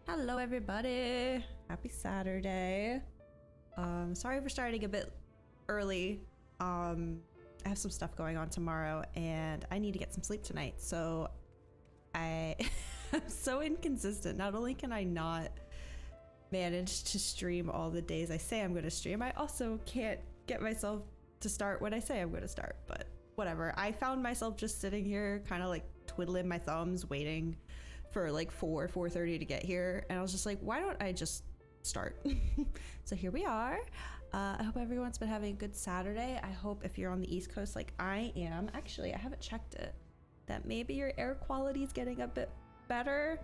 Hello everybody, happy Saturday. Sorry for starting a bit early. I have some stuff going on tomorrow and I need to get some sleep tonight, so I'm so inconsistent. Not only can I not manage to stream all the days I say I'm going to stream, I also can't get myself to start when I say I'm going to start, but whatever. I found myself just sitting here kind of like twiddling my thumbs waiting for like 4:30 to get here, and I was just like, why don't I just start? So here we are. I hope everyone's been having a good Saturday. I hope if you're on the East Coast like I am, actually I haven't checked it, that maybe your air quality is getting a bit better.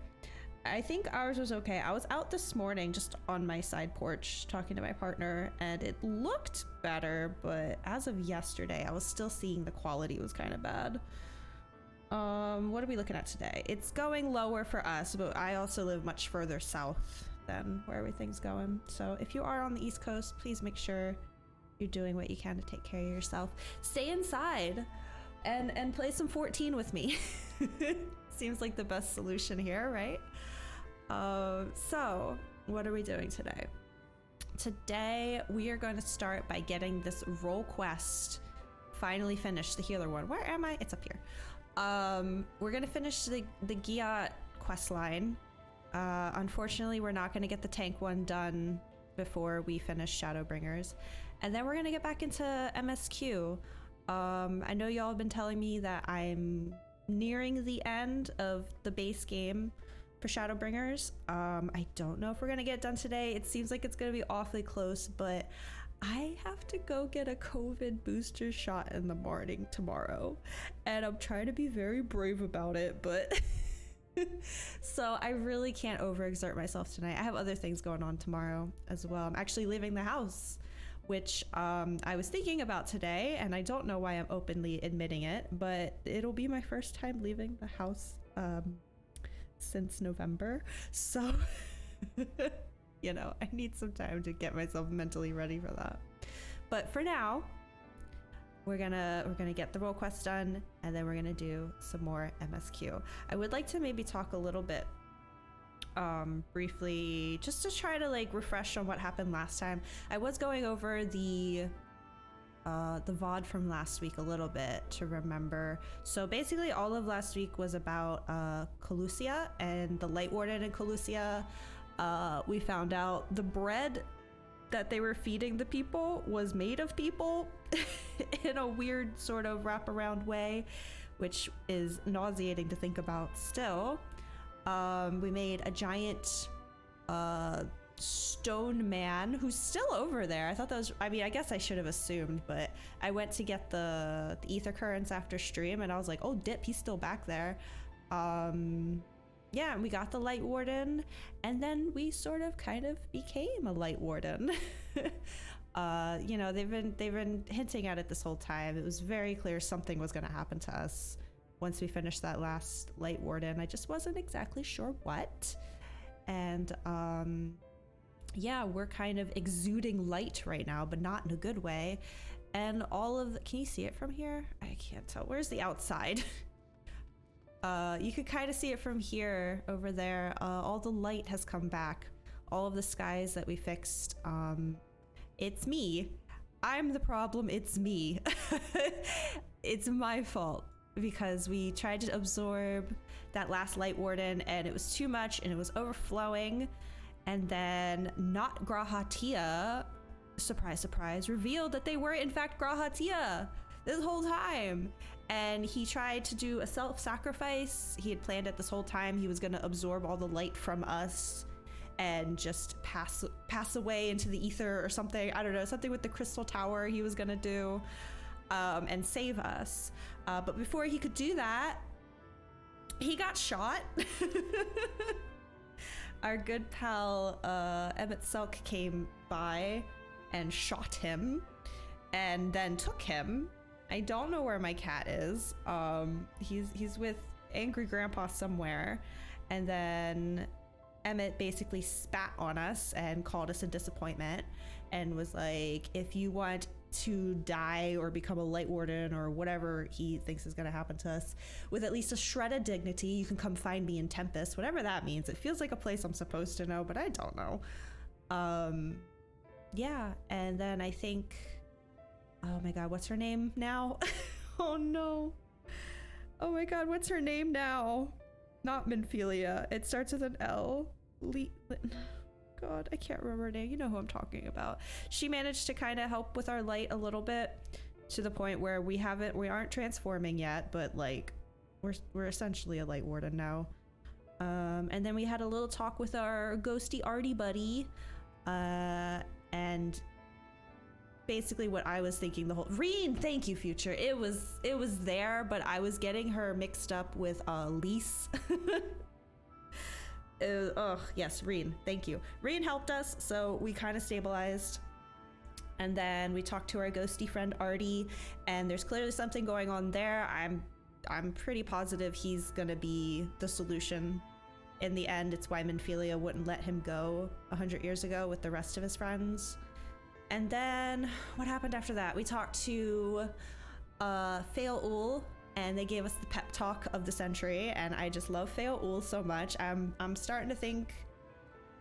I think ours was okay. I was out this morning just on my side porch talking to my partner and it looked better, but as of yesterday I was still seeing the quality was kind of bad. What are we looking at today? It's going lower for us, but I also live much further south than where everything's going. So if you are on the East Coast, please make sure you're doing what you can to take care of yourself. Stay inside and play some 14 with me. Seems like the best solution here, right? So what are we doing today? Today we are going to start by getting this role quest finally finished, the healer one. Where am I? It's up here. We're gonna finish the Giat quest line. Unfortunately, we're not gonna get the tank one done before we finish Shadowbringers, and then we're gonna get back into MSQ. I know y'all have been telling me that I'm nearing the end of the base game for Shadowbringers. I don't know if we're gonna get it done today. It seems like it's gonna be awfully close, but I have to go get a COVID booster shot in the morning tomorrow, and I'm trying to be very brave about it, but so I really can't overexert myself tonight. I have other things going on tomorrow as well. I'm actually leaving the house, which I was thinking about today, and I don't know why I'm openly admitting it, but it'll be my first time leaving the house since November, so you know, I need some time to get myself mentally ready for that. But for now, we're gonna get the role quest done, and then we're gonna do some more MSQ. I would like to maybe talk a little bit briefly, just to try to like refresh on what happened last time. I was going over the VOD from last week a little bit to remember. So basically all of last week was about Calusia and the Light Warden in Calusia. We found out the bread that they were feeding the people was made of people in a weird sort of wraparound way, which is nauseating to think about still. We made a giant stone man who's still over there. I thought that was, I mean, I guess I should have assumed, but I went to get the ether currents after stream and I was like, oh dip, he's still back there. Yeah, and we got the Light Warden, and then we sort of kind of became a Light Warden. You know, they've been hinting at it this whole time. It was very clear something was going to happen to us once we finished that last Light Warden. I just wasn't exactly sure what. And yeah, we're kind of exuding light right now, but not in a good way. And all of the, can you see it from here? I can't tell. Where's the outside? You could kind of see it from here over there. All the light has come back. All of the skies that we fixed. It's me. I'm the problem. It's me. It's my fault because we tried to absorb that last Light Warden and it was too much and it was overflowing. And then not Grahatia, surprise, surprise, revealed that they were in fact Grahatia this whole time. And he tried to do a self-sacrifice. He had planned it this whole time. He was going to absorb all the light from us and just pass away into the ether or something. I don't know, something with the crystal tower he was going to do and save us. But before he could do that, he got shot. Our good pal Emmett Selk came by and shot him and then took him. I don't know where my cat is. He's with Angry Grandpa somewhere. And then Emmett basically spat on us and called us a disappointment and was like, if you want to die or become a light warden or whatever he thinks is going to happen to us with at least a shred of dignity, you can come find me in Tempest, whatever that means. It feels like a place I'm supposed to know, but I don't know. Yeah, and then I think, oh my god, what's her name now? Oh no. Oh my god, what's her name now? Not Minphilia. It starts with an L. God, I can't remember her name. You know who I'm talking about. She managed to kind of help with our light a little bit, to the point where we aren't transforming yet, but like we're essentially a light warden now. And then we had a little talk with our ghosty arty buddy, and basically what I was thinking the whole Reen, thank you, Future. It was there, but I was getting her mixed up with Lise. Oh yes, Reen, thank you. Reen helped us, so we kind of stabilized. And then we talked to our ghosty friend Artie, and there's clearly something going on there. I'm pretty positive he's gonna be the solution in the end. It's why Minphilia wouldn't let him go 100 years ago with the rest of his friends. And then what happened after that? We talked to Fail-Ul, and they gave us the pep talk of the century, and I just love Fail-Ul so much. I'm starting to think,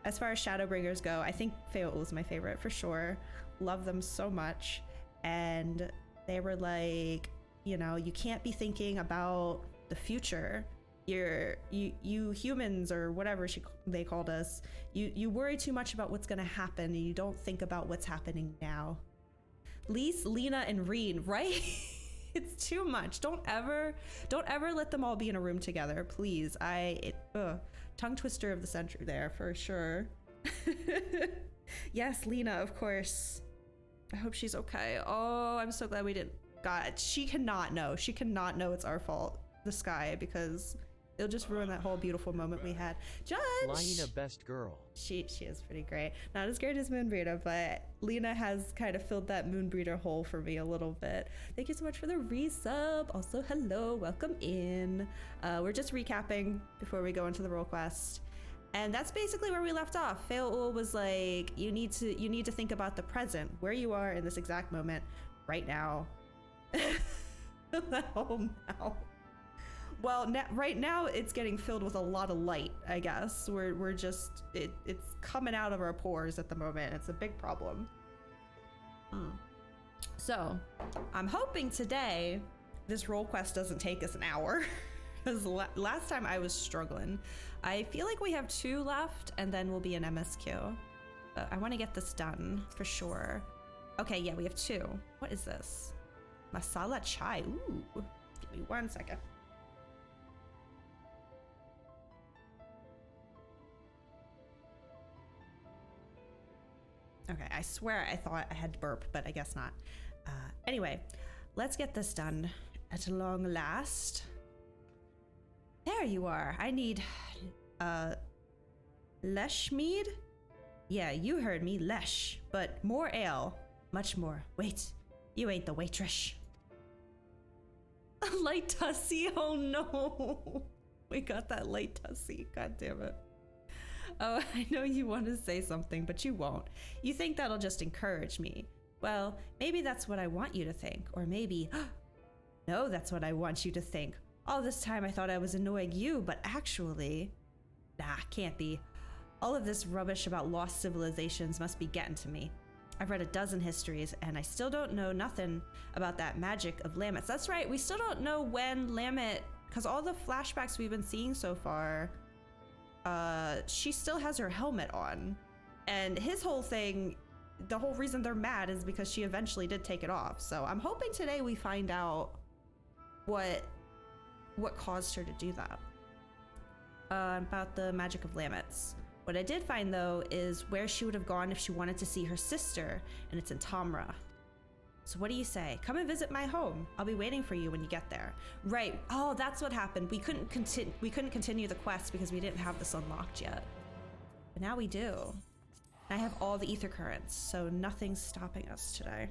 as far as Shadowbringers go, I think Fail-Ul is my favorite for sure. Love them so much. And they were like, you know, you can't be thinking about the future. You humans, or whatever they called us, you worry too much about what's gonna happen, and you don't think about what's happening now. Lise, Lena, and Reen, right? It's too much. Don't ever let them all be in a room together, please. Tongue twister of the century there for sure. Yes, Lena, of course. I hope she's okay. Oh, I'm so glad we didn't. God, she cannot know. She cannot know it's our fault, the sky, because it'll just ruin that whole beautiful moment we had. Judge! Lena, best girl. She is pretty great. Not as great as Moonbreeder, but Lena has kind of filled that Moonbreeder hole for me a little bit. Thank you so much for the resub. Also, hello, welcome in. We're just recapping before we go into the role quest. And that's basically where we left off. Fail-Ul was like, you need to think about the present, where you are in this exact moment, right now. Oh no. Well, right now it's getting filled with a lot of light, I guess. We're just, it's coming out of our pores at the moment. It's a big problem. So, I'm hoping today this role quest doesn't take us an hour. Because last time I was struggling. I feel like we have 2 left, and then we'll be an MSQ. I want to get this done for sure. Okay, yeah, we have 2. What is this? Masala chai. Ooh, give me 1 second. Okay, I swear I thought I had burp, but I guess not. Anyway, let's get this done at long last. There you are. I need, Lesh mead? Yeah, you heard me, Lesh, but more ale. Much more. Wait, you ain't the waitress. Light Tussie, oh no. We got that light Tussie, god damn it. Oh, I know you want to say something, but you won't. You think that'll just encourage me. Well, maybe that's what I want you to think, or maybe, no, that's what I want you to think. All this time I thought I was annoying you, but actually, nah, can't be. All of this rubbish about lost civilizations must be getting to me. I've read a dozen histories, and I still don't know nothing about that magic of Lamet's. That's right, we still don't know when Lamet, because all the flashbacks we've been seeing so far, she still has her helmet on. And his whole thing, the whole reason they're mad is because she eventually did take it off. So I'm hoping today we find out what caused her to do that. About the magic of Lamet's. What I did find, though, is where she would have gone if she wanted to see her sister, and it's in Tamra. So what do you say? Come and visit my home. I'll be waiting for you when you get there. Right. Oh, that's what happened. We couldn't continue the quest because we didn't have this unlocked yet. But now we do. I have all the ether currents, so nothing's stopping us today.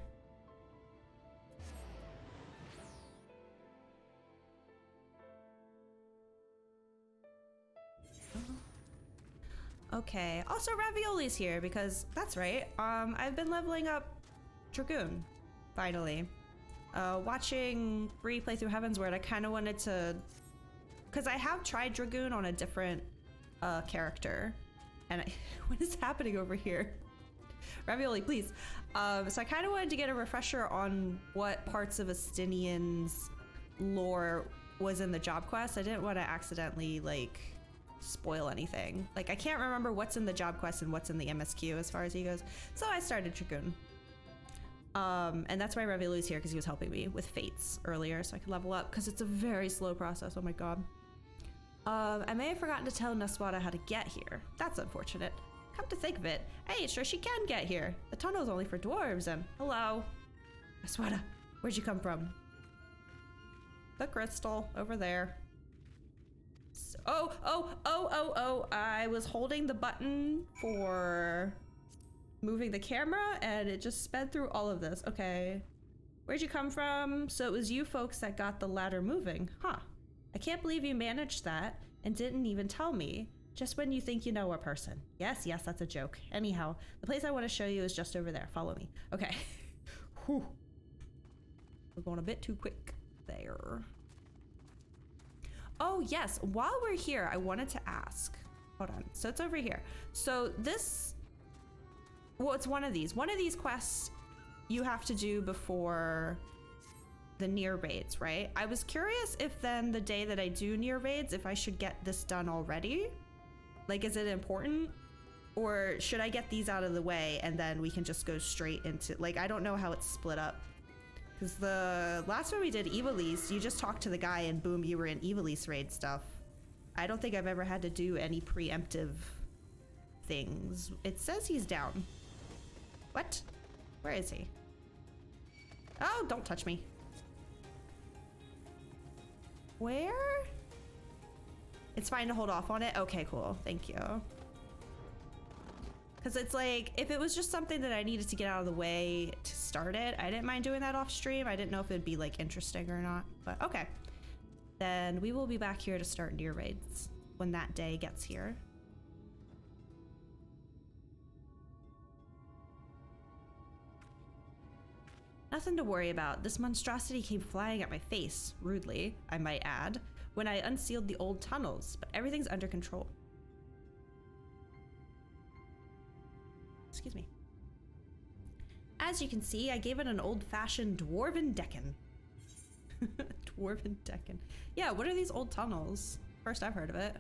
Okay, also Ravioli's here because that's right. I've been leveling up Dragoon. Finally. Watching Bree play through Heavensward, I kind of wanted to... Because I have tried Dragoon on a different character. And what is happening over here? Ravioli, please. So I kind of wanted to get a refresher on what parts of Estinian's lore was in the job quest. I didn't want to accidentally, like, spoil anything. Like, I can't remember what's in the job quest and what's in the MSQ as far as he goes. So I started Dragoon. And that's why Ravioli's here, because he was helping me with Fates earlier so I could level up, because it's a very slow process. Oh my god. I may have forgotten to tell Naswada how to get here. That's unfortunate. Come to think of it, I ain't sure she can get here. The tunnel's only for dwarves and... Hello. Naswada, where'd you come from? The crystal, over there. So, oh, I was holding the button for moving the camera and it just sped through all of this. Okay. Where'd you come from? So it was you folks that got the ladder moving. Huh. I can't believe you managed that and didn't even tell me. Just when you think you know a person. Yes, that's a joke. Anyhow, the place I want to show you is just over there. Follow me. Okay. Whew. We're going a bit too quick there. Oh, yes. While we're here, I wanted to ask. Hold on. So it's over here. So this... Well, it's one of these. One of these quests you have to do before the near raids, right? I was curious if then the day that I do near raids, if I should get this done already. Like, is it important? Or should I get these out of the way and then we can just go straight into... Like, I don't know how it's split up. Because the last one we did, Evilise, you just talked to the guy and boom, you were in Evilise raid stuff. I don't think I've ever had to do any preemptive things. It says he's down. What? Where is he? Oh, don't touch me. Where? It's fine to hold off on it? Okay, cool. Thank you. Because it's like, if it was just something that I needed to get out of the way to start it, I didn't mind doing that off stream. I didn't know if it'd be like interesting or not, but okay. Then we will be back here to start near raids when that day gets here. Nothing to worry about. This monstrosity came flying at my face, rudely, I might add, when I unsealed the old tunnels, but everything's under control. Excuse me. As you can see, I gave it an old-fashioned dwarven decken. Dwarven decken. Yeah, what are these old tunnels? First I've heard of it.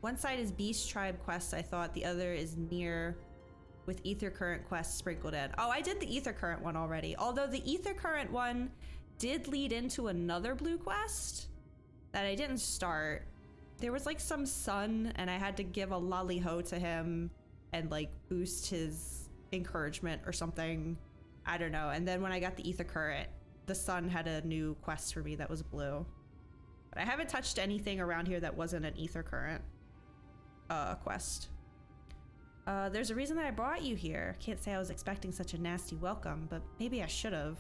One side is Beast Tribe quests, I thought. The other is near with Ether Current quests sprinkled in. Oh, I did the Ether Current one already. Although the Ether Current one did lead into another blue quest that I didn't start. There was like some sun and I had to give a lolly-ho to him and like boost his encouragement or something. I don't know. And then when I got the Ether Current, the sun had a new quest for me that was blue. But I haven't touched anything around here that wasn't an Ether Current quest. There's a reason that I brought you here. Can't say I was expecting such a nasty welcome, but maybe I should have.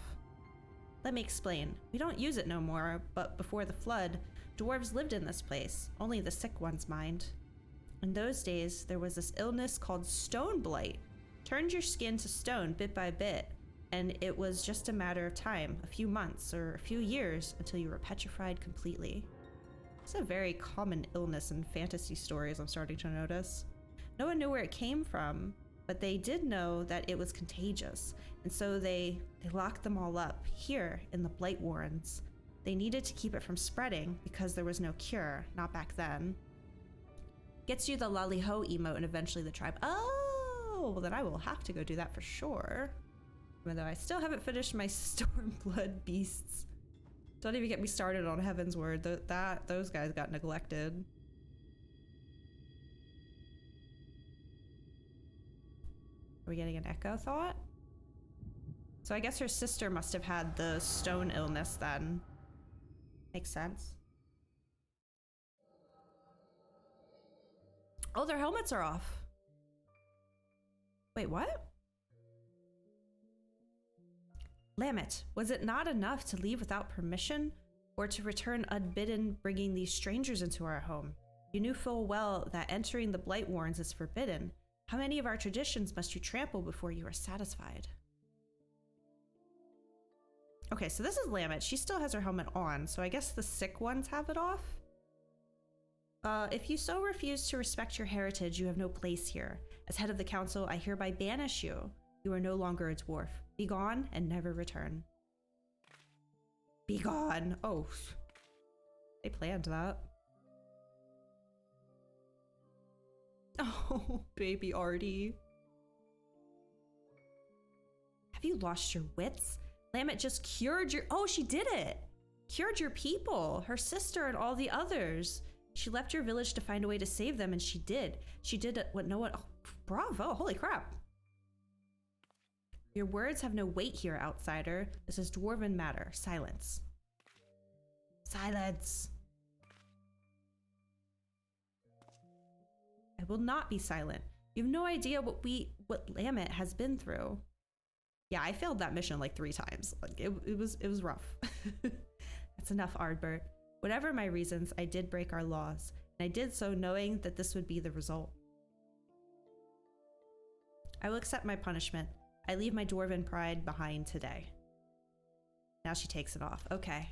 Let me explain. We don't use it no more, but before the flood, dwarves lived in this place. Only the sick ones mind. In those days, there was this illness called stone blight. Turned your skin to stone bit by bit, and it was just a matter of time, a few months or a few years, until you were petrified completely. It's a very common illness in fantasy stories, I'm starting to notice. No one knew where it came from, but they did know that it was contagious, and so they locked them all up here in the Blight Warrens. They needed to keep it from spreading because there was no cure, not back then. Gets you the lolly-ho emote and eventually the tribe. Oh, well then I will have to go do that for sure. Even though I still haven't finished my Stormblood beasts. Don't even get me started on Heavensward. Those guys got neglected. Are we getting an echo thought? So I guess her sister must have had the stone illness then. Makes sense. Oh, their helmets are off. Wait, what? Lammet, was it not enough to leave without permission? Or to return unbidden, bringing these strangers into our home? You knew full well that entering the Blight Warrens is forbidden. How many of our traditions must you trample before you are satisfied? Okay, so this is Lamet. She still has her helmet on, so I guess the sick ones have it off. If you so refuse to respect your heritage, you have no place here. As head of the council, I hereby banish you. You are no longer a dwarf. Be gone and never return. Be gone. Oh, they planned that. Oh, baby Artie. Have you lost your wits? Lamet just cured your— oh, she did it! Cured your people, her sister and all the others. She left your village to find a way to save them, and she did. She did what no one— oh, bravo, holy crap. Your words have no weight here, outsider. This is dwarven matter. Silence. Silence. I will not be silent. You have no idea what Lamet has been through. Yeah, I failed that mission like 3 times. Like, it was rough. That's enough, Ardbert. Whatever my reasons, I did break our laws, and I did so knowing that this would be the result. I will accept my punishment. I leave my dwarven pride behind today. Now she takes it off. Okay.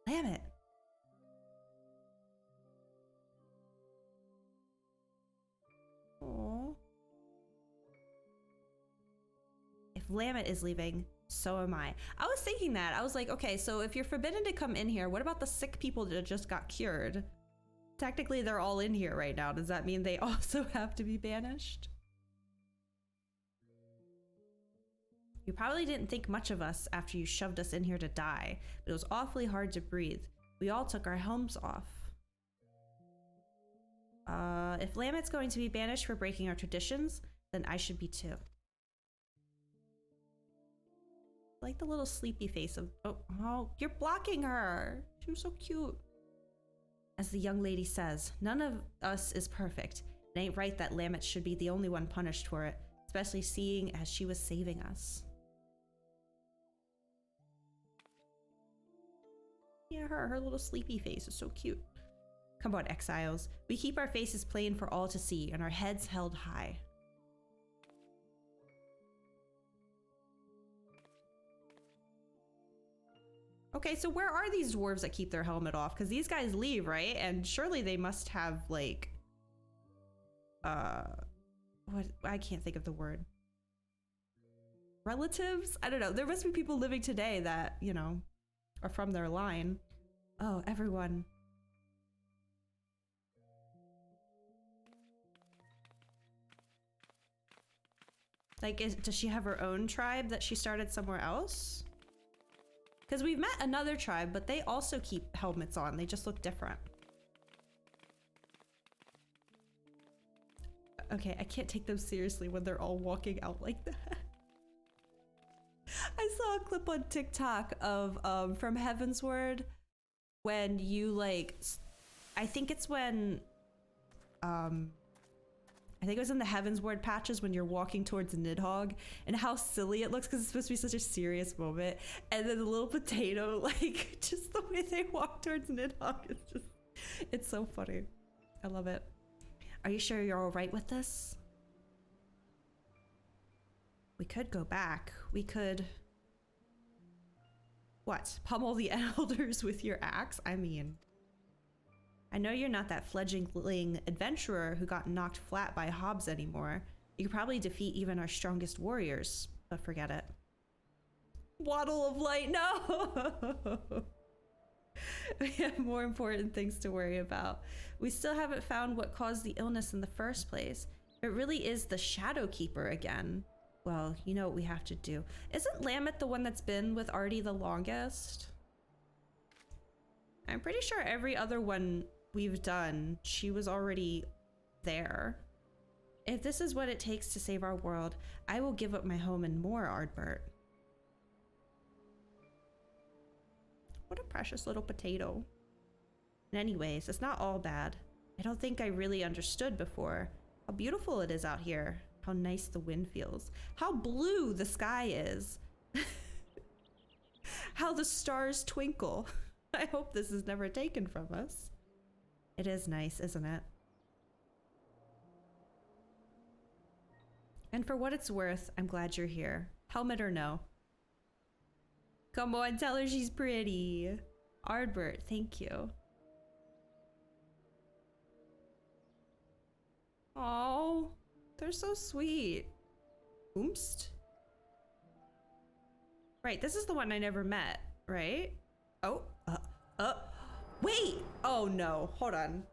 Lamet. Aww. If Lamet is leaving, so am I. I was thinking that. I was like, okay, so if you're forbidden to come in here, what about the sick people that just got cured? Technically, they're all in here right now. Does that mean they also have to be banished? You probably didn't think much of us after you shoved us in here to die, but it was awfully hard to breathe. We all took our helms off. If Lamet's going to be banished for breaking our traditions, then I should be too. I like the little sleepy face of— oh, you're blocking her. She was so cute. As the young lady says, none of us is perfect. It ain't right that Lamet should be the only one punished for it, especially seeing as she was saving us. Yeah, her little sleepy face is so cute. Come on, exiles. We keep our faces plain for all to see and our heads held high. Okay, so where are these dwarves that keep their helmet off? Because these guys leave, right? And surely they must have, like, what? I can't think of the word. Relatives? I don't know. There must be people living today that, you know, are from their line. Oh, everyone. Like, does she have her own tribe that she started somewhere else? Because we've met another tribe, but they also keep helmets on. They just look different. Okay, I can't take them seriously when they're all walking out like that. I saw a clip on TikTok of from Heavensward when you like, I think it's when I think it was in the Heavensward patches when you're walking towards Nidhogg and how silly it looks because it's supposed to be such a serious moment. And then the little potato, like, just the way they walk towards Nidhogg is just, it's so funny. I love it. Are you sure you're all right with this? We could go back. We could... what? Pummel the elders with your axe? I mean... I know you're not that fledgling adventurer who got knocked flat by Hobbs anymore. You could probably defeat even our strongest warriors, but forget it. Waddle of Light, no! We have more important things to worry about. We still haven't found what caused the illness in the first place. It really is the Shadow Keeper again. Well, you know what we have to do. Isn't Lamet the one that's been with Artie the longest? I'm pretty sure every other one we've done, she was already there. If this is what it takes to save our world, I will give up my home and more, Ardbert. What a precious little potato. And anyways, it's not all bad. I don't think I really understood before how beautiful it is out here, how nice the wind feels, how blue the sky is, how the stars twinkle. I hope this is never taken from us. It is nice, isn't it? And for what it's worth, I'm glad you're here. Helmet or no? Come on, tell her she's pretty. Ardbert, thank you. Oh, they're so sweet. Oomst? Right, this is the one I never met, right? Oh, wait! Oh no, hold on.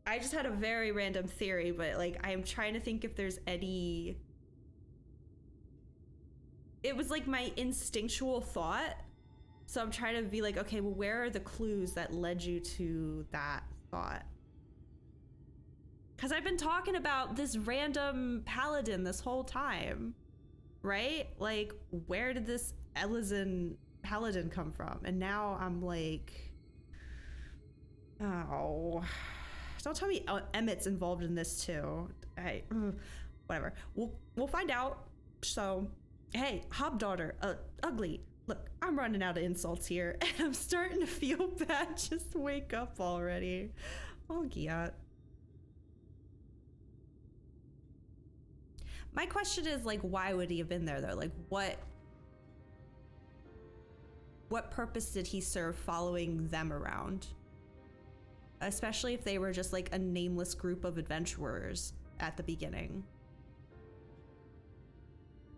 I just had a very random theory, but like, I'm trying to think if there's any... It was like my instinctual thought. So I'm trying to be like, okay, well, where are the clues that led you to that thought? Because I've been talking about this random paladin this whole time, right? Like, where did this Elysian paladin come from? And now I'm like, oh, don't tell me Emmett's involved in this too. Whatever. We'll find out. So, hey, Hobdaughter, ugly. Look, I'm running out of insults here, and I'm starting to feel bad. Just wake up already. Oh, Giat. My question is, like, why would he have been there, though? Like, what purpose did he serve following them around? Especially if they were just, like, a nameless group of adventurers at the beginning.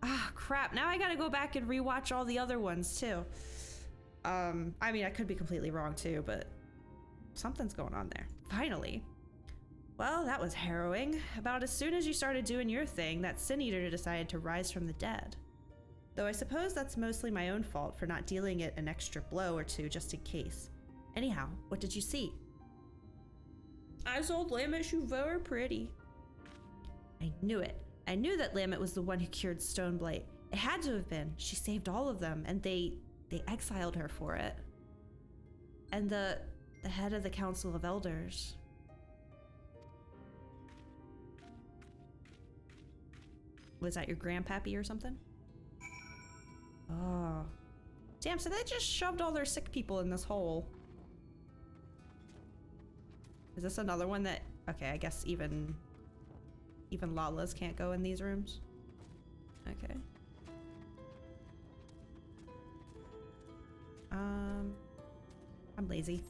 Ah, crap. Now I gotta go back and rewatch all the other ones, too. I mean, I could be completely wrong, too, but something's going on there. Finally. Well, that was harrowing. About as soon as you started doing your thing, that Sin Eater decided to rise from the dead. Though I suppose that's mostly my own fault for not dealing it an extra blow or two just in case. Anyhow, what did you see? I told Lamet she very pretty. I knew it. I knew that Lamet was the one who cured Stoneblight. It had to have been. She saved all of them, and they exiled her for it. And the head of the Council of Elders. Was that your grandpappy or something? Oh. Damn, so they just shoved all their sick people in this hole. Is this another one that... Okay, I guess even Lalas can't go in these rooms. Okay. I'm lazy.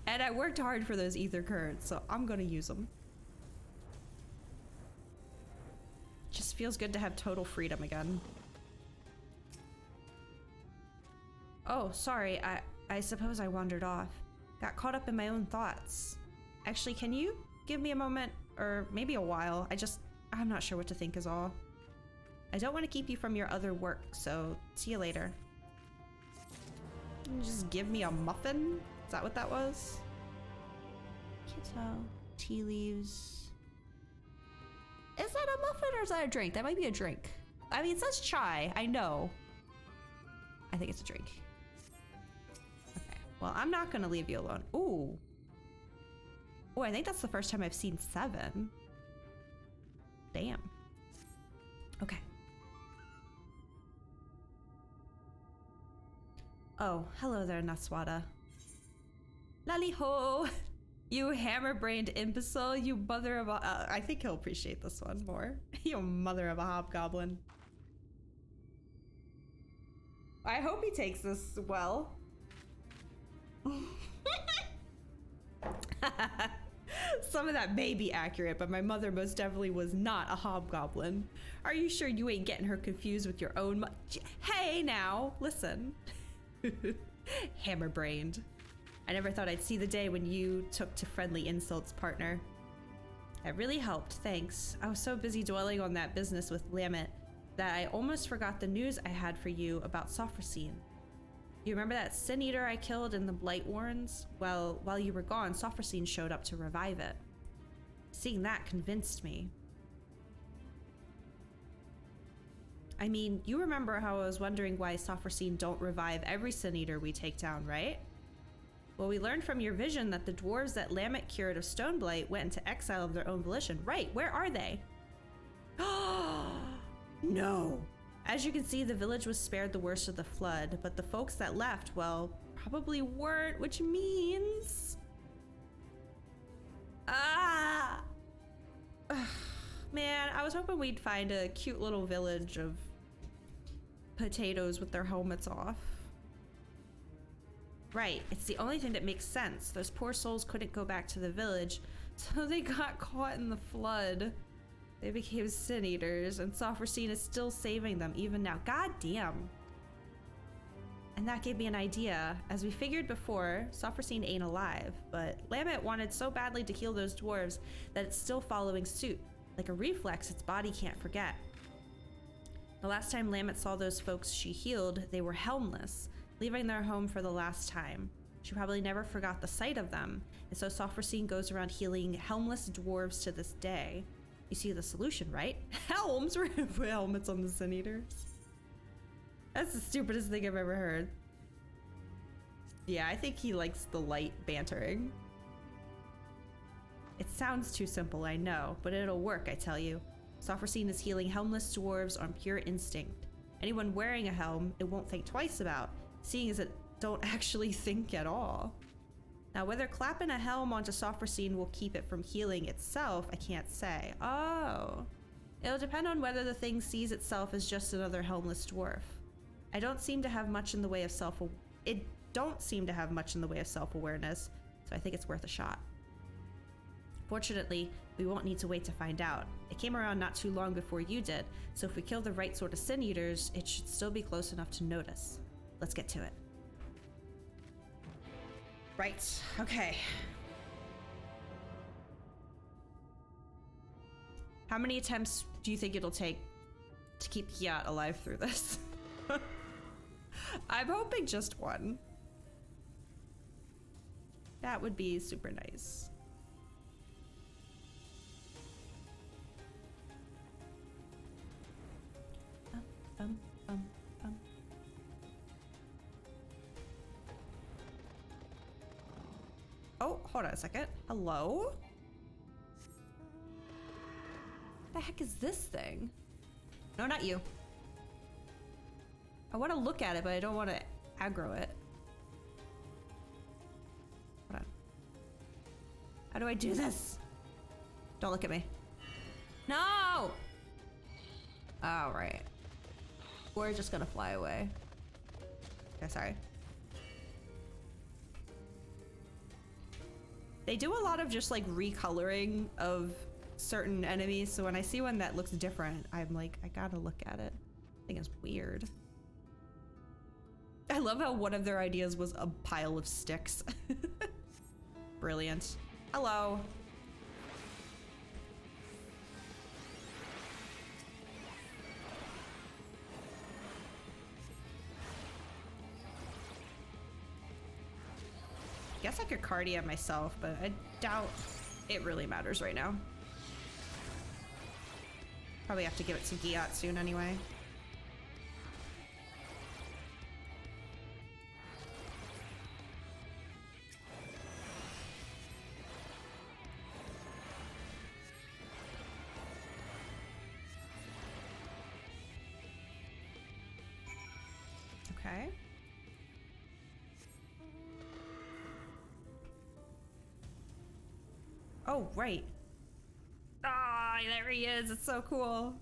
And I worked hard for those ether currents, so I'm gonna use them. Just feels good to have total freedom again. Oh, sorry, I suppose I wandered off. Got caught up in my own thoughts. Actually, can you give me a moment, or maybe a while? I'm not sure what to think is all. I don't want to keep you from your other work, so see you later. Can you just give me a muffin? Is that what that was? Can't tell. Tea leaves. Is that a muffin or is that a drink? That might be a drink. I mean, it says chai. I know. I think it's a drink. Okay. Well, I'm not gonna leave you alone. Ooh. Oh, I think that's the first time I've seen 7. Damn. Okay. Oh, hello there, Naswada. Lally-ho! You hammer-brained imbecile, you mother of a... I think he'll appreciate this one more. You mother of a hobgoblin. I hope he takes this well. Some of that may be accurate, but my mother most definitely was not a hobgoblin. Are you sure you ain't getting her confused with your own Hey, now, listen. Hammer-brained. I never thought I'd see the day when you took to friendly insults, partner. It really helped, thanks. I was so busy dwelling on that business with Lamet that I almost forgot the news I had for you about Sophrosine. You remember that Sin Eater I killed in the Blight Warrens? Well, while you were gone, Sophrosine showed up to revive it. Seeing that convinced me. I mean, you remember how I was wondering why Sophrosine don't revive every Sin Eater we take down, right? Well, we learned from your vision that the dwarves that Lamet cured of Stoneblight went into exile of their own volition. Right, where are they? No. As you can see, the village was spared the worst of the flood, but the folks that left, well, probably weren't, which means... Man, I was hoping we'd find a cute little village of potatoes with their helmets off. Right, it's the only thing that makes sense. Those poor souls couldn't go back to the village, so they got caught in the flood. They became sin eaters, and Sophrosine is still saving them even now. God damn. And that gave me an idea. As we figured before, Sophrosine ain't alive, but Lamet wanted so badly to heal those dwarves that it's still following suit. Like a reflex, its body can't forget. The last time Lamet saw those folks she healed, they were helmless, leaving their home for the last time. She probably never forgot the sight of them, and so Sophrosine goes around healing helmless dwarves to this day. You see the solution, right? Helms? We're gonna put helmets on the Sin Eaters. That's the stupidest thing I've ever heard. Yeah, I think he likes the light bantering. It sounds too simple, I know, but it'll work, I tell you. Sophrosine is healing helmless dwarves on pure instinct. Anyone wearing a helm, it won't think twice about, seeing as it don't actually think at all. Now, whether clapping a helm onto Sophrosine will keep it from healing itself, I can't say. Oh. It'll depend on whether the thing sees itself as just another helmless dwarf. I don't seem to have much in the way of self-awareness, so I think it's worth a shot. Fortunately, we won't need to wait to find out. It came around not too long before you did, so if we kill the right sort of Sin Eaters, it should still be close enough to notice. Let's get to it. Right, okay. How many attempts do you think it'll take to keep Kiat alive through this? I'm hoping just one. That would be super nice. Oh, hold on a second. Hello? What the heck is this thing? No, not you. I want to look at it, but I don't want to aggro it. Hold on. How do I do this? Don't look at me. No! All right. We're just gonna fly away. Okay, sorry. They do a lot of just like recoloring of certain enemies, so when I see one that looks different, I'm like, I gotta look at it. I think it's weird. I love how one of their ideas was a pile of sticks. Brilliant. Hello. Guess I could cardia myself, but I doubt it really matters right now. Probably have to give it to Giat soon anyway. Okay. Oh, right. Ah, there he is. It's so cool.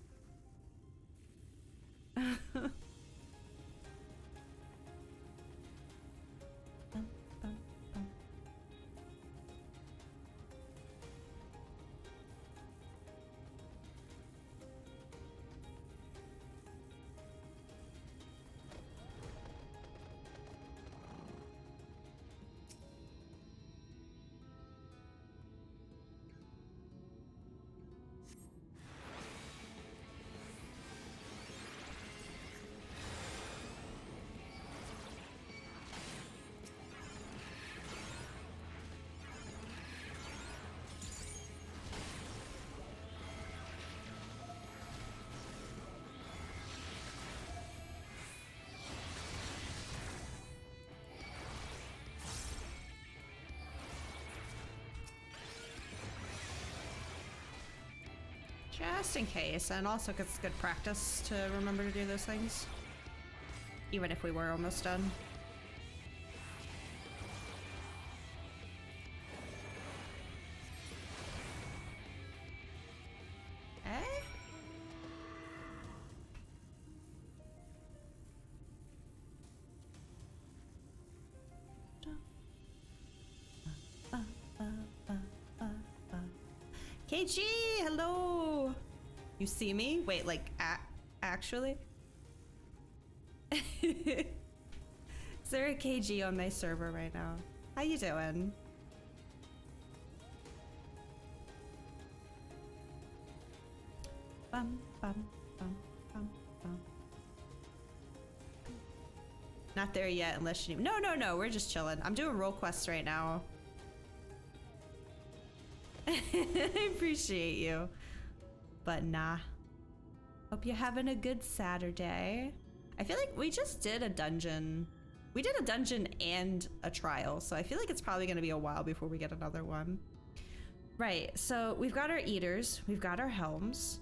Just in case, and also because it's good practice to remember to do those things. Even if we were almost done. Eh? KG, hello. You see me? Wait, like, actually? Is there a KG on my server right now? How you doing? Bum, bum, bum, bum, bum. Not there yet, unless you... No, we're just chilling. I'm doing role quests right now. I appreciate you. But nah. Hope you're having a good Saturday. I feel like we just did a dungeon. We did a dungeon and a trial, so I feel like it's probably going to be a while before we get another one. Right, so we've got our eaters, we've got our helms.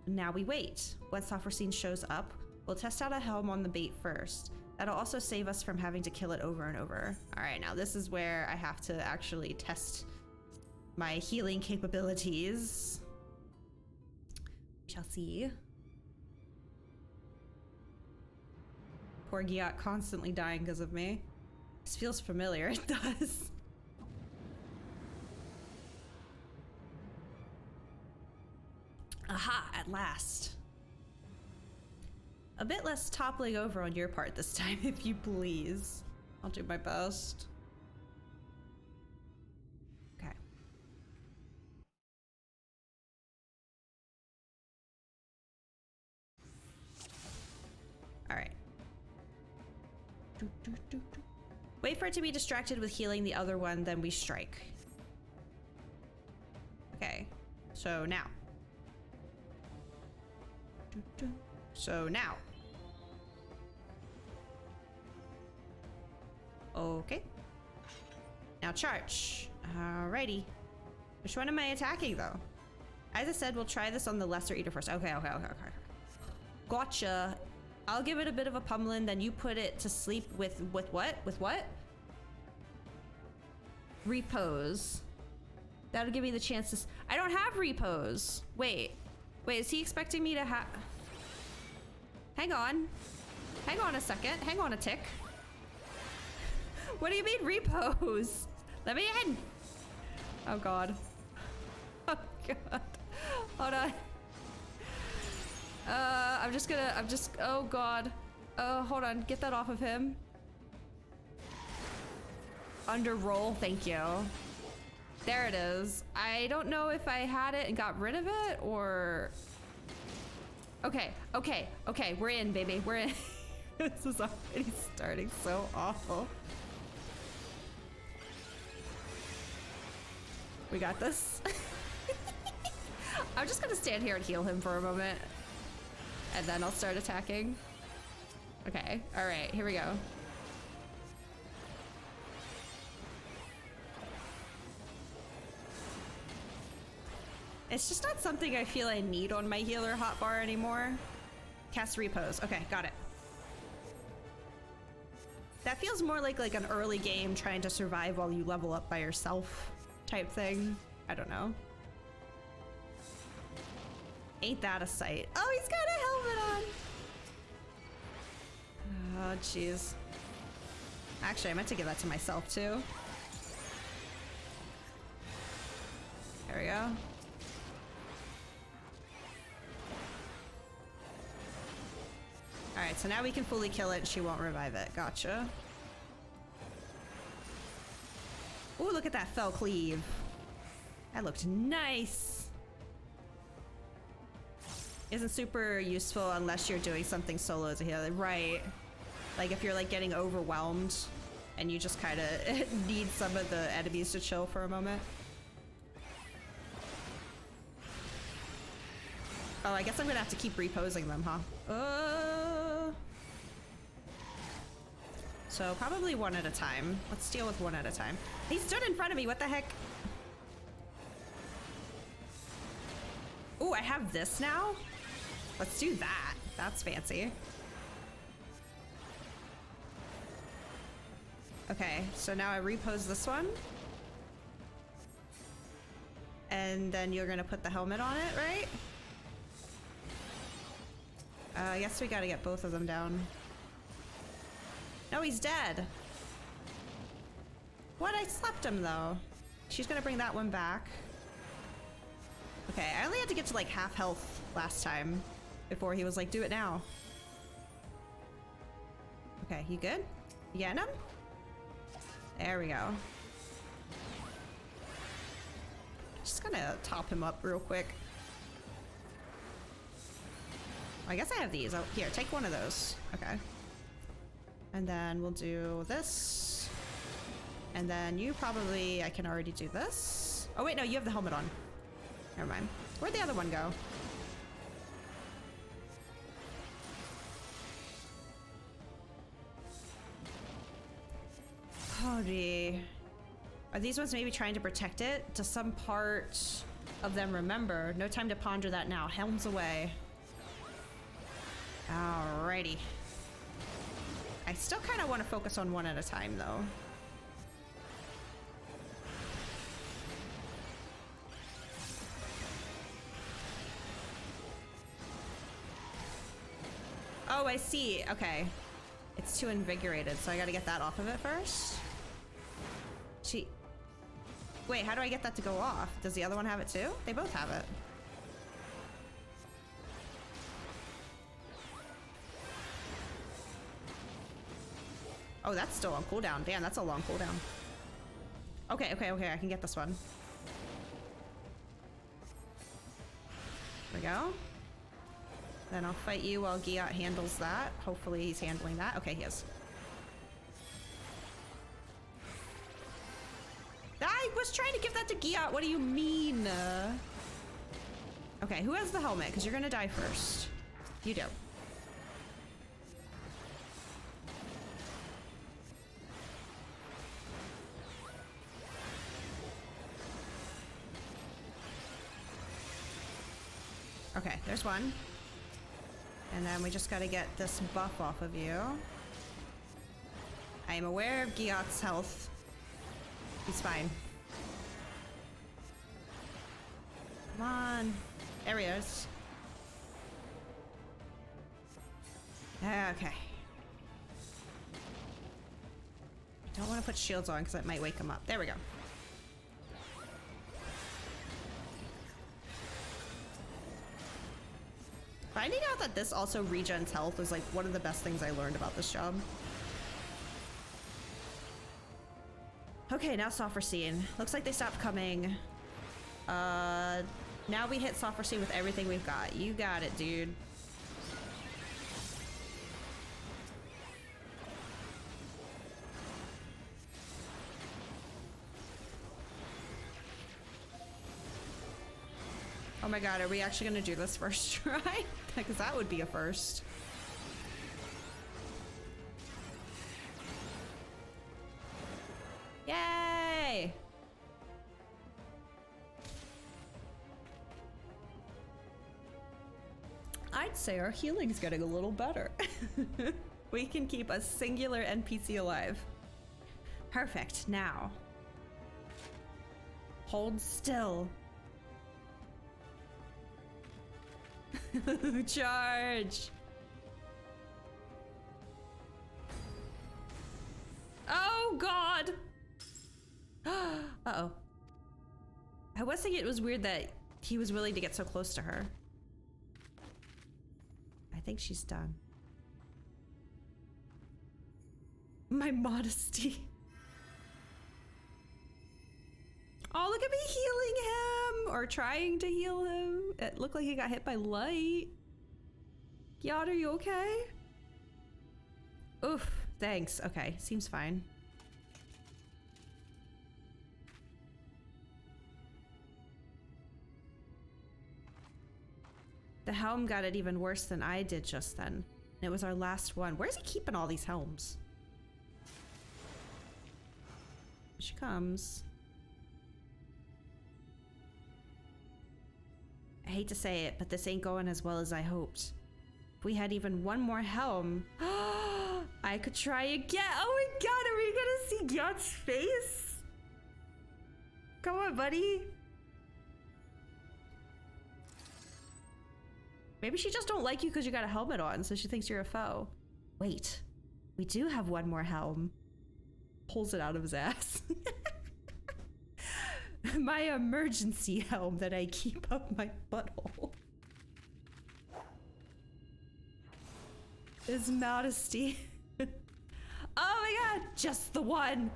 Now we wait. Once Software shows up, we'll test out a helm on the bait first. That'll also save us from having to kill it over and over. All right, now this is where I have to actually test my healing capabilities. We shall see. Poor Giat constantly dying because of me. This feels familiar, it does. Aha, at last. A bit less toppling over on your part this time, if you please. I'll do my best. Okay. All right. Wait for it to be distracted with healing the other one, then we strike. Okay, so now. So now. Okay. Now charge. Alrighty. Which one am I attacking though? As I said, we'll try this on the lesser eater first. Okay. Gotcha. I'll give it a bit of a pummeling, then you put it to sleep with what? With what? Repose. That'll give me the chance to... I don't have repose. Wait, is he expecting me to have... Hang on. Hang on a second. Hang on a tick. What do you mean repose? Let me in. Oh God. Oh God. Hold on. Oh God. Hold on, get that off of him. Under roll, thank you. There it is. I don't know if I had it and got rid of it or... Okay, we're in, baby, we're in. This is already starting so awful. We got this. I'm just gonna stand here and heal him for a moment. And then I'll start attacking. Okay, all right, here we go. It's just not something I feel I need on my healer hotbar anymore. Cast repose. Okay, got it. That feels more like an early game trying to survive while you level up by yourself type thing. I don't know. Ain't that a sight? Oh, he's got a helmet on. Oh, jeez. Actually, I meant to give that to myself too. There we go. All right, so now we can fully kill it and she won't revive it. Gotcha. Ooh, look at that fell cleave. That looked nice. Isn't super useful unless you're doing something solo as a healer, right? Like if you're like getting overwhelmed and you just kind of need some of the enemies to chill for a moment. Oh, I guess I'm gonna have to keep reposing them, huh? So probably one at a time. Let's deal with one at a time. He stood in front of me, what the heck? Ooh, I have this now? Let's do that. That's fancy. Okay, so now I repose this one. And then you're gonna put the helmet on it, right? I guess we gotta get both of them down. No, he's dead. What? I slept him though. She's gonna bring that one back. Okay, I only had to get to like half health last time before he was like, do it now. Okay, you good? You getting him? There we go. Just gonna top him up real quick. I guess I have these. Oh, here, take one of those. Okay. And then we'll do this. And then you probably, I can already do this. Oh wait, no, you have the helmet on. Never mind. Where'd the other one go? Howdy. Are these ones maybe trying to protect it? Does some part of them remember? No time to ponder that now. Helms away. Alrighty. I still kind of want to focus on one at a time, though. Oh, I see. Okay. It's too invigorated, so I gotta get that off of it first. Wait, how do I get that to go off? Does the other one have it too? They both have it. Oh, that's still on cooldown. Damn, that's a long cooldown. Okay, I can get this one. There we go. Then I'll fight you while Giat handles that. Hopefully he's handling that. Okay, he is. I was trying to give that to Giat. What do you mean? Okay, who has the helmet? Because you're gonna die first. You do. Okay, there's one. And then we just gotta get this buff off of you. I am aware of Giat's health. He's fine. Come on. There he is. Okay. Don't want to put shields on because it might wake him up. There we go. Finding out that this also regens health is like one of the best things I learned about this job. Okay, now Software Scene. Looks like they stopped coming. Now we hit Software Scene with everything we've got. You got it, dude. Oh my god, are we actually gonna do this first try? Because that would be a first. Yay! I'd say our healing's getting a little better. We can keep a singular NPC alive. Perfect, now. Hold still. Charge! Oh god! Uh-oh. I was thinking it was weird that he was willing to get so close to her. I think she's done. My modesty. Oh, look at me healing him! Or trying to heal him. It looked like he got hit by light. Yacht, are you okay? Oof, thanks. Okay, seems fine. The helm got it even worse than I did just then. And it was our last one. Where's he keeping all these helms? Here she comes. I hate to say it, but this ain't going as well as I hoped. If we had even one more helm, I could try again. Oh my god, are we gonna see Yacht's face? Come on, buddy. Maybe she just don't like you because you got a helmet on, so she thinks you're a foe. Wait, we do have one more helm. Pulls it out of his ass. my emergency helm that I keep up my butthole is modesty. Oh my god, just the one.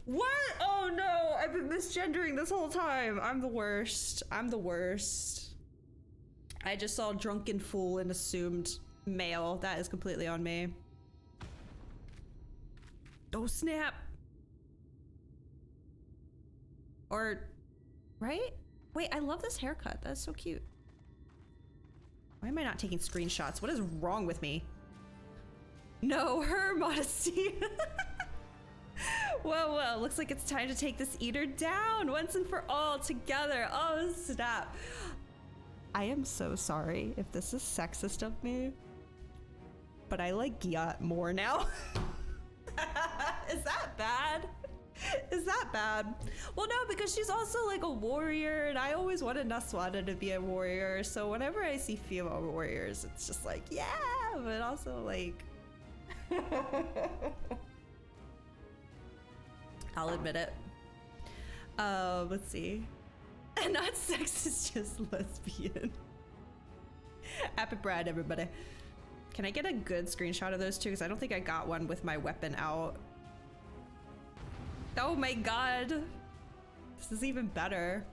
What? Oh no, I've been misgendering this whole time. I'm the worst. I'm the worst. I just saw drunken fool and assumed male. That is completely on me. Oh snap. Or, right? Wait, I love this haircut. That's so cute. Why am I not taking screenshots? What is wrong with me? No, her modesty. Well, looks like it's time to take this eater down once and for all together. Oh, snap. I am so sorry if this is sexist of me, but I like Gyat more now. Is that bad? Is that bad? Well, no, because she's also like a warrior, and I always wanted Naswada to be a warrior, so whenever I see female warriors, it's just like, yeah, but also like... I'll admit it. Let's see. Not sexist, just lesbian. Happy Pride, everybody. Can I get a good screenshot of those two? Because I don't think I got one with my weapon out. Oh my god. This is even better.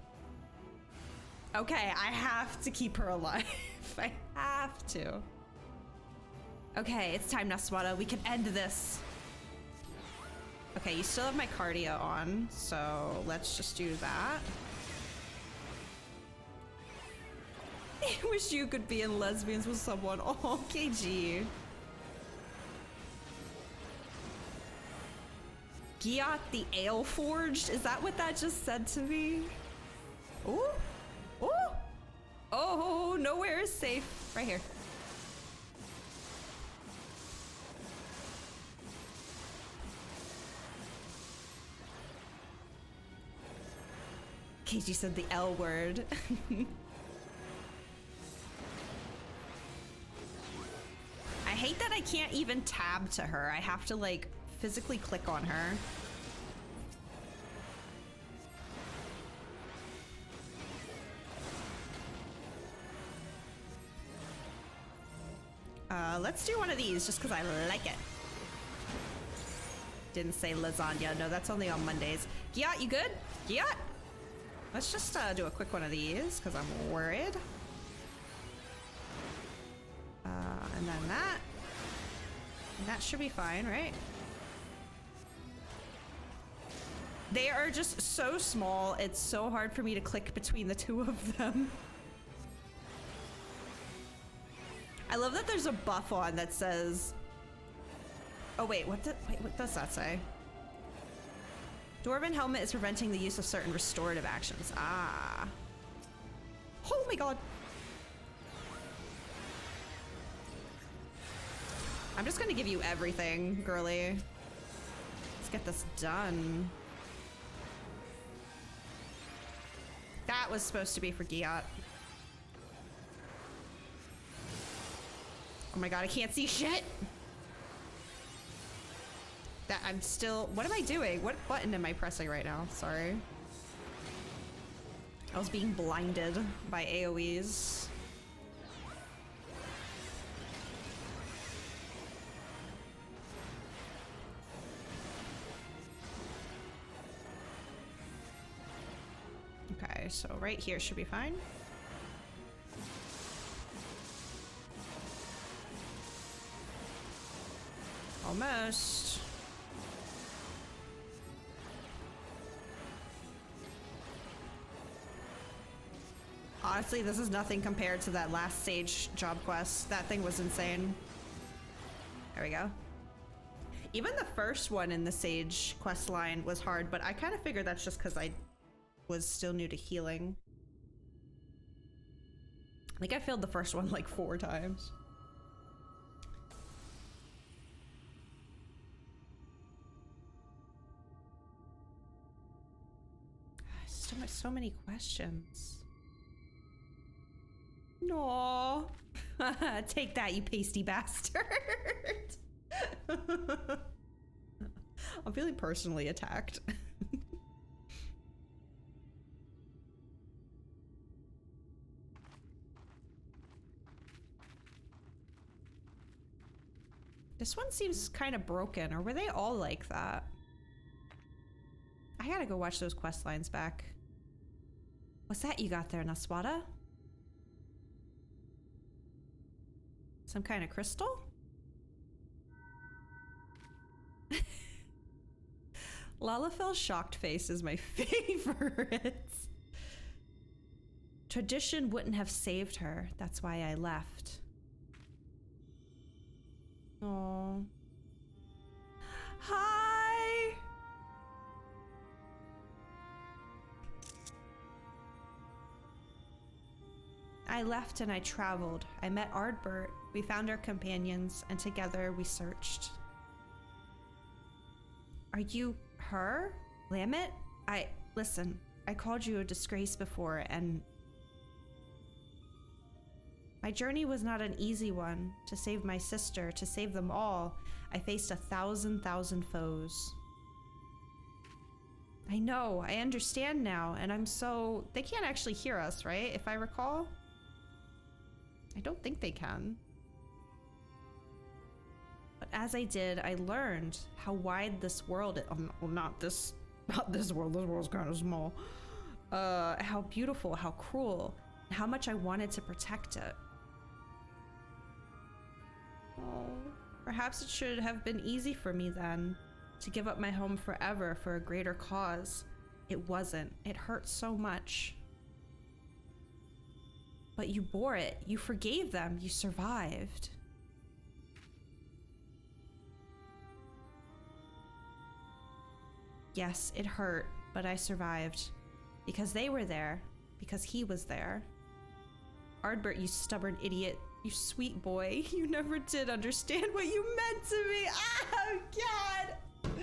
Okay, I have to keep her alive. I have to. Okay, it's time, Naswada. We can end this. Okay, you still have my cardio on, so let's just do that. I wish you could be in lesbians with someone. Oh, KG. Gyat the Ale Forged? Is that what that just said to me? Ooh. Ooh. Oh, nowhere is safe. Right here. KG said the L word. I hate that I can't even tab to her. I have to like physically click on her. Let's do one of these just because I like it. Didn't say lasagna. No, that's only on Mondays. Gyat, you good? Gyat? Let's just do a quick one of these because I'm worried. And then that. And that should be fine, right? They are just so small. It's so hard for me to click between the two of them. I love that there's a buff on that says... Oh wait, what does that say? Dwarven Helmet is preventing the use of certain restorative actions. Ah. Oh my god. I'm just gonna give you everything, girly. Let's get this done. That was supposed to be for Gyat. Oh my god, I can't see shit! That I'm still... What am I doing? What button am I pressing right now? Sorry. I was being blinded by AoEs. Okay, so right here should be fine. Almost. Honestly, this is nothing compared to that last Sage job quest. That thing was insane. There we go. Even the first one in the Sage quest line was hard, but I kind of figured that's just because I was still new to healing. I think I failed the first one like 4 times. So many questions. No. Take that, you pasty bastard. I'm feeling personally attacked. This one seems kind of broken, or were they all like that? I gotta go watch those quest lines back. What's that you got there, Naswada? Some kind of crystal? Lalafel's shocked face is my favorite. Tradition wouldn't have saved her. That's why I left. Oh. Hi! I left and I traveled. I met Ardbert. We found our companions, and together we searched. Are you her? Lamet? Listen, I called you a disgrace before, and my journey was not an easy one. To save my sister, to save them all, I faced 1,000 foes. I know, I understand now, and I'm so... They can't actually hear us, right? If I recall? I don't think they can. But as I did, I learned how wide this world is. Well, not this world. This world's kind of small. How beautiful, how cruel, and how much I wanted to protect it. Oh, perhaps it should have been easy for me then, to give up my home forever for a greater cause. It wasn't. It hurt so much. But you bore it. You forgave them. You survived. Yes, it hurt, but I survived. Because they were there. Because he was there. Ardbert, you stubborn idiot. You sweet boy. You never did understand what you meant to me. Oh, God.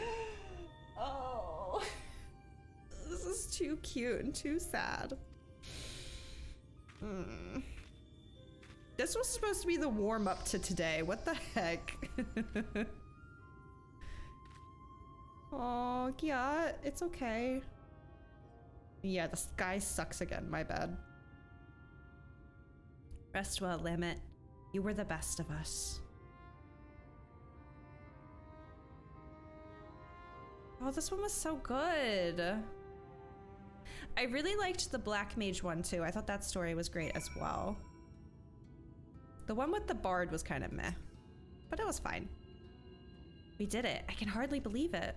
Oh. This is too cute and too sad. This was supposed to be the warm-up to today. What the heck? Oh, yeah, it's okay. Yeah, the sky sucks again. My bad. Rest well, Lamet. You were the best of us. Oh, this one was so good. I really liked the Black Mage one too. I thought that story was great as well. The one with the bard was kind of meh, but it was fine. We did it. I can hardly believe it.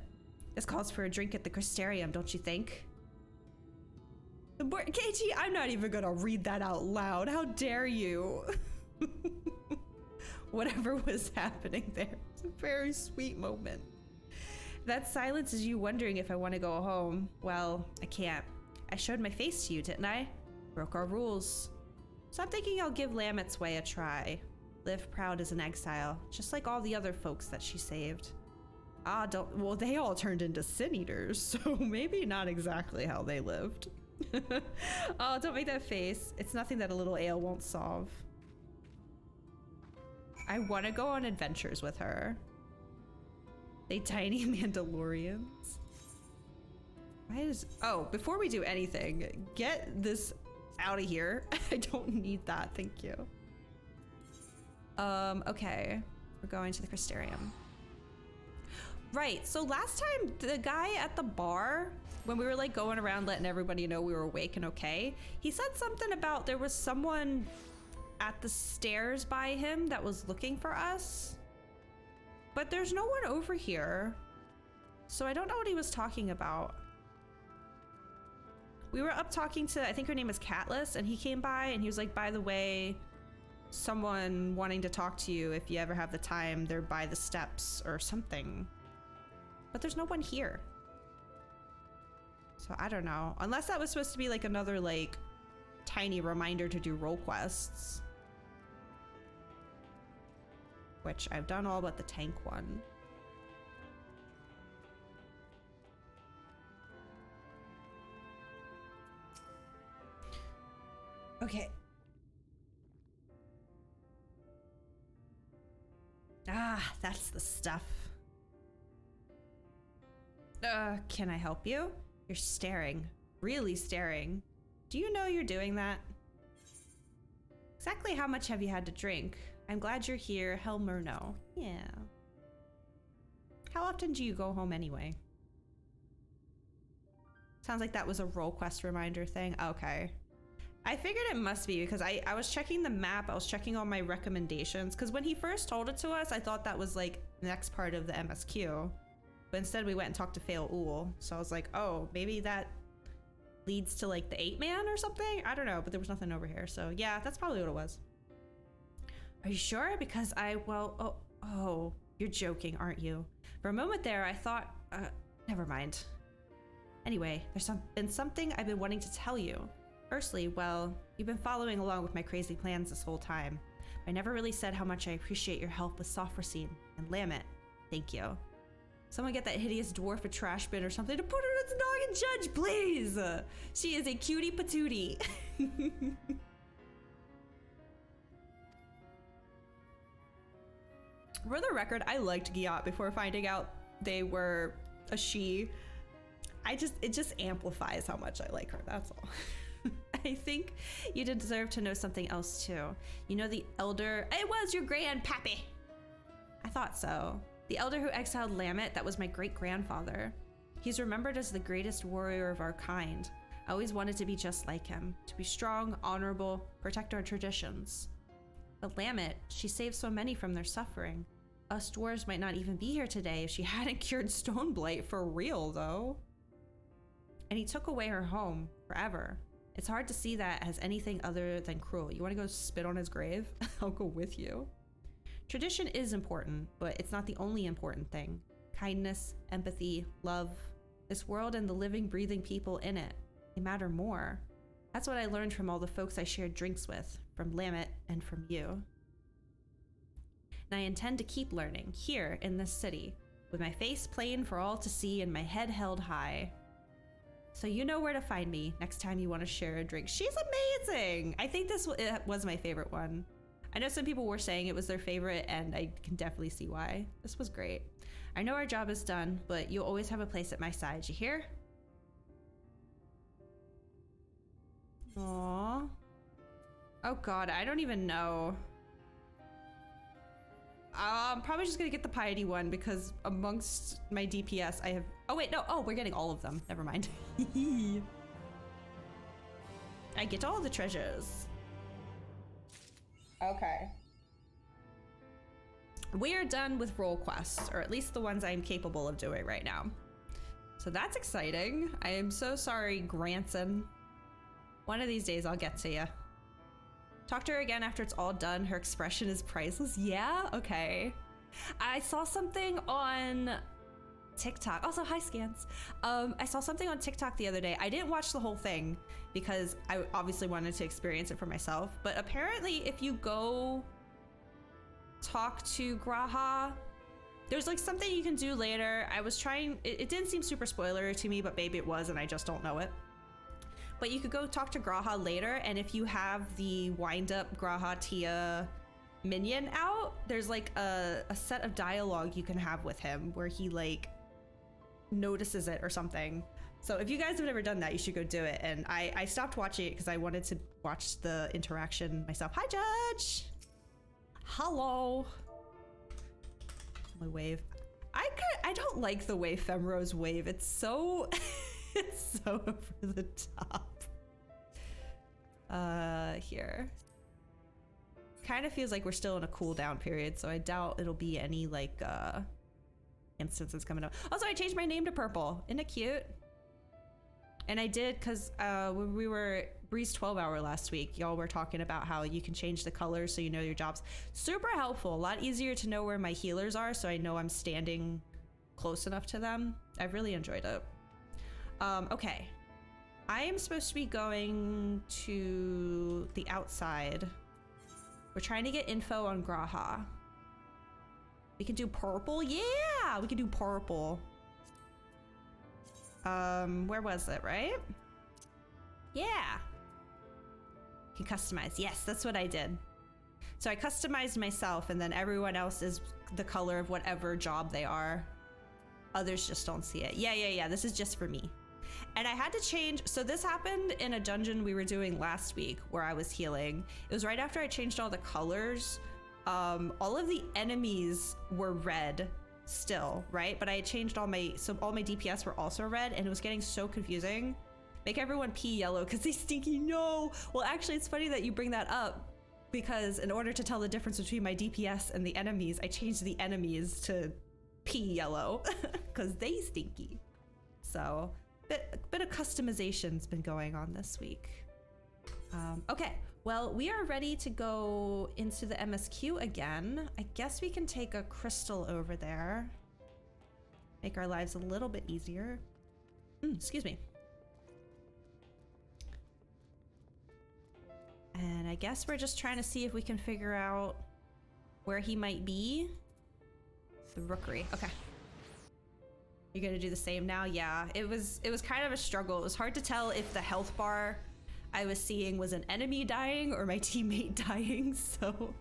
This calls for a drink at the Crystarium, don't you think? Katie, I'm not even gonna read that out loud. How dare you? Whatever was happening there. It's a very sweet moment. That silence is you wondering if I want to go home. Well, I can't. I showed my face to you, didn't I? Broke our rules. So I'm thinking I'll give Lamet's way a try. Live proud as an exile, just like all the other folks that she saved. Well, they all turned into sin eaters, so maybe not exactly how they lived. Oh, don't make that face. It's nothing that a little ale won't solve. I want to go on adventures with her. They tiny Mandalorians. Oh, before we do anything, get this out of here. I don't need that, thank you. Okay. We're going to the Crystarium. Right, so last time, the guy at the bar, when we were like going around letting everybody know we were awake and okay, he said something about there was someone at the stairs by him that was looking for us. But there's no one over here. So I don't know what he was talking about. We were up talking to, I think her name is Catless, and he came by and he was like, by the way, someone wanting to talk to you if you ever have the time, they're by the steps or something. But there's no one here. So I don't know. Unless that was supposed to be like another like tiny reminder to do role quests. Which I've done all but the tank one. Okay. Ah, that's the stuff. Can I help you? You're staring. Really staring. Do you know you're doing that? Exactly how much have you had to drink? I'm glad you're here, Helmerno. Yeah. How often do you go home anyway? Sounds like that was a roll quest reminder thing. Okay. I figured it must be because I was checking the map. I was checking all my recommendations because when he first told it to us, I thought that was like the next part of the MSQ. But instead we went and talked to Fail Ul. So I was like, oh, maybe that leads to like the 8-man or something? I don't know, but there was nothing over here. So yeah, that's probably what it was. Are you sure? Because oh, you're joking, aren't you? For a moment there, I thought, never mind. Anyway, there's been something I've been wanting to tell you. Firstly, well, you've been following along with my crazy plans this whole time. I never really said how much I appreciate your help with Sophrosine and Lamet. Thank you. Someone get that hideous dwarf a trash bin or something to put her as a dog and judge, please! She is a cutie patootie. For the record, I liked Giat before finding out they were a she. It just amplifies how much I like her, that's all. I think you deserve to know something else too. You know the elder, it was your grandpappy. I thought so. The elder who exiled Lamet, that was my great-grandfather. He's remembered as the greatest warrior of our kind. I always wanted to be just like him, to be strong, honorable, protect our traditions. But Lamet, she saved so many from their suffering. Us dwarves might not even be here today if she hadn't cured Stoneblight for real, though. And he took away her home forever. It's hard to see that as anything other than cruel. You want to go spit on his grave? I'll go with you. Tradition is important, but it's not the only important thing. Kindness, empathy, love, this world and the living, breathing people in it, they matter more. That's what I learned from all the folks I shared drinks with, from Lamet and from you. And I intend to keep learning, here in this city, with my face plain for all to see and my head held high. So you know where to find me next time you want to share a drink. She's amazing! I think this was my favorite one. I know some people were saying it was their favorite, and I can definitely see why. This was great. I know our job is done, but you'll always have a place at my side, you hear? Aww. Oh god, I don't even know. I'm probably just gonna get the piety one because amongst my DPS I have... Oh wait, no, oh, we're getting all of them. Never mind. I get all the treasures. Okay. We are done with role quests, or at least the ones I'm capable of doing right now. So that's exciting. I am so sorry, Granson. One of these days I'll get to you. Talk to her again after it's all done. Her expression is priceless. Yeah? Okay. I saw something on TikTok. Also, hi, Scans. I saw something on TikTok the other day. I didn't watch the whole thing because I obviously wanted to experience it for myself. But apparently, if you go talk to Graha, there's like something you can do later. I was trying, it didn't seem super spoilery to me, but maybe it was and I just don't know it. But you could go talk to Graha later, and if you have the wind-up Graha Tia minion out, there's like a set of dialogue you can have with him where he like notices it or something. So if you guys have never done that, you should go do it. And I stopped watching it because I wanted to watch the interaction myself. Hi, Judge! Hello! My wave. I don't like the way Femrose wave. It's so... it's so over the top. Here. Kind of feels like we're still in a cooldown period, so I doubt it'll be any like instances coming up. Also, I changed my name to Purple. Isn't it cute? And I did because when we were Breeze 12 Hour last week, y'all were talking about how you can change the colors so you know your jobs. Super helpful. A lot easier to know where my healers are, so I know I'm standing close enough to them. I've really enjoyed it. Okay. I am supposed to be going to the outside. We're trying to get info on Graha. We can do purple? Yeah! We can do purple. Where was it, right? Yeah! You can customize. Yes, that's what I did. So I customized myself, and then everyone else is the color of whatever job they are. Others just don't see it. Yeah. This is just for me. And I had to change, so this happened in a dungeon we were doing last week where I was healing. It was right after I changed all the colors. All of the enemies were red, still, right? But I had changed all my DPS were also red, and it was getting so confusing. Make everyone pee yellow because they stinky. No. Well, actually, it's funny that you bring that up, because in order to tell the difference between my DPS and the enemies, I changed the enemies to pee yellow because they stinky. So a bit of customization's been going on this week. Okay, well, we are ready to go into the MSQ again. I guess we can take a crystal over there. Make our lives a little bit easier. Excuse me. And I guess we're just trying to see if we can figure out where he might be. The rookery. Okay. You're gonna do the same now? Yeah, it was kind of a struggle. It was hard to tell if the health bar I was seeing was an enemy dying or my teammate dying, so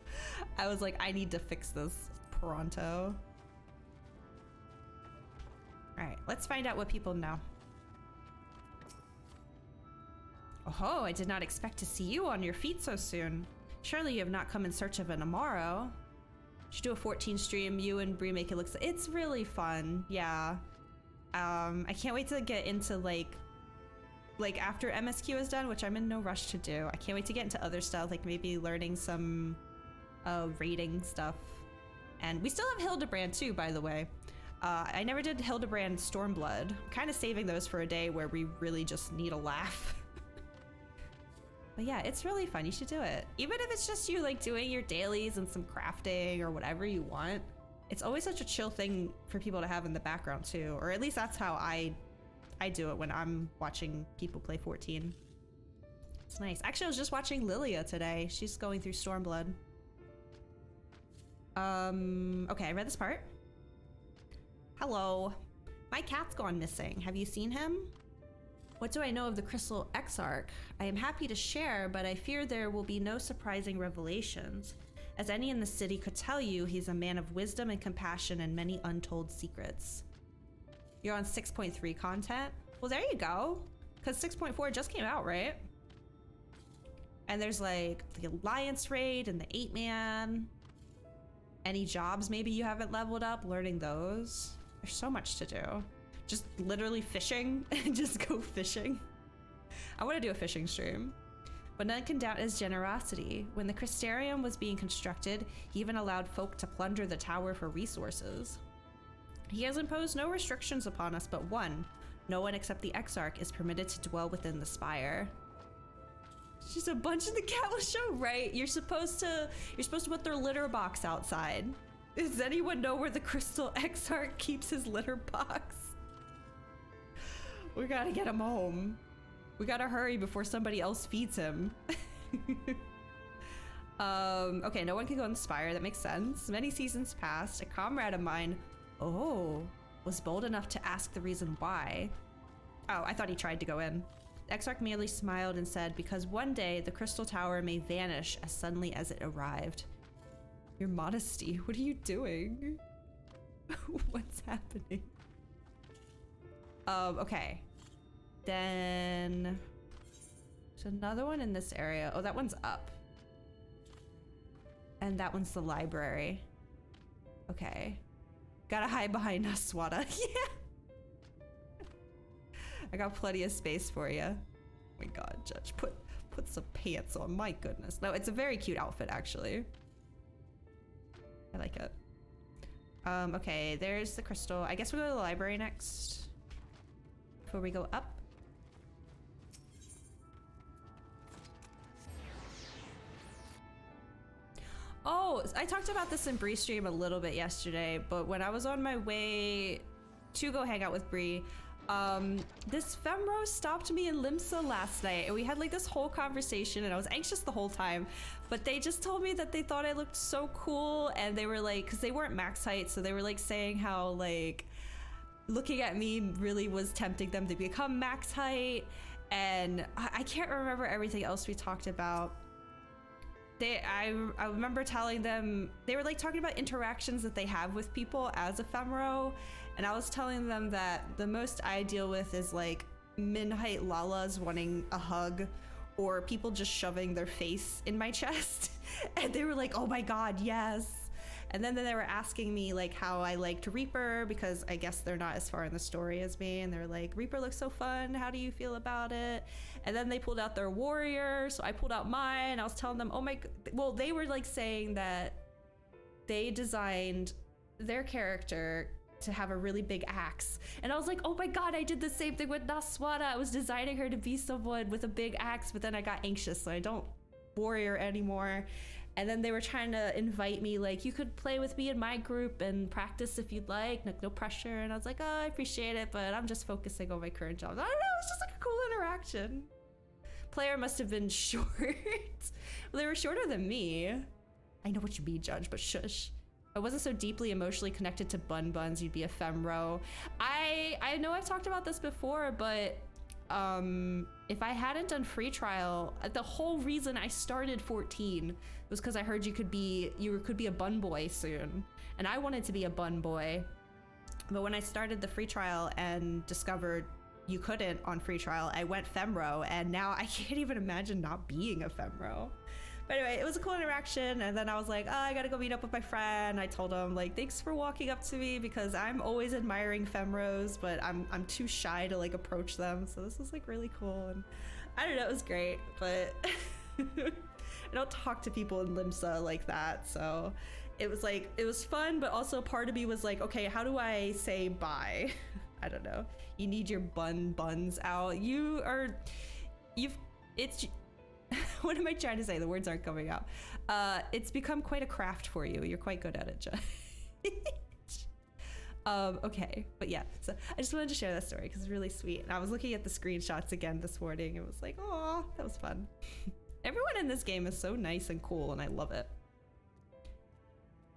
I was like, I need to fix this pronto. All right, let's find out what people know. Oh, I did not expect to see you on your feet so soon. Surely you have not come in search of an Amaro. Should do a 14 stream. You and Bree make it look. It's really fun. Yeah. I can't wait to get into like after MSQ is done, which I'm in no rush to do. I can't wait to get into other stuff, like maybe learning some raiding stuff. And we still have Hildebrand too, by the way. I never did Hildebrand Stormblood. I'm kind of saving those for a day where we really just need a laugh. But yeah, it's really fun. You should do it. Even if it's just you like doing your dailies and some crafting or whatever you want. It's always such a chill thing for people to have in the background too. Or at least that's how I do it when I'm watching people play 14. It's nice. Actually, I was just watching Lilia today. She's going through Stormblood. Okay, I read this part. Hello. My cat's gone missing. Have you seen him? What do I know of the Crystal Exarch? I am happy to share, but I fear there will be no surprising revelations. As any in the city could tell you, he's a man of wisdom and compassion and many untold secrets. You're on 6.3 content? Well, there you go. Because 6.4 just came out, right? And there's like the Alliance raid and the 8-man. Any jobs maybe you haven't leveled up, learning those. There's so much to do. Just literally fishing and just go fishing. I want to do a fishing stream. But none can doubt his generosity. When the Crystarium was being constructed, he even allowed folk to plunder the tower for resources. He has imposed no restrictions upon us but one. No one except the Exarch is permitted to dwell within the spire. Just a bunch of the cat will show, right? You're supposed to put their litter box outside. Does anyone know where the Crystal Exarch keeps his litter box? We gotta get him home. We gotta hurry before somebody else feeds him. Okay, no one can go in the spire. That makes sense. Many seasons passed. A comrade of mine, was bold enough to ask the reason why. Oh, I thought he tried to go in. The Exarch merely smiled and said, because one day the Crystal Tower may vanish as suddenly as it arrived. Your modesty, what are you doing? What's happening? Okay. Then there's another one in this area. Oh, that one's up. And that one's the library. Okay. Gotta hide behind us, Swada. Yeah. I got plenty of space for you. Oh my god, Judge. Put some pants on. My goodness. No, it's a very cute outfit, actually. I like it. Okay, there's the crystal. I guess we'll go to the library next. Before we go up. Oh, I talked about this in Bree's stream a little bit yesterday, but when I was on my way to go hang out with Bree, this Femro stopped me in Limsa last night, and we had like this whole conversation, and I was anxious the whole time, but they just told me that they thought I looked so cool, and they were like, because they weren't max height, so they were like saying how like looking at me really was tempting them to become max height, and I can't remember everything else we talked about. I remember telling them, they were like talking about interactions that they have with people as a Femro, and I was telling them that the most I deal with is like min-height Lalas wanting a hug, or people just shoving their face in my chest, and they were like, oh my god, yes. And then they were asking me like how I liked Reaper, because I guess they're not as far in the story as me, and they're like, Reaper looks so fun, how do you feel about it? And then they pulled out their warrior, so I pulled out mine. I was telling them, well, they were like saying that they designed their character to have a really big axe, and I was like, oh my god, I did the same thing with Naswada. I was designing her to be someone with a big axe, but then I got anxious, so I don't warrior anymore. And then they were trying to invite me, like, you could play with me in my group and practice if you'd like, no pressure. And I was like, oh, I appreciate it, but I'm just focusing on my current job. I don't know, it's just like a cool interaction. Player must have been short. Well, they were shorter than me. I know what you mean, Judge, but shush. I wasn't so deeply emotionally connected to Bun Buns, you'd be a femro. I know I've talked about this before, but if I hadn't done free trial, the whole reason I started 14 was because I heard you could be a bun boy soon, and I wanted to be a bun boy. But when I started the free trial and discovered you couldn't on free trial, I went femro, and now I can't even imagine not being a femro. But anyway, it was a cool interaction, and then I was like, oh, I gotta go meet up with my friend. I told him, like, thanks for walking up to me, because I'm always admiring femros, but I'm too shy to like approach them. So this was like really cool, and I don't know, it was great, but I don't talk to people in Limsa like that. So it was like, it was fun, but also part of me was like, okay, how do I say bye? I don't know. You need your buns out. What am I trying to say? The words aren't coming out. It's become quite a craft for you. You're quite good at it, Judge. Okay, but yeah, so I just wanted to share that story because it's really sweet. And I was looking at the screenshots again this morning. It was like, oh, that was fun. Everyone in this game is so nice and cool, and I love it.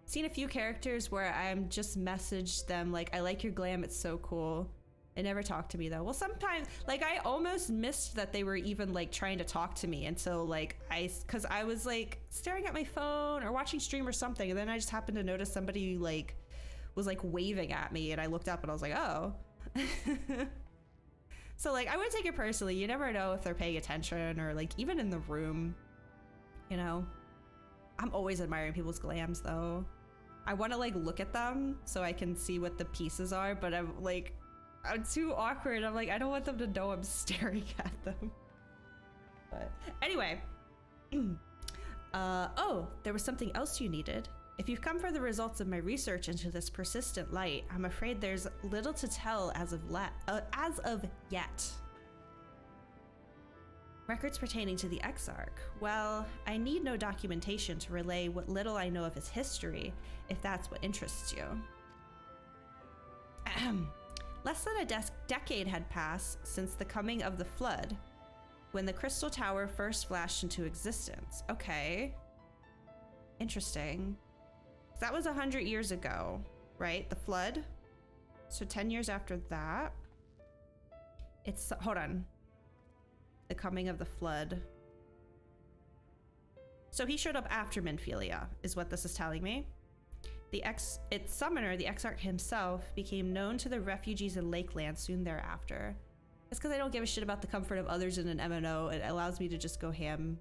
Seen a few characters where I'm just messaged them like, I like your glam, it's so cool. They never talk to me though. Well, sometimes, like, I almost missed that they were even like trying to talk to me until like cause I was like staring at my phone or watching stream or something, and then I just happened to notice somebody like was like waving at me, and I looked up and I was like, oh. So like, I wouldn't take it personally. You never know if they're paying attention, or like even in the room, you know. I'm always admiring people's glams though. I want to like look at them so I can see what the pieces are, but I'm too awkward. I'm like, I don't want them to know I'm staring at them. But anyway, oh, there was something else you needed. If you've come for the results of my research into this persistent light, I'm afraid there's little to tell as of yet. Records pertaining to the Exarch. Well, I need no documentation to relay what little I know of its history, if that's what interests you. Less than a decade had passed since the coming of the Flood, when the Crystal Tower first flashed into existence. Okay. Interesting. That was 100 years ago, right? The Flood? So 10 years after that? Hold on. The coming of the Flood. So he showed up after Minfilia, is what this is telling me. Its summoner, the Exarch himself, became known to the refugees in Lakeland soon thereafter. It's because I don't give a shit about the comfort of others in an MMO. It allows me to just go ham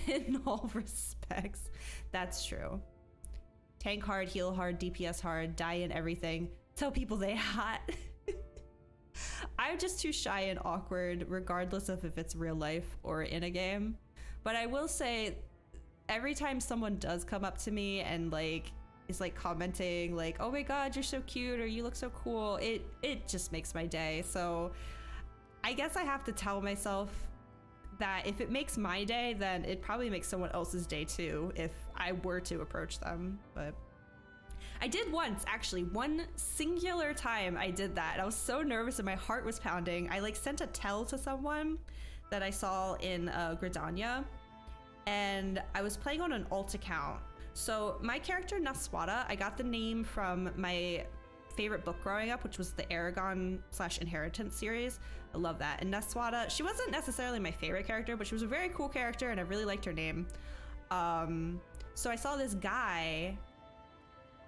in all respects. That's true. Tank hard, heal hard, DPS hard, die in everything. Tell people they hot. I'm just too shy and awkward, regardless of if it's real life or in a game. But I will say, every time someone does come up to me and like is like commenting like, oh my god, you're so cute, or you look so cool, it just makes my day. So I guess I have to tell myself that if it makes my day, then it probably makes someone else's day too, if I were to approach them. But I did once, actually, one singular time I did that. I was so nervous and my heart was pounding. I like sent a tell to someone that I saw in Gridania, and I was playing on an alt account. So my character Naswada, I got the name from my favorite book growing up, which was the Aragon/Inheritance series. I love that. And Naswada, she wasn't necessarily my favorite character, but she was a very cool character and I really liked her name. So I saw this guy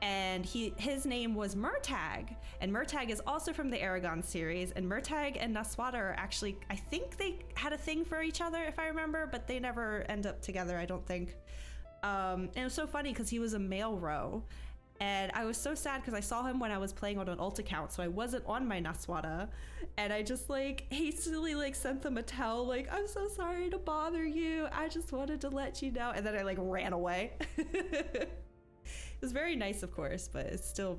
and his name was Murtag, and Murtag is also from the Aragon series, and Murtag and Naswada are actually, I think they had a thing for each other if I remember, but they never end up together, I don't think. And it was so funny because he was a male row, And I was so sad because I saw him when I was playing on an alt account, so I wasn't on my Naswada. And I just like hastily like sent them a tell, like, I'm so sorry to bother you. I just wanted to let you know. And then I like ran away. It was very nice, of course, but it still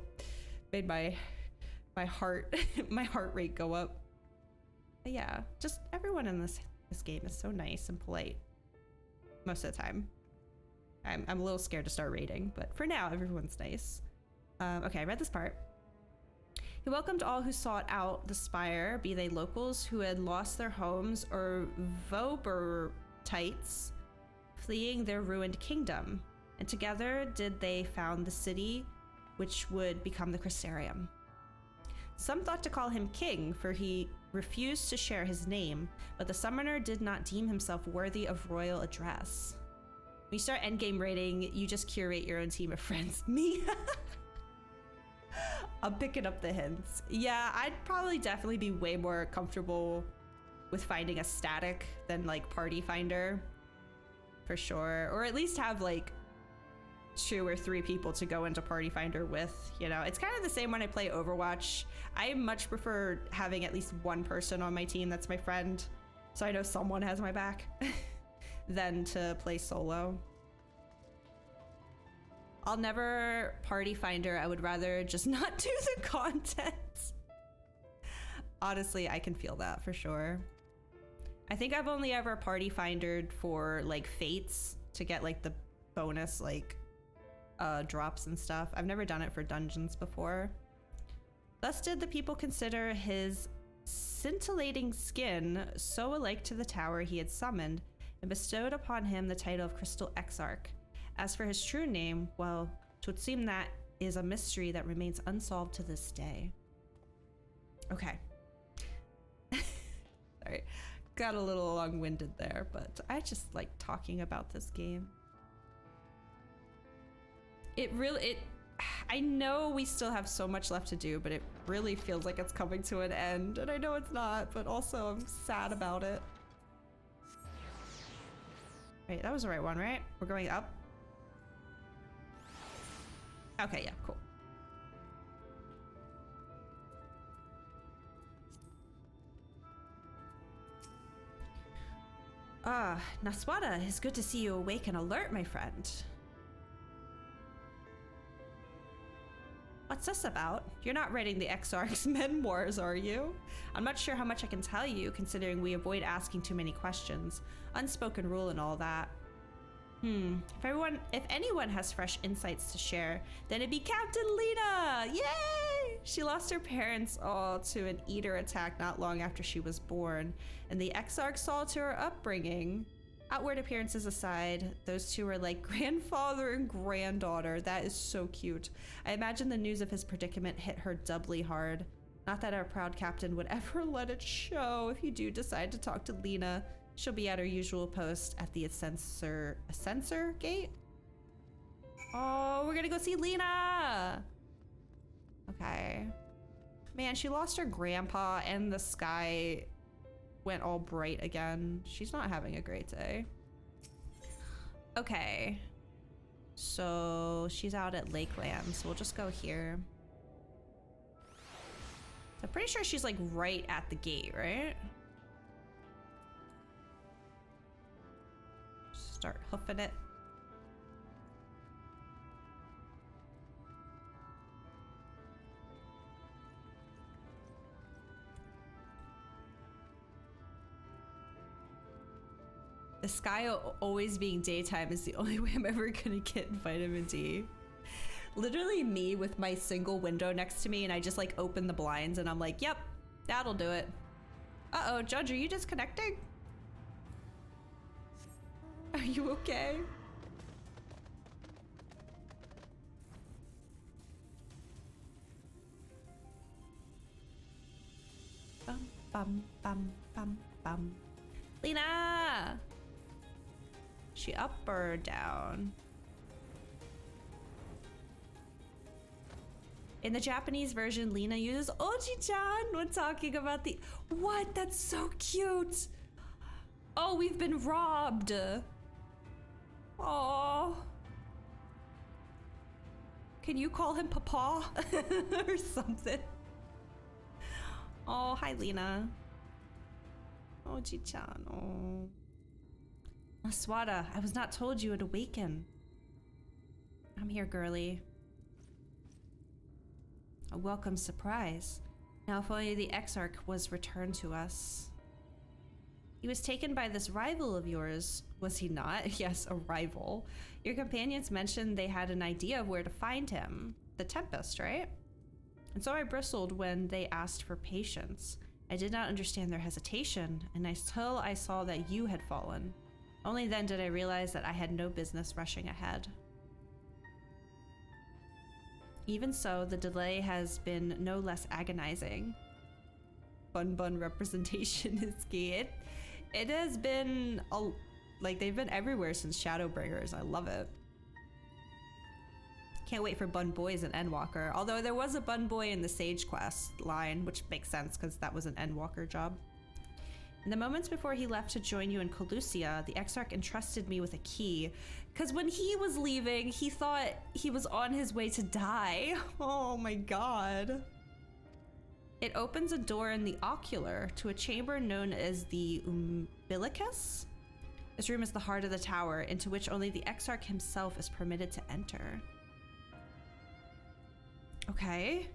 made my heart my heart rate go up. But yeah, just everyone in this game is so nice and polite most of the time. I'm a little scared to start raiding, but for now, everyone's nice. Okay, I read this part. He welcomed all who sought out the spire, be they locals who had lost their homes or Vobertites fleeing their ruined kingdom. And together did they found the city, which would become the Crystarium. Some thought to call him king, for he refused to share his name, but the summoner did not deem himself worthy of royal address. When you start endgame raiding, you just curate your own team of friends. Me? I'm picking up the hints. Yeah, I'd probably definitely be way more comfortable with finding a static than like party finder. For sure. Or at least have like 2 or 3 people to go into party finder with, you know. It's kind of the same when I play Overwatch. I much prefer having at least one person on my team that's my friend, so I know someone has my back. Than to play solo. I'll never party finder. I would rather just not do the content. Honestly, I can feel that for sure. I think I've only ever party findered for like fates to get like the bonus like drops and stuff. I've never done it for dungeons before. Thus did the people consider his scintillating skin so alike to the tower he had summoned, and bestowed upon him the title of Crystal Exarch. As for his true name, well, 'twould seem that is a mystery that remains unsolved to this day. Okay. Sorry, got a little long-winded there, but I just like talking about this game. I know we still have so much left to do, but it really feels like it's coming to an end, and I know it's not, but also I'm sad about it. Wait, that was the right one, right? We're going up? Okay, yeah, cool. Naswada, it's good to see you awake and alert, my friend. What's this about? You're not writing the Exarch's memoirs, are you? I'm not sure how much I can tell you, considering we avoid asking too many questions. Unspoken rule and all that. If anyone has fresh insights to share, then it'd be Captain Lena! Yay! She lost her parents all to an eater attack not long after she was born, and the Exarch saw to her upbringing. Outward appearances aside, those two are like grandfather and granddaughter. That is so cute. I imagine the news of his predicament hit her doubly hard. Not that our proud captain would ever let it show. If you do decide to talk to Lena, she'll be at her usual post at the Ascensor Gate? Oh, we're gonna go see Lena! Okay. Man, she lost her grandpa and the sky went all bright again. She's not having a great day. Okay. So she's out at Lakeland, so we'll just go here. I'm pretty sure she's like right at the gate, right? Start hoofing it. The sky always being daytime is the only way I'm ever gonna get vitamin D. Literally me with my single window next to me, and I just like open the blinds and I'm like, yep, that'll do it. Uh-oh, Judge, are you disconnecting? Are you okay? Bum, bum, bum, bum, bum. Lena! She up or down? In the Japanese version, Lena uses Oji-chan when talking about the... What? That's so cute! Oh, we've been robbed! Oh. Can you call him Papa or something? Oh, hi, Lena. Oh, Ji-chan. Oh. Aswada, I was not told you would awaken. I'm here, girlie. A welcome surprise. Now, if only the Exarch was returned to us. He was taken by this rival of yours, was he not? Yes, a rival. Your companions mentioned they had an idea of where to find him. The Tempest, right? And so I bristled when they asked for patience. I did not understand their hesitation, and until I saw that you had fallen. Only then did I realize that I had no business rushing ahead. Even so, the delay has been no less agonizing. Bun representation is key. It has been, like, they've been everywhere since Shadowbringers. I love it. Can't wait for Bun Boys and Endwalker. Although there was a Bun Boy in the Sage Quest line, which makes sense because that was an Endwalker job. In the moments before he left to join you in Colusia, the Exarch entrusted me with a key. Because when he was leaving, he thought he was on his way to die. Oh my god. It opens a door in the ocular to a chamber known as the umbilicus. This room is the heart of the tower, into which only the Exarch himself is permitted to enter. Okay.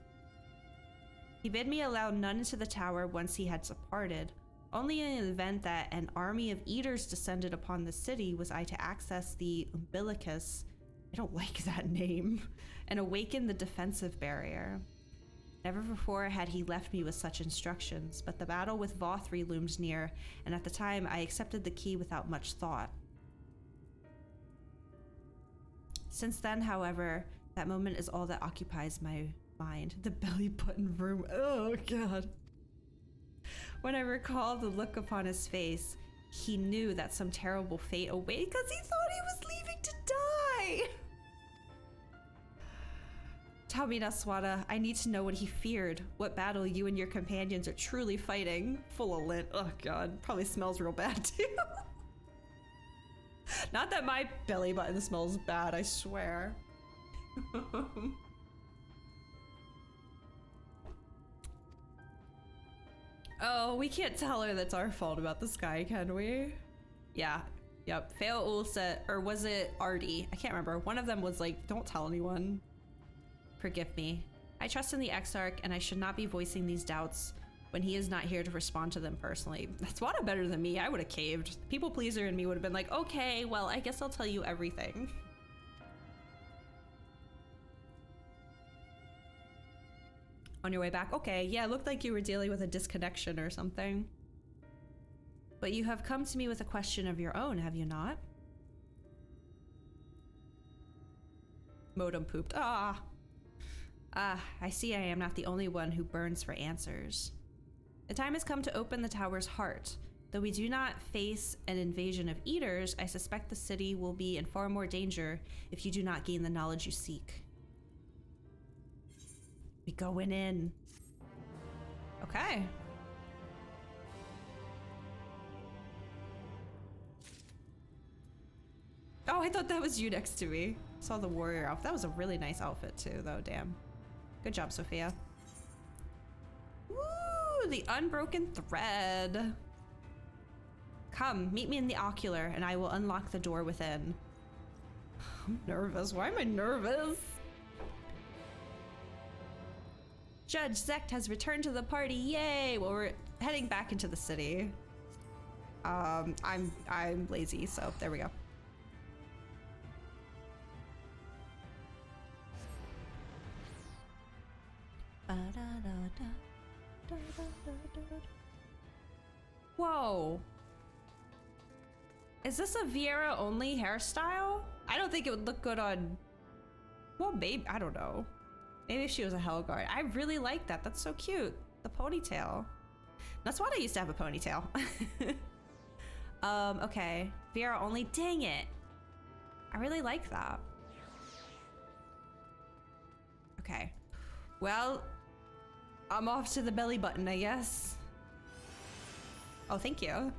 He bid me allow none into the tower once he had departed. Only in the event that an army of eaters descended upon the city was I to access the umbilicus, I don't like that name, and awaken the defensive barrier. Never before had he left me with such instructions, but the battle with Vothri loomed near, and at the time I accepted the key without much thought. Since then, however, that moment is all that occupies my mind. The belly button room, oh god. When I recall the look upon his face, he knew that some terrible fate awaited because he thought he was leaving to die. Tell me, Naswada, I need to know what he feared, what battle you and your companions are truly fighting. Full of lint. Oh god, probably smells real bad too. Not that my belly button smells bad, I swear. Oh, we can't tell her that's our fault about the sky, can we? Yeah. Yep. Fail said, or was it Artie? I can't remember. One of them was like, don't tell anyone. Forgive me. I trust in the Exarch, and I should not be voicing these doubts when he is not here to respond to them personally. That's Wada better than me. I would have caved. People pleaser in me would have been like, okay, well, I guess I'll tell you everything. On your way back? Okay, yeah, it looked like you were dealing with a disconnection or something. But you have come to me with a question of your own, have you not? Modem pooped. Ah, I see I am not the only one who burns for answers. The time has come to open the tower's heart. Though we do not face an invasion of eaters, I suspect the city will be in far more danger if you do not gain the knowledge you seek. We going in. Okay. Oh, I thought that was you next to me. Saw the warrior outfit. That was a really nice outfit too, though. Damn. Good job, Sophia. Woo! The unbroken thread. Come, meet me in the ocular, and I will unlock the door within. I'm nervous. Why am I nervous? Judge Zekt has returned to the party. Yay! Well, we're heading back into the city. I'm lazy, so there we go. Whoa. Is this a Vieira only hairstyle? I don't think it would look good on, well, maybe, I don't know. Maybe if she was a Hellguard. I really like that. That's so cute. The ponytail. That's why I used to have a ponytail. Okay. Vieira only. Dang it. I really like that. Okay. Well, I'm off to the belly button, I guess. Oh, thank you.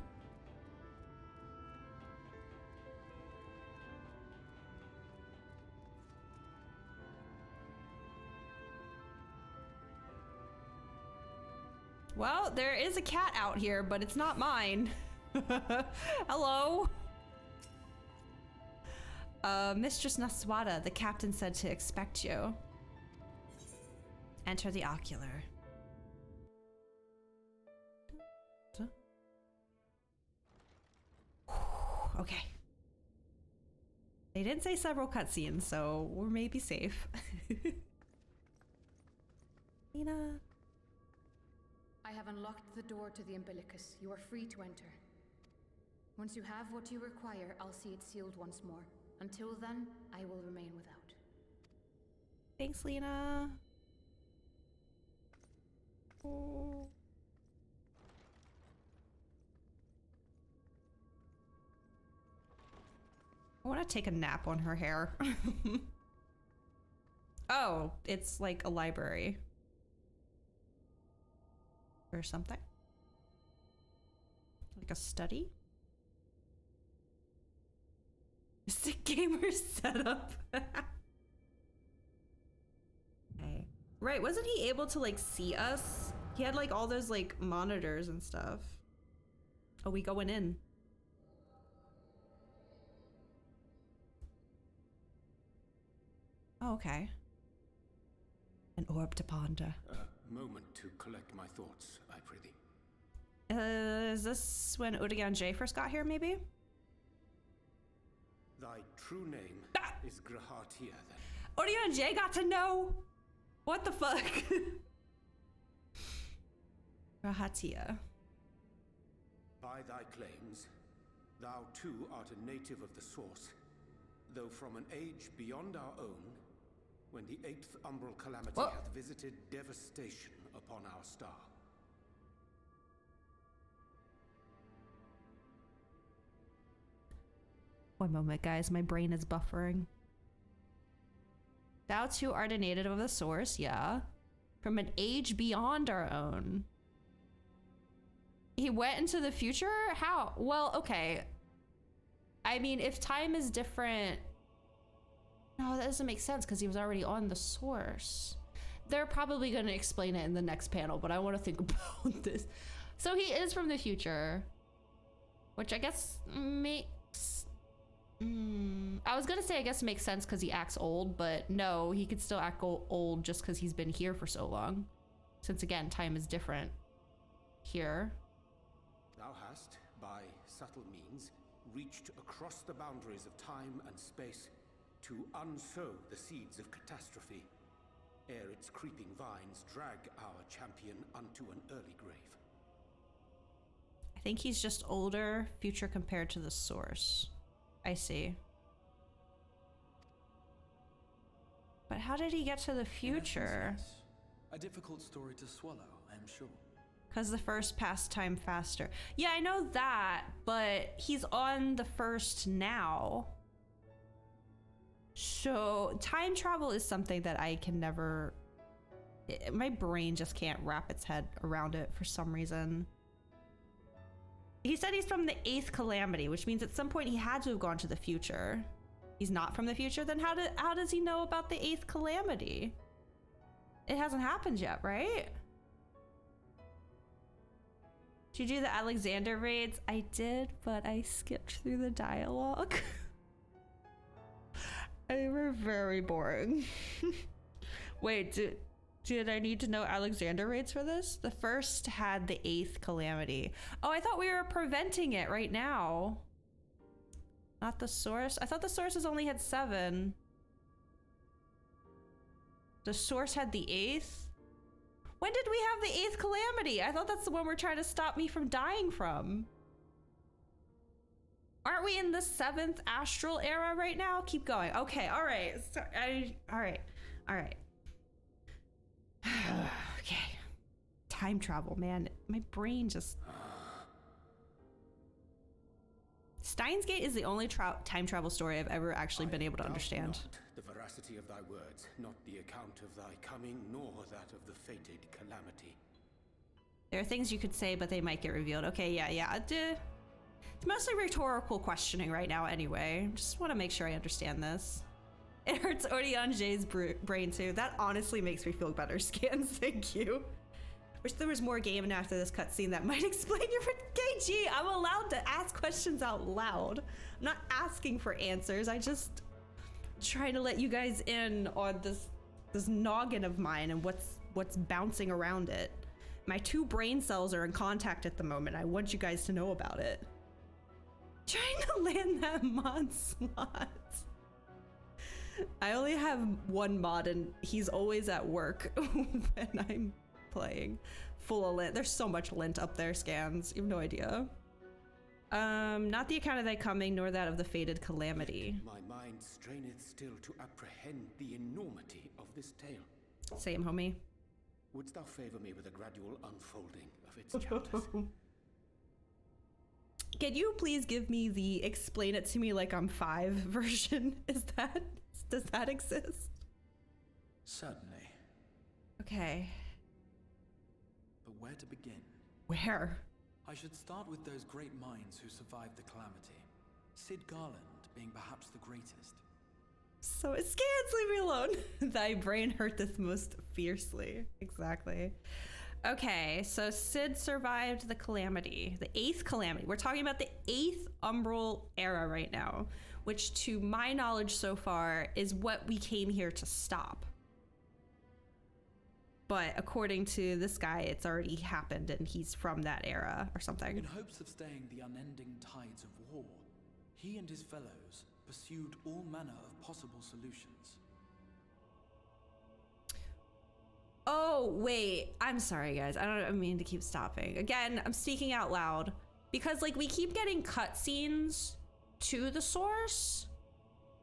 Well, there is a cat out here, but it's not mine. Hello? Mistress Naswada, the captain said to expect you. Enter the ocular. Okay. They didn't say several cutscenes, so we're maybe safe. Lena. I have unlocked the door to the umbilicus. You are free to enter. Once you have what you require, I'll see it sealed once more. Until then, I will remain without. Thanks, Lena. Oh. I want to take a nap on her hair. Oh, it's like a library. Or something. Like a study? Sick gamer setup. Okay. Right, wasn't he able to like see us? He had like all those like monitors and stuff. Oh, we going in. Oh, okay. An orb to ponder. A moment to collect my thoughts, I prithee. Is this when Odion J first got here, maybe? Thy true name is Grahatia, then. Odion J got to know? What the fuck? Grahatia. By thy claims, thou too art a native of the Source, though from an age beyond our own, when the 8th umbral calamity hath visited devastation upon our star. One moment, guys. My brain is buffering. Thou too art a native of the Source, yeah. From an age beyond our own. He went into the future? How? Well, okay. I mean, if time is different... No, that doesn't make sense because he was already on the Source. They're probably going to explain it in the next panel, but I want to think about this. So he is from the future, which I guess makes... I was going to say I guess makes sense because he acts old, but no, he could still act old just because he's been here for so long. Since again, time is different here. Thou hast, by subtle means, reached across the boundaries of time and space to unsow the seeds of catastrophe, ere its creeping vines drag our champion unto an early grave. I think he's just older, future compared to the Source. I see. But how did he get to the future? Yes. A difficult story to swallow, I'm sure. Because the first passed time faster. Yeah, I know that, but he's on the first now. So time travel is something that I can never... my brain just can't wrap its head around it for some reason. He said he's from the 8th calamity, which means at some point he had to have gone to the future. He's not from the future, then how does he know about the 8th calamity? It hasn't happened yet, right? Did you do the Alexander raids? I did, but I skipped through the dialogue. They were very boring. Wait, did I need to know Alexander raids for this? The first had the 8th calamity. Oh, I thought we were preventing it right now. Not the Source? I thought the Sources only had 7. The Source had the 8th? When did we have the 8th calamity? I thought that's the one we're trying to stop me from dying from. Aren't we in the 7th astral era right now? Keep going. Okay, all right. All right. Okay. Time travel, man. My brain just... Steins Gate is the only time travel story I've ever actually been able to understand. Not the veracity of thy words, not the account of thy coming, nor that of the fated calamity. There are things you could say, but they might get revealed. Okay, yeah. It's mostly rhetorical questioning right now anyway. Just want to make sure I understand this. It hurts Odion J's brain too. That honestly makes me feel better, Scans. Thank you. Wish there was more game after this cutscene that might explain your KG. I'm allowed to ask questions out loud. I'm not asking for answers. I just trying to let you guys in on this noggin of mine and what's bouncing around it. My 2 brain cells are in contact at the moment. I want you guys to know about it. Trying to land that mod slot. I only have 1 mod and he's always at work when I'm playing full of lint. There's so much lint up there, Scans. You have no idea. Not the account of thy coming, nor that of the fated calamity. My mind straineth still to apprehend the enormity of this tale. Same, homie. Wouldst thou favor me with a gradual unfolding of its chapters? Can you please give me the explain it to me like I'm 5 version? Does that exist? Certainly. Okay. But where to begin? Where? I should start with those great minds who survived the calamity. Sid Garland being perhaps the greatest. So it Scans, leave me alone. Thy brain hurteth most fiercely. Exactly. Okay, so Sid survived the calamity, the 8th calamity. We're talking about the 8th Umbral era right now, which to my knowledge so far is what we came here to stop. But according to this guy, it's already happened and he's from that era or something. In hopes of staying the unending tides of war, he and his fellows pursued all manner of possible solutions. Oh, wait. I'm sorry, guys. I don't mean to keep stopping. Again, I'm speaking out loud because like we keep getting cutscenes to the source.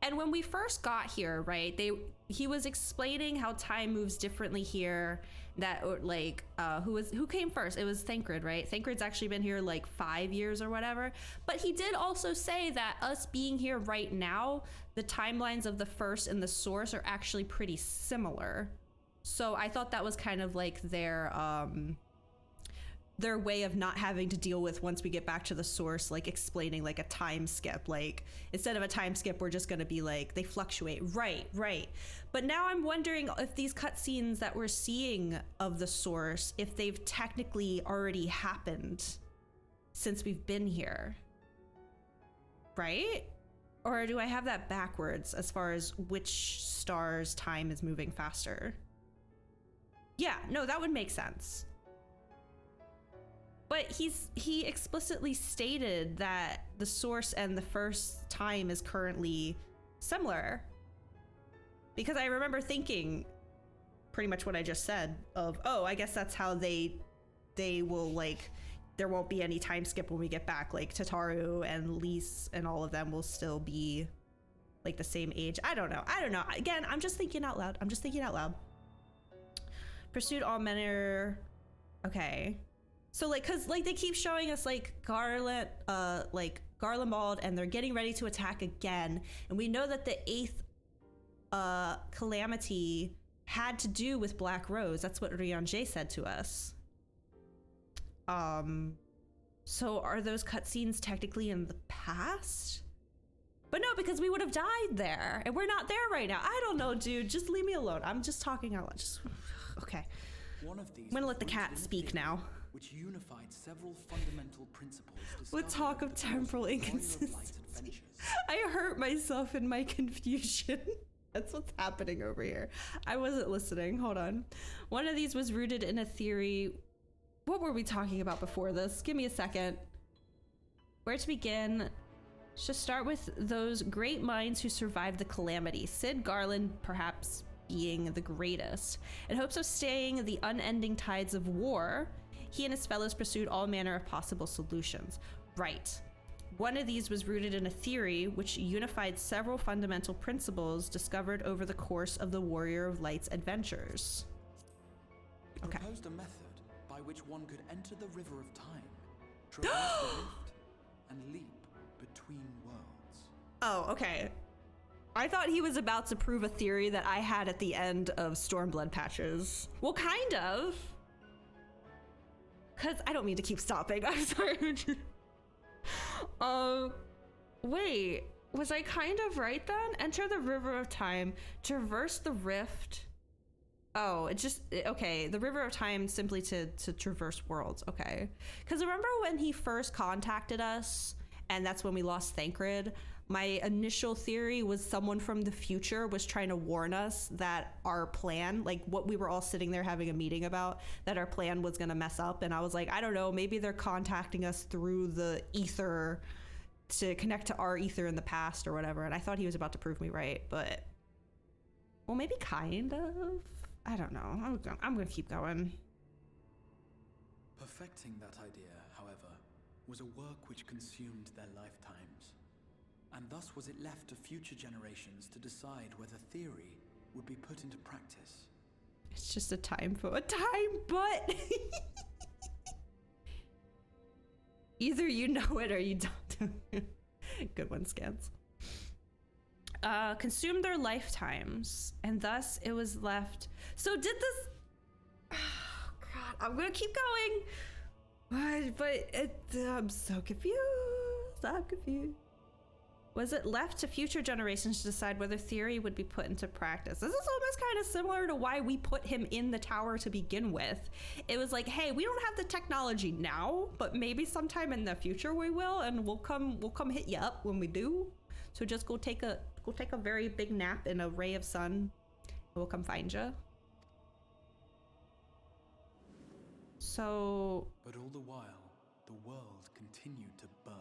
And when we first got here, right, he was explaining how time moves differently here. That like who came first? It was Thancred, right? Thancred's actually been here like 5 years or whatever. But he did also say that us being here right now, the timelines of the first and the source are actually pretty similar. So I thought that was kind of like their way of not having to deal with once we get back to the source, like explaining like a time skip. Like instead of a time skip, we're just gonna be like, they fluctuate. Right. But now I'm wondering if these cutscenes that we're seeing of the source, if they've technically already happened since we've been here, right? Or do I have that backwards as far as which star's time is moving faster? Yeah, no, that would make sense. But he explicitly stated that the source and the first time is currently similar. Because I remember thinking pretty much what I just said of, oh, I guess that's how they will like, there won't be any time skip when we get back. Like Tataru and Lise and all of them will still be like the same age. I don't know. Again, I'm just thinking out loud. Pursued all manner. Okay. So like, cause like they keep showing us like Garland and they're getting ready to attack again. And we know that the 8th calamity had to do with Black Rose. That's what Ryanje said to us. So are those cutscenes technically in the past? But no, because we would have died there and we're not there right now. I don't know, dude, just leave me alone. I'm just talking out loud. Okay. One of these I'm gonna let the cat speak now. Which unified several fundamental principles. With talk of temporal inconsistency. I hurt myself in my confusion. That's what's happening over here. I wasn't listening. Hold on. One of these was rooted in a theory. What were we talking about before this? Give me a second. Where to begin? Should start with those great minds who survived the calamity. Sid Garland, perhaps being the greatest. In hopes of staying the unending tides of war, he and his fellows pursued all manner of possible solutions. Right. One of these was rooted in a theory which unified several fundamental principles discovered over the course of the Warrior of Light's adventures. Okay. Proposed a method by which one could enter the river of time, traverse the rift, and leap between worlds. Oh, okay. I thought he was about to prove a theory that I had at the end of Stormblood patches. Well, kind of. Because I don't mean to keep stopping. I'm sorry. Wait. Was I kind of right then? Enter the river of time, traverse the rift, Oh, it's just okay. The River of Time simply to traverse worlds. Okay, because remember when he first contacted us, and that's when we lost Thancred. My initial theory was someone from the future was trying to warn us that our plan, like what we were all sitting there having a meeting about, that our plan was gonna mess up. And I was like, I don't know, maybe they're contacting us through the ether to connect to our ether in the past or whatever. And I thought he was about to prove me right, but well, maybe kind of. I don't know. I'm gonna keep going. Perfecting that idea, however, was a work which consumed their lifetimes. And thus was it left to future generations to decide whether theory would be put into practice. It's just a time but either you know it or you don't. Good one, Scans. Consumed their lifetimes, and thus it was left. So did this? Oh, God, I'm gonna keep going, but I'm so confused. I'm confused. Was it left to future generations to decide whether theory would be put into practice? This is almost kind of similar to why we put him in the tower to begin with. It was like, hey, we don't have the technology now, but maybe sometime in the future we will, and we'll come hit you up when we do. So just go take a very big nap in a ray of sun, and we'll come find you. So, but all the while, the world continued to burn.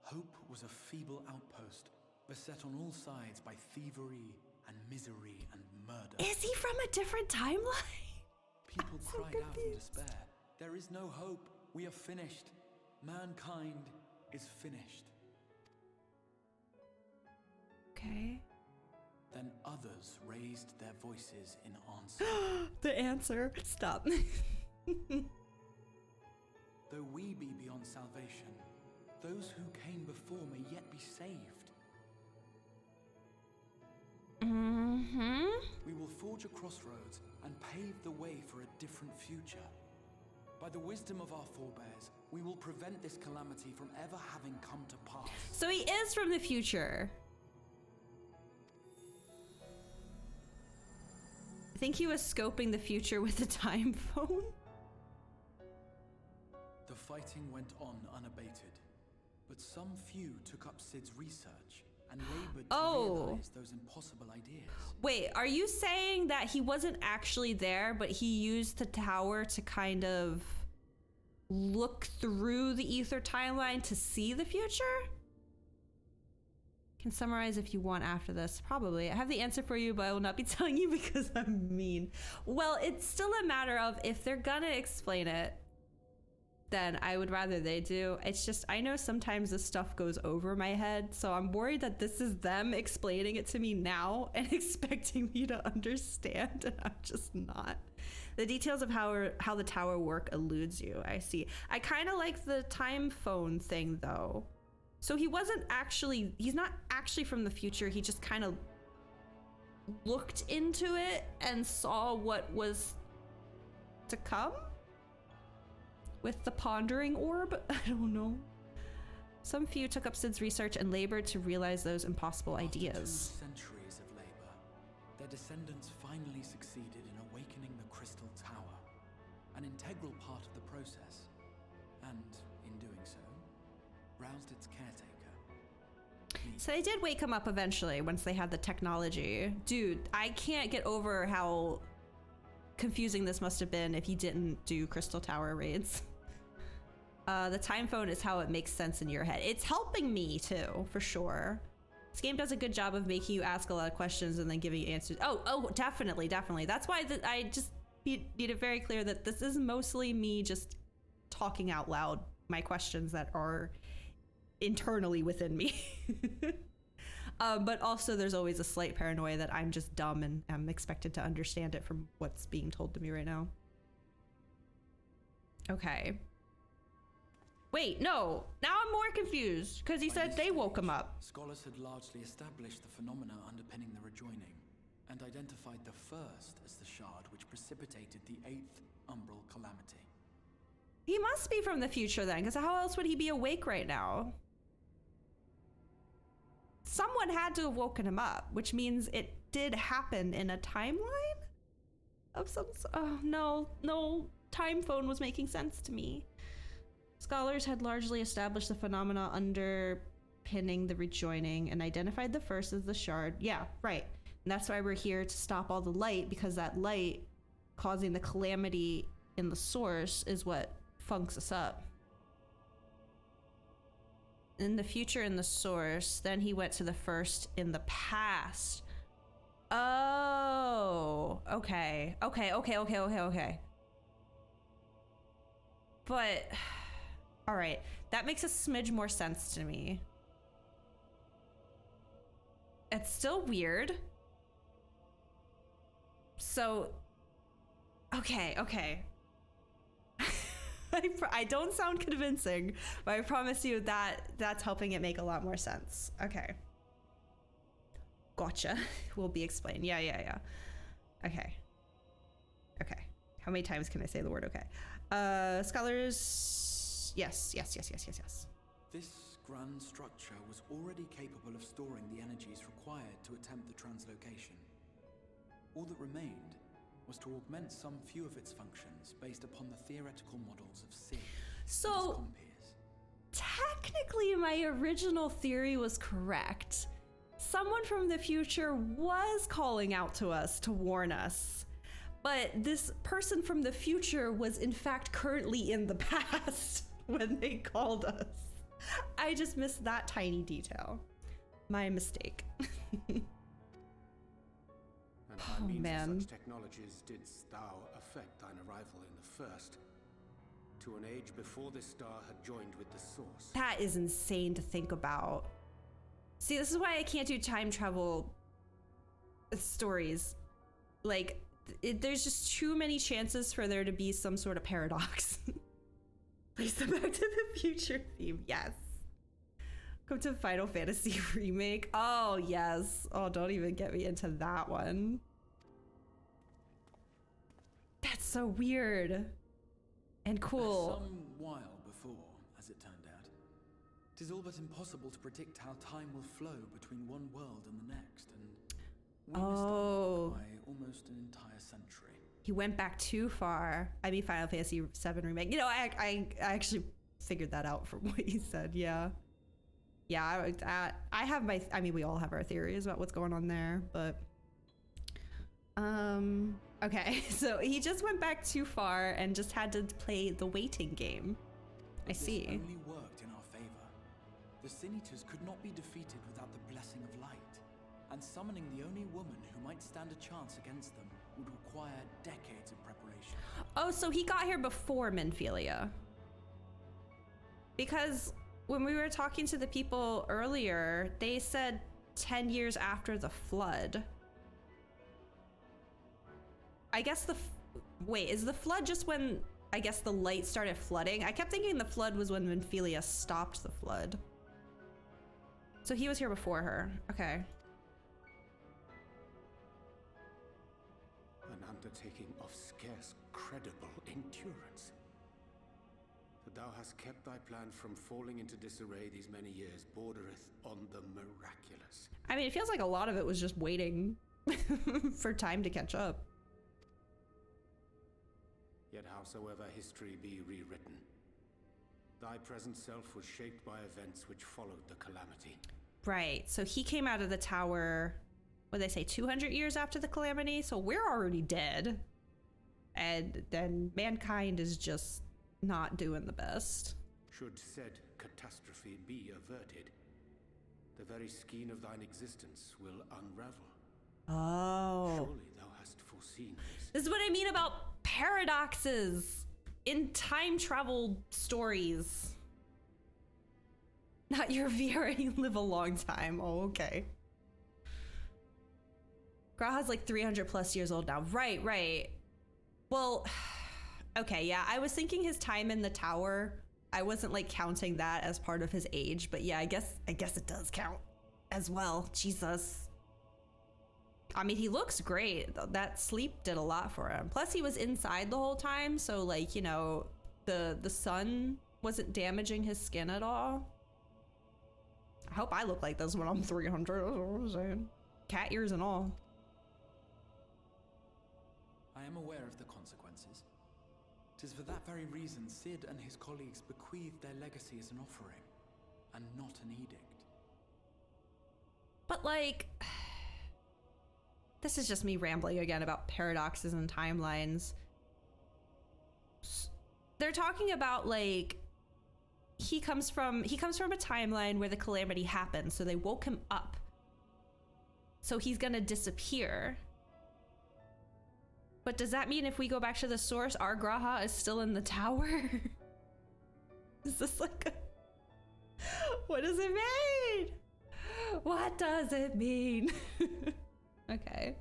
Hope was a feeble outpost, beset on all sides by thievery and misery and murder. Is he from a different timeline? People cried out in despair. There is no hope. We are finished. Mankind is finished. Okay. Then others raised their voices in answer. The answer. Stop. Though we be beyond salvation, those who came before may yet be saved. Mm-hmm. We will forge a crossroads and pave the way for a different future. By the wisdom of our forebears, we will prevent this calamity from ever having come to pass. So he is from the future. I think he was scoping the future with the time phone. The fighting went on unabated, but some few took up Sid's research and labored to realize those impossible ideas. Wait, are you saying that he wasn't actually there, but he used the tower to kind of look through the ether timeline to see the future? Can summarize if you want after this. Probably. I have the answer for you, but I will not be telling you because I'm mean. Well, it's still a matter of if they're gonna explain it, then I would rather they do. It's just, I know sometimes this stuff goes over my head, so I'm worried that this is them explaining it to me now and expecting me to understand, and I'm just not. The details of how the tower work eludes you, I see. I kind of like the time phone thing, though. So he's not actually from the future, he just kind of looked into it and saw what was to come? With the pondering orb? I don't know. Some few took up Sid's research and labored to realize those impossible ideas. After 2 centuries of labor, their descendants finally succeeded in awakening the Crystal Tower, an integral part of the process, and in doing so, roused its caretaker. So they did wake him up eventually once they had the technology. Dude, I can't get over how confusing this must have been if you didn't do Crystal Tower raids. The time phone is how it makes sense in your head. It's helping me too, for sure. This game does a good job of making you ask a lot of questions and then giving you answers. Oh, definitely. That's why I just need it very clear that this is mostly me just talking out loud my questions that are internally within me. But also there's always a slight paranoia that I'm just dumb and I'm expected to understand it from what's being told to me right now. Okay. Wait, no. Now I'm more confused because he said they woke him up. Scholars had largely established the phenomena underpinning the rejoining and identified the first as the shard which precipitated the 8th umbral calamity. He must be from the future then, because how else would he be awake right now? Someone had to have woken him up, which means it did happen in a timeline? of some. Oh no, time phone was making sense to me. Scholars had largely established the phenomena underpinning the rejoining and identified the first as the shard. Yeah, right. And that's why we're here to stop all the light, because that light causing the calamity in the source is what funks us up. In the future in the source, then he went to the first in the past. Oh, okay. But, all right, that makes a smidge more sense to me. It's still weird. So, okay. I don't sound convincing, but I promise you that that's helping it make a lot more sense. Okay. Gotcha. Will be explained. Yeah. Okay. How many times can I say the word okay? Scholars. Yes. This grand structure was already capable of storing the energies required to attempt the translocation. All that remained was to augment some few of its functions based upon the theoretical models of Sid and his So, compeers. technically my original theory was correct. Someone from the future was calling out to us to warn us. But this person from the future was in fact currently in the past when they called us. I just missed that tiny detail. My mistake. And by means man. of such technologies didst thou affect thine arrival in the first, to an age before this star had joined with the source. That is insane to think about. See, this is why I can't do time travel stories. Like, there's just too many chances for there to be some sort of paradox. Place the Back to the Future theme, yes. Come to Final Fantasy Remake. Oh, yes. Oh, don't even get me into that one. That's so weird and cool. Some while before, as it turned out. 'Tis all but impossible to predict how time will flow between one world and the next, and we missed out by almost an entire century. He went back too far. I mean, Final Fantasy VII Remake. You know, I actually figured that out from what you said. Yeah. I have my. I mean, we all have our theories about what's going on there, but. Okay, so he just went back too far and just had to play the waiting game. I see. This only worked in our favor. The Sin Eaters could not be defeated without the blessing of light, and summoning the only woman who might stand a chance against them would require decades of preparation. Oh, so he got here before Minfilia. Because when we were talking to the people earlier, they said 10 years after the flood. I guess wait, is the flood just when, I guess, the light started flooding? I kept thinking the flood was when Minfilia stopped the flood. So he was here before her. Okay. An undertaking of scarce credible endurance. That thou hast kept thy plan from falling into disarray these many years bordereth on the miraculous. I mean, it feels like a lot of it was just waiting for time to catch up. Yet howsoever history be rewritten, thy present self was shaped by events which followed the calamity. Right, so he came out of the tower, what did they say, 200 years after the calamity? So we're already dead. And then mankind is just not doing the best. Should said catastrophe be averted, the very skein of thine existence will unravel. Oh. Surely thou hast foreseen this. This is what I mean about paradoxes in time travel stories. Not your VR, you live a long time. Oh, okay. Graha's like 300 plus years old now. Right. Well, okay, yeah. I was thinking his time in the tower. I wasn't like counting that as part of his age, but yeah, I guess it does count as well. Jesus. I mean, he looks great. That sleep did a lot for him. Plus, he was inside the whole time, so like, you know, the sun wasn't damaging his skin at all. I hope I look like this when I'm 300. That's what I'm saying. Cat ears and all. I am aware of the consequences. 'Tis for that very reason Sid and his colleagues bequeathed their legacy as an offering, and not an edict. But like, this is just me rambling again about paradoxes and timelines. They're talking about like, he comes from a timeline where the calamity happened, so they woke him up. So he's gonna disappear. But does that mean if we go back to the source, our Graha is still in the tower? Is this like a... What does it mean? What does it mean? Okay.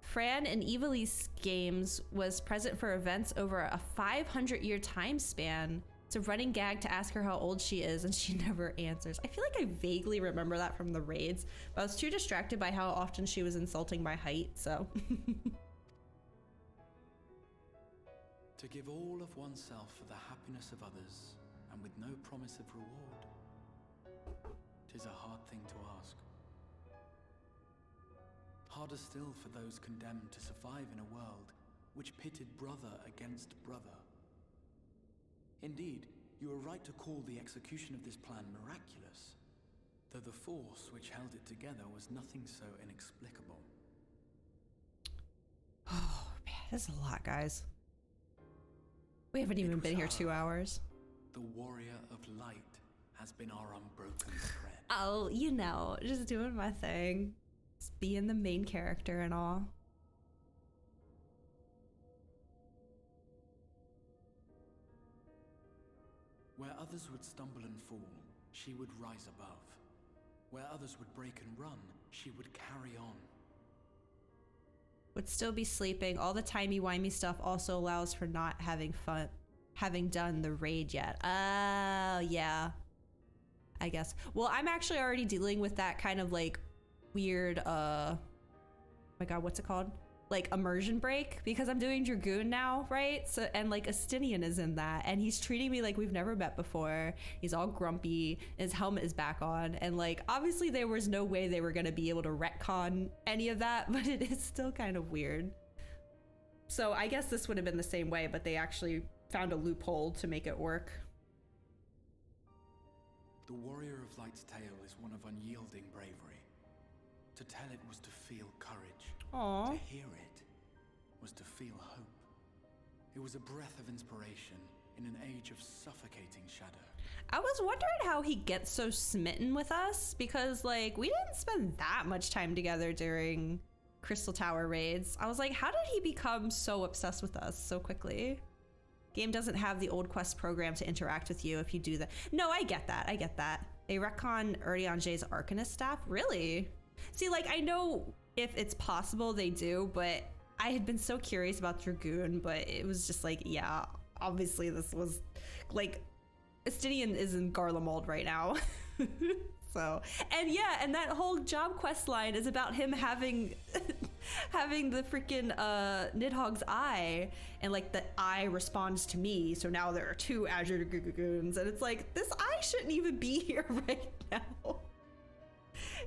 Fran in Evilise games was present for events over a 500-year time span. It's a running gag to ask her how old she is, and she never answers. I feel like I vaguely remember that from the raids, but I was too distracted by how often she was insulting my height, so. To give all of oneself for the happiness of others, and with no promise of reward, 'tis a hard thing to ask. Harder still for those condemned to survive in a world which pitted brother against brother. Indeed, you are right to call the execution of this plan miraculous, though the force which held it together was nothing so inexplicable. Oh man, this is a lot, guys. We haven't even been here 2 hours. The warrior of light has been our unbroken thread. Oh, you know, just doing my thing. Just being the main character and all. Where others would stumble and fall, she would rise above. Where others would break and run, she would carry on. Would still be sleeping. All the timey-wimey stuff also allows for not having fun, having done the raid yet. Oh, yeah. I guess. Well, I'm actually already dealing with that kind of like weird, oh my god, what's it called? Like immersion break, because I'm doing Dragoon now, right? So, and like Astinian is in that, and he's treating me like we've never met before. He's all grumpy, his helmet is back on, and like obviously there was no way they were gonna be able to retcon any of that, but it is still kind of weird. So I guess this would have been the same way, but they actually found a loophole to make it work. The warrior of Light's tale is one of unyielding bravery. To tell it was to feel courage. Aww. To hear it was to feel hope. It was a breath of inspiration in an age of suffocating shadow. I was wondering how he gets so smitten with us, because like we didn't spend that much time together during Crystal Tower raids. I was like, how did he become so obsessed with us so quickly? Game doesn't have the old quest program to interact with you if you do that. No, I get that. I get that. They retcon Urianger's Arcanist staff? Really? See, like, I know if it's possible they do, but I had been so curious about Dragoon, but it was just like, yeah, obviously this was, like, Astinian is in Garlemald right now. So, and yeah, and that whole job quest line is about him having having the freaking Nidhogg's eye, and like the eye responds to me, so now there are 2 Azure Dragoons, and it's like, this eye shouldn't even be here right now.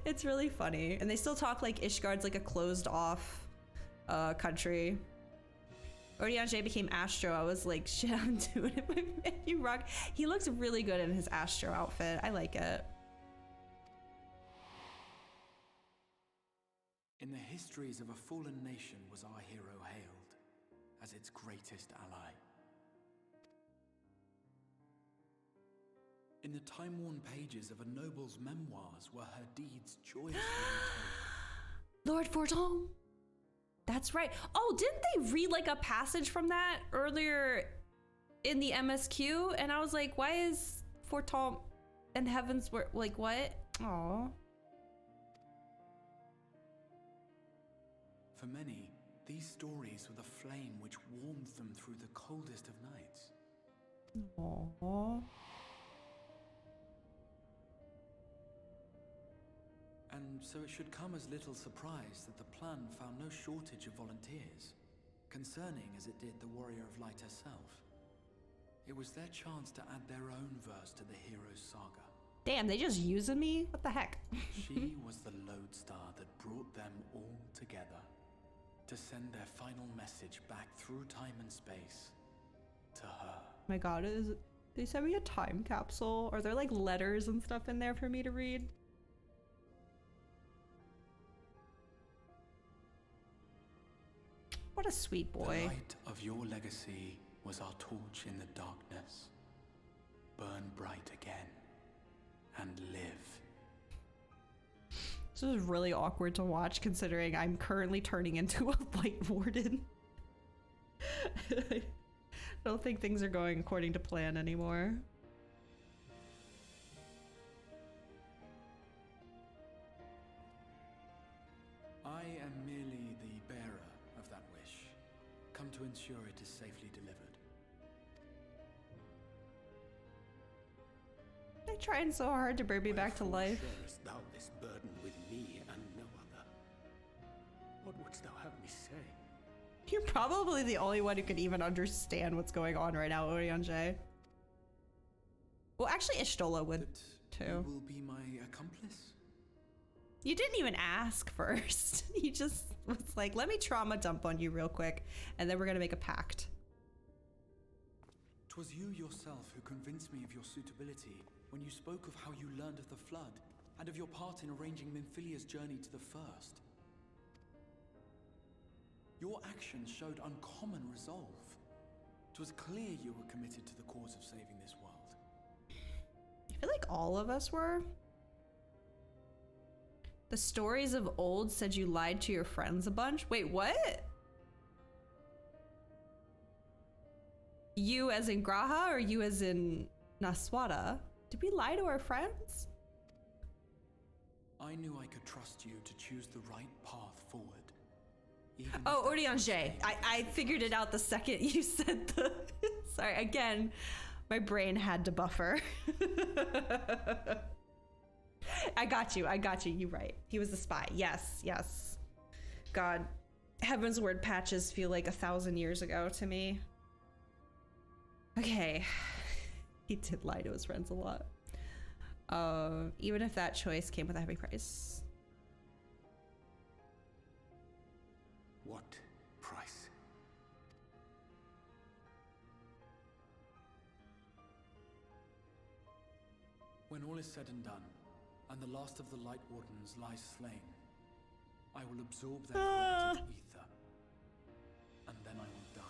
It's really funny. And they still talk like Ishgard's like a closed off country. Urianger became Astro. I was like, shit, I'm doing it. My man, you rock. He looks really good in his Astro outfit. I like it. In the histories of a fallen nation was our hero hailed as its greatest ally. In the time-worn pages of a noble's memoirs were her deeds joyously retold. Lord Forton. That's right. Oh, didn't they read like a passage from that earlier in the MSQ? And I was like, why is Forton and Heavens were like, what? Aw. For many, these stories were the flame which warmed them through the coldest of nights. Aww. And so it should come as little surprise that the plan found no shortage of volunteers, concerning as it did the Warrior of Light herself. It was their chance to add their own verse to the hero's saga. Damn, they just using me? What the heck? She was the lodestar that brought them all together to send their final message back through time and space to her. My god, they sent me a time capsule? Are there like letters and stuff in there for me to read? What a sweet boy. The light of your legacy was our torch in the darkness. Burn bright again and live. This is really awkward to watch considering I'm currently turning into a light warden. I don't think things are going according to plan anymore. I am merely the bearer of that wish, come to ensure it is safely delivered. They're trying so hard to bring me back to life. Sharest thou this burden with me and no other? What wouldst thou have me say? You're probably the only one who could even understand what's going on right now, Orianjay. Well, actually, Ishtola would That too. you will be my accomplice? You didn't even ask first. You just was like, let me trauma dump on you real quick, and then we're gonna make a pact. 'Twas you yourself who convinced me of your suitability when you spoke of how you learned of the flood and of your part in arranging Minfilia's journey to the First. Your actions showed uncommon resolve. 'Twas clear you were committed to the cause of saving this world. I feel like all of us were. The stories of old said you lied to your friends a bunch. Wait, what? You as in Graha or you as in Naswada? Did we lie to our friends? I knew I could trust you to choose the right path forward. Even Oh, if that Orianjay. I figured it out the second you said the... Sorry, again, my brain had to buffer. I got you, you're right. He was a spy, yes, yes. God, Heaven's Word patches feel like 1,000 years ago to me. Okay, he did lie to his friends a lot. Even if that choice came with a heavy price. What price? When all is said and done, and the last of the Light Wardens lies slain, I will absorb their corrupted ether, and then I will die.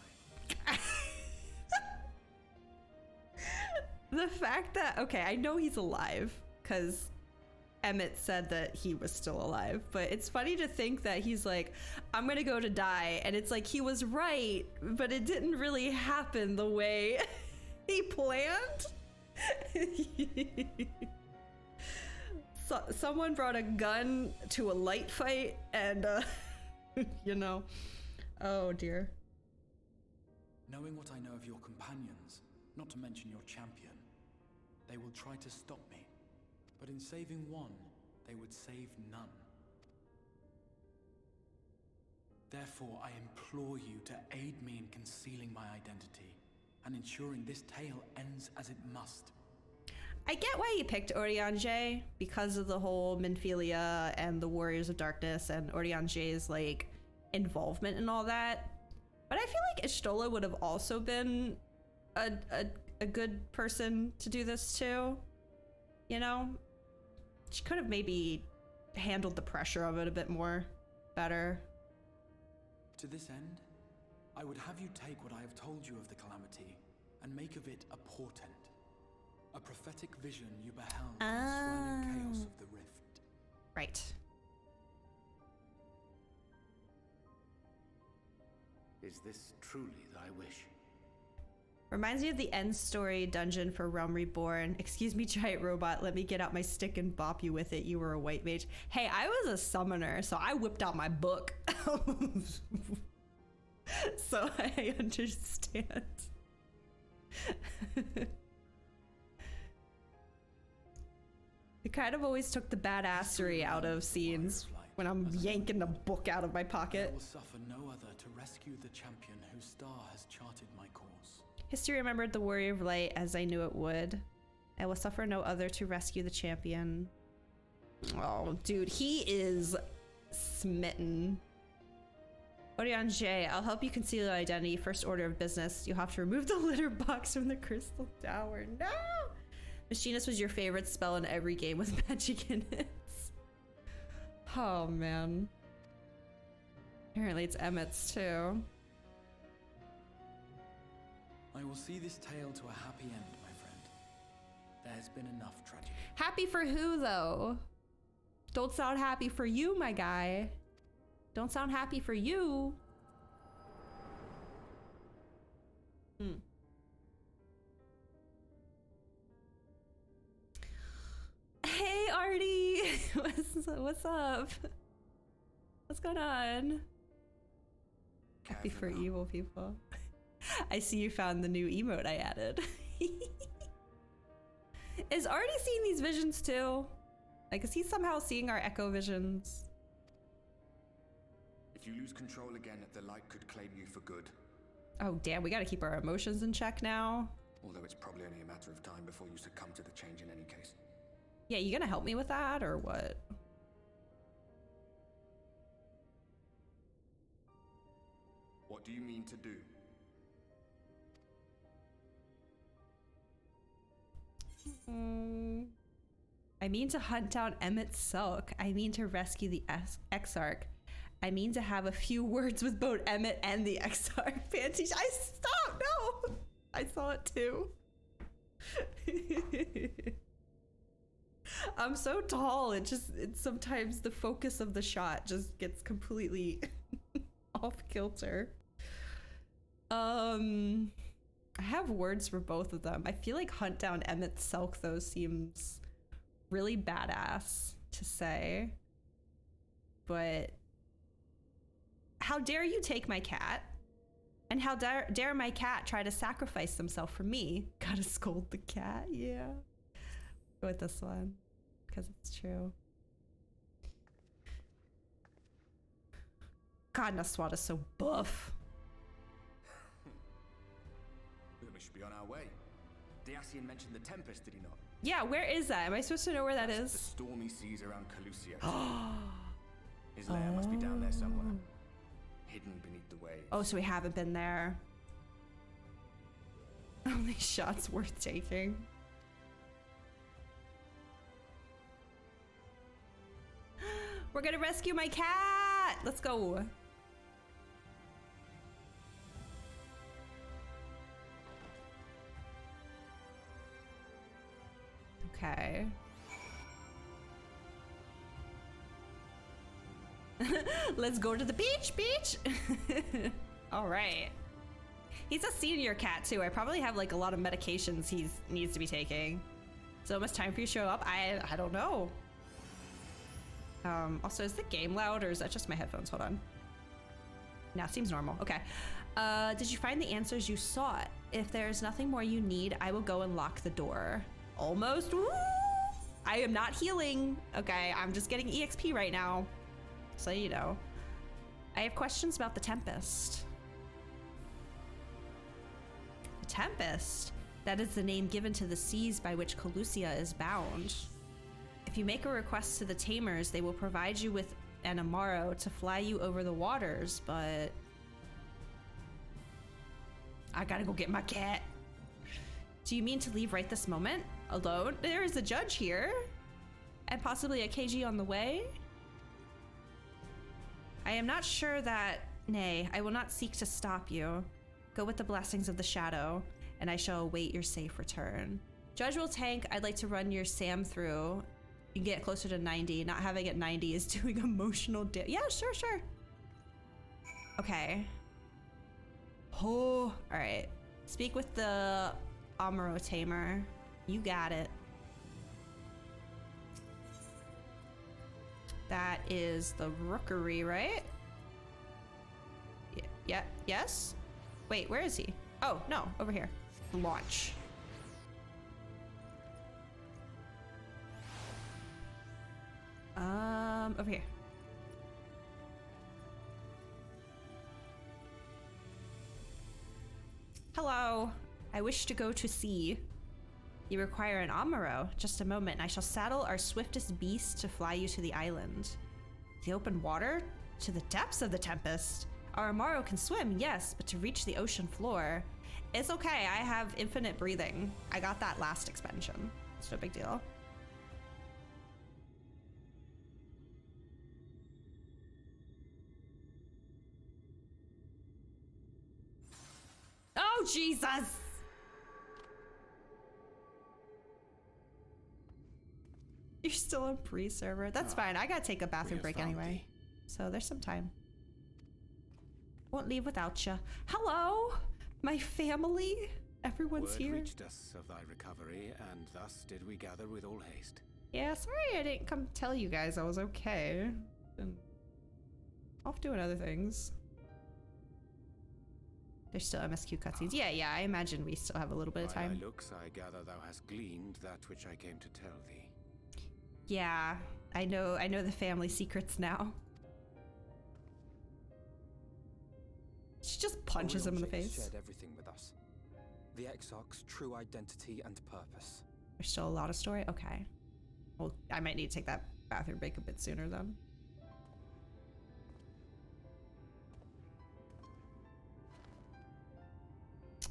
The fact that, okay, I know he's alive, because Emmett said that he was still alive, but it's funny to think that he's like, I'm gonna go to die, and it's like he was right, but it didn't really happen the way he planned. So, someone brought a gun to a light fight, and you know, oh dear. Knowing what I know of your companions, not to mention your champion, they will try to stop me. But in saving one, they would save none. Therefore, I implore you to aid me in concealing my identity and ensuring this tale ends as it must. I get why you picked Orianjay because of the whole Minfilia and the Warriors of Darkness and Orianjay's like involvement and all that. But I feel like Ishtola would have also been a good person to do this too. You know? She could have maybe handled the pressure of it a bit more better. To this end, I would have you take what I have told you of the calamity and make of it a portent. A prophetic vision you beheld in the swirling chaos of the rift. Right. Is this truly thy wish? Reminds me of the end story dungeon for Realm Reborn. Excuse me, giant robot, let me get out my stick and bop you with it. You were a white mage. Hey, I was a summoner, so I whipped out my book. So I understand. It kind of always took the badassery out of scenes when I'm yanking the book out of my I pocket. will suffer no other to rescue the champion whose star has charted my course. History remembered the Warrior of Light as I knew it would. I will suffer no other to rescue the champion. Oh, dude, he is smitten. Orion J, I'll help you conceal your identity. First order of business. You'll have to remove the litter box from the crystal tower. No! Machinist was your favorite spell in every game with magic in it. Oh, man. Apparently it's Emmett's too. I will see this tale to a happy end, my friend. There's been enough tragedy. Happy for who, though? Don't sound happy for you, my guy. Don't sound happy for you. Hey, Artie. What's up? What's going on? Happy for evil people. I see you found the new emote I added. Is Artie seeing these visions too? Like, is he somehow seeing our echo visions? If you lose control again, the light could claim you for good. Oh, damn, we gotta keep our emotions in check now. Although it's probably only a matter of time before you succumb to the change in any case. Yeah, you gonna help me with that, or what? What do you mean to do? I mean to hunt down Emmett Silk. I mean to rescue the Exarch. I mean to have a few words with both Emmett and the Exarch. Fancy. Stop! No! I saw it too. I'm so tall, it's sometimes the focus of the shot just gets completely off kilter. I have words for both of them. I feel like hunt down Emmett Selk though seems really badass to say. But how dare you take my cat? And how dare my cat try to sacrifice himself for me? Gotta scold the cat, yeah. Go with this one, because it's true. God, Naswat is so buff. We should be on our way. Diasian mentioned the Tempest, did he not? Yeah, where is that? Am I supposed to know where that That's is? The stormy seas around Calusia. His lair must be down there somewhere. Hidden beneath the waves. Oh, so we haven't been there. Only shots worth taking. We're gonna rescue my cat! Let's go. Okay. Let's go to the beach. All right. He's a senior cat too. I probably have like a lot of medications he needs to be taking. It's almost time for you to show up. I don't know. Also, is the game loud or is that just my headphones? Hold on. Now seems normal. Okay. Did you find the answers you sought? If there's nothing more you need, I will go and lock the door. Almost. Woo! I am not healing. Okay, I'm just getting EXP right now. So you know. I have questions about the Tempest. The Tempest? That is the name given to the seas by which Calusia is bound. If you make a request to the Tamers, they will provide you with an Amaro to fly you over the waters, but... I gotta go get my cat. Do you mean to leave right this moment? Alone? There is a judge here. And possibly a KG on the way? I am not sure that... Nay, I will not seek to stop you. Go with the blessings of the shadow, and I shall await your safe return. Judge will tank. I'd like to run your Sam through. You can get closer to 90. Not having it 90 is doing emotional damage. Yeah, sure. Okay. Oh, all right. Speak with the Amaro Tamer. You got it. That is the Rookery, right? Yeah, yes? Wait, where is he? Oh, no, over here. Launch. Over here. Hello. I wish to go to sea. You require an Amaro. Just a moment, and I shall saddle our swiftest beast to fly you to the island. The open water? To the depths of the Tempest. Our Amaro can swim, yes, but to reach the ocean floor. It's okay, I have infinite breathing. I got that last expansion. It's no big deal. Oh, Jesus! You're still on pre-server. That's fine. I gotta take a bathroom break anyway. So there's some time. Won't leave without you. Hello, my family. Everyone's Word here. reached us of thy recovery, and thus did we gather with all haste. Yeah, sorry I didn't come tell you guys I was okay. Been off doing other things. There's still MSQ cutscenes. Yeah, I imagine we still have a little bit of By time. thy looks, I gather thou hast gleaned that which I came to tell thee. Yeah, I know the family secrets now. She just punches him in the Orion face. shared everything with us. The Exarch's true identity and purpose. There's still a lot of story? Okay. Well, I might need to take that bathroom break a bit sooner then.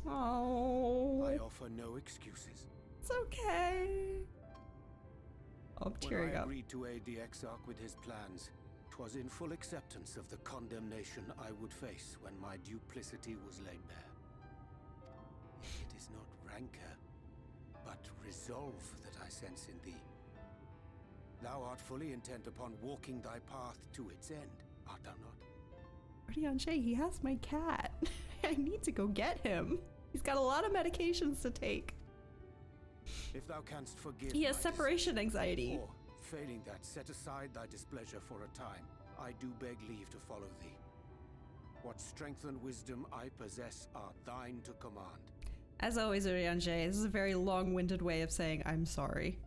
Oh, I offer no excuses. it's okay. Oh, I'm When tearing I up. agreed to aid the Exarch with his plans, 'twas in full acceptance of the condemnation I would face when my duplicity was laid bare. It is not rancor, but resolve that I sense in thee. Thou art fully intent upon walking thy path to its end, art thou not? Orion J, he has my cat. I need to go get him. He's got a lot of medications to take. If thou canst forgive He has my separation anxiety. or, failing that, set aside thy displeasure for a time, I do beg leave to follow thee. What strength and wisdom I possess are thine to command. As always, Orion J, this is a very long-winded way of saying I'm sorry.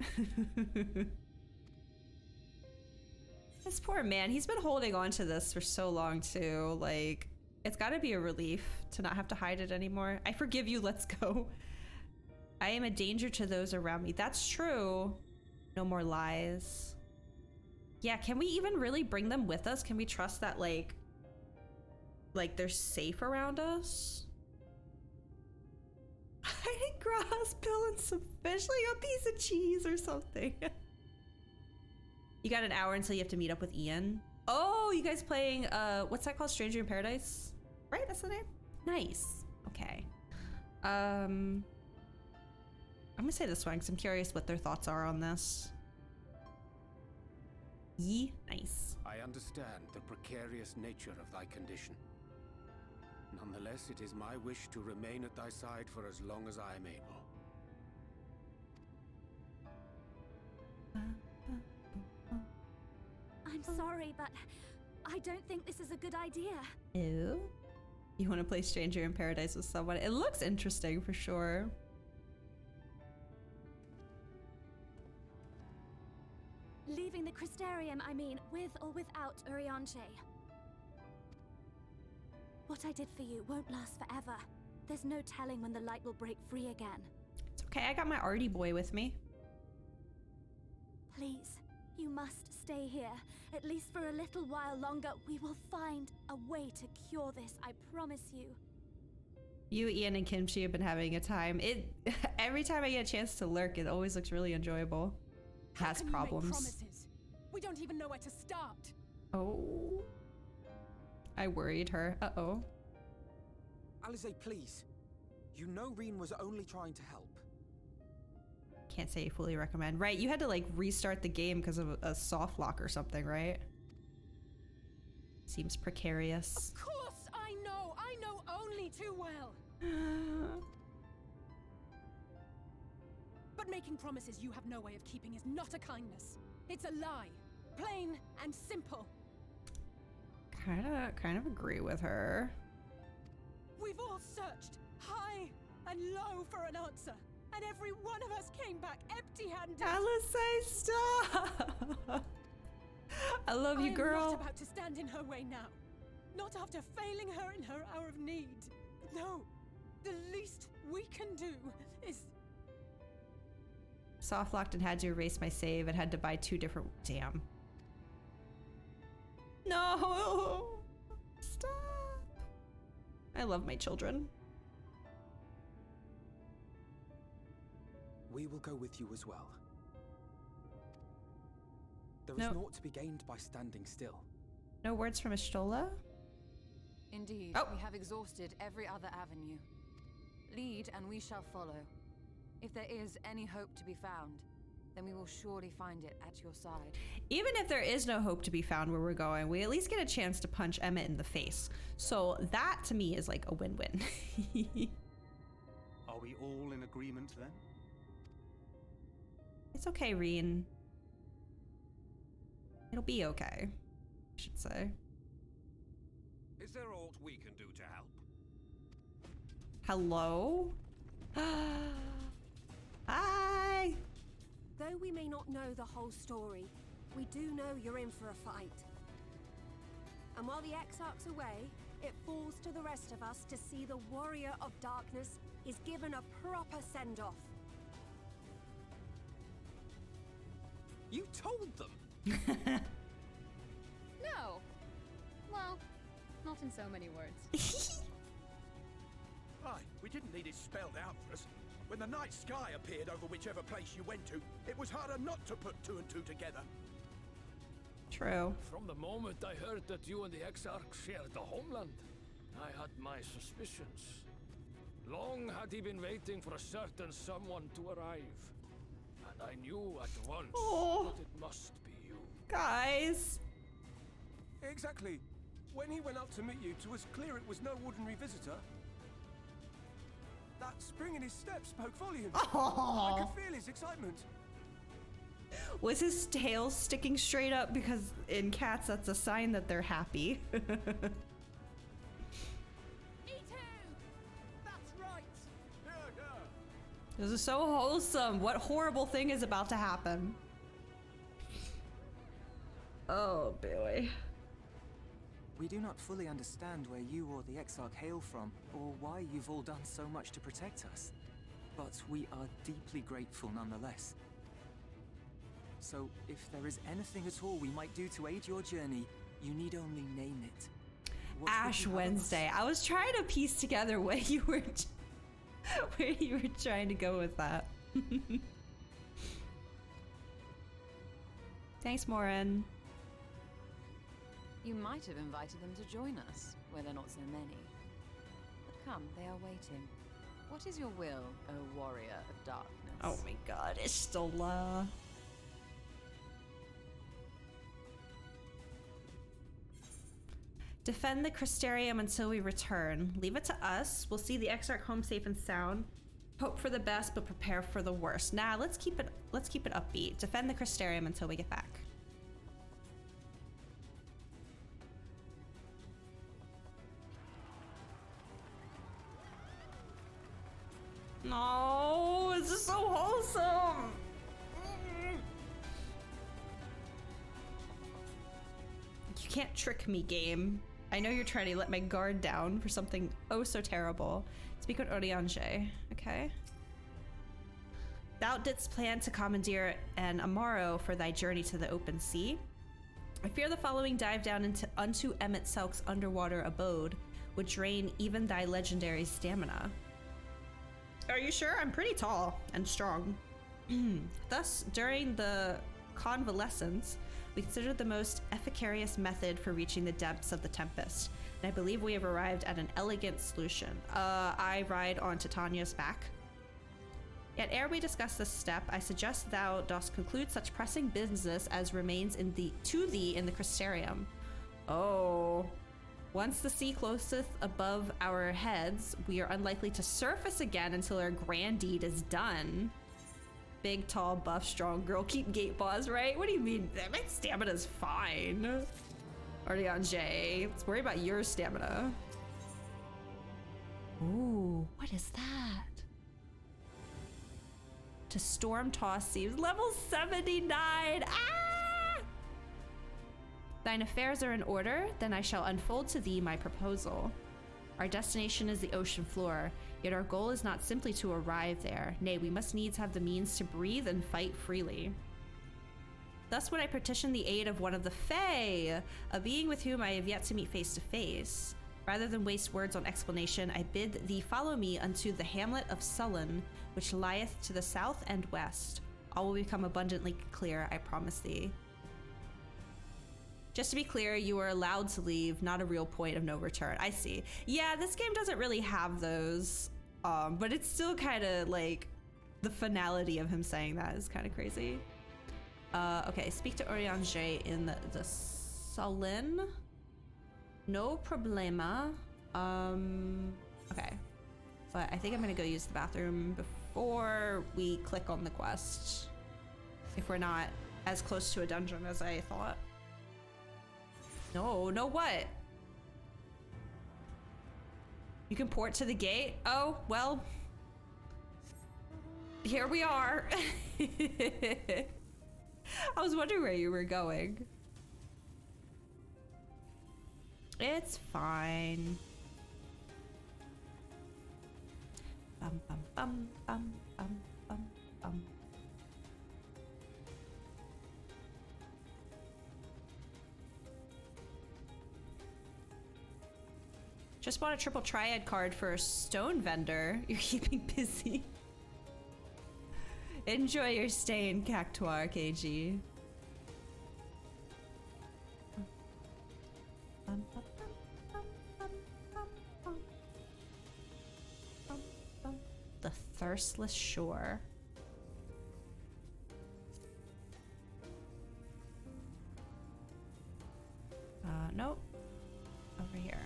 This poor man, he's been holding on to this for so long too. Like, it's gotta be a relief to not have to hide it anymore. I forgive you, let's go. I am a danger to those around me. That's true. No more lies. Yeah, can we even really bring them with us? Can we trust that like they're safe around us? Hiding grass, pill and some fish, like a piece of cheese or something. You got an hour until you have to meet up with Ian. Oh, you guys playing, what's that called? Stranger in Paradise? Right, that's the name? Nice. Okay. I'm gonna say this one because I'm curious what their thoughts are on this. Nice. I understand the precarious nature of thy condition. Nonetheless, it is my wish to remain at thy side for as long as I am able. I'm sorry, but I don't think this is a good idea. Ew. You want to play Stranger in Paradise with someone? It looks interesting for sure. Leaving the Crystarium, I mean, with or without Urianche. What I did for you won't last forever. There's no telling when the light will break free again. It's okay, I got my arty boy with me. Please, you must stay here. At least for a little while longer. We will find a way to cure this, I promise you. You, Ian, and Kimchi have been having a time. Every time I get a chance to lurk, it always looks really enjoyable. Has problems. Promises? We don't even know where to start. Oh. I worried her. Uh-oh. Alize, please. You know Reen was only trying to help. Can't say I fully recommend. Right, you had to like restart the game because of a soft lock or something, right? Seems precarious. Of course, I know only too well. But making promises you have no way of keeping is not a kindness. It's a lie. Plain and simple. Kind of agree with her. We've all searched high and low for an answer. And every one of us came back empty-handed. Alice, stop! I love you, girl. I am not about to stand in her way now. Not after failing her in her hour of need. No. The least we can do is Soft locked and had to erase my save and had to buy 2 different. Damn. No! Stop! I love my children. We will go with you as well. There is No. naught to be gained by standing still. No words from Ishtola? Indeed, Oh. we have exhausted every other avenue. Lead, and we shall follow. If there is any hope to be found, then we will surely find it at your side. Even if there is no hope to be found where we're going, we at least get a chance to punch Emmett in the face. So that, to me, is like a win-win. Are we all in agreement then? It's okay, Reen. It'll be okay, I should say. Is there aught we can do to help? Hello? Hi! Though we may not know the whole story, we do know you're in for a fight. And while the Exarch's away, it falls to the rest of us to see the Warrior of Darkness is given a proper send-off. You told them? No. Well, not in so many words. Aye, we didn't need it spelled out for us. When the night sky appeared over whichever place you went to, it was harder not to put 2 and 2 together. True. From the moment I heard that you and the Exarch shared the homeland, I had my suspicions. Long had he been waiting for a certain someone to arrive. And I knew at once that it must be you. Guys! Exactly. When he went up to meet you, it was clear it was no ordinary visitor. That spring in his step spoke volumes. I could feel his excitement. Was his tail sticking straight up? Because in cats, that's a sign that they're happy. Me too! That's right! This is so wholesome. What horrible thing is about to happen? Oh, boy. We do not fully understand where you or the Exarch hail from, or why you've all done so much to protect us. But we are deeply grateful nonetheless. So, if there is anything at all we might do to aid your journey, you need only name it. What would Ash you have of us? Wednesday. I was trying to piece together where you were trying to go with that. Thanks, Morin. You might have invited them to join us, where there are not so many. But come, they are waiting. What is your will, O Warrior of Darkness? Oh my god, Ishtola. Defend the Crystarium until we return. Leave it to us. We'll see the Exarch home safe and sound. Hope for the best, but prepare for the worst. Nah, let's keep it upbeat. Defend the Crystarium until we get back. No, this is so wholesome. You can't trick me, game. I know you're trying to let my guard down for something oh so terrible. Speak with Oriange, okay? Thou didst plan to commandeer an Amaro for thy journey to the open sea. I fear the following dive down unto Emmett Selk's underwater abode would drain even thy legendary stamina. Are you sure? I'm pretty tall and strong. Thus, during the convalescence, we considered the most efficacious method for reaching the depths of the Tempest, and I believe we have arrived at an elegant solution. I ride on Titania's back. Yet ere we discuss this step, I suggest thou dost conclude such pressing business as remains to thee in the Crystarium. Oh. Once the sea closeth above our heads, we are unlikely to surface again until our grand deed is done. Big, tall, buff, strong girl. Keep gate paws, right? What do you mean? My stamina's fine. Oriange, let's worry about your stamina. Ooh, what is that? To storm toss seas, level 79. Ah! Thine affairs are in order, then I shall unfold to thee my proposal. Our destination is the ocean floor, Yet our goal is not simply to arrive there. Nay, we must needs have the means to breathe and fight freely. Thus, when I petition the aid of one of the Fae, a being with whom I have yet to meet face to face, rather than waste words on explanation, I bid thee follow me unto the hamlet of Sullen, which lieth to the south and west. All will become abundantly clear, I promise thee. Just to be clear, you are allowed to leave, not a real point of no return. I see. Yeah, this game doesn't really have those, but it's still kind of like the finality of him saying that is kind of crazy. Okay, speak to Oriange in the Sullen. No problema. Okay. But I think I'm gonna go use the bathroom before we click on the quest. If we're not as close to a dungeon as I thought. No, what? You can port to the gate? Oh, well. Here we are. I was wondering where you were going. It's fine. Bum bum bum bum bum bum bum. Just bought a triple triad card for a stone vendor. You're keeping busy. Enjoy your stay in Cactuar, KG. The thirstless shore. Nope. Over here.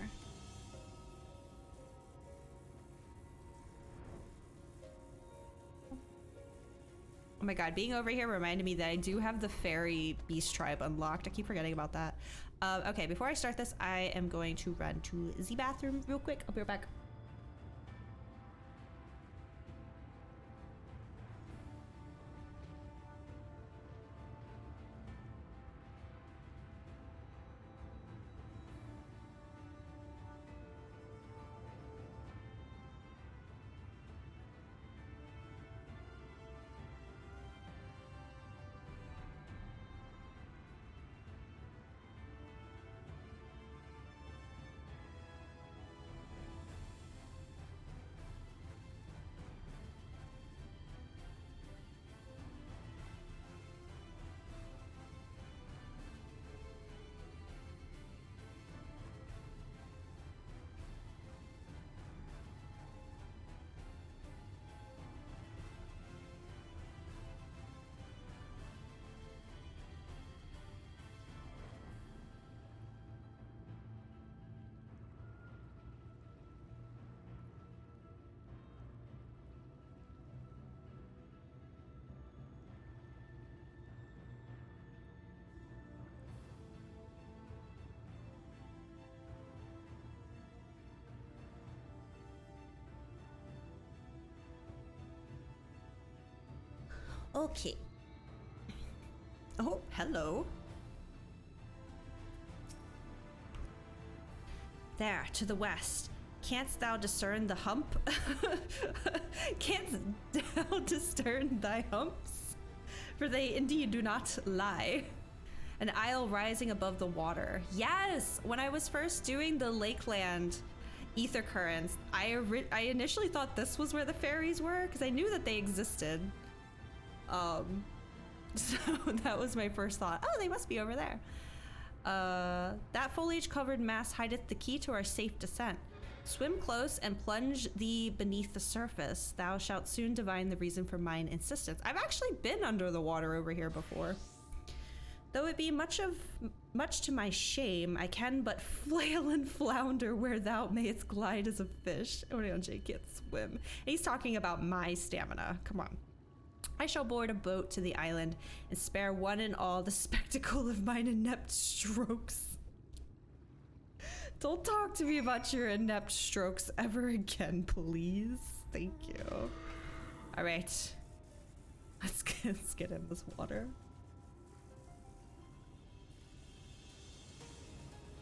Oh my god, being over here reminded me that I do have the fairy beast tribe unlocked. I keep forgetting about that. Okay, before I start this, I am going to run to the bathroom real quick. I'll be right back. Okay. Oh, hello. There, to the west. Canst thou discern the hump? Canst thou discern thy humps? For they indeed do not lie. An isle rising above the water. Yes! When I was first doing the Lakeland ether currents, I initially thought this was where the fairies were, because I knew that they existed. So that was my first thought. Oh, they must be over there. That foliage covered mass hideth the key to our safe descent. Swim close and plunge thee beneath the surface. Thou shalt soon divine the reason for mine insistence. I've actually been under the water over here before. Though it be much to my shame, I can but flail and flounder where thou mayest glide as a fish. Oriange can't swim. And he's talking about my stamina. Come on. I shall board a boat to the island and spare one and all the spectacle of mine inept strokes. Don't talk to me about your inept strokes ever again, please. Thank you. All right. Let's get in this water.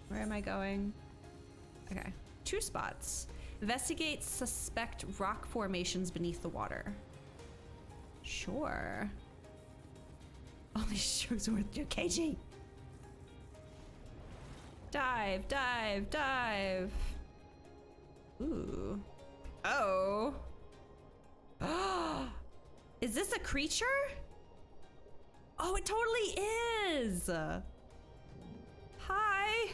Where am I going? Okay. 2 spots. Investigate suspect rock formations beneath the water. Sure. Only strokes worth 2 kg. Dive, dive, dive. Ooh. Oh. Is this a creature? Oh, it totally is. Hi.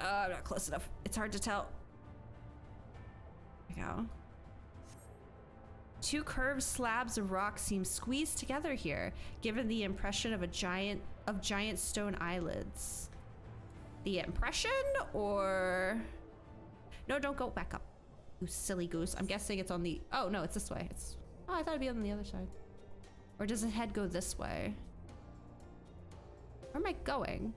I'm not close enough. It's hard to tell. There we go. 2 curved slabs of rock seem squeezed together here, given the impression of giant stone eyelids. The impression, or no? Don't go back up, you silly goose. I'm guessing it's on the. Oh no, it's this way. It's. Oh, I thought it'd be on the other side. Or does the head go this way? Where am I going?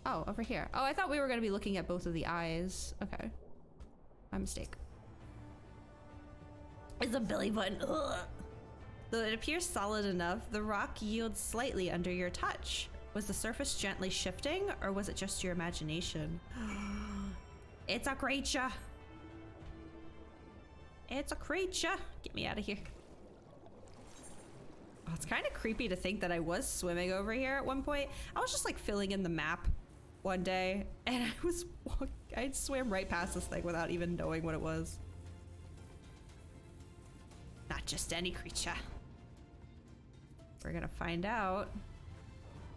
Oh, over here. Oh, I thought we were gonna be looking at both of the eyes. Okay, my mistake. It's a belly button. Ugh. Though it appears solid enough, the rock yields slightly under your touch. Was the surface gently shifting, or was it just your imagination? It's a creature. It's a creature. Get me out of here. Oh, it's kind of creepy to think that I was swimming over here at one point. I was just like filling in the map one day, and I swam right past this thing without even knowing what it was. Not just any creature. We're gonna find out.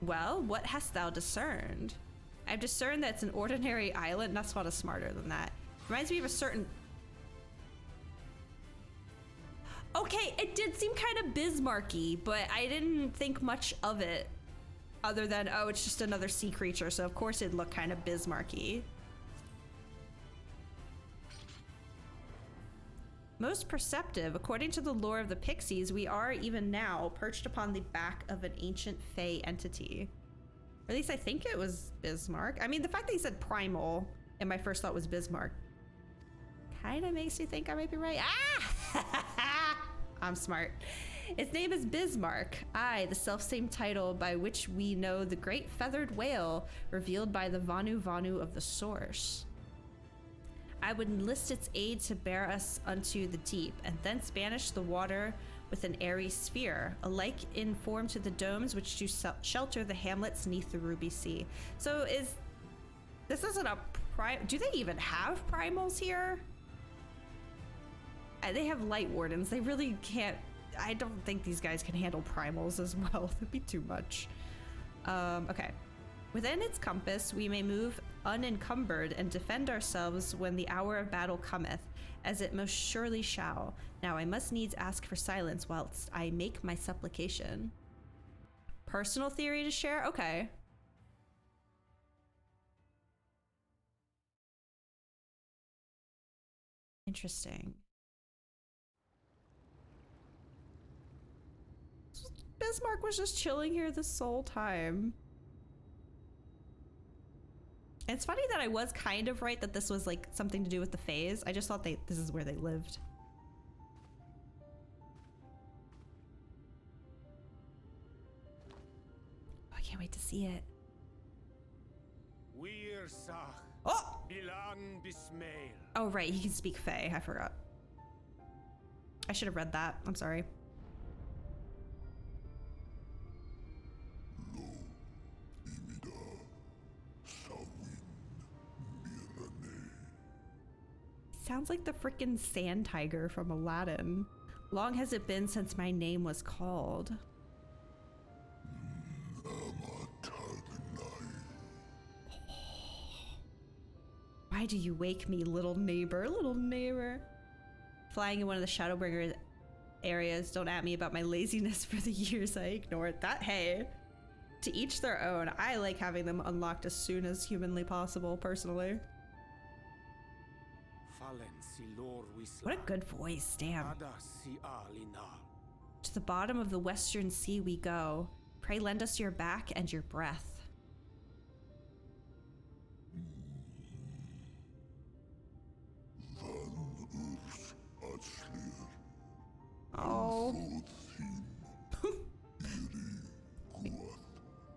Well, what hast thou discerned? I've discerned that it's an ordinary island. Not spot is smarter than that. Reminds me of a certain... Okay, it did seem kind of Bismarcky, but I didn't think much of it. Other than, oh, it's just another sea creature, so of course it'd look kind of Bismarcky. Most perceptive, according to the lore of the Pixies, we are even now perched upon the back of an ancient Fey entity. Or at least I think it was Bismarck. I mean, the fact that he said primal and my first thought was Bismarck kind of makes me think I might be right. Ah! I'm smart. Its name is Bismarck. Aye, the self-same title by which we know the great feathered whale revealed by the Vanu Vanu of the source. I would enlist its aid to bear us unto the deep, and thence banish the water with an airy sphere, alike in form to the domes which do shelter the hamlets neath the ruby sea. So this isn't a do they even have primals here? They have light wardens. They really can't. I don't think these guys can handle primals as well. That'd be too much. Okay. Within its compass, we may move unencumbered and defend ourselves when the hour of battle cometh, as it most surely shall. Now I must needs ask for silence whilst I make my supplication. Personal theory to share? Okay. Interesting. Bismarck was just chilling here this whole time. It's funny that I was kind of right that this was like something to do with the Fays. I just thought this is where they lived. Oh, I can't wait to see it. Oh! Oh, right, he can speak Fae. I forgot. I should have read that. I'm sorry. Sounds like the frickin' sand tiger from Aladdin. Long has it been since my name was called. Why do you wake me, little neighbor, little neighbor? Flying in one of the Shadowbringers areas. Don't at me about my laziness for the years I ignored that. Hey, to each their own. I like having them unlocked as soon as humanly possible, personally. What a good voice, damn. To the bottom of the western sea we go. Pray lend us your back and your breath. Oh.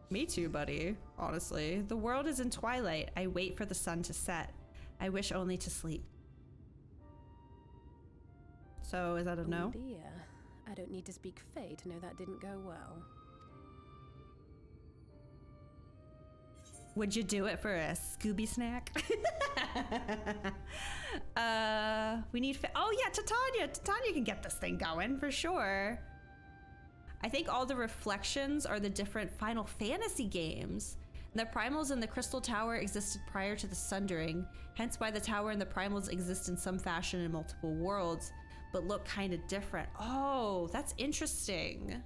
Me too, buddy. Honestly. The world is in twilight. I wait for the sun to set. I wish only to sleep. So, is that a no? Oh dear. I don't need to speak Fae to know that didn't go well. Would you do it for a Scooby snack? We need oh yeah, Titania can get this thing going for sure. I think all the reflections are the different Final Fantasy games. The primals in the Crystal Tower existed prior to the Sundering, hence why the tower and the primals exist in some fashion in multiple worlds, but look kind of different. Oh, that's interesting.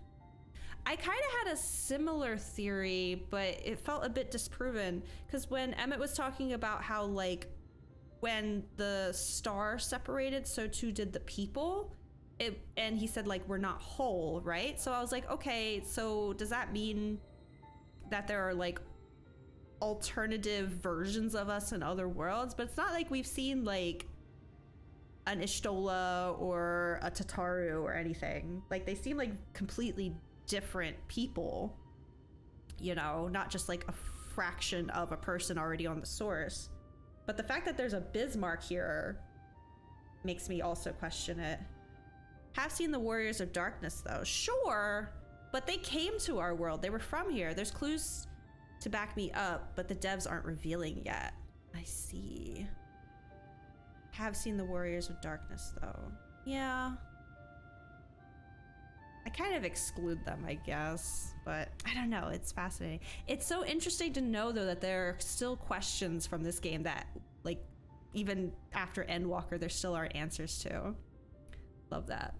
I kind of had a similar theory, but it felt a bit disproven, because when Emmett was talking about how, like, when the star separated, so too did the people, and he said, like, we're not whole, right? So I was like, okay, so does that mean that there are, like, alternative versions of us in other worlds? But it's not like we've seen, like, an Ishtola or a Tataru or anything. Like, they seem like completely different people, you know, not just like a fraction of a person already on the source. But the fact that there's a Bismarck here makes me also question it. Have seen the Warriors of Darkness though. Sure, but they came to our world. They were from here. There's clues to back me up, but the devs aren't revealing yet. I see. Have seen the Warriors of Darkness though. Yeah. I kind of exclude them, I guess, but I don't know. It's fascinating. It's so interesting to know, though, that there are still questions from this game that, like, even after Endwalker, there still aren't answers to. Love that.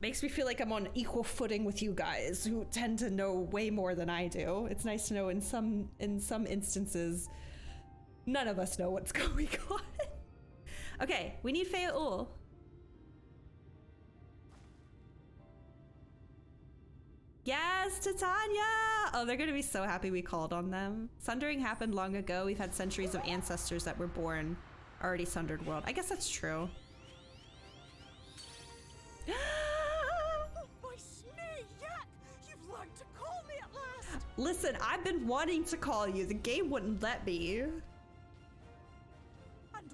Makes me feel like I'm on equal footing with you guys who tend to know way more than I do. It's nice to know in some instances, none of us know what's going on. Okay, we need Fayaul. Yes, Titania! Oh, they're gonna be so happy we called on them. Sundering happened long ago. We've had centuries of ancestors that were born already sundered world. I guess that's true. My snake yak! You've learned to call me at last! Listen, I've been wanting to call you. The game wouldn't let me. And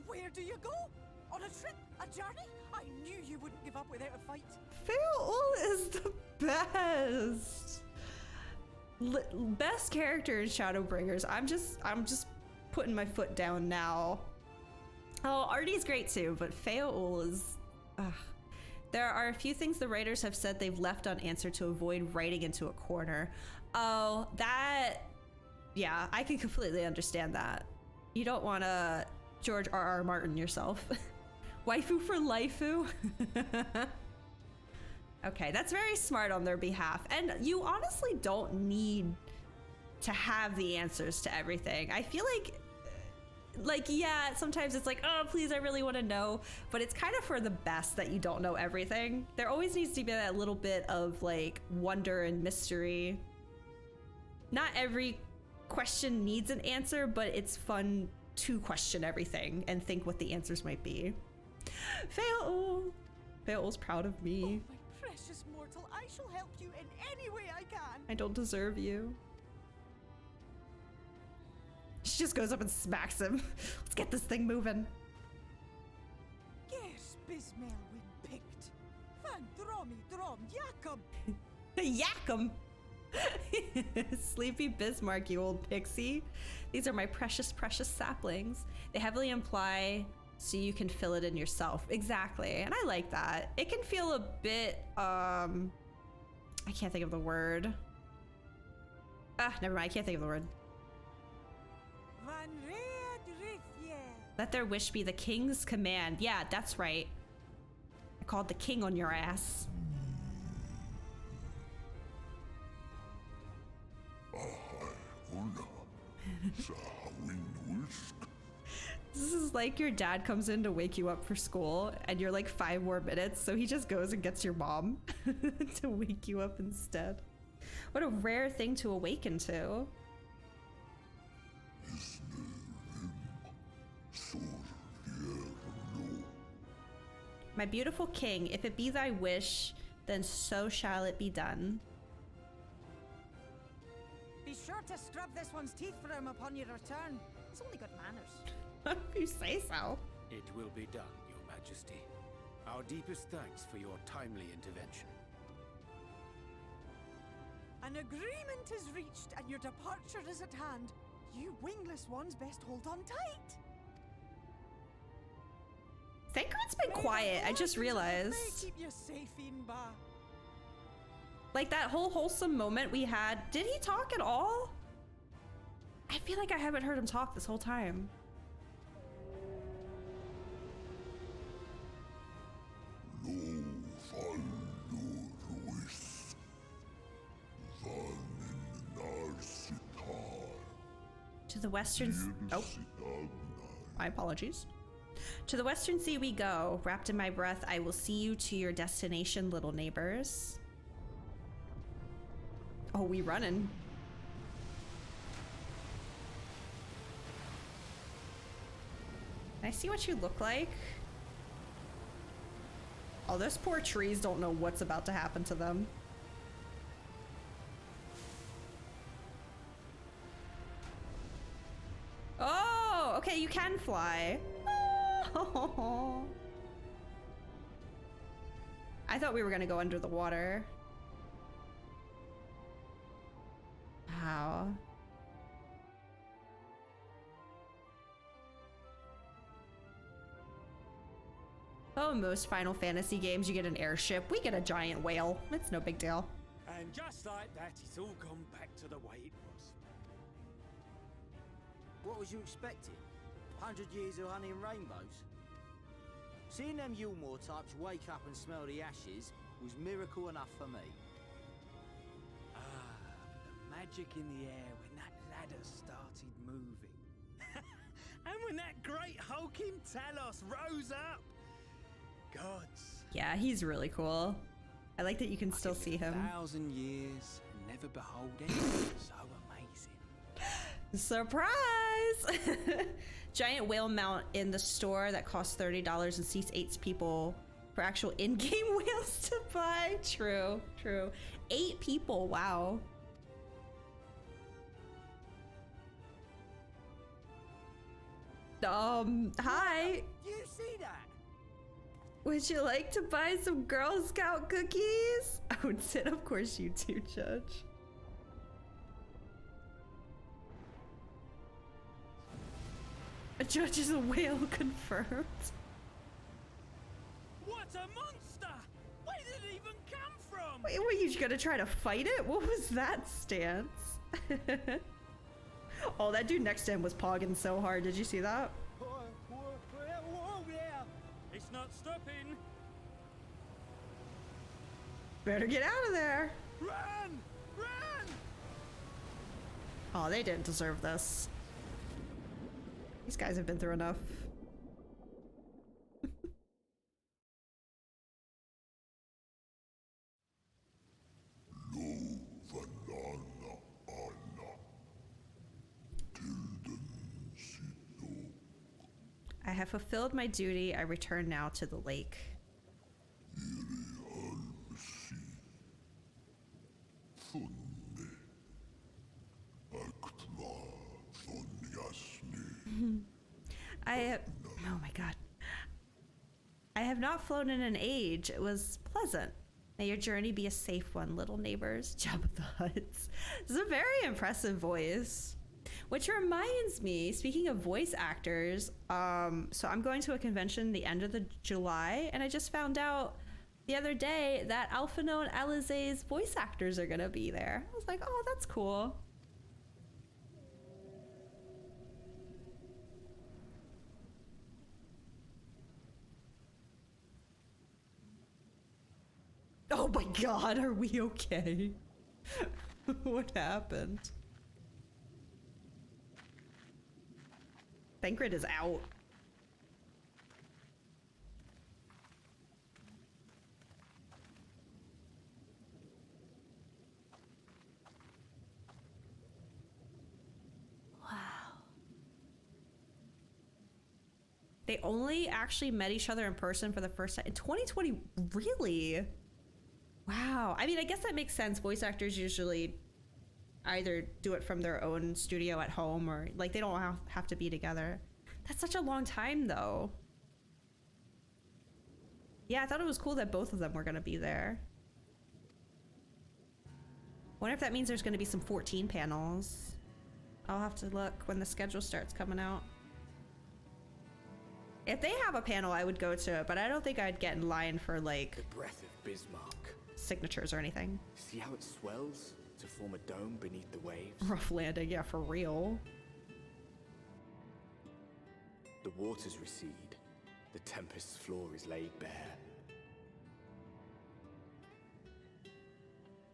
where do you go? On a trip? A journey? I knew you wouldn't give up without a fight. Fayaul is the best. Best character in Shadowbringers. I'm just putting my foot down now. Oh, Artie's great too, but Fayaul is... There are a few things the writers have said they've left unanswered to avoid writing into a corner. Oh, that... Yeah, I can completely understand that. You don't want to George R.R. Martin yourself. Waifu for lifeu. Okay, that's very smart on their behalf. And you honestly don't need to have the answers to everything. I feel like, yeah, sometimes it's like, oh, please, I really want to know. But it's kind of for the best that you don't know everything. There always needs to be that little bit of, like, wonder and mystery. Not every question needs an answer, but it's fun to question everything and think what the answers might be. Fayaul. Fayaul's proud of me. Oh, my precious mortal, I shall help you in any way I can. I don't deserve you. She just goes up and smacks him. Let's get this thing moving. Yes, Bismel win picked. Van dromi drom yakum. Yakum. Sleepy Bismarck, you old pixie. These are my precious, precious saplings. They heavily imply so you can fill it in yourself. Exactly, and I like that. It can feel a bit, I can't think of the word. Never mind, I can't think of the word. Let their wish be the king's command. Yeah, that's right. I called the king on your ass. This is like your dad comes in to wake you up for school and you're like 5 more minutes, so he just goes and gets your mom to wake you up instead. What a rare thing to awaken to. My beautiful king, if it be thy wish, then so shall it be done. Be sure to scrub this one's teeth for him upon your return. It's only good manners. If you say so. It will be done, Your Majesty. Our deepest thanks for your timely intervention. An agreement is reached and your departure is at hand. You wingless ones best hold on tight. Thancred's been quiet, I just realized. Keep you safe, Inba. Like that whole wholesome moment we had, did he talk at all? I feel like I haven't heard him talk this whole time. To the western... Oh. My apologies. To the western sea we go. Wrapped in my breath, I will see you to your destination, little neighbors. Oh, we running. Can I see what you look like? Oh, those poor trees don't know what's about to happen to them. Oh, okay, you can fly. Oh. I thought we were gonna go under the water. Wow. Oh, most Final Fantasy games, you get an airship. We get a giant whale. It's no big deal. And just like that, it's all gone back to the way it was. What was you expecting? 100 years of honey and rainbows? Seeing them Yulmore types wake up and smell the ashes was miracle enough for me. The magic in the air when that ladder started moving. And when that great hulking Talos rose up. Gods. Yeah, he's really cool. I like that you can still see him. 1,000 years and never behold anything so amazing. Surprise! Giant whale mount in the store that costs $30 and seats 8 people for actual in-game whales to buy. True, true. 8 people, wow. Hi. You see that? Would you like to buy some Girl Scout cookies? I would say, of course you do, Judge. A judge is a whale confirmed. What a monster! Where did it even come from? Wait, were you gonna try to fight it? What was that stance? Oh, that dude next to him was pogging so hard. Did you see that? Whoa there! It's not stopping. Better get out of there. Run! Run! Oh, they didn't deserve this. These guys have been through enough. I have fulfilled my duty. I return now to the lake. Oh my god. I have not flown in an age. It was pleasant. May your journey be a safe one, little neighbors. Jabba the Hutt. This is a very impressive voice. Which reminds me, speaking of voice actors, so I'm going to a convention the end of the July, and I just found out the other day that Alphino and Alizé's voice actors are gonna be there. I was like, oh, that's cool. Oh my god, are we okay? What happened? Thancred is out. Wow. They only actually met each other in person for the first time in 2020. Really? Wow. I mean, I guess that makes sense. Voice actors usually, either do it from their own studio at home or like they don't have to be together. That's such a long time though. Yeah, I thought it was cool that both of them were gonna be there. Wonder if that means there's gonna be some 14 panels. I'll have to look when the schedule starts coming out. If they have a panel, I would go to it, but I don't think I'd get in line for like the breath of Bismarck. Signatures or anything. See how it swells to form a dome beneath the waves? Rough landing, yeah, for real. The waters recede. The tempest's floor is laid bare.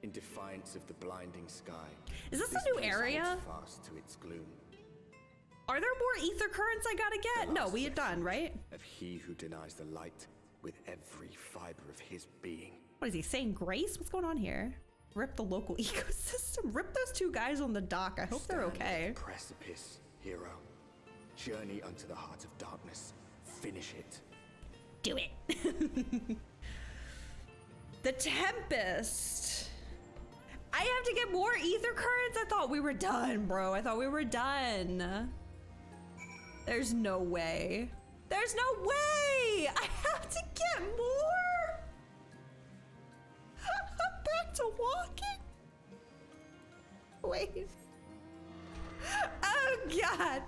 In defiance of the blinding sky. Is this a new area? Fast to its gloom. Are there more ether currents I gotta get? No, we are done, right? Of he who denies the light with every fiber of his being. What is he saying? Grace? What's going on here? Rip the local ecosystem. Rip those two guys on the dock. I hope they're okay. At the precipice, hero. Journey unto the heart of darkness. Finish it. Do it. The Tempest. I have to get more ether currents? I thought we were done, bro. I thought we were done. There's no way. There's no way! I have to get more! I'm back to walking? Wait. Oh, God.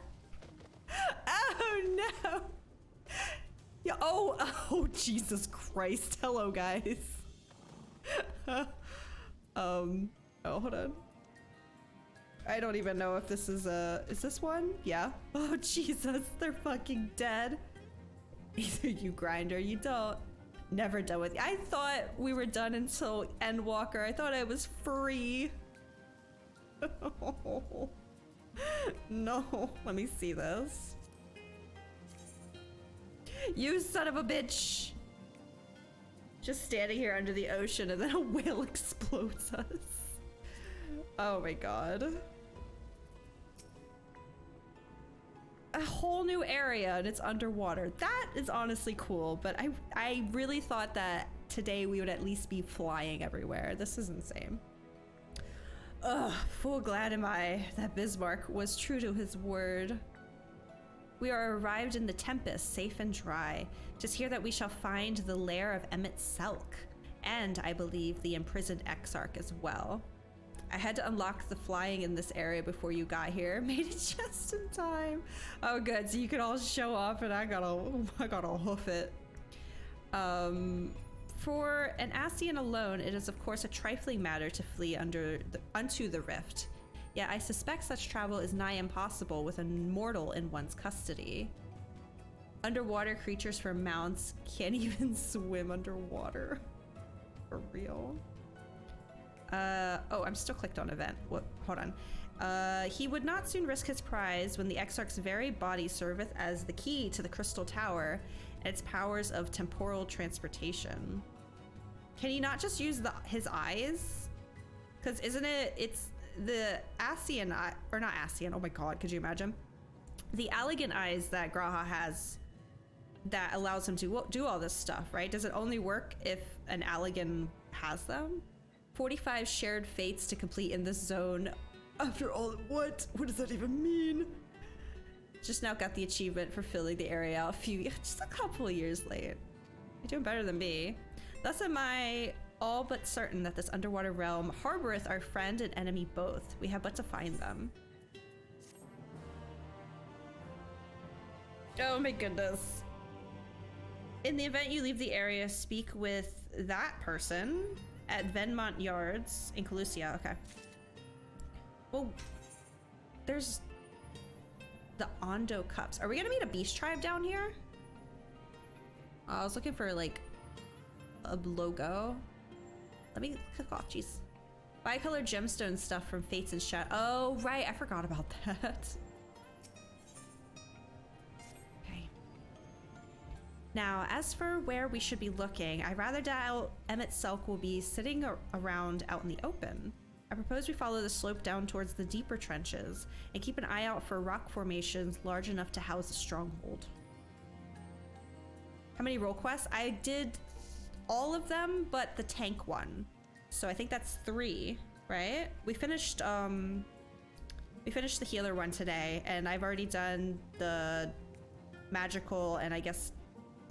Oh, no. Yeah, oh, Jesus Christ. Hello, guys. Oh, hold on. I don't even know if this is this one? Yeah. Oh, Jesus, they're fucking dead. Either you grind or you don't. Never done with you. I thought we were done until Endwalker. I thought I was free. No, let me see this. You son of a bitch. Just standing here under the ocean and then a whale explodes us. Oh my god. A whole new area and it's underwater. That is honestly cool, but I really thought that today we would at least be flying everywhere. This is insane. Ugh, full glad am I that Bismarck was true to his word. We are arrived in the Tempest, safe and dry. Just hear that we shall find the lair of Emmett Selk, and I believe the imprisoned Exarch as well. I had to unlock the flying in this area before you got here. Made it just in time. Oh good, so you can all show off and I gotta hoof it. For an Ascian alone, it is of course a trifling matter to flee unto the rift. Yet I suspect such travel is nigh impossible with a mortal in one's custody. Underwater creatures for mounts can't even swim underwater. For real. Oh, I'm still clicked on event. What? Hold on. He would not soon risk his prize when the Exarch's very body serveth as the key to the Crystal Tower and its powers of temporal transportation. Can he not just use his eyes? Because isn't it's the Ascian eye, or not Ascian, oh my god, could you imagine? The Allegan eyes that Graha has that allows him to do all this stuff, right? Does it only work if an Allegan has them? 45 shared fates to complete in this zone. After all, what does that even mean? Just now got the achievement for filling the area out just a couple of years late. You're doing better than me. Thus am I all but certain that this underwater realm harboreth our friend and enemy both. We have but to find them. Oh my goodness. In the event you leave the area, speak with that person at Venmont Yards in Calusia. Okay. Well, there's the Ondo Cups. Are we gonna meet a beast tribe down here? I was looking for like a logo. Let me click off, jeez. Bicolor gemstone stuff from Fates and Shadow. Oh, right, I forgot about that. Okay. Now, as for where we should be looking, I rather doubt Emmett Selk will be sitting around out in the open. I propose we follow the slope down towards the deeper trenches and keep an eye out for rock formations large enough to house a stronghold. How many role quests? I did all of them but the tank one, so I think that's 3. right? We finished the healer one today, and I've already done the magical and I guess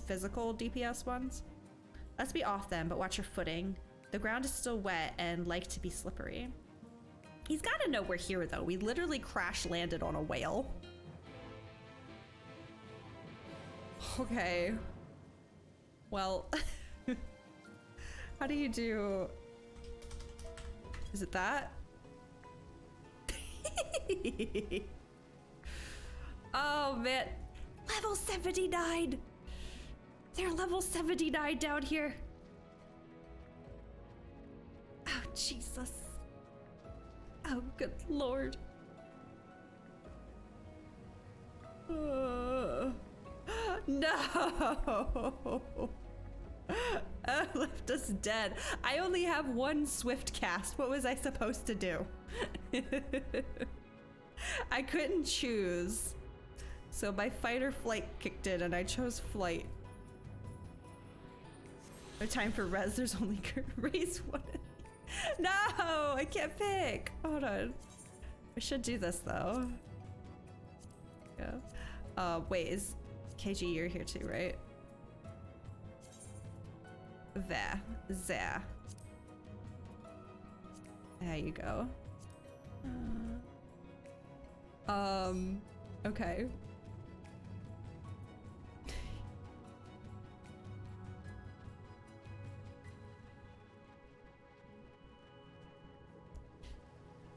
physical DPS ones. Let's be off then, but watch your footing. The ground is still wet and like to be slippery. He's gotta know we're here though. We literally crash landed on a whale. Okay. Well, how do you do? Is it that? Oh man, level 79. They're level 79 down here. Oh Jesus. Oh good Lord. No. Left us dead. I only have one swift cast. What was I supposed to do? I couldn't choose. So my fight or flight kicked in and I chose flight. No time for res, there's only raise one. No, I can't pick. Hold on. I should do this though. Yeah. Wait, is KG, you're here too, right? There. There you go. Okay.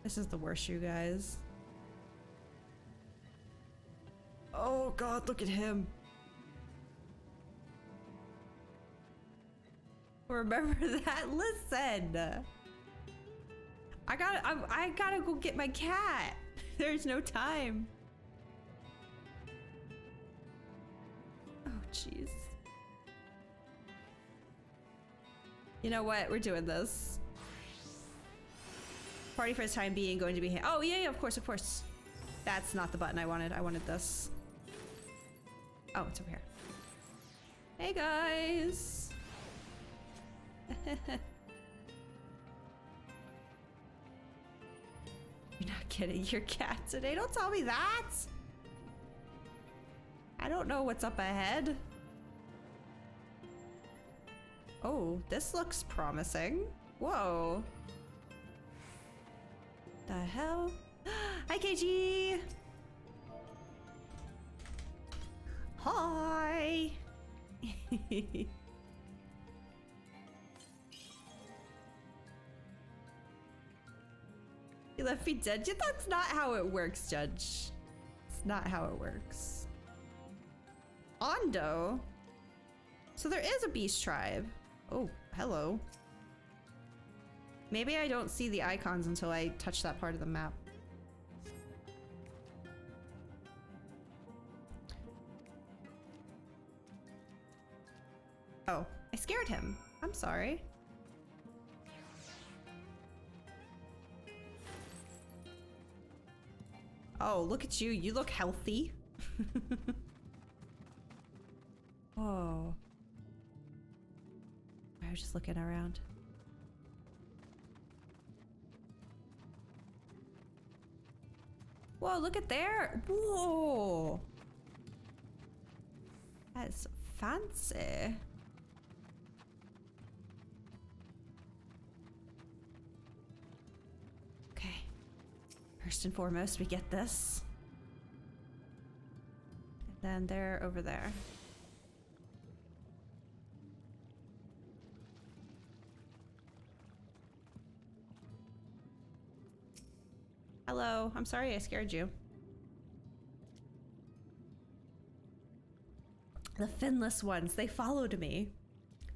This is the worst, you guys. Oh God, look at him. Remember that? Listen. I gotta go get my cat. There's no time. Oh, jeez. You know what? We're doing this. Party for the time being going to be. Oh, yeah, of course, of course. That's not the button I wanted. I wanted this. Oh, it's over here. Hey, guys. You're not getting your cat today. Don't tell me that. I don't know what's up ahead. Oh, this looks promising. Whoa. The hell? Hi, KG. Hi. You left me dead? That's not how it works, Judge. It's not how it works. Ondo? So there is a beast tribe. Oh, hello. Maybe I don't see the icons until I touch that part of the map. Oh, I scared him. I'm sorry. Oh, look at you. You look healthy. Oh. I was just looking around. Whoa, look at there. Whoa. That's fancy. Okay. First and foremost, we get this. And then they're over there. Hello, I'm sorry I scared you. The finless ones, they followed me.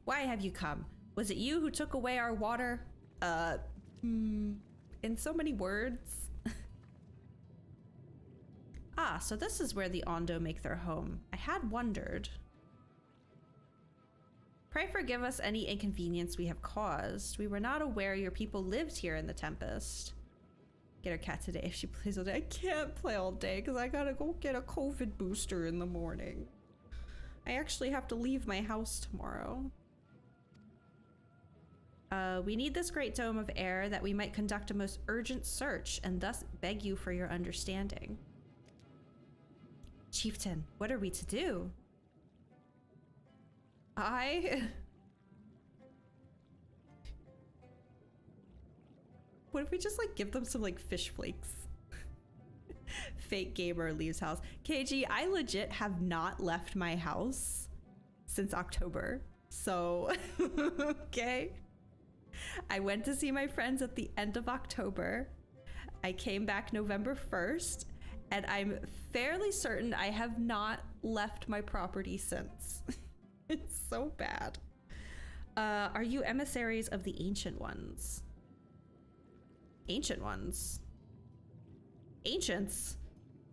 Why have you come? Was it you who took away our water? In so many words. Ah, so this is where the Ondo make their home. I had wondered. Pray forgive us any inconvenience we have caused. We were not aware your people lived here in the Tempest. Get her cat today if she plays all day. I can't play all day because I gotta go get a COVID booster in the morning. I actually have to leave my house tomorrow. We need this great dome of air that we might conduct a most urgent search and thus beg you for your understanding. Chieftain, what are we to do? What if we just like give them some like fish flakes? Fake gamer leaves house. KG, I legit have not left my house since October. So, okay. I went to see my friends at the end of October. I came back November 1st, and I'm fairly certain I have not left my property since. It's so bad. Are you emissaries of the Ancient Ones? Ancient Ones? Ancients?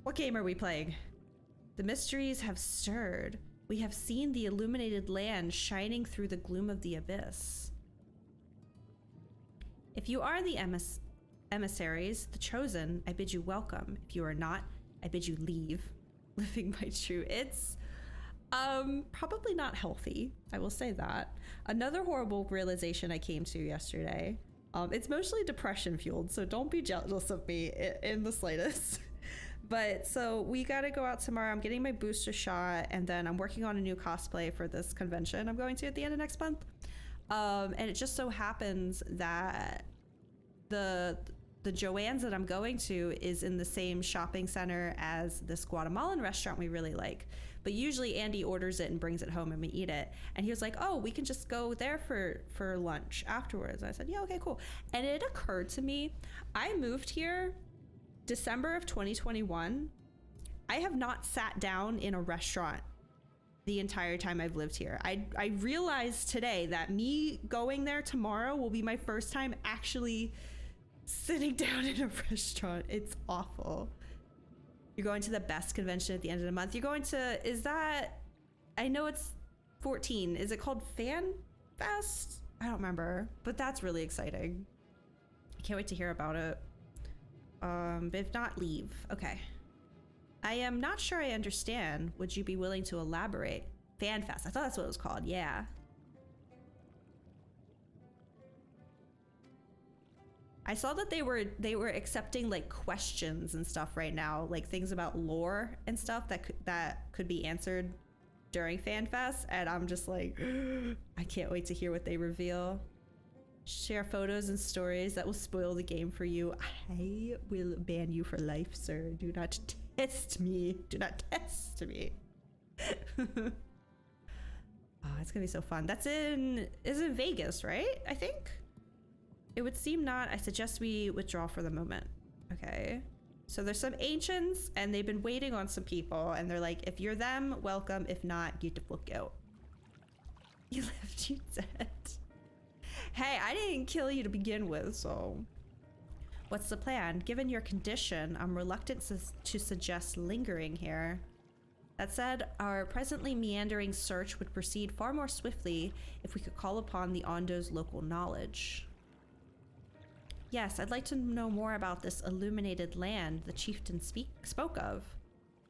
What game are we playing? The mysteries have stirred. We have seen the illuminated land shining through the gloom of the abyss. If you are the emissaries, the chosen, I bid you welcome. If you are not, I bid you leave. Living by true. It's probably not healthy. I will say that. Another horrible realization I came to yesterday. It's mostly depression fueled, so don't be jealous of me in the slightest. But so we gotta go out tomorrow. I'm getting my booster shot, and then I'm working on a new cosplay for this convention I'm going to at the end of next month. And it just so happens that the Joanne's that I'm going to is in the same shopping center as this Guatemalan restaurant we really like. But usually Andy orders it and brings it home and we eat it. And he was like, oh, we can just go there for lunch afterwards. I said, yeah, okay, cool. And it occurred to me, I moved here December of 2021. I have not sat down in a restaurant the entire time I've lived here. I realized today that me going there tomorrow will be my first time actually sitting down in a restaurant. It's awful. You're going to the best convention at the end of the month. You're going to, is that, I know it's 14. Is it called Fan Fest? I don't remember, but that's really exciting. I can't wait to hear about it. But if not, leave. Okay. I am not sure I understand. Would you be willing to elaborate? Fan Fest. I thought that's what it was called. Yeah. I saw that they were accepting like questions and stuff right now, like things about lore and stuff that could be answered during Fan Fest, and I'm just like, I can't wait to hear what they reveal. Share photos and stories that will spoil the game for you. I will ban you for life, sir. Do not test me. Do not test me. Oh, it's gonna be so fun. Is in Vegas, right? I think. It would seem not. I suggest we withdraw for the moment. Okay. So there's some ancients and they've been waiting on some people and they're like, if you're them, welcome. If not, get the fuck out. You left you dead. Hey, I didn't kill you to begin with, so. What's the plan? Given your condition, I'm reluctant to suggest lingering here. That said, our presently meandering search would proceed far more swiftly if we could call upon the Ondo's local knowledge. Yes, I'd like to know more about this illuminated land the chieftain spoke of.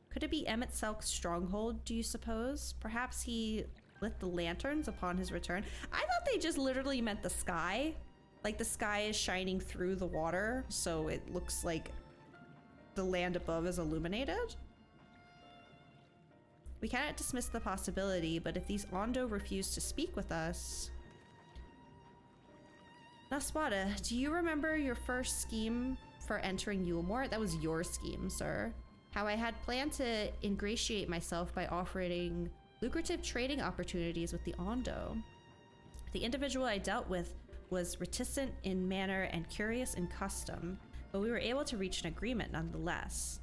Could it be Emmett Selk's stronghold, do you suppose? Perhaps he lit the lanterns upon his return. I thought they just literally meant the sky. Like the sky is shining through the water, so it looks like the land above is illuminated. We cannot dismiss the possibility, but if these Ondo refuse to speak with us... Naswada, do you remember your first scheme for entering Yulemore? That was your scheme, sir. How I had planned to ingratiate myself by offering lucrative trading opportunities with the Ondo. The individual I dealt with was reticent in manner and curious in custom, but we were able to reach an agreement nonetheless.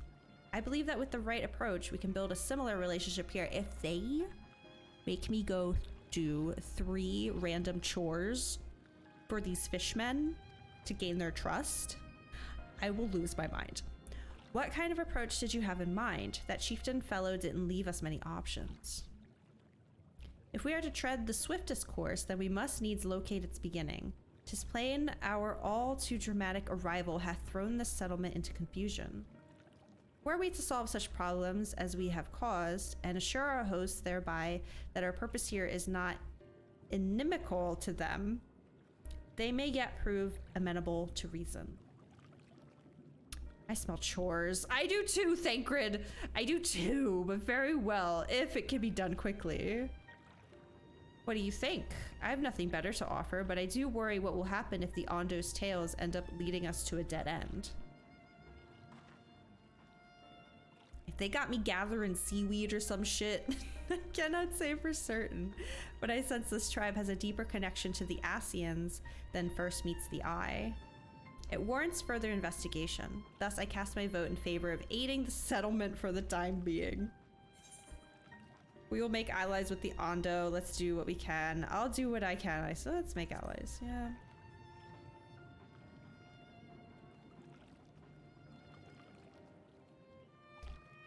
I believe that with the right approach, we can build a similar relationship here. If they make me go do 3 random chores for these fishmen to gain their trust, I will lose my mind. What kind of approach did you have in mind? That chieftain fellow didn't leave us many options. If we are to tread the swiftest course, then we must needs locate its beginning. 'Tis plain our all too dramatic arrival hath thrown this settlement into confusion. Were we to solve such problems as we have caused, and assure our hosts thereby that our purpose here is not inimical to them, They may yet prove amenable to reason. I smell chores. I do too, Thancred. I do too, but very well, if it can be done quickly. What do you think? I have nothing better to offer, but I do worry what will happen if the Ondo's tales end up leading us to a dead end. If they got me gathering seaweed or some shit, I cannot say for certain, but I sense this tribe has a deeper connection to the Asians than first meets the eye. It warrants further investigation. Thus, I cast my vote in favor of aiding the settlement for the time being. We will make allies with the Ondo. Let's do what we can. I'll do what I can. So let's make allies. Yeah.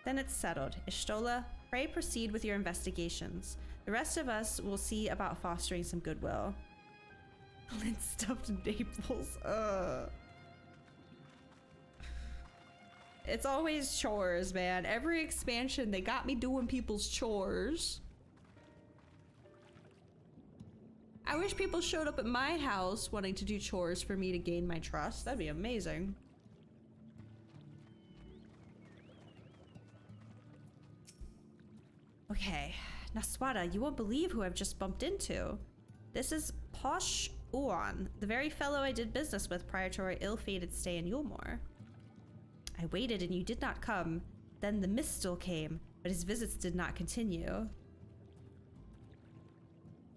Then it's settled. Ishtola, pray proceed with your investigations. The rest of us will see about fostering some goodwill. Lint stuffed Naples. It's always chores, man. Every expansion, they got me doing people's chores. I wish people showed up at my house wanting to do chores for me to gain my trust. That'd be amazing. Okay, Naswada, you won't believe who I've just bumped into. This is Posh Uan, the very fellow I did business with prior to our ill-fated stay in Yulmore. I waited and you did not come. Then the mist still came, but his visits did not continue.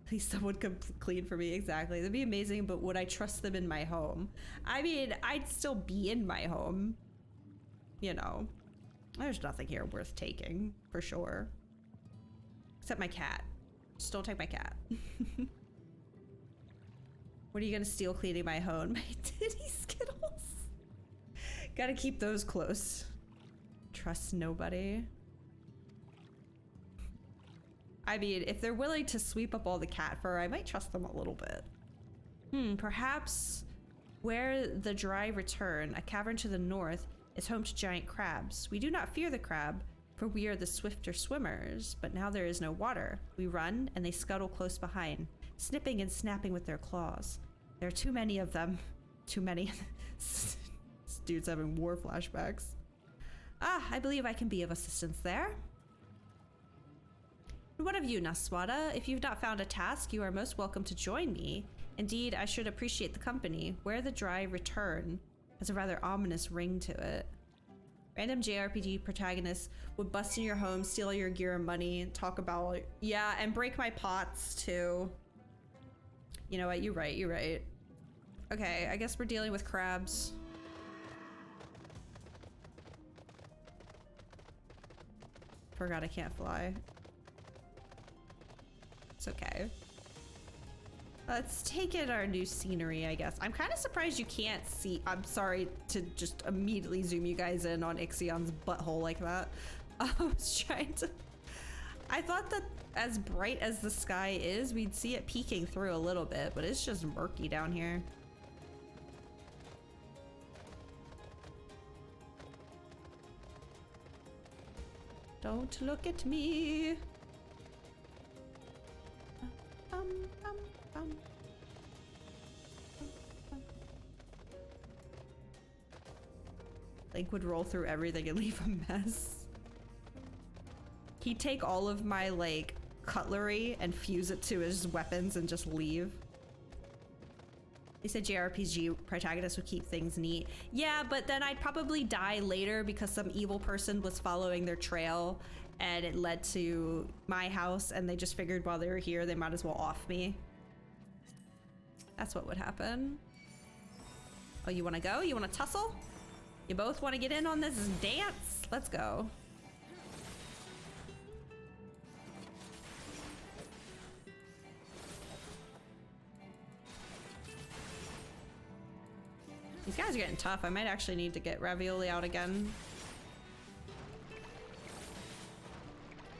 Please someone come clean for me. Exactly. That'd be amazing, but would I trust them in my home? I mean, I'd still be in my home. You know, there's nothing here worth taking, for sure. Except my cat. Just don't take my cat. What are you gonna steal cleaning my home? My titty Skittles. Gotta keep those close. Trust nobody. I mean, if they're willing to sweep up all the cat fur, I might trust them a little bit. Perhaps where the dry return, a cavern to the north, is home to giant crabs. We do not fear the crab, for we are the swifter swimmers, but now there is no water. We run, and they scuttle close behind, snipping and snapping with their claws. There are too many of them. Too many. This dude's having war flashbacks. I believe I can be of assistance there. And what of you, Naswada? If you've not found a task, you are most welcome to join me. Indeed, I should appreciate the company. Where the dry return has a rather ominous ring to it. Random JRPG protagonists would bust in your home, steal all your gear and money, and talk about, yeah, and break my pots too. You know what? You're right. You're right. Okay, I guess we're dealing with crabs. Forgot I can't fly. It's okay. Let's take in our new scenery, I guess. I'm kind of surprised you can't see. I'm sorry to just immediately zoom you guys in on Ixion's butthole like that. I was trying to... I thought that as bright as the sky is, we'd see it peeking through a little bit, but it's just murky down here. Don't look at me. Link would roll through everything and leave a mess. He'd take all of my, like, cutlery and fuse it to his weapons and just leave. They said JRPG protagonists would keep things neat. Yeah, but then I'd probably die later because some evil person was following their trail and it led to my house and they just figured while they were here they might as well off me. That's what would happen. Oh, you wanna go? You wanna tussle? You both wanna get in on this dance? Let's go. These guys are getting tough. I might actually need to get Ravioli out again.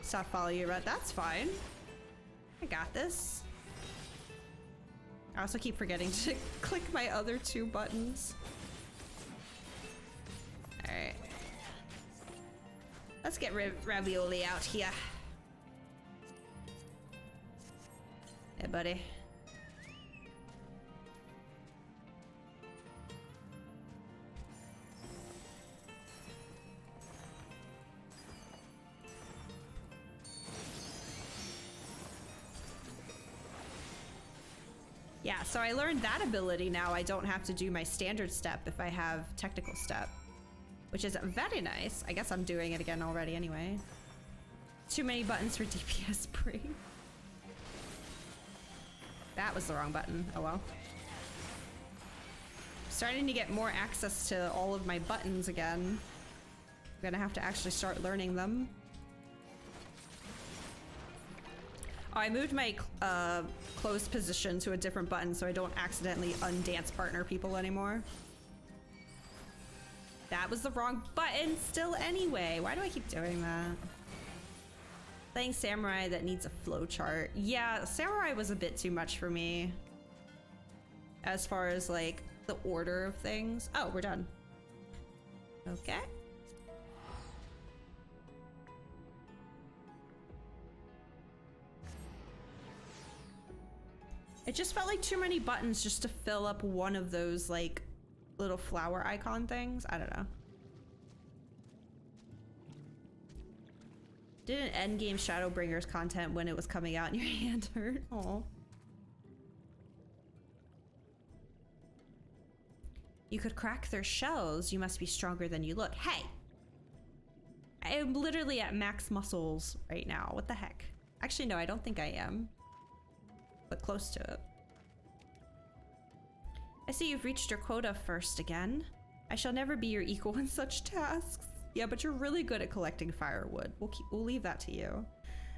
Stop following you, Red. That's fine. I got this. I also keep forgetting to click my other two buttons. Alright. Let's get Ravioli out here. Hey, buddy. Yeah, so I learned that ability now. I don't have to do my standard step if I have technical step, which is very nice. I guess I'm doing it again already anyway. Too many buttons for DPS brain. That was the wrong button. Oh well. Starting to get more access to all of my buttons again. I'm gonna have to actually start learning them. Oh, I moved my closed position to a different button so I don't accidentally undance partner people anymore. That was the wrong button still anyway. Why do I keep doing that? Playing Samurai that needs a flowchart. Yeah, Samurai was a bit too much for me. As far as like the order of things. Oh, we're done. Okay. It just felt like too many buttons just to fill up one of those like little flower icon things. I don't know. Did an endgame Shadowbringers content when it was coming out and your hand hurt. Aw. You could crack their shells. You must be stronger than you look. Hey! I am literally at max muscles right now. What the heck? Actually, no, I don't think I am. But close to it. I see you've reached your quota first again. I shall never be your equal in such tasks. Yeah, but you're really good at collecting firewood. We'll leave that to you.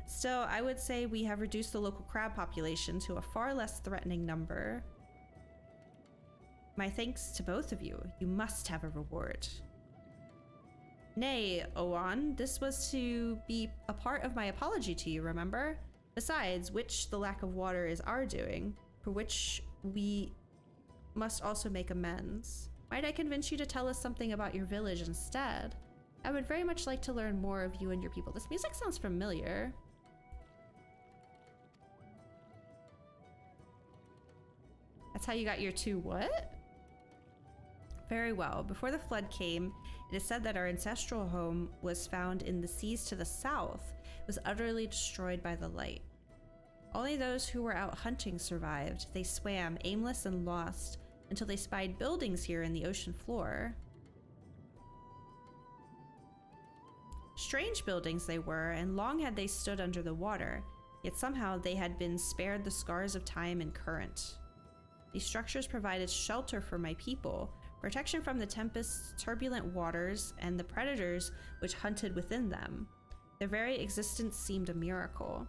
Still, I would say we have reduced the local crab population to a far less threatening number. My thanks to both of you. You must have a reward. Nay, Owan, this was to be a part of my apology to you, remember? Besides which, the lack of water is our doing, for which we must also make amends. Might I convince you to tell us something about your village instead? I would very much like to learn more of you and your people. This music sounds familiar. That's how you got your 2 what? Very well. Before the flood came, it is said that our ancestral home was found in the seas to the south. It was utterly destroyed by the light. Only those who were out hunting survived. They swam, aimless and lost, until they spied buildings here in the ocean floor. Strange buildings they were, and long had they stood under the water, yet somehow they had been spared the scars of time and current. These structures provided shelter for my people, protection from the tempest's turbulent waters and the predators which hunted within them. Their very existence seemed a miracle.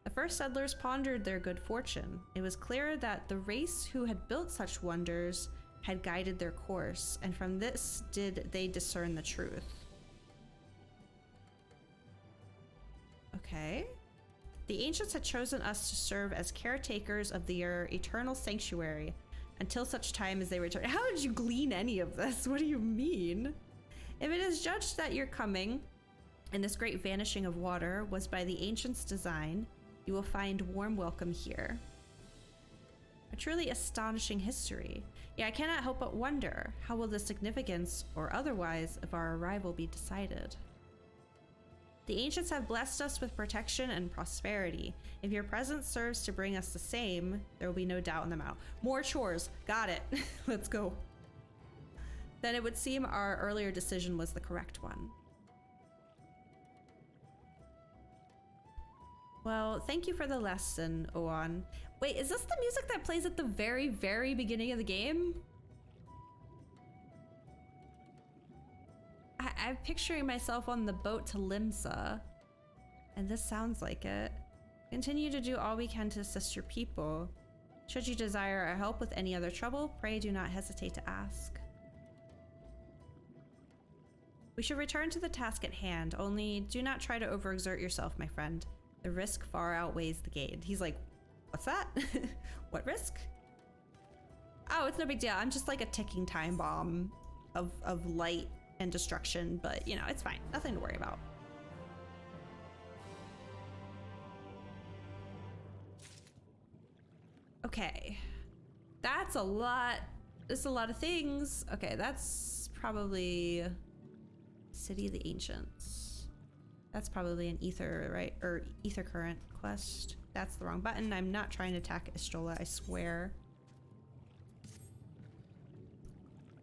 The first settlers pondered their good fortune. It was clear that the race who had built such wonders had guided their course, and from this did they discern the truth. Okay. The ancients had chosen us to serve as caretakers of their eternal sanctuary until such time as they return. How did you glean any of this? What do you mean? If it is judged that your coming and this great vanishing of water was by the ancients' design, you will find warm welcome here. A truly astonishing history. Yeah, I cannot help but wonder, how will the significance, or otherwise, of our arrival be decided? The ancients have blessed us with protection and prosperity. If your presence serves to bring us the same, there will be no doubt in the matter. More chores. Got it. Let's go. Then it would seem our earlier decision was the correct one. Well, thank you for the lesson, Owan. Wait, is this the music that plays at the very, very beginning of the game? I'm picturing myself on the boat to Limsa, and this sounds like it. Continue to do all we can to assist your people. Should you desire our help with any other trouble, pray do not hesitate to ask. We should return to the task at hand, only do not try to overexert yourself, my friend. The risk far outweighs the gain. He's like, what's that? What risk? Oh, it's no big deal. I'm just like a ticking time bomb of light and destruction, but you know, it's fine. Nothing to worry about. Okay. That's a lot. There's a lot of things. Okay, that's probably City of the Ancients. That's probably an ether, right? Or ether current quest. That's the wrong button. I'm not trying to attack Istrola, I swear.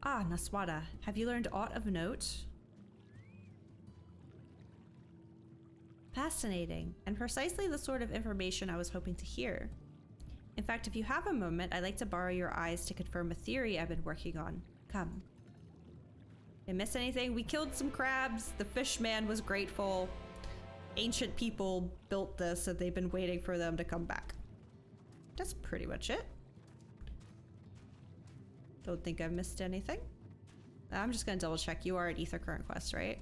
Ah, Naswada. Have you learned aught of note? Fascinating, and precisely the sort of information I was hoping to hear. In fact, if you have a moment, I'd like to borrow your eyes to confirm a theory I've been working on. Come. Did I miss anything? We killed some crabs. The fish man was grateful. Ancient people built this and they've been waiting for them to come back. That's pretty much it. Don't think I've missed anything. I'm just gonna double check. You are at Ether Current Quest, right?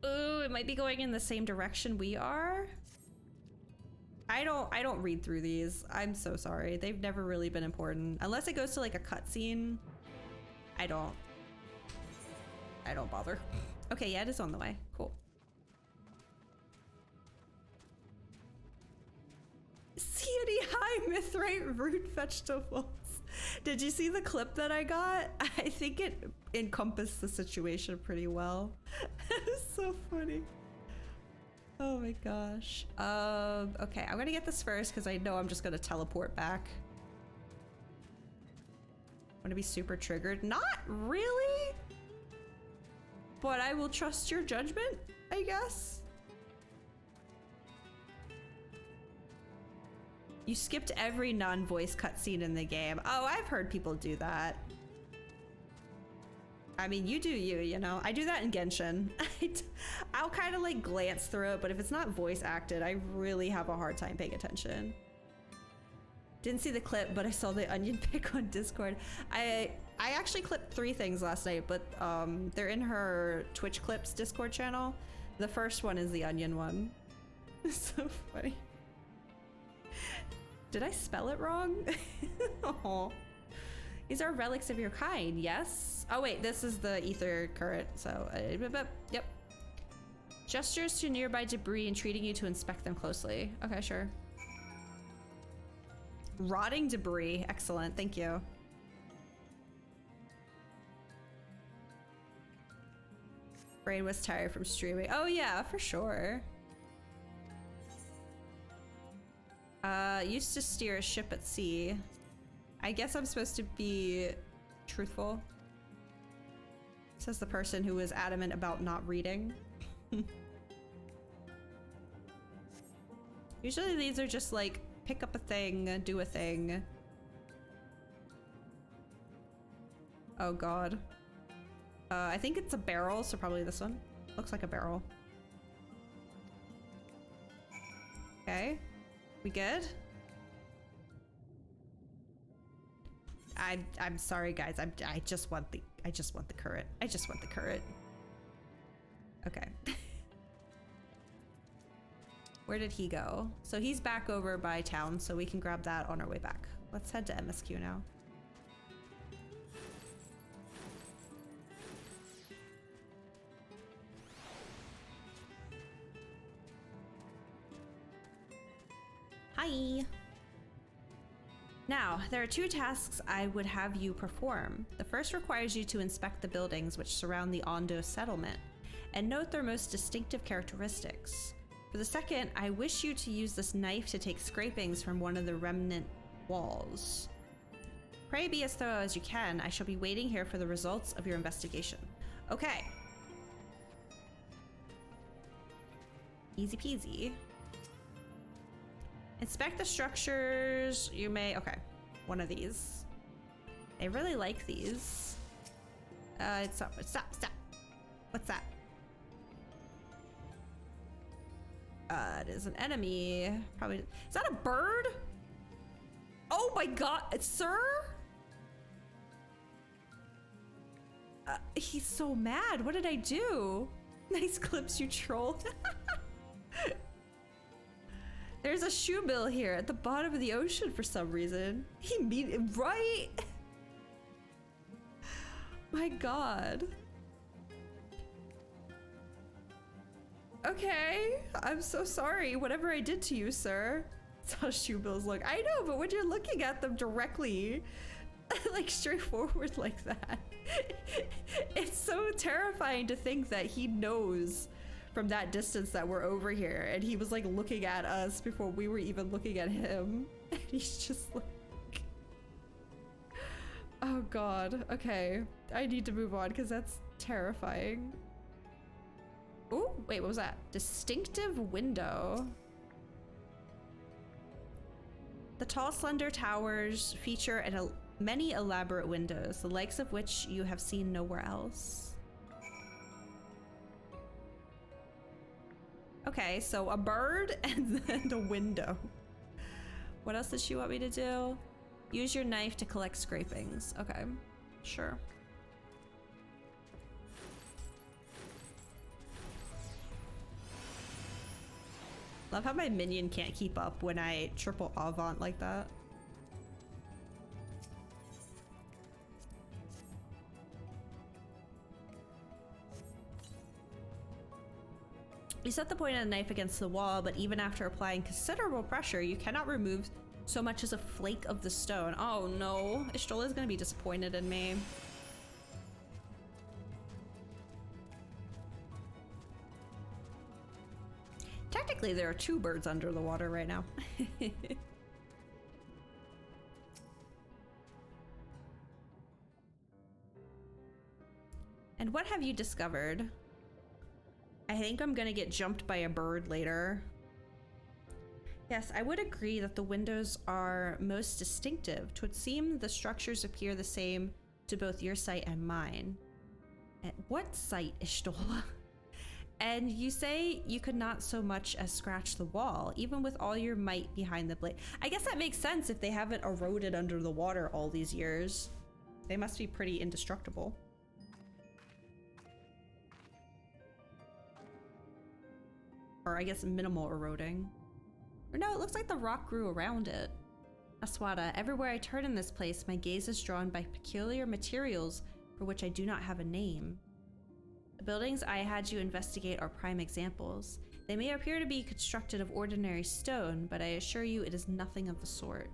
Ooh, it might be going in the same direction we are. I don't read through these. I'm so sorry. They've never really been important. Unless it goes to like a cutscene. I don't bother. Okay, yeah, it is on the way. Cool. See any high mithrite root vegetables? Did you see the clip that I got? I think it encompassed the situation pretty well. It was so funny. Oh my gosh. Okay, I'm gonna get this first because I know I'm just gonna teleport back. I'm gonna be super triggered. Not really, but I will trust your judgment, I guess. You skipped every non-voice cutscene in the game. Oh, I've heard people do that. I mean, you do you, you know? I do that in Genshin. I'll kind of like glance through it, but if it's not voice acted, I really have a hard time paying attention. Didn't see the clip, but I saw the onion pic on Discord. I actually clipped 3 things last night, but they're in her Twitch Clips Discord channel. The first one is the onion one. It's so funny. Did I spell it wrong? Oh. These are relics of your kind, yes? Oh wait, this is the ether current, so yep. Gestures to nearby debris and treating you to inspect them closely. Okay, sure. Rotting debris, excellent, thank you. Brain was tired from streaming. Oh yeah, for sure. Used to steer a ship at sea. I guess I'm supposed to be truthful. Says the person who was adamant about not reading. Usually these are just like, pick up a thing, do a thing. Oh god. I think it's a barrel, so probably this one. Looks like a barrel. Okay. We good? I'm sorry guys. I just want the current. I just want the current. Okay. Where did he go? So he's back over by town, so we can grab that on our way back. Let's head to MSQ now. Hi. Now, there are 2 tasks I would have you perform. The first requires you to inspect the buildings which surround the Ondo settlement and note their most distinctive characteristics. For the second, I wish you to use this knife to take scrapings from one of the remnant walls. Pray be as thorough as you can. I shall be waiting here for the results of your investigation. Okay. Easy peasy. Inspect the structures. You may, okay, one of these. I really like these. Stop. What's that? It is an enemy. Probably, is that a bird? Oh my god, sir? He's so mad. What did I do? Nice clips, you troll. There's a shoebill here at the bottom of the ocean for some reason. Right? My god. Okay, I'm so sorry. Whatever I did to you, sir. That's how shoebills look. I know, but when you're looking at them directly, like straightforward like that, it's so terrifying to think that he knows from that distance that we're over here, and he was like looking at us before we were even looking at him. And he's just like, oh god. Okay, I need to move on because that's terrifying. Oh, wait, what was that? Distinctive window. The tall, slender towers feature many elaborate windows, the likes of which you have seen nowhere else. Okay, so a bird and then a window. What else does she want me to do? Use your knife to collect scrapings. Okay, sure. Love how my minion can't keep up when I triple avant like that. You set the point of the knife against the wall, but even after applying considerable pressure, you cannot remove so much as a flake of the stone. Oh no, Ishtola is gonna be disappointed in me. Technically, there are 2 birds under the water right now. And what have you discovered? I think I'm gonna get jumped by a bird later. Yes, I would agree that the windows are most distinctive. 'Twould seem the structures appear the same to both your sight and mine. At what sight, Ishtola? And you say you could not so much as scratch the wall, even with all your might behind the blade. I guess that makes sense if they haven't eroded under the water all these years. They must be pretty indestructible. Or I guess minimal eroding. Or no, it looks like the rock grew around it. Aswada, everywhere I turn in this place, my gaze is drawn by peculiar materials for which I do not have a name. The buildings I had you investigate are prime examples. They may appear to be constructed of ordinary stone, but I assure you it is nothing of the sort.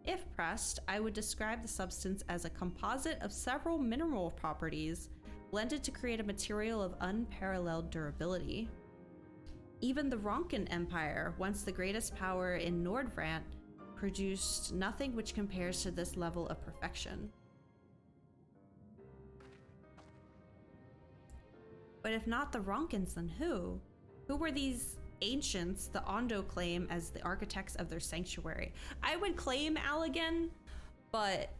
If pressed, I would describe the substance as a composite of several mineral properties blended to create a material of unparalleled durability. Even the Ronkin Empire, once the greatest power in Nordvrant, produced nothing which compares to this level of perfection. But if not the Ronkins, then who? Who were these ancients the Ondo claim as the architects of their sanctuary? I would claim Allegan, but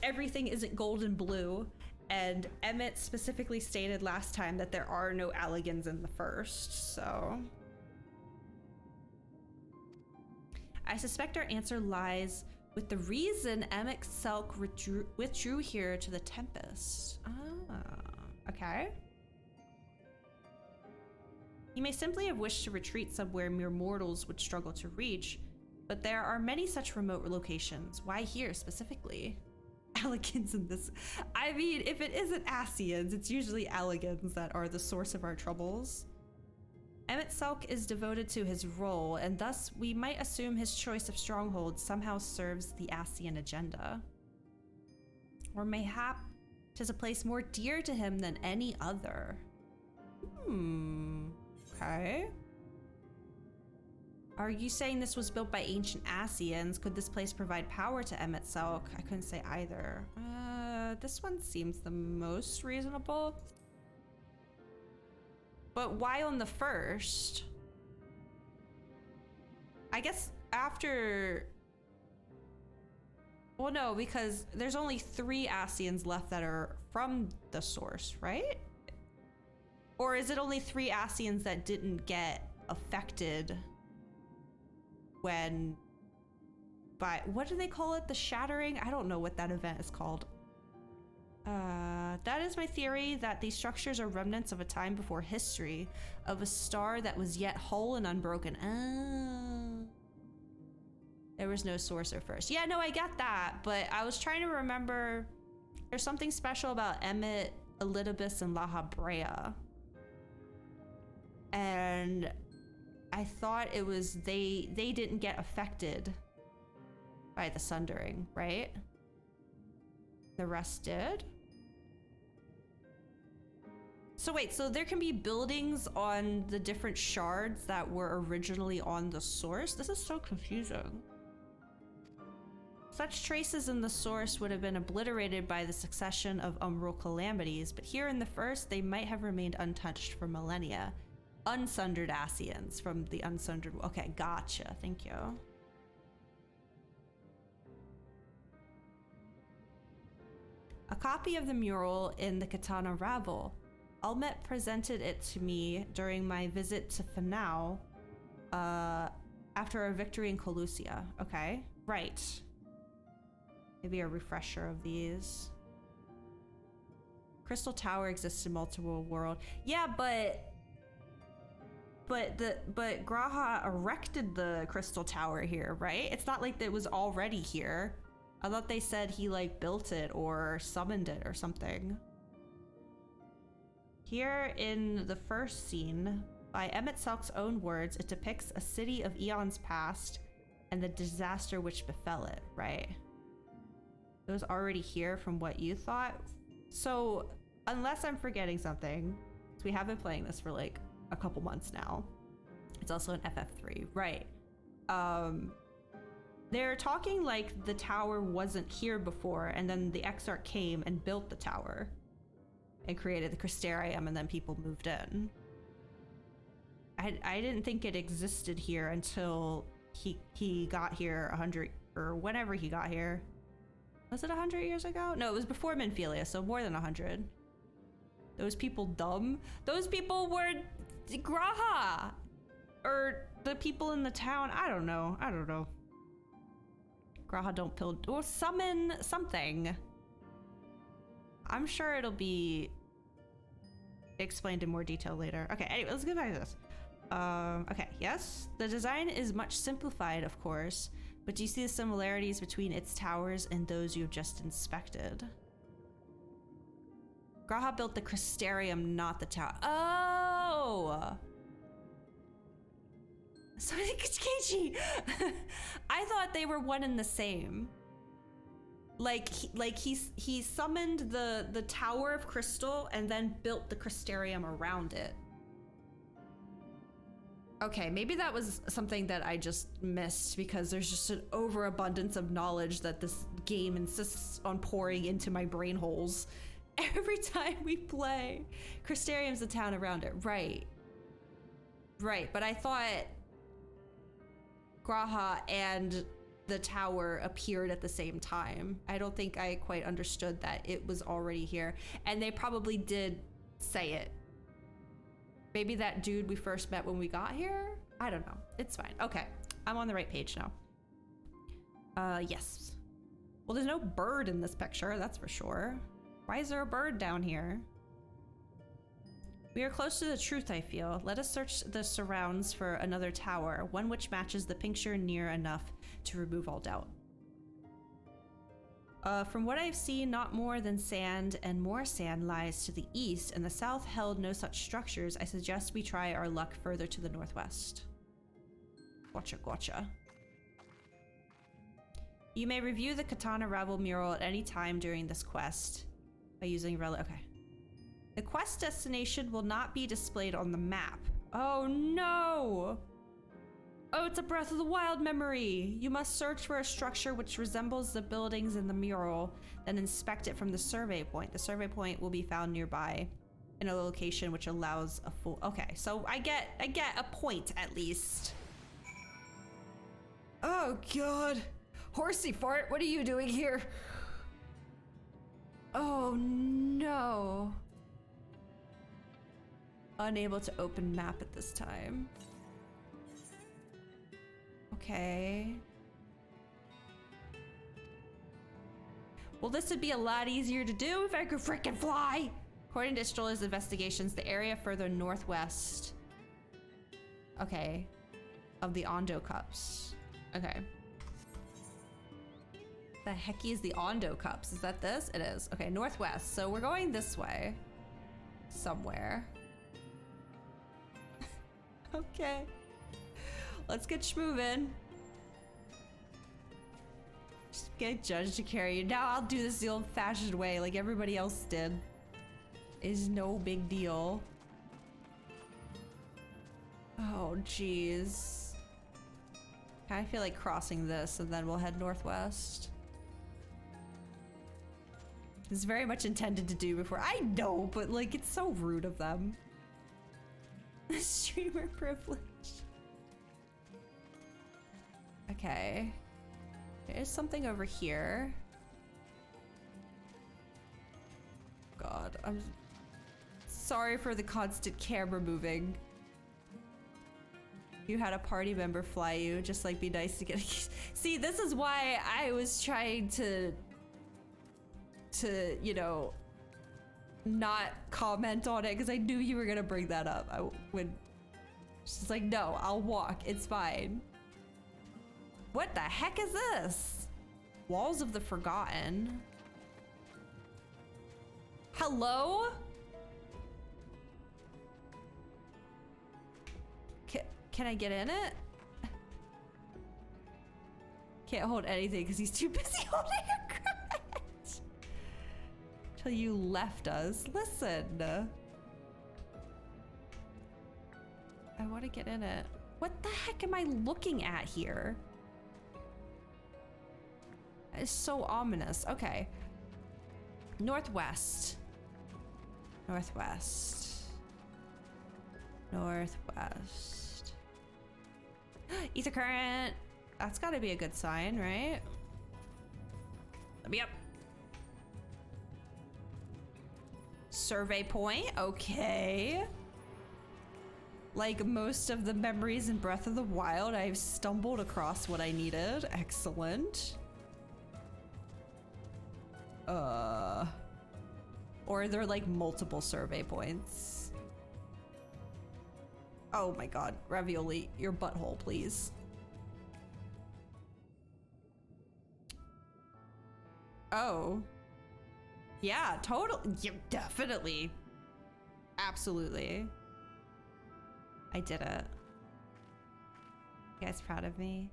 everything isn't gold and blue, and Emmett specifically stated last time that there are no Allegans in the first, so... I suspect our answer lies with the reason Emmett Selk withdrew here to the Tempest. Ah, okay. He may simply have wished to retreat somewhere mere mortals would struggle to reach, but there are many such remote locations. Why here specifically? Allegans in this. I mean, if it isn't Ascians, it's usually Allegans that are the source of our troubles. Emmett Selk is devoted to his role, and thus we might assume his choice of stronghold somehow serves the Ascian agenda. Or mayhap 'tis a place more dear to him than any other. Okay. Are you saying this was built by ancient Ascians? Could this place provide power to Emmett Selk? I couldn't say either. This one seems the most reasonable. But why on the first? I guess after... Well, no, because there's only 3 Ascians left that are from the source, right? Or is it only 3 Ascians that didn't get affected when... by... what do they call it? The Shattering? I don't know what that event is called. That is my theory, that these structures are remnants of a time before history, of a star that was yet whole and unbroken. Oh. There was no sorcerer first. Yeah, no, I get that, but I was trying to remember, there's something special about Emmett, Elidibus, and La Habrea. And I thought it was they didn't get affected by the Sundering, right? The rest did? So wait, so there can be buildings on the different shards that were originally on the source? This is so confusing. Such traces in the source would have been obliterated by the succession of umbral calamities, but here in the first, they might have remained untouched for millennia. Unsundered Ascians from the unsundered. Okay, gotcha. Thank you. A copy of the mural in the Katana Ravel. Almet presented it to me during my visit to Fanau after a victory in Colusia. Okay, right. Maybe a refresher of these. Crystal Tower exists in multiple world. Yeah, but Graha erected the Crystal Tower here, right? It's not like it was already here. I thought they said he like built it or summoned it or something. Here in the first scene, by Emmett Selk's own words, it depicts a city of eons past and the disaster which befell it, right? It was already here from what you thought. So unless I'm forgetting something, because we have been playing this for like a couple months now. It's also an FF3, right? They're talking like the tower wasn't here before and then the Exarch came and built the tower and created the Crystarium and then people moved in. I didn't think it existed here until he got here 100 or whenever he got here. Was it 100 years ago? No, it was before Minfilia, so more than 100. Those people dumb? Those people were Graha! Or the people in the town, I don't know. Graha don't build or summon something. I'm sure it'll be explained in more detail later. Okay, anyway, let's get back to this. Okay, yes. The design is much simplified, of course, but do you see the similarities between its towers and those you've just inspected? Graha built the Crystarium, not the tower. Oh! So Keiichi! I thought they were one and the same. Like he summoned the Tower of Crystal and then built the Crystarium around it. Okay, maybe that was something that I just missed because there's just an overabundance of knowledge that this game insists on pouring into my brain holes every time we play. Crystarium's the town around it, right? Right, but I thought Graha and the tower appeared at the same time. I don't think I quite understood that it was already here, and they probably did say it. Maybe that dude we first met when we got here? I don't know. It's fine. Okay, I'm on the right page now. Yes. Well, there's no bird in this picture, that's for sure. Why is there a bird down here? We are close to the truth, I feel. Let us search the surrounds for another tower, one which matches the picture near enough to remove all doubt. From what I've seen, not more than sand, and more sand lies to the east, and the south held no such structures. I suggest we try our luck further to the northwest. Gotcha. You may review the Katana Ravel mural at any time during this quest by using okay. The quest destination will not be displayed on the map. Oh no! Oh, it's a Breath of the Wild memory! You must search for a structure which resembles the buildings in the mural, then inspect it from the survey point. The survey point will be found nearby in a location which allows a full... Okay, so I get a point at least. Oh god! Horsey fart, what are you doing here? Oh no. Unable to open map at this time. Okay. Well, this would be a lot easier to do if I could frickin' fly! According to Strolla's investigations, the area further northwest... Okay. Of the Ondo Cups. Okay. The hecky is the Ondo Cups? Is that this? It is. Okay, northwest. So we're going this way. Somewhere. Okay. Let's get schmovin'. Just get Judge to carry you. Now I'll do this the old-fashioned way like everybody else did. is no big deal. Oh, jeez. I feel like crossing this and then we'll head northwest. This is very much intended to do before. I know, but like, it's so rude of them. Streamer privilege. Okay. There's something over here. God, I'm sorry for the constant camera moving. You had a party member fly you, just like be nice to get a See, this is why I was trying to you know, not comment on it, because I knew you were gonna bring that up. I would just like, no, I'll walk, it's fine. What the heck is this? Walls of the Forgotten. Hello? Can I get in it? Can't hold anything because he's too busy holding a crutch. Till you left us. Listen. I want to get in it. What the heck am I looking at here? It's so ominous. Okay. Northwest. Northwest. Northwest. Ether current. That's gotta be a good sign, right? Let me up. Survey point. Okay. Like most of the memories in Breath of the Wild, I've stumbled across what I needed. Excellent. Or they're like multiple survey points. Oh my god, Ravioli, your butthole, please. Oh. Yeah, totally. Yeah, definitely. Absolutely. I did it. You guys proud of me?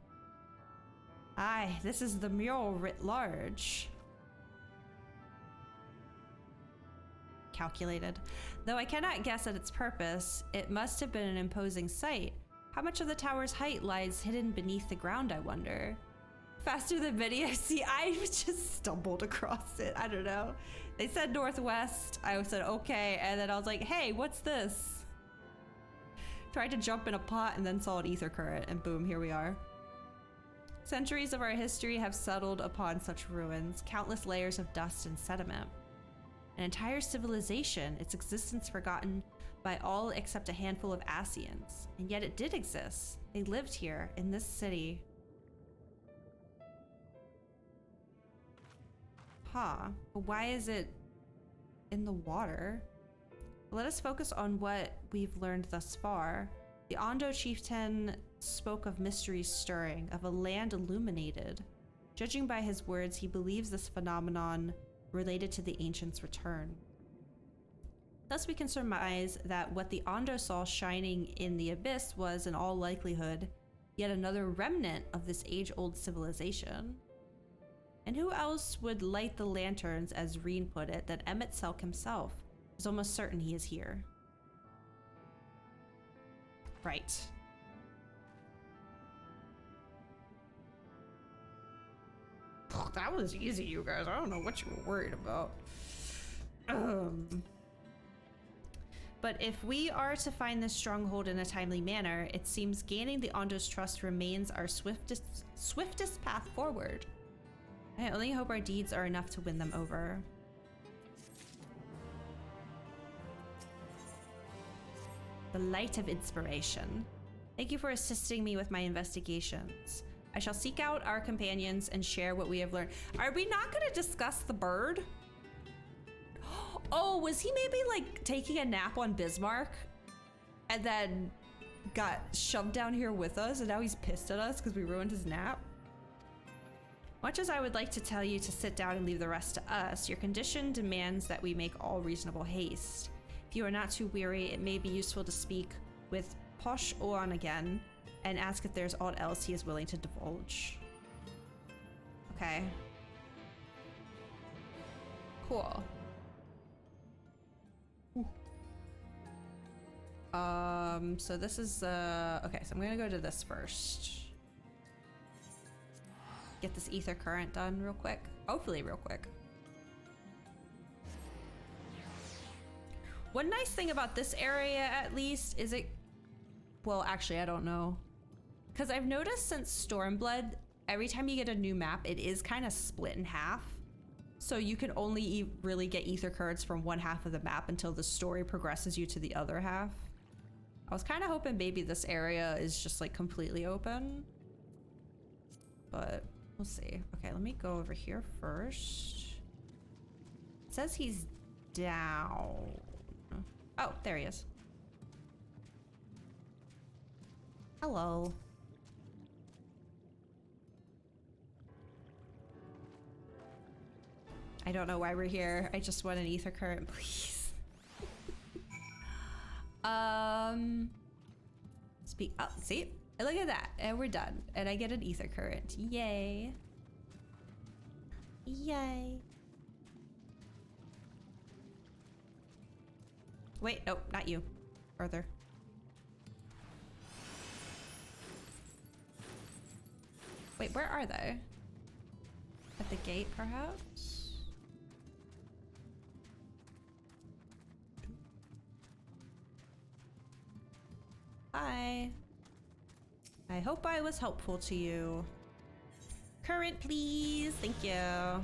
Aye, this is the mural writ large. Calculated. Though I cannot guess at its purpose, it must have been an imposing sight. How much of the tower's height lies hidden beneath the ground, I wonder? Faster than many. See, I just stumbled across it. I don't know. They said northwest. I said, okay. And then I was like, hey, what's this? Tried to jump in a pot and then saw an ether current, and boom, here we are. Centuries of our history have settled upon such ruins, countless layers of dust and sediment. An entire civilization, its existence forgotten by all except a handful of Asians. And yet it did exist. They lived here, in this city. Huh. But why is it in the water? Let us focus on what we've learned thus far. The Ondo chieftain spoke of mysteries stirring, of a land illuminated. Judging by his words, he believes this phenomenon related to the ancients' return. Thus we can surmise that what the Ondo saw shining in the abyss was, in all likelihood, yet another remnant of this age-old civilization. And who else would light the lanterns, as Reen put it, than Emmett Selk himself? Is almost certain he is here. Right. That was easy, you guys. I don't know what you were worried about. But if we are to find this stronghold in a timely manner, it seems gaining the Ondo's trust remains our swiftest path forward. I only hope our deeds are enough to win them over. The light of inspiration. Thank you for assisting me with my investigations. I shall seek out our companions and share what we have learned. Are we not going to discuss the bird? Oh, was he maybe like taking a nap on Bismarck and then got shoved down here with us and now he's pissed at us because we ruined his nap? Much as I would like to tell you to sit down and leave the rest to us, your condition demands that we make all reasonable haste. If you are not too weary, it may be useful to speak with Posh Oan again and ask if there's aught else he is willing to divulge. Okay. Cool. So this is, okay, so I'm gonna go to this first. Get this ether current done real quick. Hopefully real quick. One nice thing about this area, at least, is it... Well, actually, I don't know. Because I've noticed since Stormblood, every time you get a new map, it is kind of split in half. So you can only really get ether currents from one half of the map until the story progresses you to the other half. I was kind of hoping maybe this area is just like completely open. But we'll see. Okay, let me go over here first. It says he's down. Oh, there he is. Hello. I don't know why we're here. I just want an ether current, please. Speak up. Oh, see? Look at that. And we're done. And I get an ether current. Yay. Yay. Wait, nope, not you. Further. Wait, where are they? At the gate, perhaps? Hi. I hope I was helpful to you. Current, please. Thank you.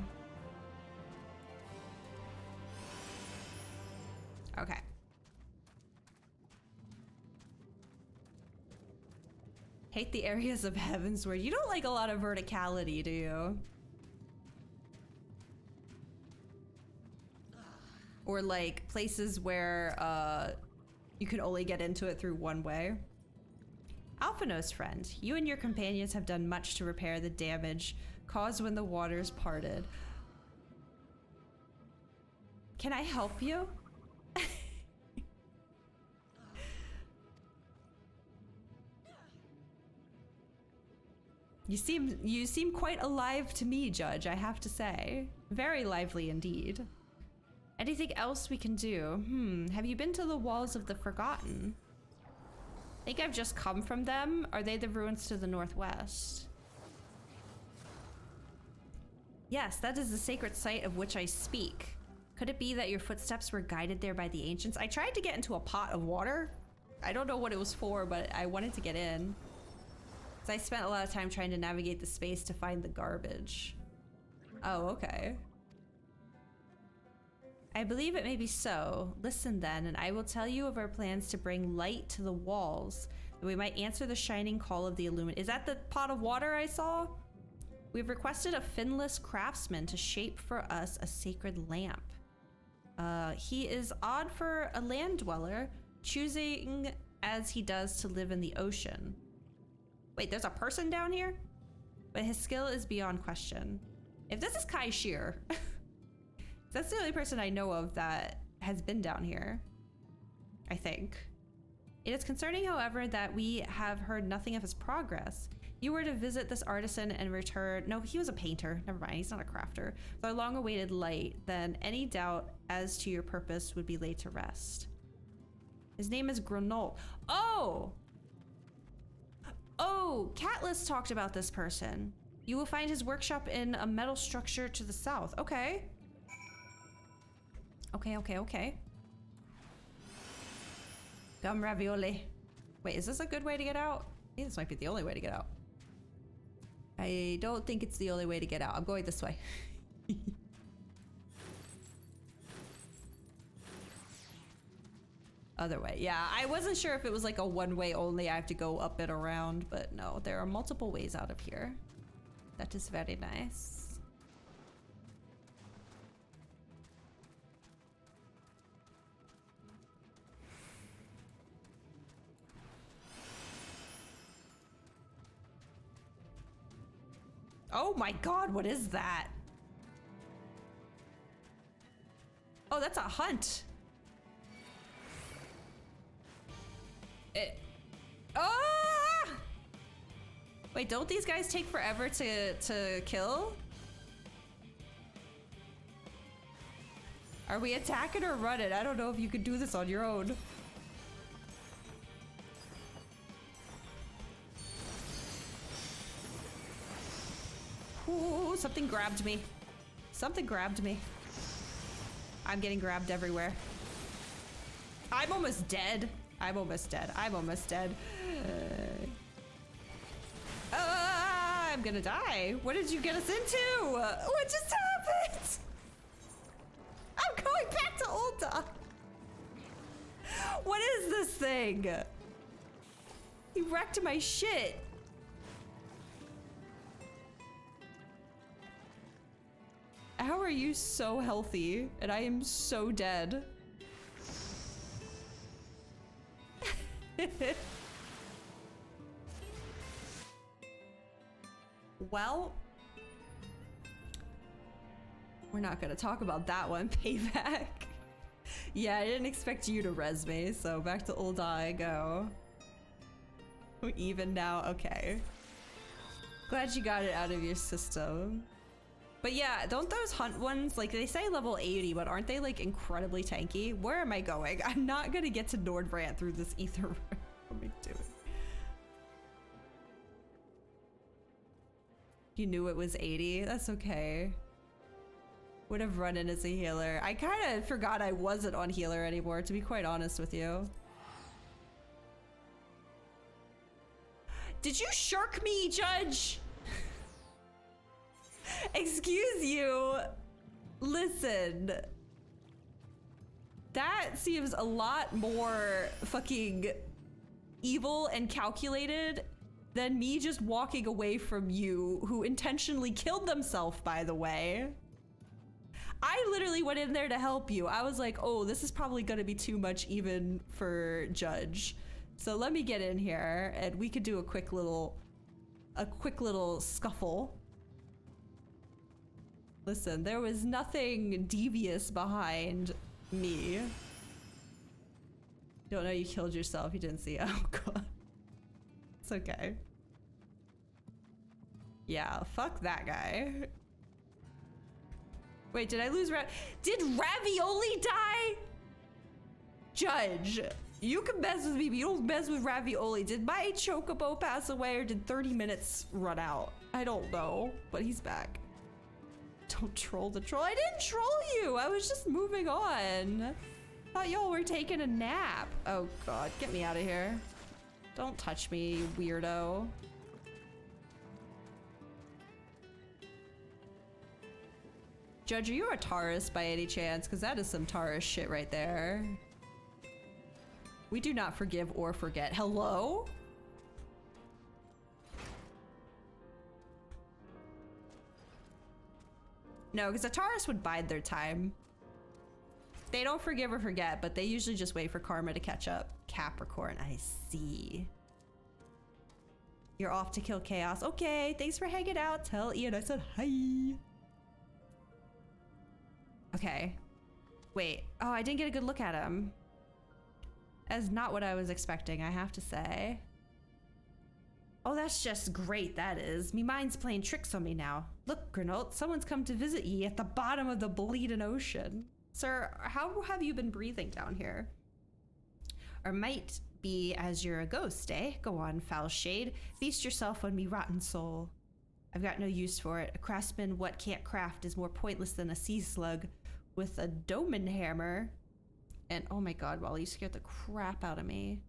Okay. Hate the areas of heavens where you don't like a lot of verticality, do you? Or like places where you can only get into it through one way. Alphino's friend, you and your companions have done much to repair the damage caused when the waters parted. Can I help you? You seem quite alive to me, Judge, I have to say. Very lively indeed. Anything else we can do? Have you been to the Walls of the Forgotten? I think I've just come from them. Are they the ruins to the northwest? Yes, that is the sacred site of which I speak. Could it be that your footsteps were guided there by the ancients? I tried to get into a pot of water. I don't know what it was for, but I wanted to get in. So I spent a lot of time trying to navigate the space to find the garbage. Oh, okay. I believe it may be so. Listen then, and I will tell you of our plans to bring light to the walls, that we might answer the shining call of the illumined. Is that the pot of water I saw? We've requested a finless craftsman to shape for us a sacred lamp. He is odd for a land dweller, choosing as he does to live in the ocean. Wait, there's a person down here? But his skill is beyond question. If this is Kai Shear, that's the only person I know of that has been down here, I think. It is concerning, however, that we have heard nothing of his progress. You were to visit this artisan and return. No, he was a painter. Never mind, he's not a crafter. With our long-awaited light, then any doubt as to your purpose would be laid to rest. His name is Granol. Oh! Oh, Catless talked about this person. You will find his workshop in a metal structure to the south. Okay. Okay. Gum ravioli. Wait, is this a good way to get out? I think this might be the only way to get out. I don't think it's the only way to get out. I'm going this way. Other way. Yeah, I wasn't sure if it was like a one way only. I have to go up and around, but no, there are multiple ways out of here. That is very nice. Oh my god, what is that? Oh, that's a hunt. Ah! Wait, don't these guys take forever to kill? Are we attacking or running? I don't know if you could do this on your own. Ooh, something grabbed me. Something grabbed me. I'm getting grabbed everywhere. I'm almost dead. I'm almost dead. I'm almost dead. I'm gonna die. What did you get us into? What just happened? I'm going back to Ulta. What is this thing? He wrecked my shit. How are you so healthy and I am so dead? Well, we're not gonna talk about that one. Payback. Yeah, I didn't expect you to res me, so back to Ulda I go. Even now, okay. Glad you got it out of your system. But yeah, don't those hunt ones, like they say level 80, but aren't they like incredibly tanky? Where am I going? I'm not gonna get to Nordbrand through this ether room. What am I doing? You knew it was 80? That's okay. Would have run in as a healer. I kind of forgot I wasn't on healer anymore, to be quite honest with you. Did you shirk me, Judge? Excuse you. Listen. That seems a lot more fucking evil and calculated than me just walking away from you, who intentionally killed themselves, by the way. I literally went in there to help you. I was like, oh, this is probably gonna be too much even for Judge. So let me get in here and we could do a quick little scuffle. Listen, there was nothing devious behind me. Don't know you killed yourself. You didn't see it. Oh god. It's okay. Yeah, fuck that guy. Wait, did I lose Did Ravioli die? Judge, you can mess with me, but you don't mess with Ravioli. Did my chocobo pass away or did 30 minutes run out? I don't know, but he's back. Don't troll the troll. I didn't troll you. I was just moving on. Thought y'all were taking a nap. Oh god, get me out of here. Don't touch me, you weirdo. Judge, are you a Taurus by any chance? Because that is some Taurus shit right there. We do not forgive or forget. Hello? No, because a Taurus would bide their time. They don't forgive or forget, but they usually just wait for karma to catch up. Capricorn, I see. You're off to kill chaos. Okay, thanks for hanging out. Tell Ian I said hi. Okay. Wait. Oh, I didn't get a good look at him. That's not what I was expecting, I have to say. Oh, that's just great, that is. Me mind's playing tricks on me now. Look, Grinault, someone's come to visit ye at the bottom of the bleeding ocean. Sir, how have you been breathing down here? Or might be as you're a ghost, eh? Go on, foul shade. Feast yourself on me rotten soul. I've got no use for it. A craftsman what can't craft is more pointless than a sea slug with a Doman hammer. And oh my god, Wally, you scared the crap out of me.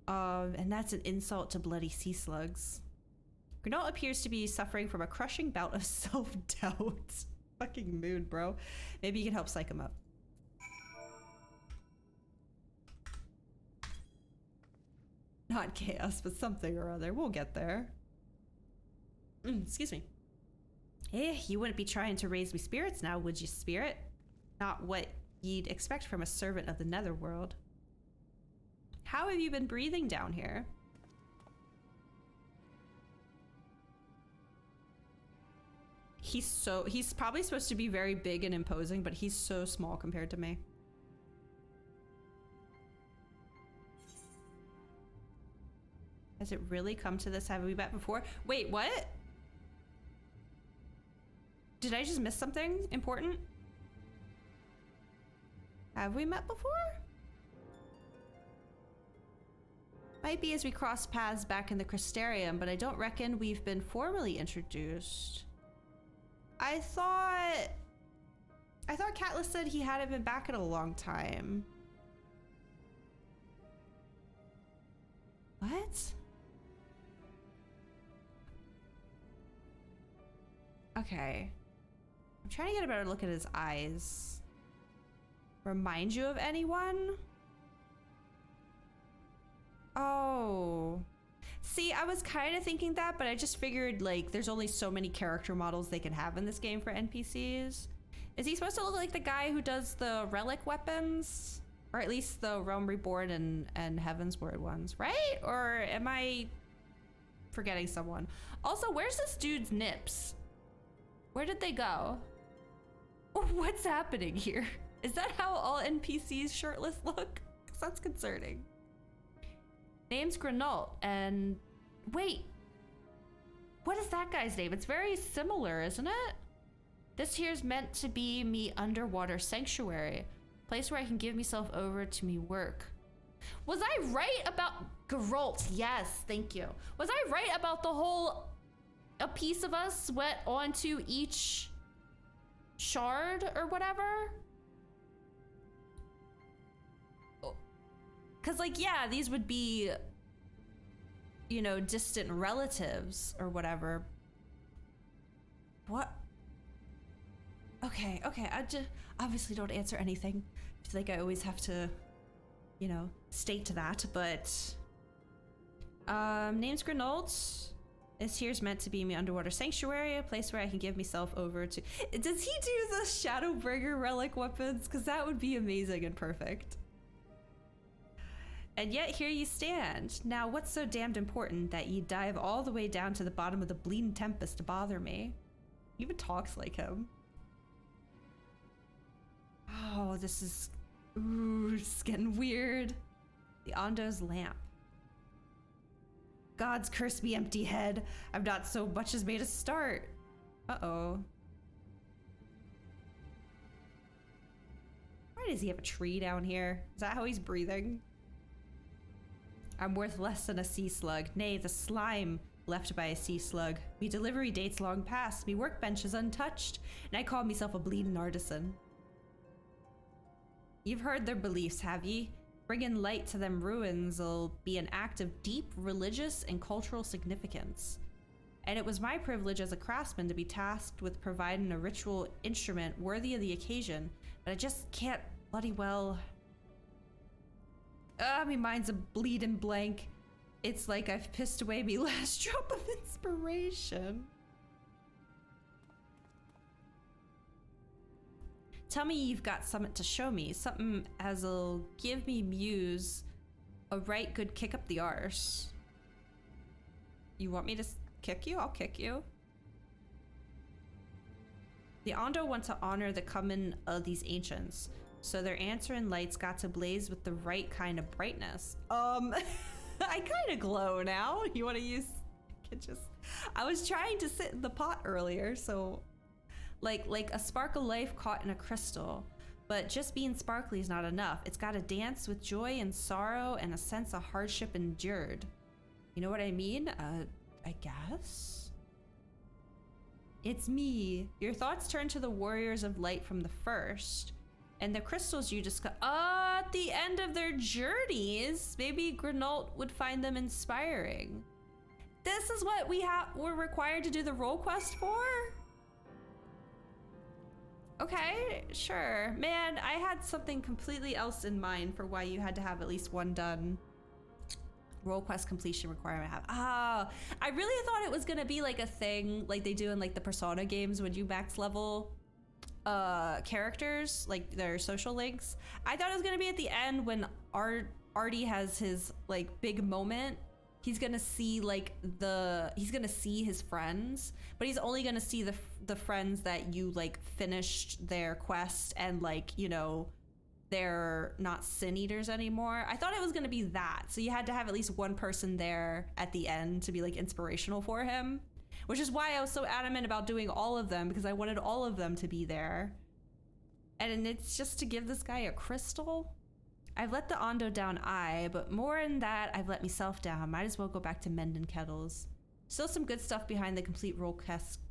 And that's an insult to bloody sea slugs. Grinault appears to be suffering from a crushing bout of self-doubt. Fucking mood, bro. Maybe you can help psych him up. Not chaos, but something or other. We'll get there. Excuse me. Eh, you wouldn't be trying to raise me spirits now, would you, spirit? Not what you'd expect from a servant of the netherworld. How have you been breathing down here? He's probably supposed to be very big and imposing, but he's so small compared to me. Has it really come to this? Have we met before? Wait, what? Did I just miss something important? Have we met before? Might be as we cross paths back in the Crystarium, but I don't reckon we've been formally introduced. I thought Catless said he hadn't been back in a long time. What? Okay. I'm trying to get a better look at his eyes. Remind you of anyone? Oh. See, I was kind of thinking that, but I just figured, like, there's only so many character models they can have in this game for NPCs. Is he supposed to look like the guy who does the relic weapons? Or at least the Realm Reborn and Heavensward ones, right? Or am I forgetting someone? Also, where's this dude's nips? Where did they go? What's happening here? Is that how all NPCs shirtless look? Because that's concerning. Name's Granault, and wait, what is that guy's name? It's very similar, isn't it? This here's meant to be me underwater sanctuary, place where I can give myself over to me work. Was I right about Geralt? Yes, thank you. Was I right about the whole a piece of us went onto each shard or whatever? Because, like, yeah, these would be, you know, distant relatives or whatever. What? Okay, I just obviously don't answer anything. I feel like I always have to, you know, state to that, but name's Granault. This here's meant to be me underwater sanctuary, a place where I can give myself over to. Does he do the Shadowbringer relic weapons? Because that would be amazing and perfect. And yet here you stand. Now, what's so damned important that you dive all the way down to the bottom of the bleeding tempest to bother me? He even talks like him. Oh, this is... Ooh, it's getting weird. The Ondo's lamp. God's curse me, empty head. I've not so much as made a start. Uh-oh. Why does he have a tree down here? Is that how he's breathing? I'm worth less than a sea slug. Nay, the slime left by a sea slug. Me delivery date's long past. Me workbench is untouched. And I call myself a bleeding artisan. You've heard their beliefs, have ye? Bringing light to them ruins'll be an act of deep religious and cultural significance. And it was my privilege as a craftsman to be tasked with providing a ritual instrument worthy of the occasion, but I just can't bloody well... my mind's a bleeding blank. It's like I've pissed away me last drop of inspiration. Tell me you've got something to show me, something as'll give me muse a right good kick up the arse. You want me to kick you? I'll kick you. The Ondo want to honor the coming of these ancients, so their answering lights got to blaze with the right kind of brightness. I kind of glow now. You want to use... I was trying to sit in the pot earlier, so... Like a spark of life caught in a crystal. But just being sparkly is not enough. It's got to dance with joy and sorrow and a sense of hardship endured. You know what I mean? I guess? It's me. Your thoughts turn to the warriors of light from the first. And the crystals you discuss at the end of their journeys, maybe Granault would find them inspiring. This is what we're required to do the role quest for? Okay, sure. Man, I had something completely else in mind for why you had to have at least one done role quest completion requirement. I really thought it was gonna be like a thing like they do in like the Persona games when you max level characters, like their social links. I thought it was gonna be at the end when Artie has his like big moment. He's gonna see he's gonna see his friends, but he's only gonna see the friends that you like finished their quest and like, you know, they're not sin eaters anymore. I thought it was gonna be that. So you had to have at least one person there at the end to be like inspirational for him, which is why I was so adamant about doing all of them, because I wanted all of them to be there. And it's just to give this guy a crystal. I've let the Ondo down but more than that, I've let myself down. Might as well go back to mending kettles. Still some good stuff behind the complete role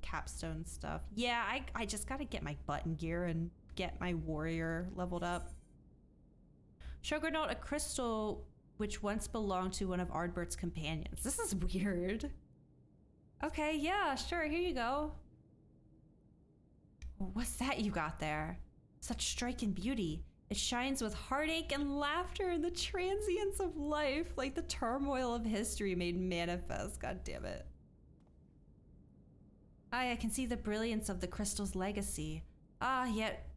capstone stuff. Yeah, I just gotta get my button gear and get my warrior leveled up. Shogunaut, a crystal which once belonged to one of Ardbert's companions. This is weird. Okay, yeah, sure, here you go. What's that you got there? Such striking beauty. It shines with heartache and laughter and the transience of life, like the turmoil of history made manifest. God damn it. Aye, I can see the brilliance of the crystal's legacy. Ah, yet,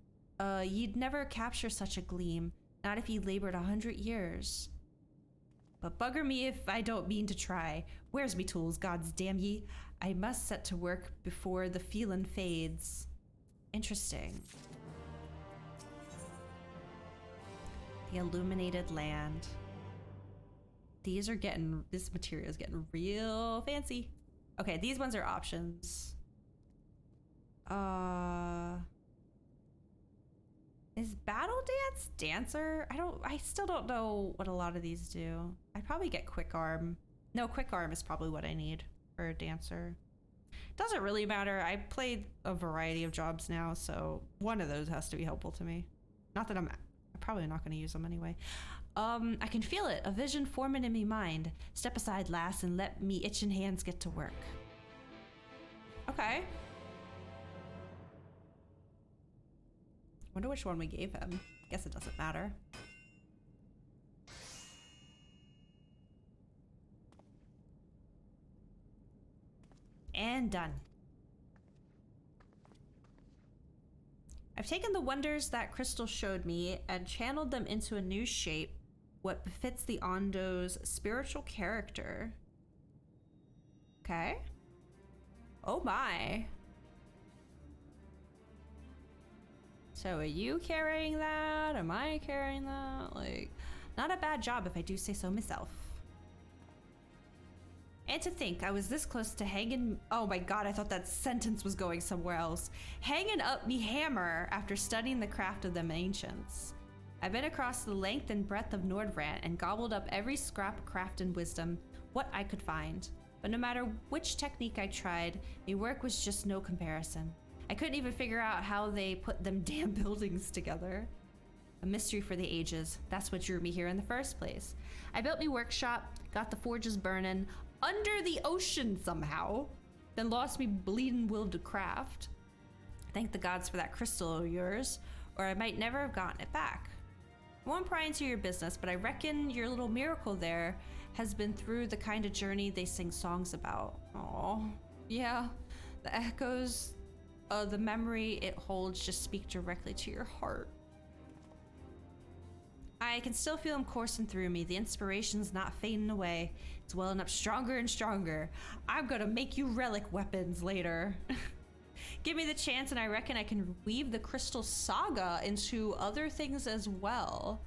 you'd never capture such a gleam, not if you labored 100 years. But bugger me if I don't mean to try. Where's me tools, gods damn ye? I must set to work before the feeling fades. Interesting. The illuminated land. These are getting, this material is getting real fancy. Okay, these ones are options. Is battle dance dancer? I still don't know what a lot of these do. I'd probably get quick arm. No, quick arm is probably what I need for a dancer. Doesn't really matter. I played a variety of jobs now, so one of those has to be helpful to me. Not that I'm probably not going to use them anyway. I can feel it, a vision forming in me mind. Step aside, lass, and let me itching hands get to work. Okay. Wonder which one we gave him. Guess it doesn't matter. And done. I've taken the wonders that crystal showed me and channeled them into a new shape, what befits the Ondo's spiritual character. Okay. Oh my. So are you carrying that? Am I carrying that? Like, not a bad job if I do say so myself. And to think, I was this close to hanging— oh my god, I thought that sentence was going somewhere else. Hanging up me hammer after studying the craft of them ancients. I've been across the length and breadth of Nordvrant and gobbled up every scrap of craft and wisdom, what I could find. But no matter which technique I tried, my work was just no comparison. I couldn't even figure out how they put them damn buildings together. A mystery for the ages. That's what drew me here in the first place. I built me workshop, got the forges burning, under the ocean somehow, then lost me bleeding will to craft. Thank the gods for that crystal of yours, or I might never have gotten it back. I won't pry into your business, but I reckon your little miracle there has been through the kind of journey they sing songs about. Oh, yeah, the echoes of the memory it holds just speak directly to your heart. I can still feel them coursing through me. The inspiration's not fading away. It's welling up stronger and stronger. I'm gonna make you relic weapons later. Give me the chance and I reckon I can weave the Crystal Saga into other things as well.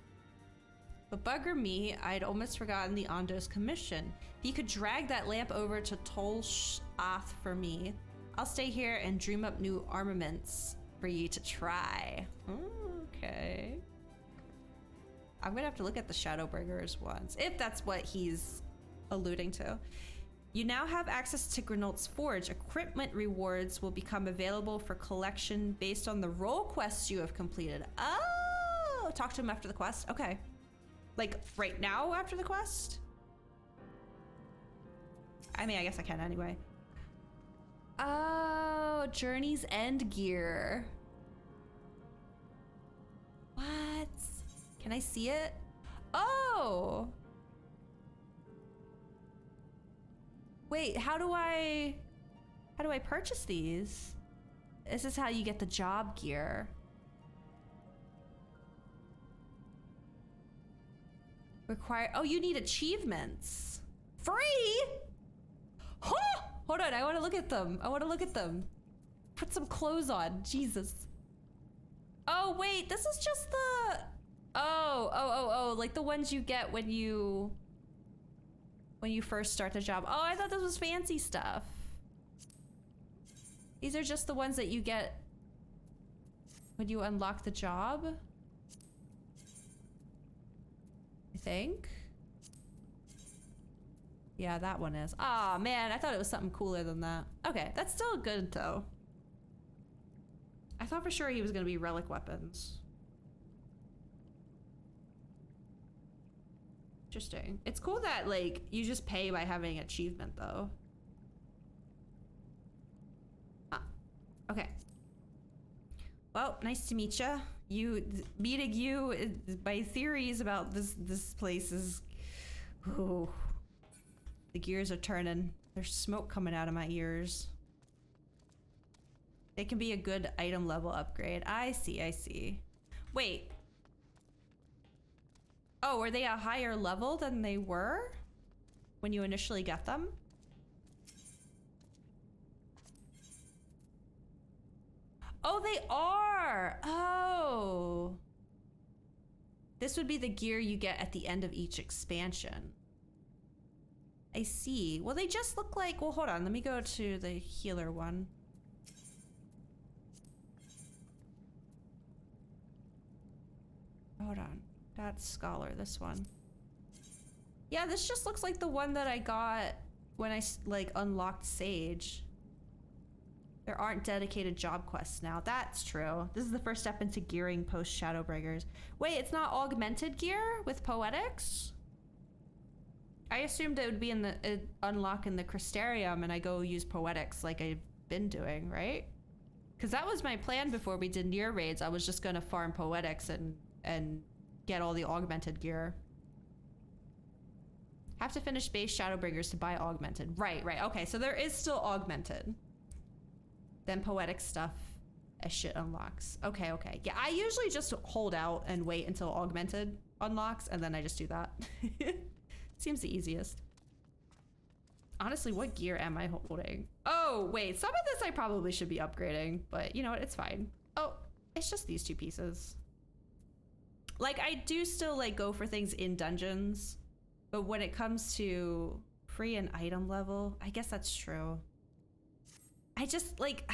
But bugger me, I'd almost forgotten the Ondo's commission. If you could drag that lamp over to Tol-Ath for me, I'll stay here and dream up new armaments for you to try. Okay. I'm gonna have to look at the Shadowbringers ones, if that's what he's alluding to. You now have access to Grenolt's Forge. Equipment rewards will become available for collection based on the role quests you have completed. Oh, talk to him after the quest. Okay. Like right now after the quest? I mean, I guess I can anyway. Oh, Journey's End gear. What? Can I see it? Oh! Wait, how do I purchase these? This is how you get the job gear. Oh, you need achievements. Free? Huh? Hold on, I want to look at them. Put some clothes on, Jesus. Oh, wait, this is just the... Oh, like the ones you get when you first start the job. Oh, I thought this was fancy stuff. These are just the ones that you get when you unlock the job, I think. Yeah, that one is. Aw, man, I thought it was something cooler than that. Okay, that's still good, though. I thought for sure he was gonna be relic weapons. Interesting. It's cool that, like, you just pay by having achievement, though. Ah, okay. Well, nice to meet ya. Meeting you, my theories about this place is... Ooh. The gears are turning. There's smoke coming out of my ears. It can be a good item level upgrade. I see. Wait. Oh, were they a higher level than they were when you initially got them? Oh, they are! Oh. This would be the gear you get at the end of each expansion. I see. Well, they just look like... Well, hold on. Let me go to the healer one. Hold on. That's Scholar, this one. Yeah, this just looks like the one that I got when I, like, unlocked Sage. There aren't dedicated job quests now. That's true. This is the first step into gearing post Shadowbringers. Wait, it's not augmented gear with Poetics? I assumed it would be in the unlock in the Crystarium and I go use Poetics like I've been doing, right? Because that was my plan before we did near raids. I was just gonna farm Poetics and get all the augmented gear. Have to finish base Shadowbringers to buy augmented. Right. Okay, so there is still augmented. Then poetic stuff as shit unlocks. Okay. Yeah, I usually just hold out and wait until augmented unlocks and then I just do that. Seems the easiest. Honestly, what gear am I holding? Oh, wait, some of this I probably should be upgrading, but you know what, it's fine. Oh, it's just these two pieces. Like, I do still, like, go for things in dungeons, but when it comes to free and item level, I guess that's true. I just, like,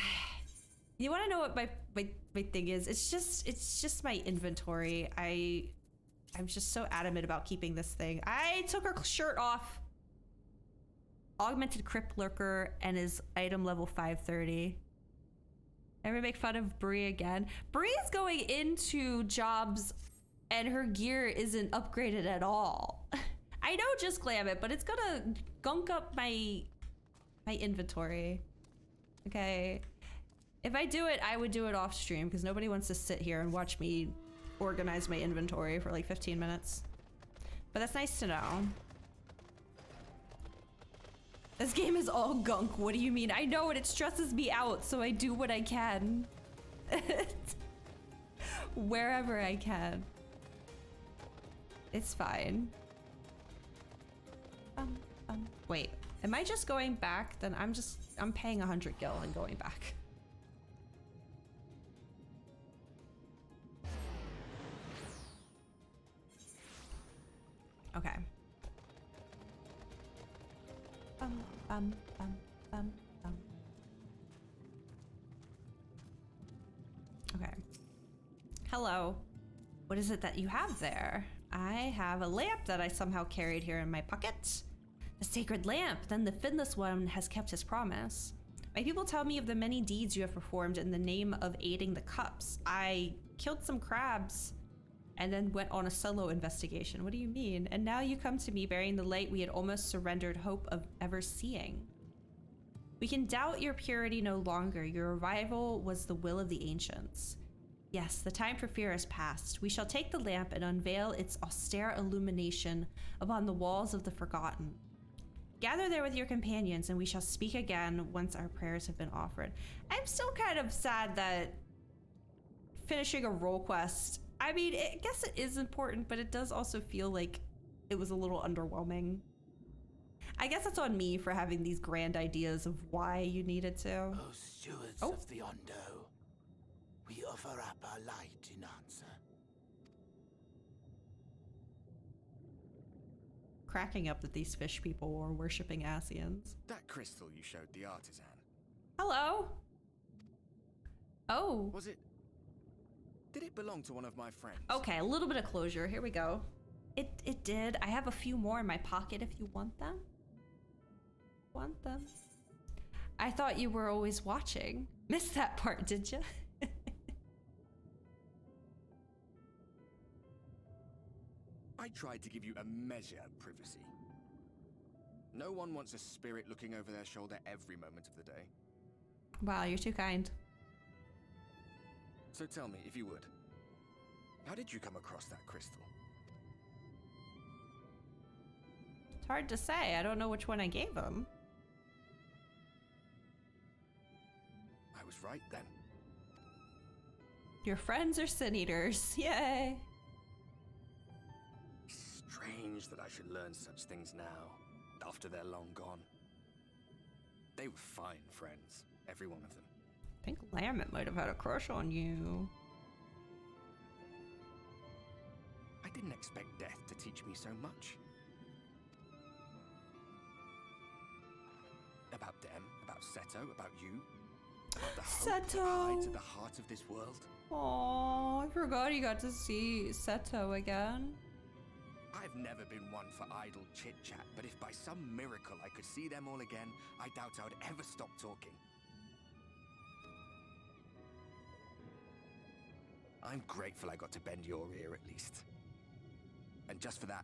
you want to know what my thing is? It's just my inventory. I'm just so adamant about keeping this thing. I took her shirt off. Augmented Crypt Lurker and his item level 530. Ever make fun of Bree again? Bree's going into jobs and her gear isn't upgraded at all. I know, just glam it, but it's gonna gunk up my inventory. Okay. If I do it, I would do it off stream because nobody wants to sit here and watch me organize my inventory for like 15 minutes. But that's nice to know. This game is all gunk. What do you mean? I know it stresses me out, so I do what I can. Wherever I can. It's fine. Wait, am I just going back? Then I'm paying 100 gil and going back. Okay. Okay. Hello. What is it that you have there? I have a lamp that I somehow carried here in my pocket. The sacred lamp. Then the Finless One has kept his promise. My people tell me of the many deeds you have performed in the name of aiding the cups. I killed some crabs and then went on a solo investigation. What do you mean? And now you come to me bearing the light we had almost surrendered hope of ever seeing. We can doubt your purity no longer. Your arrival was the will of the ancients. Yes, the time for fear has passed. We shall take the lamp and unveil its austere illumination upon the walls of the forgotten. Gather there with your companions and we shall speak again once our prayers have been offered. I'm still kind of sad that finishing a role quest, I mean, I guess it is important, but it does also feel like it was a little underwhelming. I guess that's on me for having these grand ideas of why you needed to. Oh, stewards of the Ondo, we offer up our light in answer. Cracking up that these fish people were worshipping Asians. That crystal you showed the artisan. Hello? Oh. Was it... Did it belong to one of my friends? Okay, a little bit of closure. Here we go. It did. I have a few more in my pocket if you want them. want them. I thought you were always watching. Missed that part, did you? I tried to give you a measure of privacy. No one wants a spirit looking over their shoulder every moment of the day. Wow, you're too kind. So tell me, if you would, how did you come across that crystal? It's hard to say. I don't know which one I gave him. I was right then. Your friends are sin eaters. Yay. Strange that I should learn such things now, after they're long gone. They were fine friends, every one of them. I think Lamet might have had a crush on you. I didn't expect death to teach me so much. About them, about Seto, about you. About the hope that hides at the heart of this world. Aww, I forgot you got to see Seto again. I've never been one for idle chit-chat, but if by some miracle I could see them all again, I doubt I would ever stop talking. I'm grateful I got to bend your ear at least. And just for that,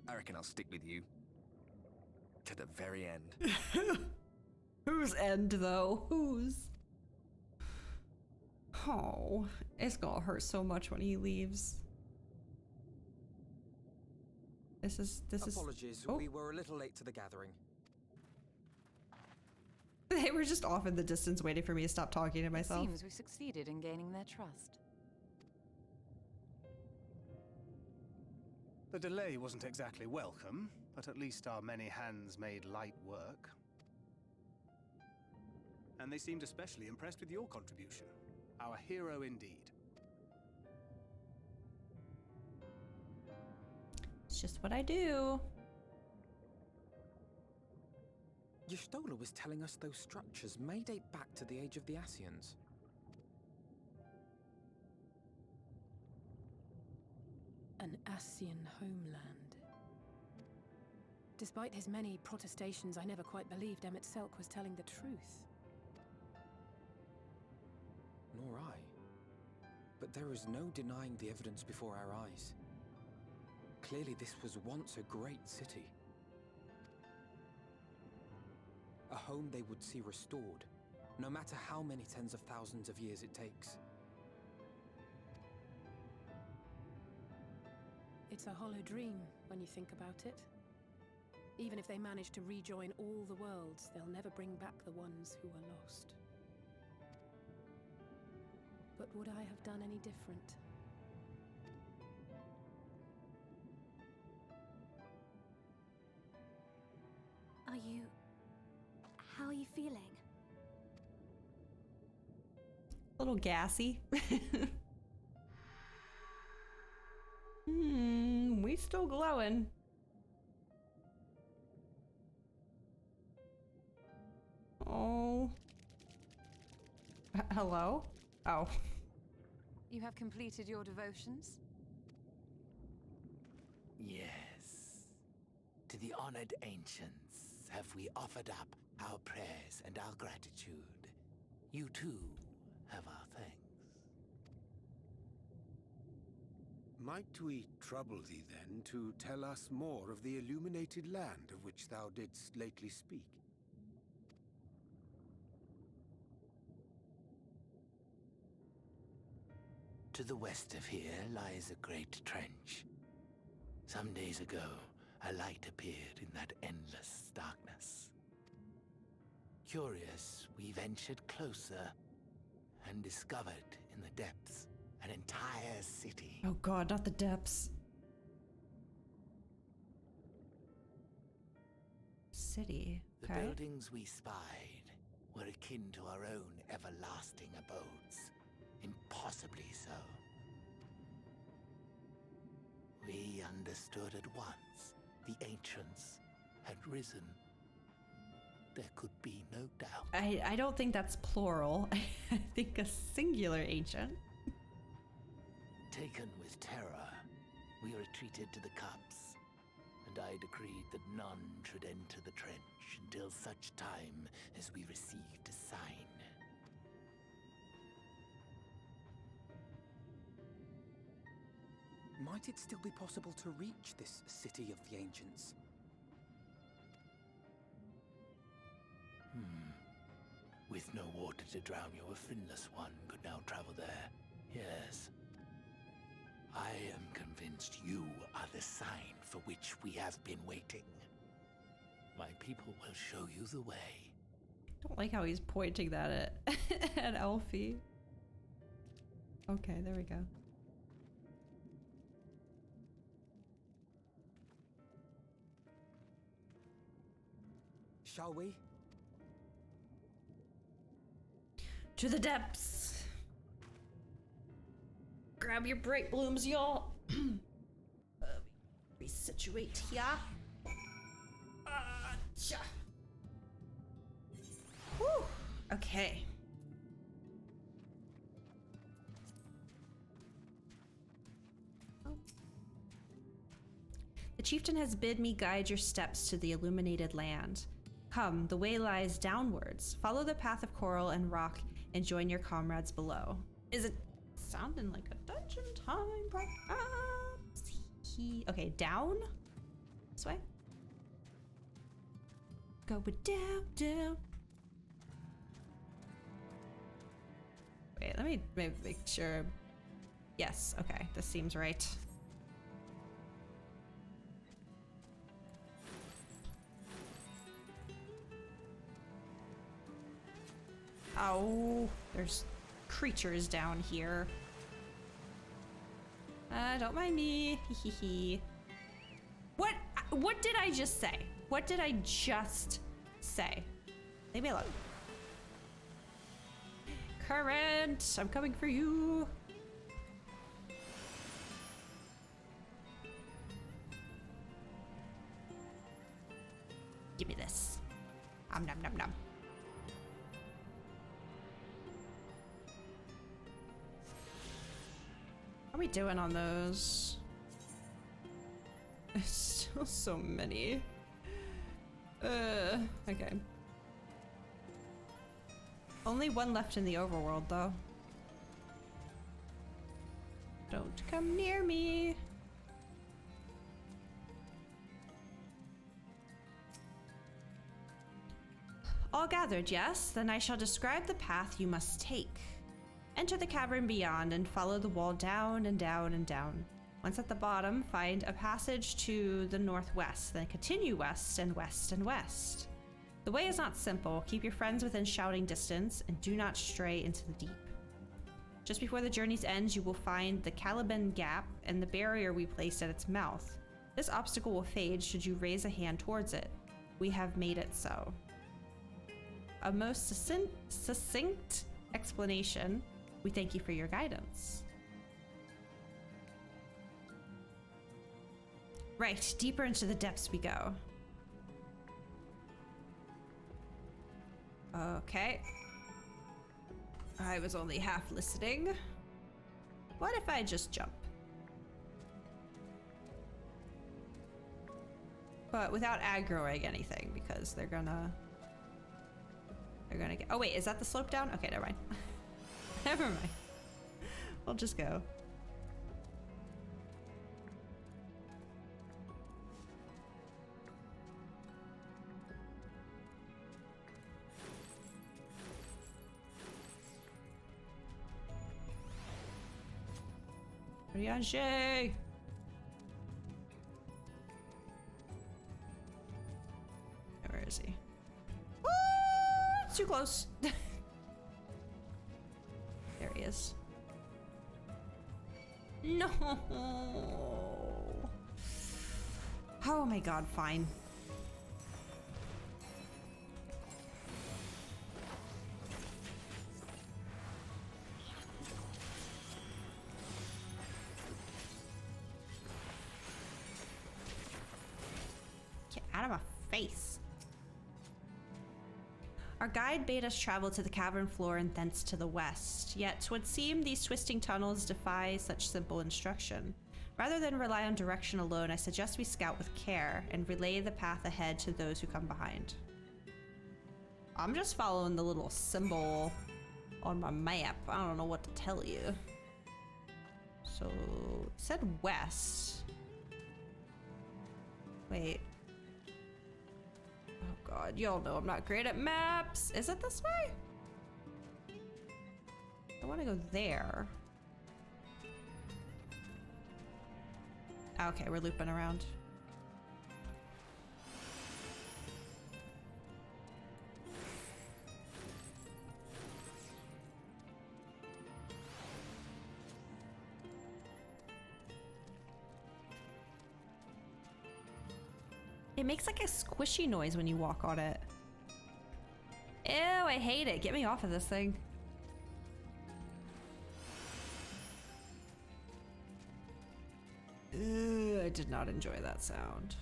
I reckon I'll stick with you. To the very end. Whose end, though? Whose? Oh, it's gonna hurt so much when he leaves. This is. Apologies, Oh. we were a little late to the gathering. They were just off in the distance waiting for me to stop talking to myself. It seems we succeeded in gaining their trust. The delay wasn't exactly welcome, but at least our many hands made light work. And they seemed especially impressed with your contribution. Our hero indeed. It's just what I do. Y'shtola was telling us those structures may date back to the age of the Ascians. An Ascian homeland. Despite his many protestations, I never quite believed Emmett Selk was telling the truth. Nor I. But there is no denying the evidence before our eyes. Clearly this was once a great city. A home they would see restored, no matter how many tens of thousands of years it takes. It's a hollow dream when you think about it. Even if they manage to rejoin all the worlds, they'll never bring back the ones who are lost. But would I have done any different? How are you feeling? A little gassy. We still glowing. Oh. Hello? Oh. You have completed your devotions? Yes. To the honored ancients have we offered up our prayers and our gratitude. You too have our thanks. Might we trouble thee then to tell us more of the illuminated land of which thou didst lately speak? To the west of here lies a great trench. Some days ago, a light appeared in that endless darkness. Curious, we ventured closer and discovered in the depths an entire city. Oh god, not the depths. City. The Okay. buildings we spied were akin to our own everlasting abodes. Impossibly so. We understood at once the ancients had risen. There could be no doubt. I don't think that's plural. I think a singular ancient. Taken with terror, we retreated to the cups and I decreed that none should enter the trench until such time as we received a sign. Might it still be possible to reach this city of the ancients? With no water to drown you, a finless one could now travel there. Yes. I am convinced you are the sign for which we have been waiting. My people will show you the way. I don't like how he's pointing that at, at Alfie. Okay, there we go. Shall we? To the depths. Grab your bright blooms, y'all. Resituate here. Whew. Okay. The chieftain has bid me guide your steps to the illuminated land. Come, the way lies downwards. Follow the path of coral and rock and join your comrades below. Is it sounding like a dungeon time? Perhaps? Okay, down? This way? Go down, down. Wait, let me make sure. Yes, okay, this seems right. Oh, there's creatures down here. Don't mind me. Hee. What did I just say? What did I just say? Leave me alone. Current, I'm coming for you. Give me this. Nom nom nom. How are we doing on those? There's still so many. Okay. Only one left in the overworld, though. Don't come near me. All gathered, yes? Then I shall describe the path you must take. Enter the cavern beyond and follow the wall down and down and down. Once at the bottom, find a passage to the northwest, then continue west and west and west. The way is not simple. Keep your friends within shouting distance and do not stray into the deep. Just before the journey's end, you will find the Caliban Gap and the barrier we placed at its mouth. This obstacle will fade should you raise a hand towards it. We have made it so. A most succinct explanation. We thank you for your guidance. Right, deeper into the depths we go. Okay. I was only half listening. What if I just jump? But without aggroing anything, because they're gonna get— oh wait, is that the slope down? Okay, never mind. Never mind. We'll just go. Rianche! Where is he? Oh, it's too close. There he is. No. Oh my god, fine. Get out of my face. Our guide bade us travel to the cavern floor and thence to the west, yet 'twould seem these twisting tunnels defy such simple instruction. Rather than rely on direction alone, I suggest we scout with care and relay the path ahead to those who come behind. I'm just following the little symbol on my map. I don't know what to tell you. So, it said west. Wait. Oh god, y'all know I'm not great at maps. Is it this way? I want to go there. Okay, we're looping around. It makes like a squishy noise when you walk on it. Ew, I hate it. Get me off of this thing. Ugh, I did not enjoy that sound.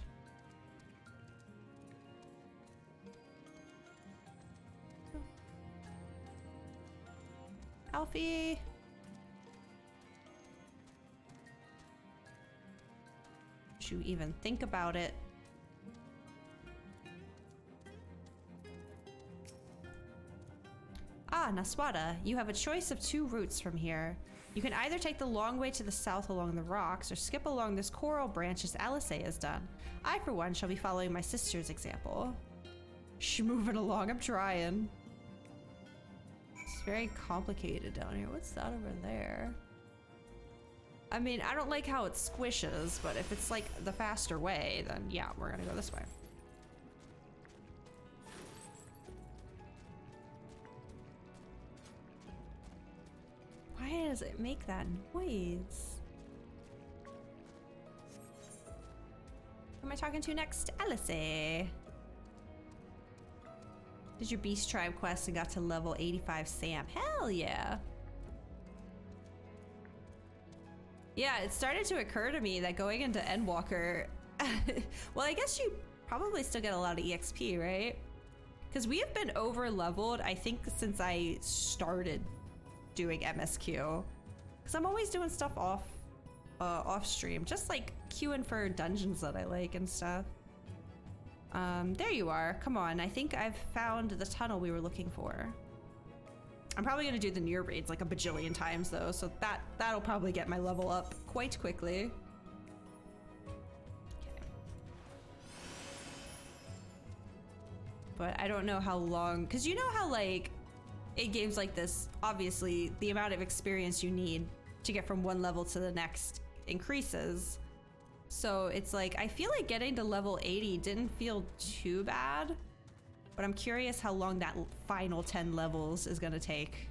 Alfie! Don't you even think about it. Ah, Naswada, you have a choice of 2 routes from here. You can either take the long way to the south along the rocks or skip along this coral branch as Alice has done. I, for one, shall be following my sister's example. She's moving along, I'm trying. It's very complicated down here. What's that over there? I mean, I don't like how it squishes, but if it's like the faster way, then yeah, we're gonna go this way. Why does it make that noise? Who am I talking to next? Alice. Did your Beast Tribe quest and got to level 85 Sam. Hell yeah. Yeah, it started to occur to me that going into Endwalker, well, I guess you probably still get a lot of EXP, right? Because we have been over leveled, I think, since I started doing MSQ, because I'm always doing stuff off stream, just like queuing for dungeons that I like and stuff. There you are. Come on, I think I've found the tunnel we were looking for. I'm probably gonna do the near raids like a bajillion times though, so that'll probably get my level up quite quickly. Okay. But I don't know how long, because you know how like in games like this, obviously the amount of experience you need to get from one level to the next increases. So it's like, I feel like getting to level 80 didn't feel too bad, but I'm curious how long that final 10 levels is gonna take,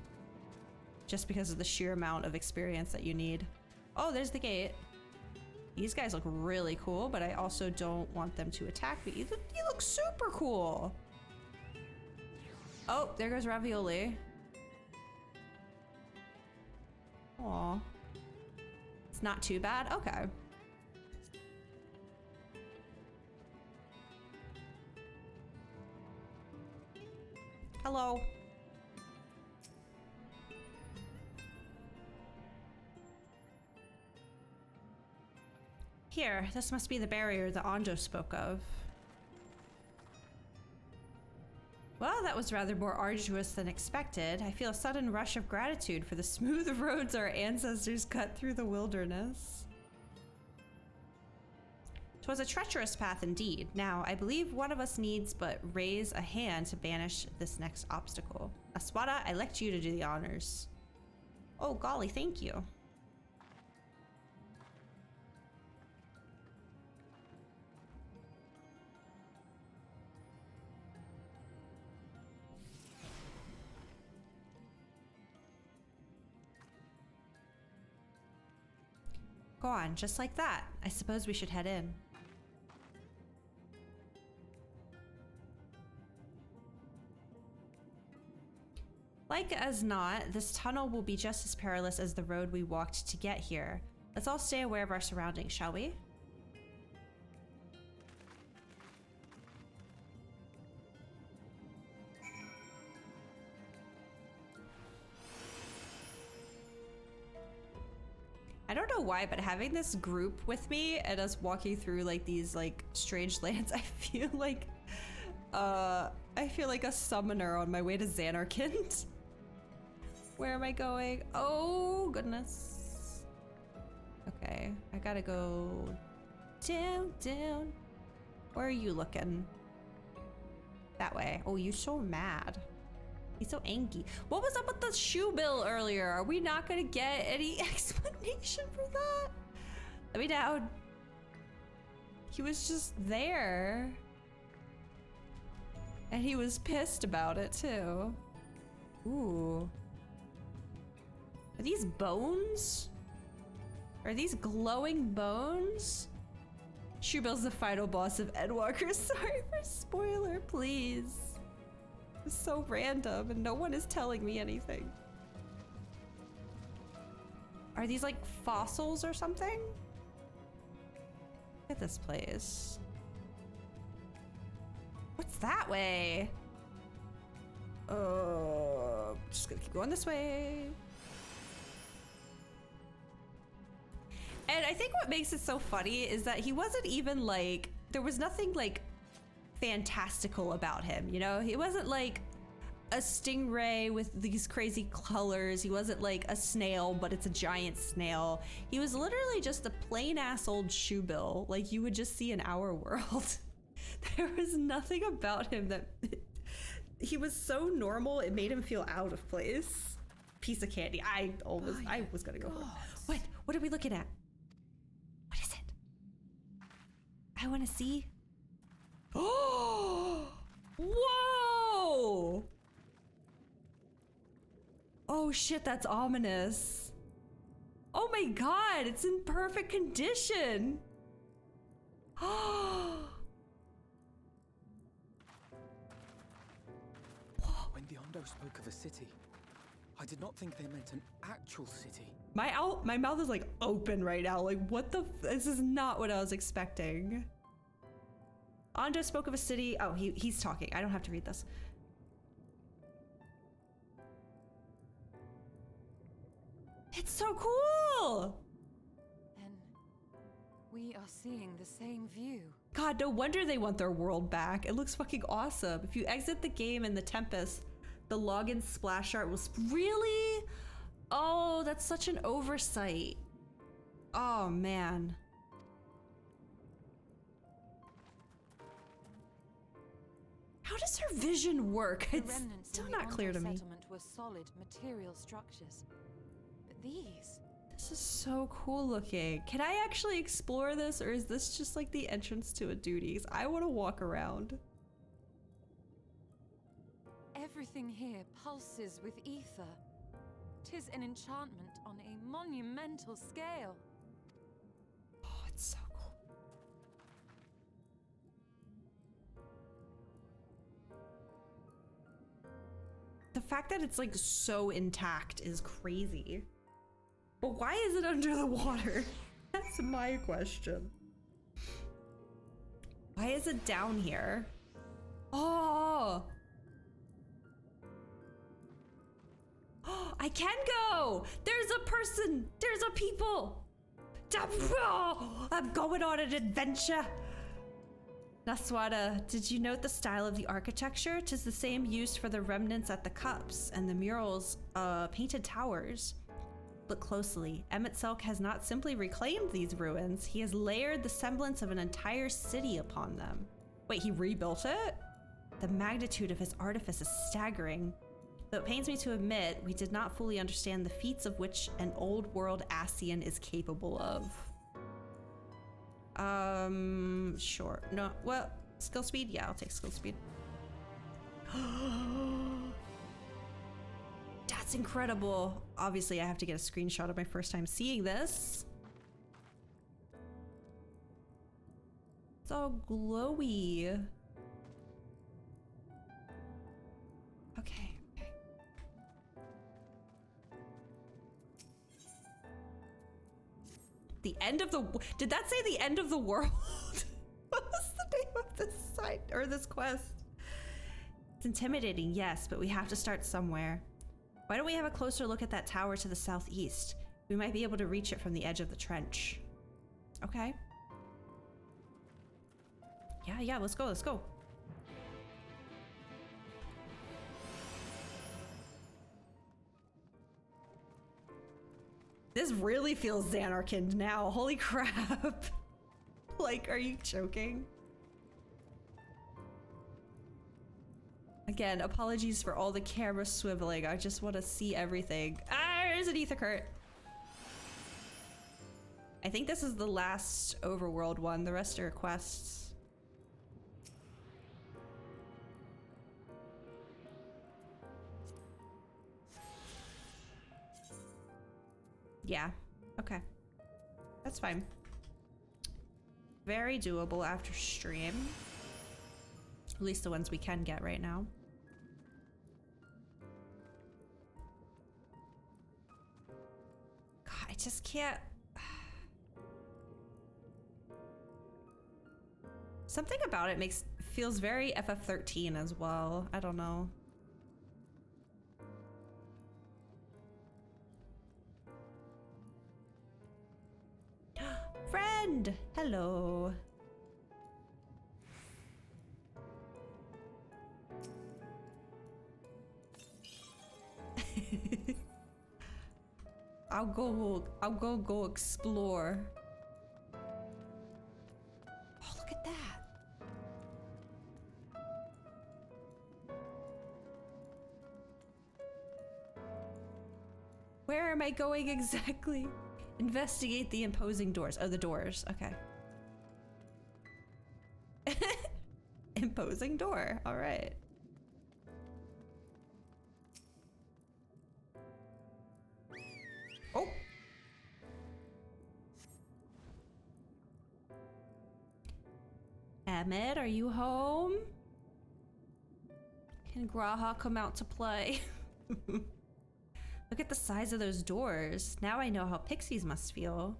just because of the sheer amount of experience that you need. Oh, there's the gate. These guys look really cool, but I also don't want them to attack me. You look super cool. Oh, there goes Ravioli. Aw. It's not too bad? Okay. Hello. Here, this must be the barrier that Ando spoke of. Well, that was rather more arduous than expected. I feel a sudden rush of gratitude for the smooth roads our ancestors cut through the wilderness. 'Twas a treacherous path indeed. Now, I believe one of us needs but raise a hand to banish this next obstacle. Aswada, I elect you to do the honors. Oh, golly, thank you. Go on, just like that. I suppose we should head in. Like as not, this tunnel will be just as perilous as the road we walked to get here. Let's all stay aware of our surroundings, shall we? I don't know why, but having this group with me and us walking through like these like strange lands, I feel like a summoner on my way to Xanarkand. Where am I going? Oh goodness. Okay, I gotta go down. Where are you looking? That way. Oh, you're so mad. He's so angry. What was up with the shoe bill earlier? Are we not gonna get any explanation for that? Let me down. He was just there. And he was pissed about it too. Ooh. Are these bones? Are these glowing bones? Shoebill's the final boss of Endwalker. Sorry for spoiler, please. It's so random and no one is telling me anything. Are these like fossils or something? Look at this place. What's that way? Just gonna keep going this way. And I think what makes it so funny is that he wasn't even like, there was nothing like fantastical about him, you know? He wasn't like a stingray with these crazy colors. He wasn't like a snail, but it's a giant snail. He was literally just a plain ass old shoebill, like you would just see in our world. There was nothing about him that he was so normal, it made him feel out of place. Piece of candy. I was gonna go for it. What are we looking at? What is it? I want to see. Oh! Whoa! Oh shit, that's ominous. Oh my god, it's in perfect condition. When the Ondo spoke of a city, I did not think they meant an actual city. My mouth is like open right now. Like what the this is not what I was expecting. Ondo spoke of a city. Oh, he's talking. I don't have to read this. It's so cool. Then we are seeing the same view. God, no wonder they want their world back. It looks fucking awesome. If you exit the game in the Tempest, the login splash art was really... Oh, that's such an oversight. Oh, man. How does her vision work? It's still not clear to me. Settlement were solid material structures. But these... This is so cool looking. Can I actually explore this, or is this just like the entrance to a duties? I want to walk around. Everything here pulses with ether. 'Tis an enchantment on a monumental scale. Oh, it's so cool. The fact that it's like so intact is crazy. But why is it under the water? That's my question. Why is it down here? Oh! I can go! There's a person! There's a people! I'm going on an adventure! Naswada, did you note the style of the architecture? 'Tis the same used for the remnants at the cups and the murals, painted towers. Look closely. Emet-Selch has not simply reclaimed these ruins, he has layered the semblance of an entire city upon them. Wait, he rebuilt it? The magnitude of his artifice is staggering. Though it pains me to admit, we did not fully understand the feats of which an old world Ascian is capable of. Sure. No, well, skill speed? Yeah, I'll take skill speed. That's incredible. Obviously, I have to get a screenshot of my first time seeing this. It's all glowy. Okay. The end of the... Did that say the end of the world? What was the name of this site or this quest? It's intimidating, yes, but we have to start somewhere. Why don't we have a closer look at that tower to the southeast? We might be able to reach it from the edge of the trench. Okay. Yeah, let's go, let's go. This really feels Xanarkand now. Holy crap. Like, are you joking? Again, apologies for all the camera swiveling. I just want to see everything. Ah, there's an ether cart. I think this is the last overworld one. The rest are quests. Yeah, okay. That's fine. Very doable after stream. At least the ones we can get right now. God, I just can't. Something about it feels very FF13 as well. I don't know. Friend! Hello. I'll go explore. Oh, look at that. Where am I going exactly? Investigate the imposing doors. Oh, the doors. Okay. Imposing door. All right. Oh. Ahmed, are you home? Can Graha come out to play? Look at the size of those doors. Now I know how pixies must feel.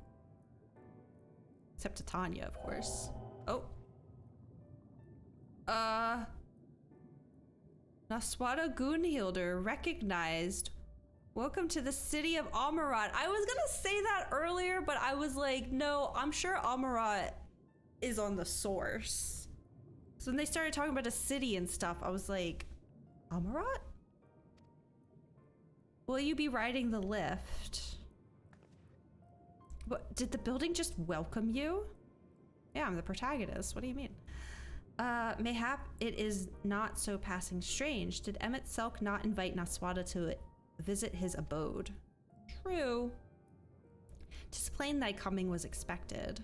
Except to Tanya, of course. Oh. Naswada Gunhilder recognized. Welcome to the city of Amarat. I was gonna say that earlier, but I was like, no, I'm sure Amarat is on the source. So when they started talking about a city and stuff, I was like, Amarat? Will you be riding the lift? What, did the building just welcome you? Yeah, I'm the protagonist. What do you mean? Mayhap it is not so passing strange. Did Emmett Selk not invite Naswada to visit his abode? True. 'Tis plain thy coming was expected.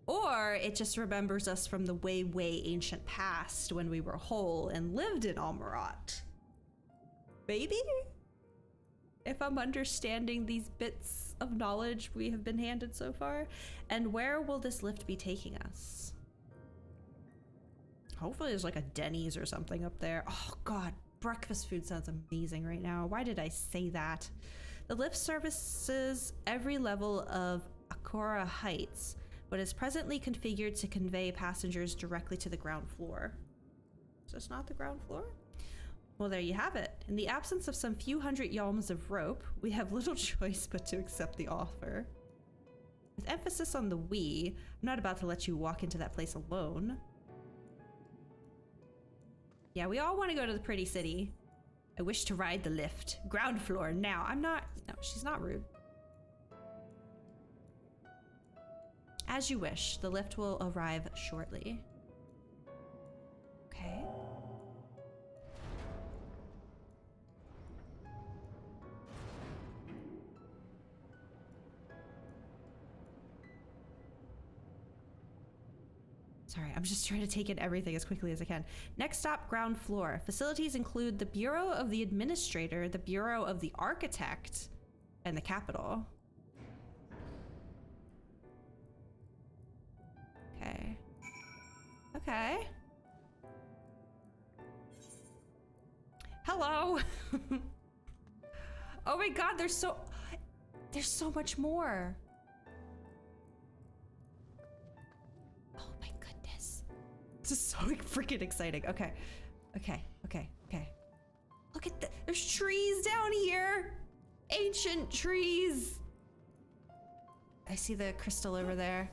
Or it just remembers us from the way ancient past when we were whole and lived in Almarat. Maybe? If I'm understanding these bits of knowledge we have been handed so far. And where will this lift be taking us? Hopefully there's like a Denny's or something up there. Oh God, breakfast food sounds amazing right now. Why did I say that? The lift services every level of Akora Heights, but is presently configured to convey passengers directly to the ground floor. Is this not the ground floor? Well, there you have it. In the absence of some few hundred yalms of rope, we have little choice but to accept the offer. With emphasis on the we, I'm not about to let you walk into that place alone. Yeah, we all want to go to the pretty city. I wish to ride the lift. Ground floor now. I'm not... No, she's not rude. As you wish. The lift will arrive shortly. Okay. Sorry, I'm just trying to take in everything as quickly as I can. Next stop, ground floor. Facilities include the Bureau of the Administrator, the Bureau of the Architect, and the Capital. Okay. Okay. Hello. Oh my God, there's so much more. This is so freaking exciting. Okay. Okay. Look at that. There's trees down here. Ancient trees! I see the crystal over there.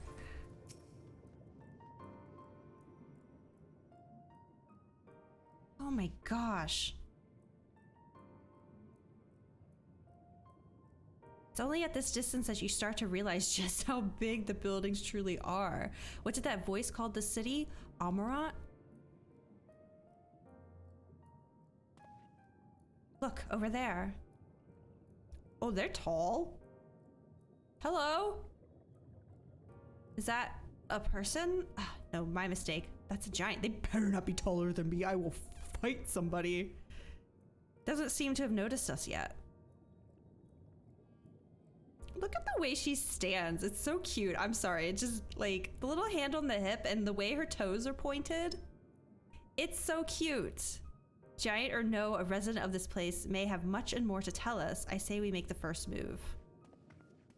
Oh my gosh. It's only at this distance that you start to realize just how big the buildings truly are. What did that voice call the city? Amarant? Look, over there. Oh, they're tall. Hello? Is that a person? Ah, no, my mistake. That's a giant. They better not be taller than me. I will fight somebody. Doesn't seem to have noticed us yet. Look at the way she stands. It's so cute. I'm sorry. It's just like the little hand on the hip and the way her toes are pointed. It's so cute. Giant or no, a resident of this place may have much and more to tell us. I say we make the first move.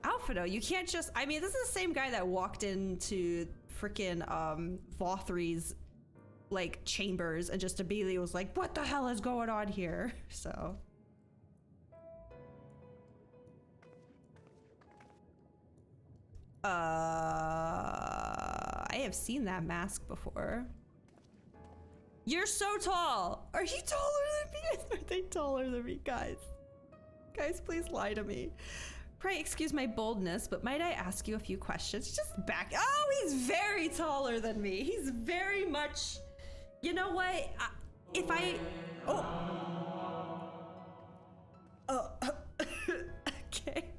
Alphino, you can't just... I mean, this is the same guy that walked into frickin' Vothri's like chambers and just immediately was like, what the hell is going on here? So... I have seen that mask before. You're so tall! Are you taller than me? Are they taller than me, guys? Guys, please lie to me. Pray excuse my boldness, but might I ask you a few questions? Just back. Oh, he's very taller than me. He's very much... You know what? If I... Oh. Oh. Okay.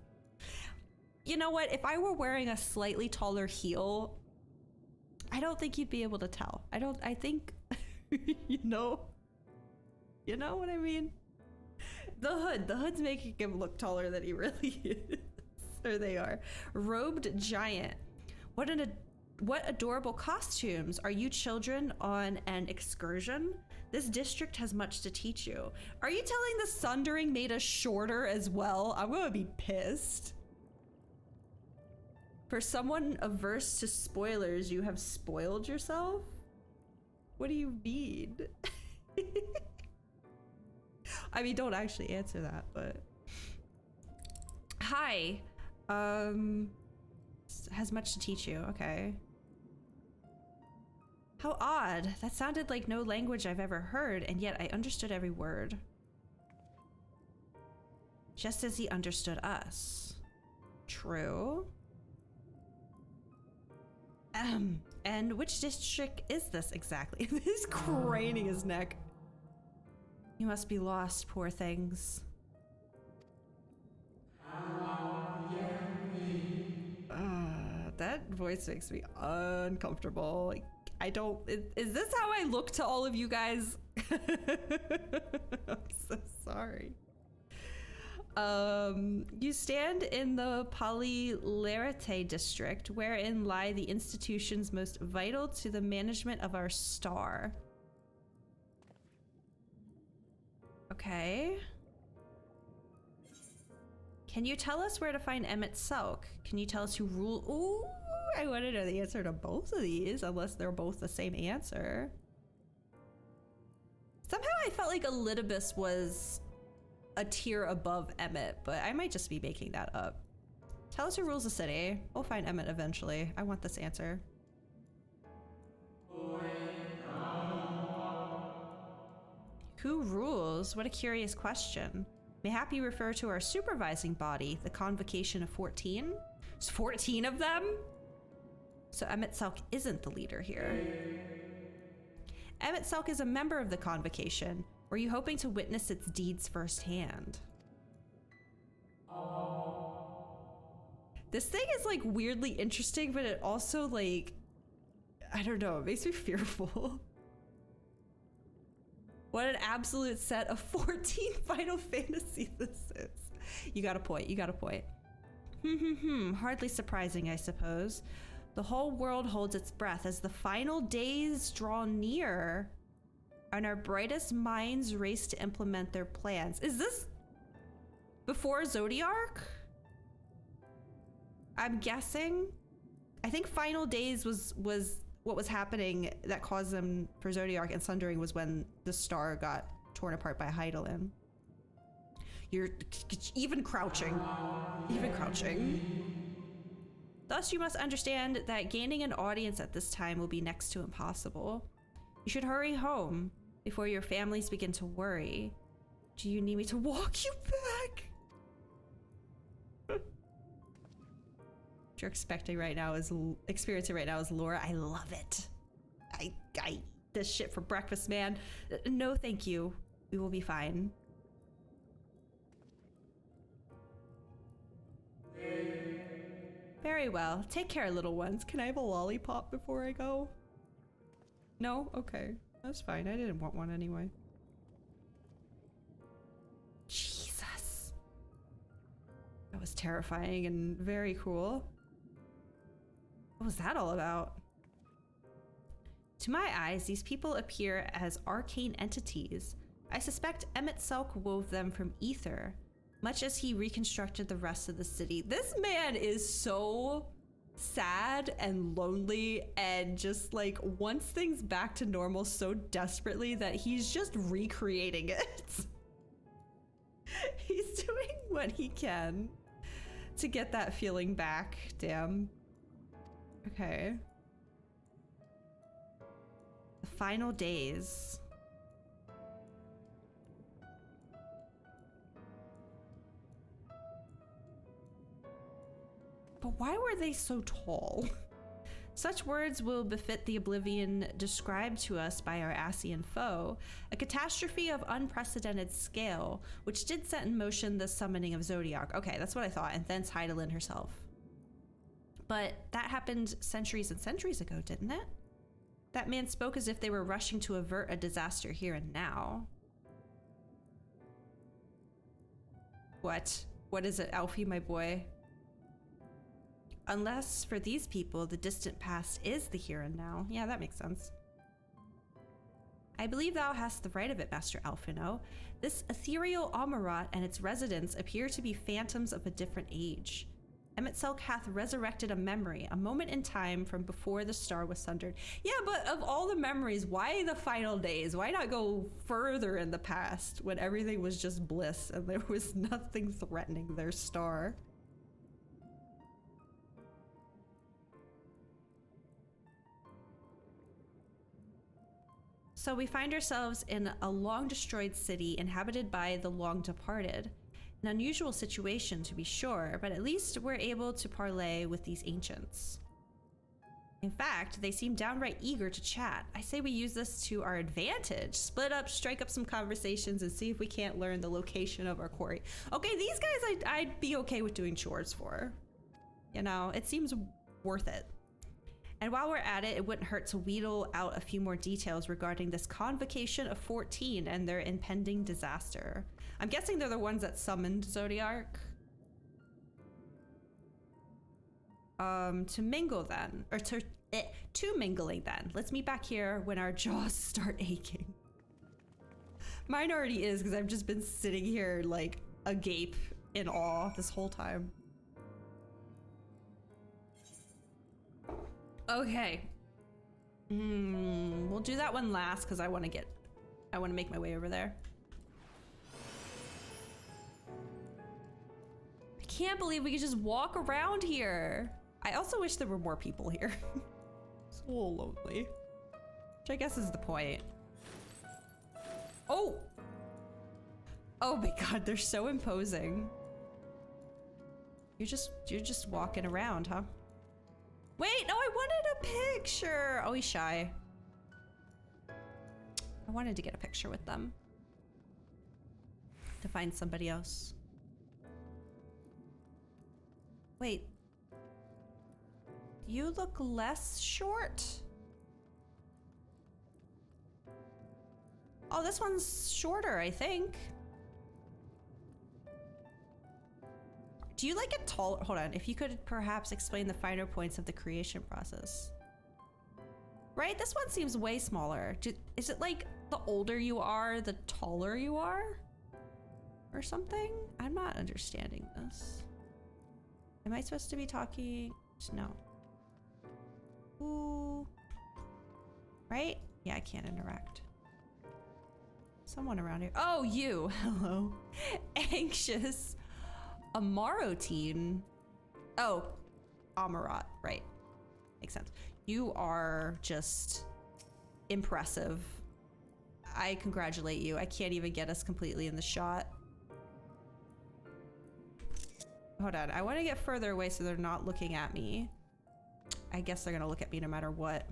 You know what? If I were wearing a slightly taller heel, I don't think you'd be able to tell. I think, you know what I mean? The hood's making him look taller than he really is. There they are. Robed giant. What adorable costumes. Are you children on an excursion? This district has much to teach you. Are you telling the Sundering made us shorter as well? I'm gonna be pissed. For someone averse to spoilers, you have spoiled yourself? What do you mean? I mean, don't actually answer that, but... Hi. Has much to teach you, okay. How odd. That sounded like no language I've ever heard, and yet I understood every word. Just as he understood us. True. And which district is this exactly? He's craning his neck. You must be lost, poor things. That voice makes me uncomfortable. Like, I don't... Is this how I look to all of you guys? I'm so sorry. You stand in the Polylarite district, wherein lie the institutions most vital to the management of our star. Okay. Can you tell us where to find Emmett Selk? Can you tell us who rule? Ooh, I want to know the answer to both of these, unless they're both the same answer. Somehow I felt like Elidibus was a tier above Emmett, but I might just be making that up. Tell us who rules the city. We'll find Emmett eventually. I want this answer. Who rules? What a curious question. Mayhap you refer to our supervising body, the Convocation of 14? There's 14 of them? So Emmett Selk isn't the leader here. Emmett Selk is a member of the Convocation. Were you hoping to witness its deeds firsthand? This thing is like weirdly interesting, but it also like, I don't know, it makes me fearful. What an absolute set of 14 Final Fantasy this is. You got a point, you got a point. Hardly surprising, I suppose. The whole world holds its breath as the final days draw near and our brightest minds race to implement their plans. Is this before Zodiark? I'm guessing. I think Final Days was what was happening that caused them for Zodiark, and Sundering was when the star got torn apart by Hydaelyn. You're even crouching. Even crouching. Thus, you must understand that gaining an audience at this time will be next to impossible. You should hurry home before your families begin to worry. Do you need me to walk you back? What you're experiencing right now is Laura. I love it. I eat this shit for breakfast, man. No, thank you. We will be fine. Very well. Take care, little ones. Can I have a lollipop before I go? No? Okay. That's fine. I didn't want one anyway. Jesus. That was terrifying and very cool. What was that all about? To my eyes, these people appear as arcane entities. I suspect Emmett Selk wove them from ether, much as he reconstructed the rest of the city. This man is so sad and lonely and just like wants things back to normal so desperately that he's just recreating it. He's doing what he can to get that feeling back. Damn. Okay. The final days. But why were they so tall? Such words will befit the oblivion described to us by our Asian foe, a catastrophe of unprecedented scale, which did set in motion the summoning of Zodiac. Okay, that's what I thought, and thence Hydaelyn herself. But that happened centuries and centuries ago, didn't it? That man spoke as if they were rushing to avert a disaster here and now. What? What is it, Alfie, my boy? Unless for these people, the distant past is the here and now. Yeah, that makes sense. I believe thou hast the right of it, Master Alphino. This ethereal Amarat and its residents appear to be phantoms of a different age. Emmett Selk hath resurrected a memory, a moment in time from before the star was sundered. Yeah, but of all the memories, why the final days? Why not go further in the past when everything was just bliss and there was nothing threatening their star? So we find ourselves in a long-destroyed city inhabited by the long-departed. An unusual situation, to be sure, but at least we're able to parley with these ancients. In fact, they seem downright eager to chat. I say we use this to our advantage. Split up, strike up some conversations, and see if we can't learn the location of our quarry. Okay, these guys I'd be okay with doing chores for. You know, it seems worth it. And while we're at it, it wouldn't hurt to wheedle out a few more details regarding this convocation of 14 and their impending disaster. I'm guessing they're the ones that summoned Zodiac. To mingle then, or to mingling then. Let's meet back here when our jaws start aching. Mine already is, because I've just been sitting here like agape in awe this whole time. Okay. We'll do that one last because I want to make my way over there. I can't believe we could just walk around here. I also wish there were more people here. It's a little lonely. Which I guess is the point. Oh! Oh my god, they're so imposing. You're just walking around, huh? Wait, no, I wanted a picture. Oh, he's shy. I wanted to get a picture with them. To find somebody else. Wait. You look less short. Oh, this one's shorter, I think. Do you like it tall? Hold on. If you could perhaps explain the finer points of the creation process. Right? This one seems way smaller. Is it like the older you are, the taller you are? Or something? I'm not understanding this. Am I supposed to be talking? No. Ooh. Right? Yeah, I can't interact. Someone around here. Oh, you. Hello. Anxious. Amarotine. Oh, Amarat. Right. Makes sense. You are just impressive. I congratulate you. I can't even get us completely in the shot. Hold on. I want to get further away so they're not looking at me. I guess they're going to look at me no matter what.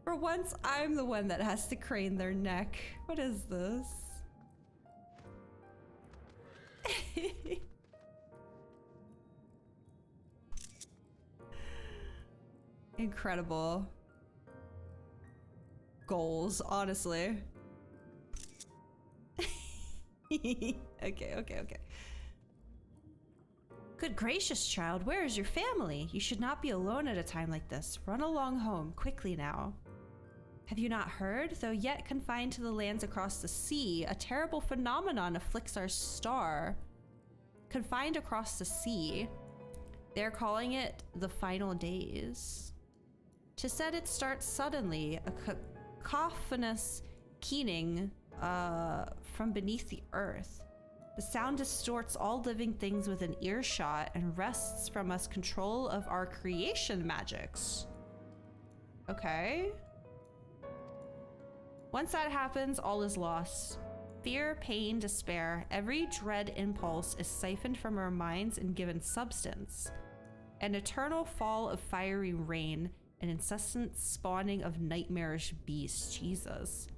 For once, I'm the one that has to crane their neck. What is this? Incredible. Goals, honestly. Okay. Good gracious, child, where is your family? You should not be alone at a time like this. Run along home, quickly now. Have you not heard? Though yet confined to the lands across the sea, a terrible phenomenon afflicts our star. Confined across the sea. They're calling it the final days. 'Tis said it starts suddenly, a cacophonous keening from beneath the earth. The sound distorts all living things within earshot and wrests from us control of our creation magics. Okay. Once that happens, all is lost. Fear, pain, despair, every dread impulse is siphoned from our minds and given substance. An eternal fall of fiery rain, an incessant spawning of nightmarish beasts. Jesus.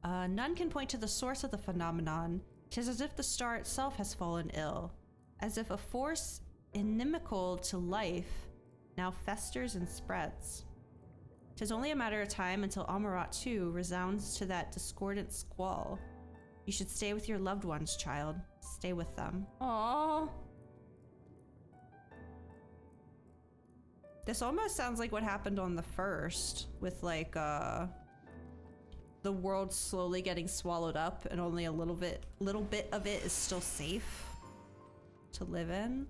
None can point to the source of the phenomenon. 'Tis as if the star itself has fallen ill, as if a force inimical to life now festers and spreads. 'Tis only a matter of time until Amarat too resounds to that discordant squall. You should stay with your loved ones, child. Stay with them. Aww. This almost sounds like what happened on the first, with like the world slowly getting swallowed up and only a little bit of it is still safe to live in.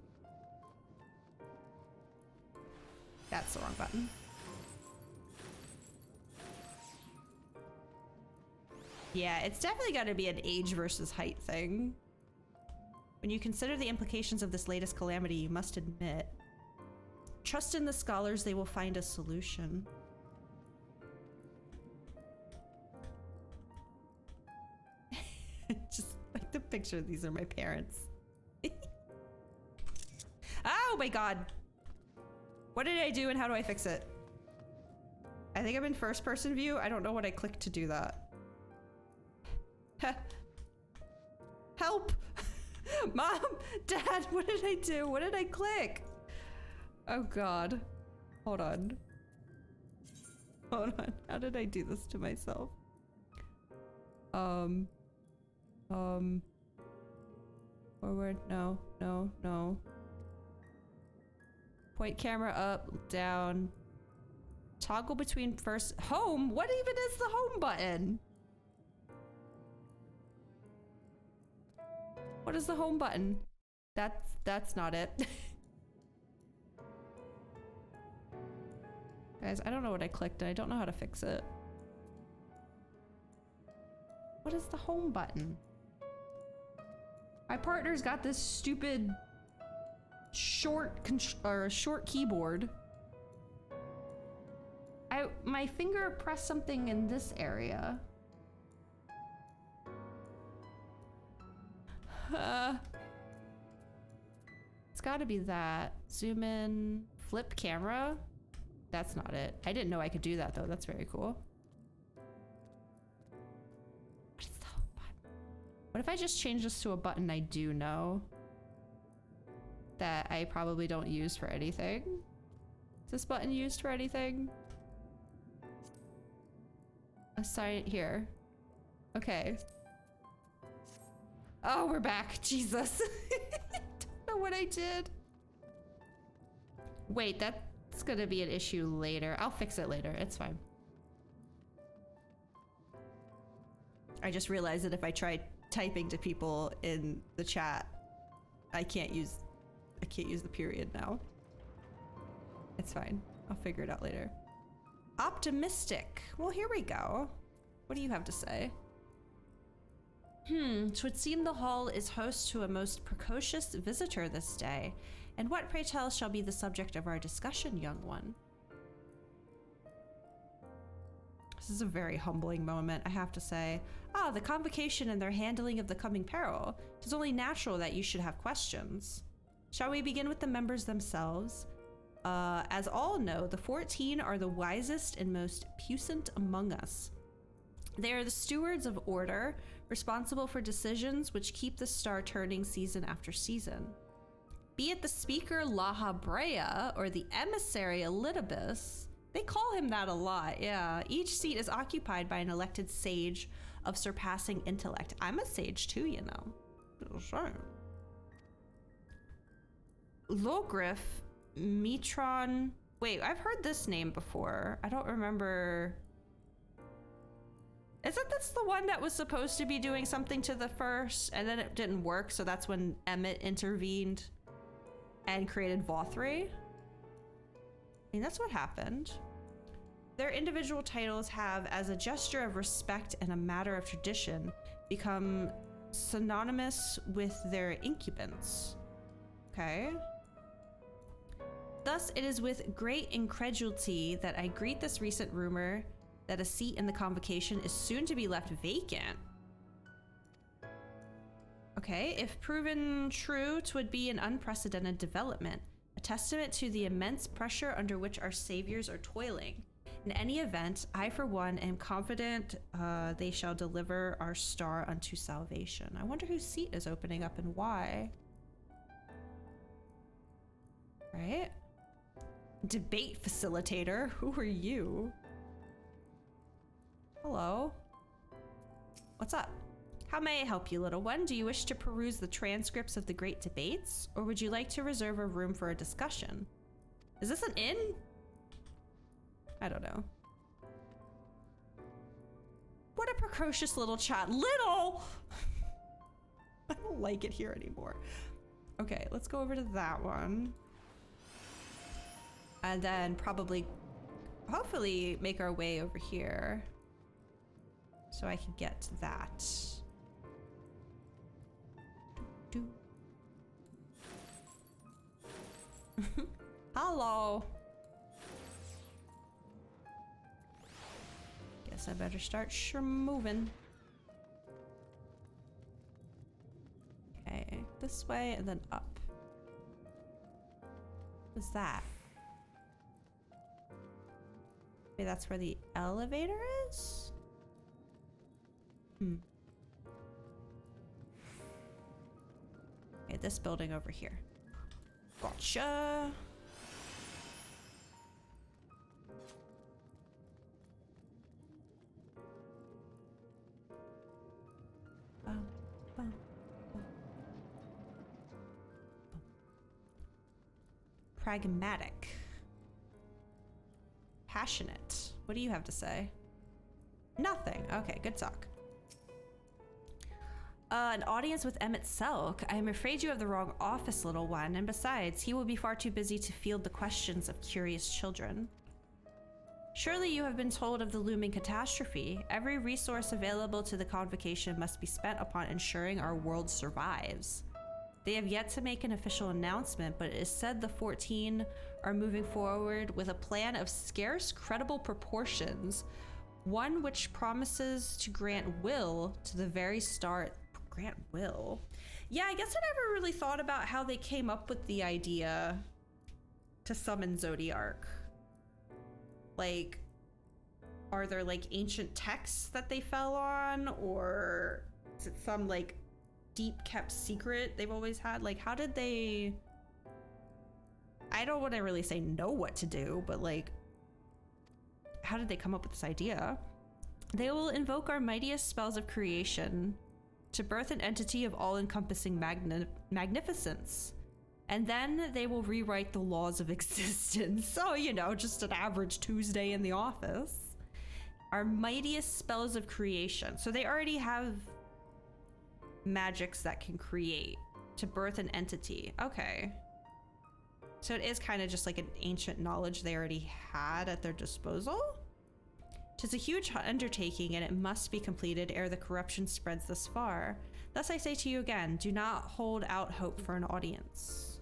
That's the wrong button. Yeah, it's definitely got to be an age versus height thing. When you consider the implications of this latest calamity, you must admit, trust in the scholars, they will find a solution. Just like the picture, these are my parents. Oh my god. What did I do and how do I fix it? I think I'm in first person view. I don't know what I clicked to do that. Help! Mom! Dad! What did I do? What did I click? Oh god. Hold on. Hold on. How did I do this to myself? Forward. No. Point camera up, down. Toggle between first. Home? What even is the home button? What is the home button? That's not it. Guys, I don't know what I clicked and I don't know how to fix it. What is the home button? My partner's got this stupid short keyboard. My finger pressed something in this area. It's gotta be that. Zoom in, flip camera. That's not it. I didn't know I could do that though. That's very cool. What is the home button? What if I just change this to a button I do know that I probably don't use for anything? Is this button used for anything? Assign it here. Okay. Oh, we're back. Jesus. Don't know what I did. Wait, that's gonna be an issue later. I'll fix it later. It's fine. I just realized that if I try typing to people in the chat, I can't use the period now. It's fine. I'll figure it out later. Optimistic. Well, here we go. What do you have to say? 'Twould seem the hall is host to a most precocious visitor this day. And what, pray tell, shall be the subject of our discussion, young one? This is a very humbling moment, I have to say. Ah, the convocation and their handling of the coming peril. It is only natural that you should have questions. Shall we begin with the members themselves? As all know, the 14 are the wisest and most puissant among us. They are the stewards of order, responsible for decisions which keep the star turning season after season. Be it the speaker La Habrea or the emissary Elidibus, they call him that a lot, yeah. Each seat is occupied by an elected sage of surpassing intellect. I'm a sage too, you know. Sure. Logriff, Mitron. Wait, I've heard this name before. I don't remember. Isn't this the one that was supposed to be doing something to the first and then it didn't work? So that's when Emmett intervened and created Vothray? I mean, that's what happened. Their individual titles have, as a gesture of respect and a matter of tradition, become synonymous with their incumbents. Okay. Thus, it is with great incredulity that I greet this recent rumor that a seat in the convocation is soon to be left vacant. Okay, if proven true, 'twould be an unprecedented development, a testament to the immense pressure under which our saviors are toiling. In any event, I for one am confident they shall deliver our star unto salvation. I wonder whose seat is opening up and why. Right? Debate facilitator, who are you? Hello. What's up? How may I help you, little one? Do you wish to peruse the transcripts of the great debates, or would you like to reserve a room for a discussion? Is this an inn? I don't know. What a precocious little chat. Little! I don't like it here anymore. Okay, let's go over to that one. And then probably, hopefully make our way over here so I can get to that. Hello. Guess I better start moving. Okay, this way and then up. What's that? Maybe that's where the elevator is? Okay, this building over here. Gotcha. Pragmatic. Passionate. What do you have to say? Nothing. Okay, good talk. An audience with Emmett Selk. I am afraid you have the wrong office, little one, and besides, he will be far too busy to field the questions of curious children. Surely you have been told of the looming catastrophe. Every resource available to the convocation must be spent upon ensuring our world survives. They have yet to make an official announcement, but it is said the 14 are moving forward with a plan of scarce credible proportions, one which promises to grant will to the very start. Grant will? Yeah, I guess I never really thought about how they came up with the idea to summon Zodiark. Like, are there like ancient texts that they fell on, or is it some like deep kept secret they've always had? Like, how did they, I don't want to really say know what to do, but like, how did they come up with this idea? They will invoke our mightiest spells of creation to birth an entity of all-encompassing magnificence. And then they will rewrite the laws of existence. So, you know, just an average Tuesday in the office. Our mightiest spells of creation. So they already have magics that can create to birth an entity. Okay. So it is kind of just like an ancient knowledge they already had at their disposal. 'Tis a huge undertaking, and it must be completed ere the corruption spreads this far. Thus I say to you again, do not hold out hope for an audience.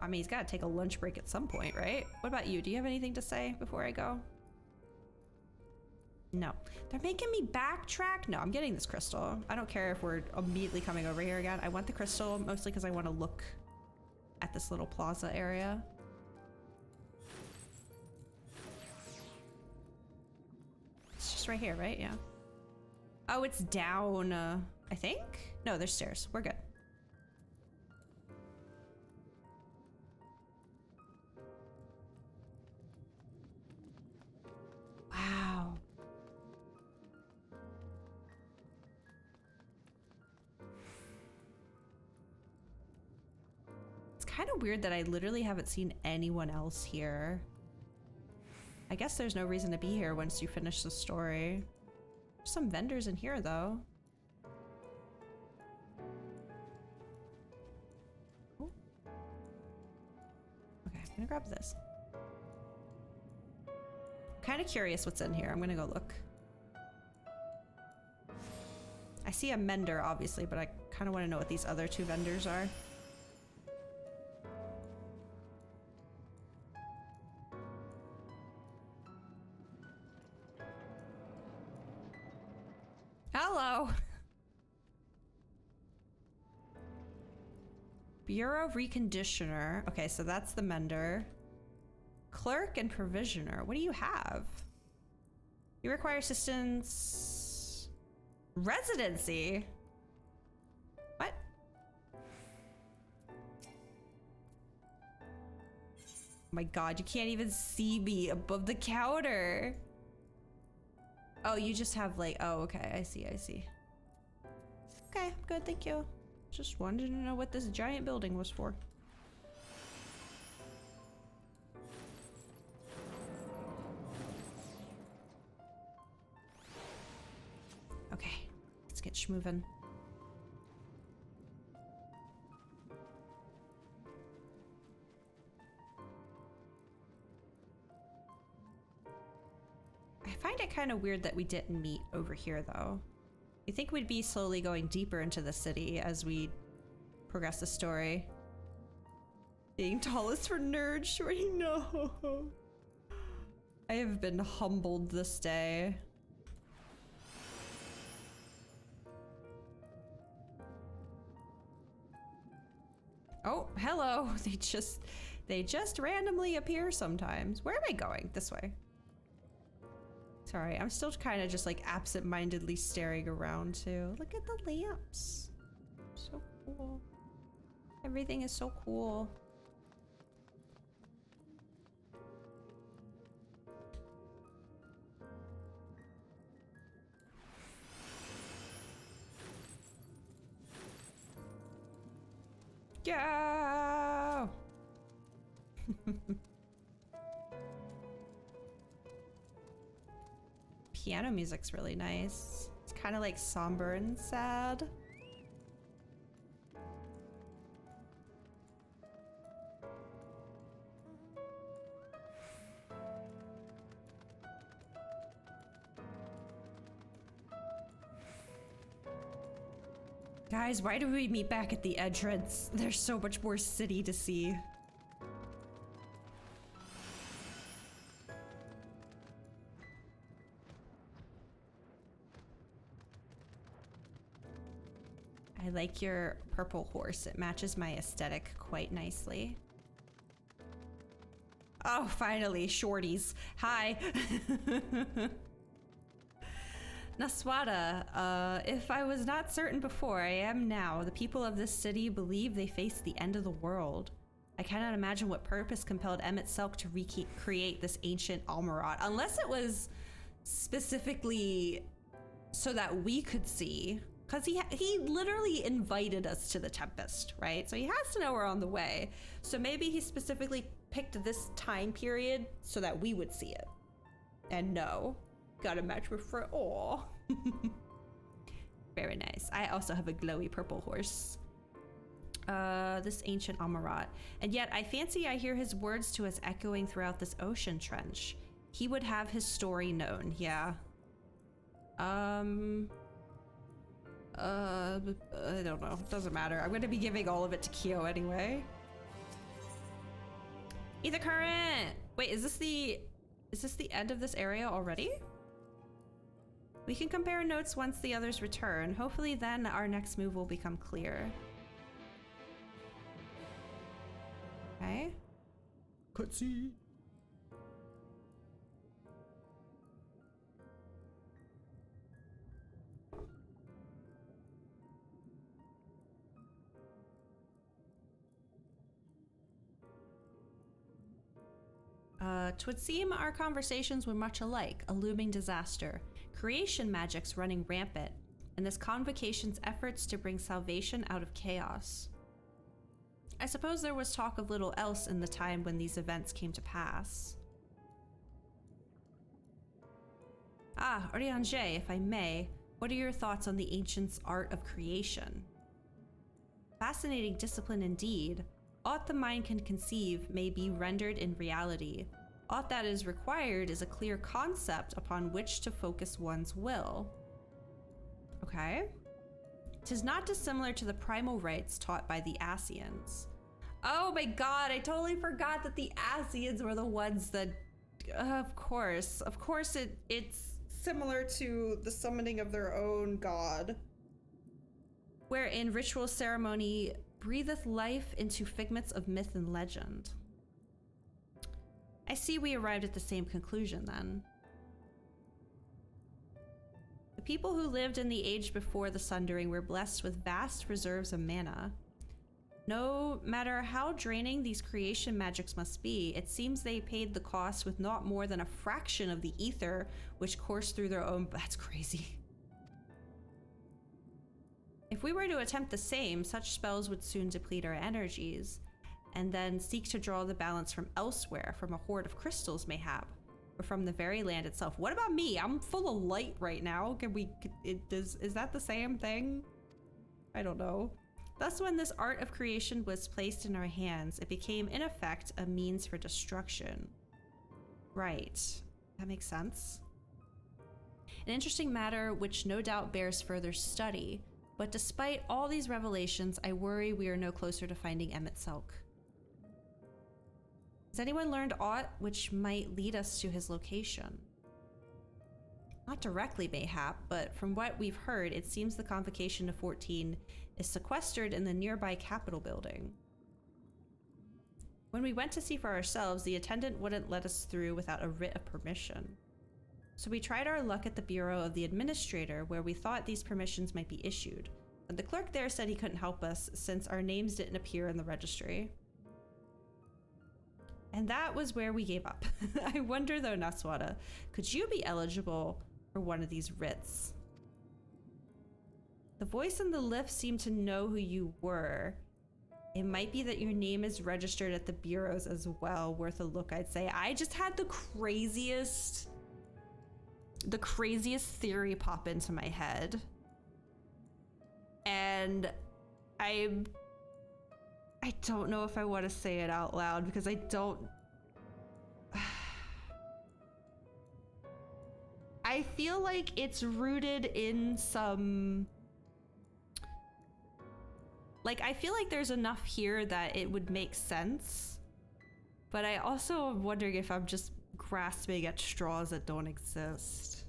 I mean, he's got to take a lunch break at some point, right? What about you? Do you have anything to say before I go? No. They're making me backtrack? No, I'm getting this crystal. I don't care if we're immediately coming over here again. I want the crystal mostly because I want to look at this little plaza area. It's just right here, right? Yeah. Oh, it's down, I think? No, there's stairs. We're good. Wow. It's kind of weird that I literally haven't seen anyone else here. I guess there's no reason to be here once you finish the story. There's some vendors in here, though. Oh. Okay, I'm gonna grab this. Kind of curious what's in here. I'm gonna go look. I see a mender, obviously, but I kind of want to know what these other two vendors are. Hello. Bureau Reconditioner. Okay, so that's the mender. Clerk and provisioner. What do you have? You require assistance. Residency. What? Oh my god, you can't even see me above the counter. Oh, you just have like, oh, okay, I see, I see. Okay, I'm good, thank you. Just wanted to know what this giant building was for. Okay, let's get schmovin'. I find it kind of weird that we didn't meet over here, though. You think we'd be slowly going deeper into the city as we progress the story. Being tallest for nerds, shorty, no. I have been humbled this day. Oh, hello. They just randomly appear sometimes. Where am I going? This way. Sorry, I'm still kind of just like absent-mindedly staring around too. Look at the lamps. So cool. Everything is so cool. Go! Piano music's really nice. It's kind of like somber and sad. Guys, why do we meet back at the entrance? There's so much more city to see. I like your purple horse. It matches my aesthetic quite nicely. Oh, finally, shorties. Hi. Naswada, if I was not certain before, I am now. The people of this city believe they face the end of the world. I cannot imagine what purpose compelled Emmett Selk to recreate this ancient Almarat, unless it was specifically so that we could see. Because he literally invited us to the Tempest, right? So he has to know we're on the way. So maybe he specifically picked this time period so that we would see it. And no. Gotta match with friend. Aw. Very nice. I also have a glowy purple horse. This ancient Almarat. And yet I fancy I hear his words to us echoing throughout this ocean trench. He would have his story known, yeah. I don't know. Doesn't matter. I'm gonna be giving all of it to Kyo anyway. Ether current! Wait, is this the end of this area already? We can compare notes once the others return. Hopefully then our next move will become clear. Okay. Cutscene. Twould seem our conversations were much alike, a looming disaster, creation magics running rampant, and this convocation's efforts to bring salvation out of chaos. I suppose there was talk of little else in the time when these events came to pass. Ah, Oriange, if I may, what are your thoughts on the ancients' art of creation? Fascinating discipline indeed. Aught the mind can conceive may be rendered in reality. Aught that is required is a clear concept upon which to focus one's will. Okay. 'Tis not dissimilar to the primal rites taught by the Asians. Oh my god, I totally forgot that the Asians were the ones that... of course it's similar to the summoning of their own god. Wherein ritual ceremony breatheth life into figments of myth and legend. I see we arrived at the same conclusion then. The people who lived in the age before the Sundering were blessed with vast reserves of mana. No matter how draining these creation magics must be, it seems they paid the cost with not more than a fraction of the ether which coursed through their own... That's crazy. If we were to attempt the same, such spells would soon deplete our energies, and then seek to draw the balance from elsewhere, from a hoard of crystals mayhap, or from the very land itself. What about me? I'm full of light right now. Is that the same thing? I don't know. Thus, when this art of creation was placed in our hands, it became, in effect, a means for destruction. Right. That makes sense. An interesting matter which no doubt bears further study, but despite all these revelations, I worry we are no closer to finding Emmett Selk. Has anyone learned aught which might lead us to his location? Not directly, mayhap, but from what we've heard, it seems the Convocation of 14 is sequestered in the nearby Capitol building. When we went to see for ourselves, the attendant wouldn't let us through without a writ of permission. So we tried our luck at the Bureau of the Administrator, where we thought these permissions might be issued, but the clerk there said he couldn't help us since our names didn't appear in the registry. And that was where we gave up. I wonder though, Naswada, could you be eligible for one of these writs? The voice in the lift seemed to know who you were. It might be that your name is registered at the bureaus as well. Worth a look, I'd say. I just had the craziest theory pop into my head. And I don't know if I want to say it out loud because I don't... I feel like it's rooted in some... Like, I feel like there's enough here that it would make sense. But I also am wondering if I'm just grasping at straws that don't exist.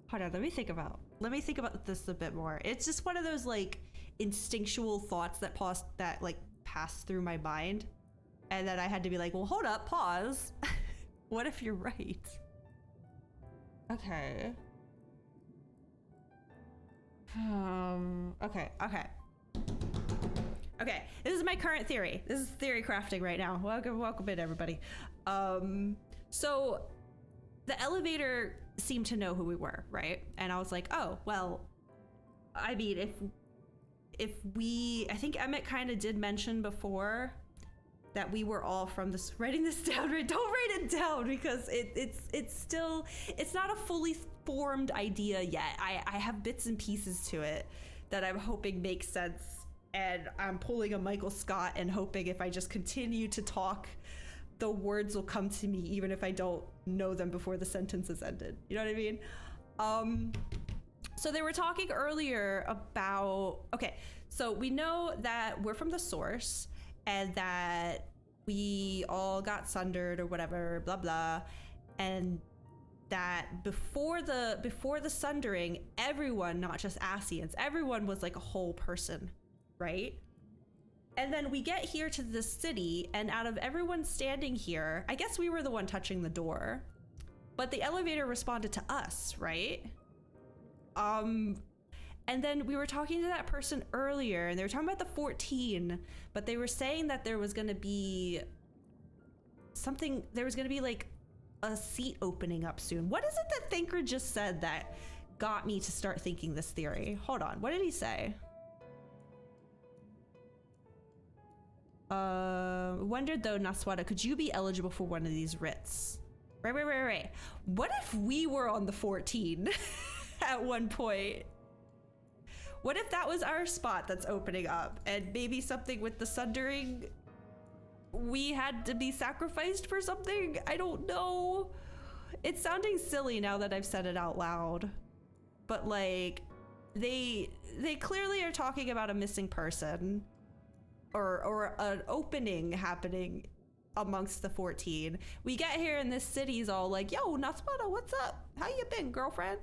Hold on, let me think about this a bit more. It's just one of those, like, instinctual thoughts that passed through my mind, and then I had to be like, well, hold up, pause. What if you're right? Okay. Okay, this is my current theory. This is theory crafting right now. Welcome in, everybody. So the elevator seemed to know who we were, right? And I was like, oh, well, I mean, I think Emmett kind of did mention before that we were all from this, writing this down, right? Don't write it down because it's not a fully formed idea yet. I have bits and pieces to it that I'm hoping make sense. And I'm pulling a Michael Scott and hoping if I just continue to talk the words will come to me even if I don't know them before the sentence is ended. You know what I mean? So they were talking earlier about, okay, so we know that we're from the source and that we all got sundered or whatever, blah, blah. And that before the sundering, everyone, not just Asians, everyone was like a whole person, right? And then we get here to this city, and out of everyone standing here, I guess we were the one touching the door, but the elevator responded to us, right? And then we were talking to that person earlier, and they were talking about the 14, but they were saying that there was gonna be something, there was gonna be like a seat opening up soon. What is it that Thinker just said that got me to start thinking this theory? Hold on, what did he say? Wondered though, Naswada, could you be eligible for one of these writs? Right. What if we were on the 14 at one point? What if that was our spot that's opening up, and maybe something with the sundering, we had to be sacrificed for something? I don't know. It's sounding silly now that I've said it out loud, but like they clearly are talking about a missing person or an opening happening amongst the 14. We get here and this city's all like, yo, Naswada, what's up? How you been, girlfriend?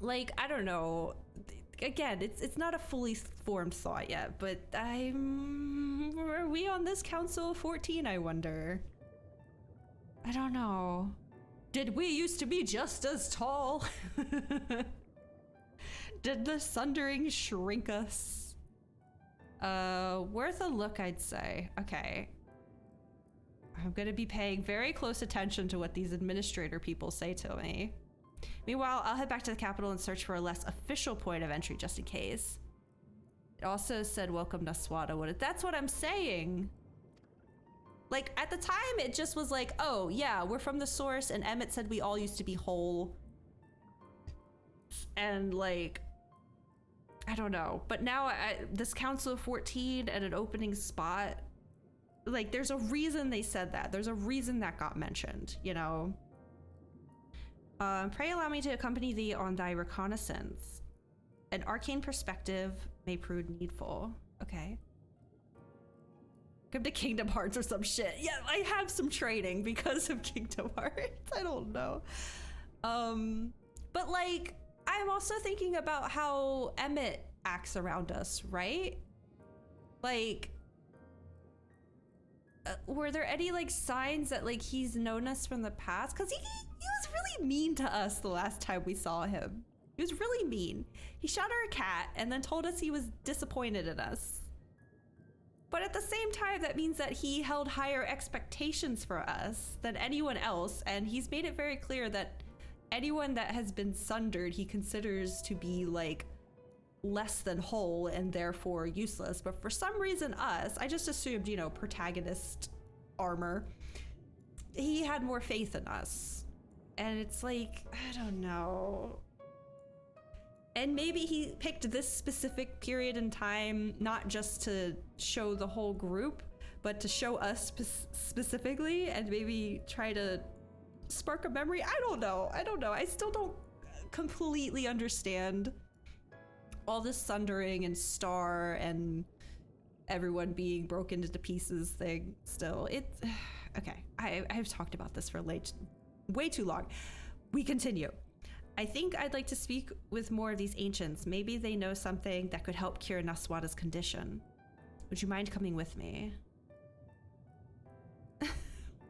Like, I don't know. Again, it's not a fully formed thought yet, but are we on this Council of 14, I wonder? I don't know. Did we used to be just as tall? Did the sundering shrink us? Worth a look, I'd say. Okay. I'm gonna be paying very close attention to what these administrator people say to me. Meanwhile, I'll head back to the capital and search for a less official point of entry just in case. It also said, welcome Naswada. That's what I'm saying. Like, at the time, it just was like, oh, yeah, we're from the source, and Emmett said we all used to be whole. And, like, I don't know. But now, this Council of 14 at an opening spot, like, there's a reason they said that. There's a reason that got mentioned, you know? Pray allow me to accompany thee on thy reconnaissance. An arcane perspective may prove needful. Okay. Come to Kingdom Hearts or some shit. Yeah, I have some training because of Kingdom Hearts. I don't know. But like, I'm also thinking about how Emmett acts around us, right? Like, were there any like signs that like he's known us from the past? Because he was really mean to us the last time we saw him. He was really mean. He shot our cat and then told us he was disappointed in us. But at the same time, that means that he held higher expectations for us than anyone else, and he's made it very clear that anyone that has been sundered he considers to be like less than whole and therefore useless. But for some reason us, I just assumed, you know, protagonist armor, he had more faith in us. And it's like, I don't know. And maybe he picked this specific period in time not just to show the whole group, but to show us specifically and maybe try to spark a memory. I don't know. I still don't completely understand all this sundering and Star and everyone being broken into pieces thing still. It's okay. I've talked about this for way too long. We continue. I think I'd like to speak with more of these ancients. Maybe they know something that could help cure Naswada's condition. Would you mind coming with me?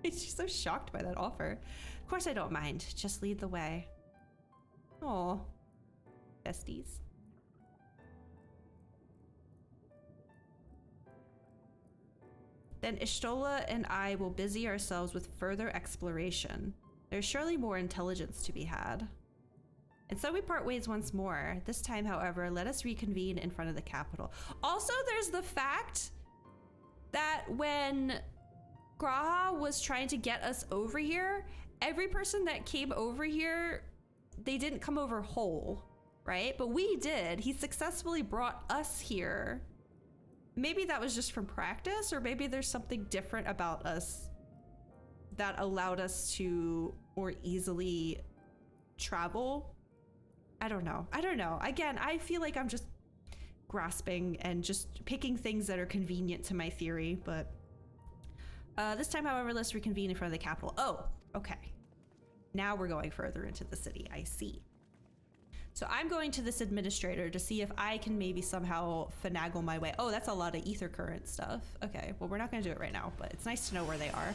She's so shocked by that offer. Of course I don't mind. Just lead the way. Aw. Besties. Then Ishtola and I will busy ourselves with further exploration. There's surely more intelligence to be had. And so we part ways once more. This time, however, let us reconvene in front of the capital. Also, there's the fact that when Graha was trying to get us over here, every person that came over here, they didn't come over whole, right? But we did. He successfully brought us here. Maybe that was just from practice, or maybe there's something different about us that allowed us to more easily travel. I don't know. Again, I feel like I'm just grasping and just picking things that are convenient to my theory, but this time, however, let's reconvene in front of the capital. Oh, okay. Now we're going further into the city. I see. So I'm going to this administrator to see if I can maybe somehow finagle my way. Oh, that's a lot of ether current stuff. Okay, well, we're not going to do it right now, but it's nice to know where they are.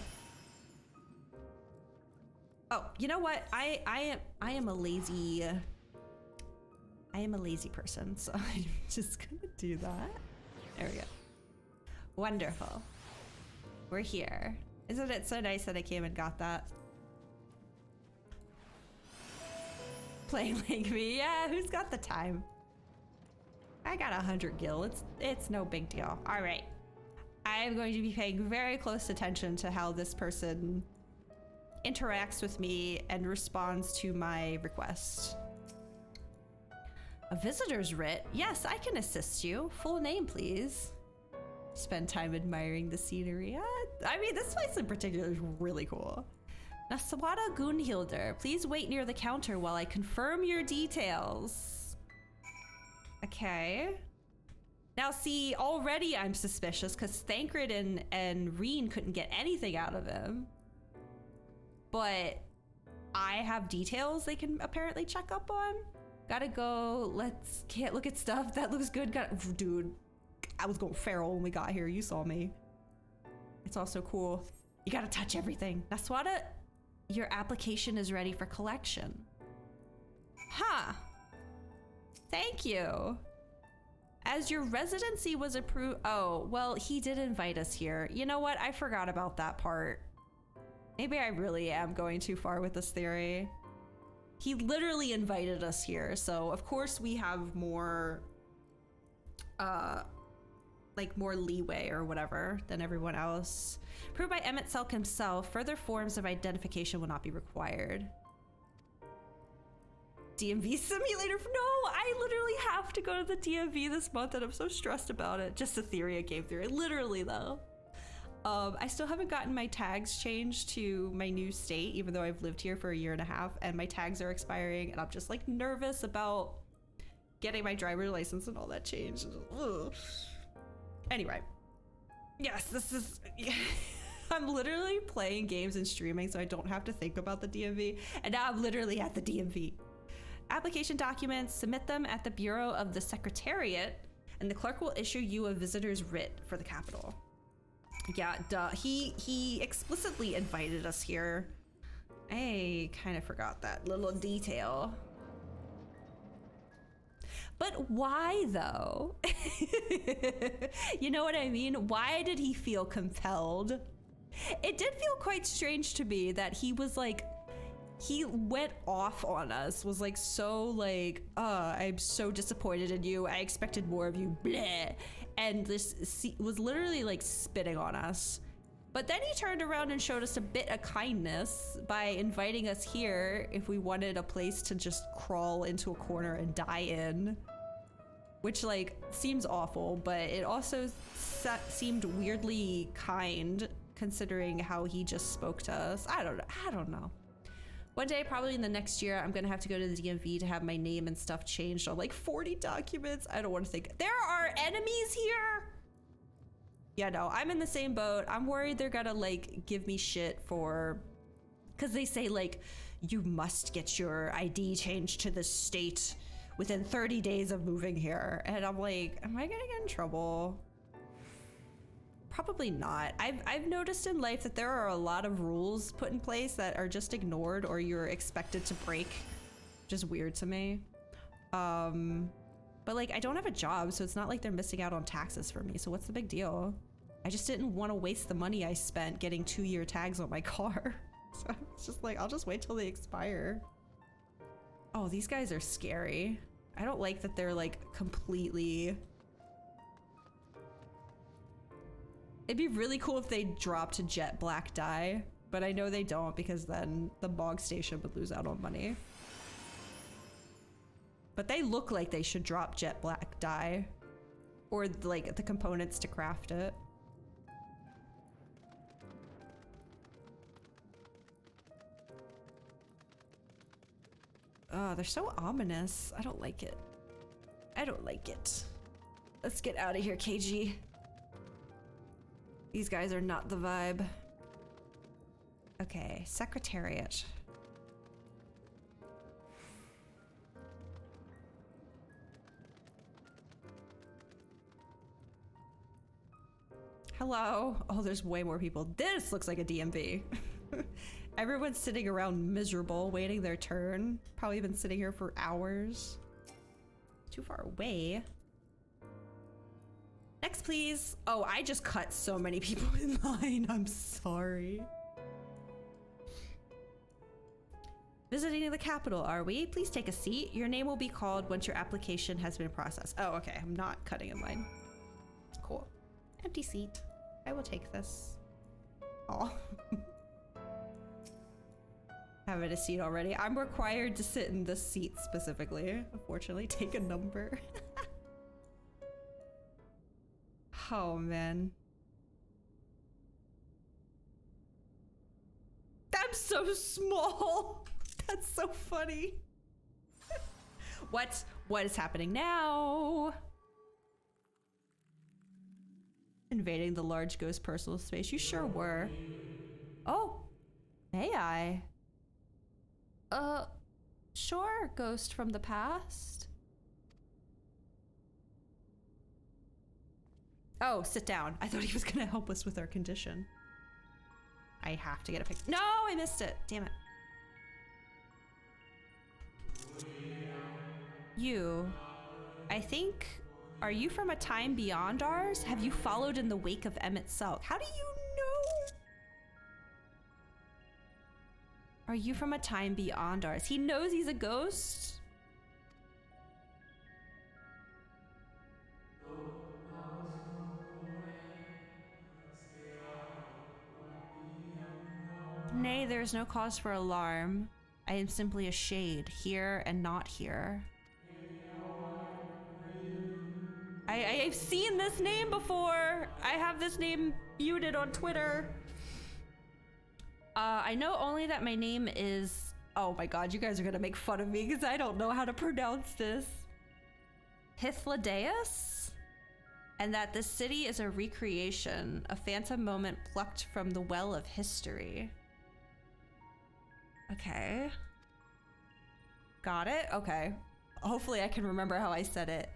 Oh, you know what? I am a lazy person, so I'm just gonna do that. There we go. Wonderful. We're here. Isn't it so nice that I came and got that? Playing like me, yeah, who's got the time? I got 100 gil, it's no big deal. All right, I am going to be paying very close attention to how this person interacts with me and responds to my request. A visitor's writ? Yes, I can assist you. Full name, please. Spend time admiring the scenery. I mean, this place in particular is really cool. Naswada Gunhilder, please wait near the counter while I confirm your details. Okay. Now see, already I'm suspicious because Thancred and Reen couldn't get anything out of him. But I have details they can apparently check up on. Gotta go, can't look at stuff. That looks good. Dude, I was going feral when we got here. You saw me. It's also cool. You gotta touch everything. Naswada, your application is ready for collection. Huh. Thank you. As your residency was approved. Oh, well, he did invite us here. You know what? I forgot about that part. Maybe I really am going too far with this theory. He literally invited us here, so of course we have more, like more leeway or whatever than everyone else. Approved by Emmett Selk himself, further forms of identification will not be required. DMV simulator? No, I literally have to go to the DMV this month and I'm so stressed about it. Just a theory, a game theory, literally though. I still haven't gotten my tags changed to my new state, even though I've lived here for 1.5 years and my tags are expiring and I'm just like nervous about getting my driver's license and all that changed. Ugh. Anyway, yes, this is, I'm literally playing games and streaming so I don't have to think about the DMV, and now I'm literally at the DMV. Application documents, submit them at the Bureau of the Secretariat and the clerk will issue you a visitor's writ for the capital. Yeah, duh. He explicitly invited us here. I kind of forgot that little detail. But why though? You know what I mean? Why did he feel compelled? It did feel quite strange to me that he was like, he went off on us, was like so like, I'm so disappointed in you. I expected more of you, bleh. And this was literally like spitting on us. But then he turned around and showed us a bit of kindness by inviting us here if we wanted a place to just crawl into a corner and die in. Which like seems awful, but it also seemed weirdly kind considering how he just spoke to us. I don't know. One day, probably in the next year, I'm gonna have to go to the DMV to have my name and stuff changed on like 40 documents. I don't want to think. There are enemies here? Yeah, no, I'm in the same boat. I'm worried they're gonna like give me shit for, cause they say like, you must get your ID changed to this state within 30 days of moving here. And I'm like, am I gonna get in trouble? Probably not. I've noticed in life that there are a lot of rules put in place that are just ignored or you're expected to break. Just weird to me. But like I don't have a job, so it's not like they're missing out on taxes for me. So what's the big deal? I just didn't want to waste the money I spent getting 2-year tags on my car. So it's just like, I'll just wait till they expire. Oh, these guys are scary. I don't like that they're like completely... It'd be really cool if they dropped jet black dye, but I know they don't because then the Bog Station would lose out on money. But they look like they should drop jet black dye or like the components to craft it. Oh, they're so ominous. I don't like it. I don't like it. Let's get out of here, KG. These guys are not the vibe. Okay, Secretariat. Hello. Oh, there's way more people. This looks like a DMV. Everyone's sitting around miserable, waiting their turn. Probably been sitting here for hours. Too far away. Next, please. Oh, I just cut so many people in line. I'm sorry. Visiting the capital, are we? Please take a seat. Your name will be called once your application has been processed. Oh, okay. I'm not cutting in line. Cool. Empty seat. I will take this. Oh. Having a seat already. I'm required to sit in this seat specifically. Unfortunately, take a number. Oh, man. I'm so small. That's so funny. What is happening now? Invading the large ghost personal space. You sure were. Oh, may I? Sure, ghost from the past. Oh, sit down. I thought he was gonna help us with our condition. I have to get a picture. No, I missed it. Damn it. You, I think, are you from a time beyond ours? Have you followed in the wake of Emmett Selk? How do you know? Are you from a time beyond ours? He knows he's a ghost? Nay, there is no cause for alarm. I am simply a shade, here and not here. I've seen this name before. I have this name muted on Twitter. I know only that my name is... Oh my god, you guys are gonna make fun of me because I don't know how to pronounce this. Hythlodaeus? And that this city is a recreation, a phantom moment plucked from the well of history. Okay. Got it? Okay. Hopefully I can remember how I said it.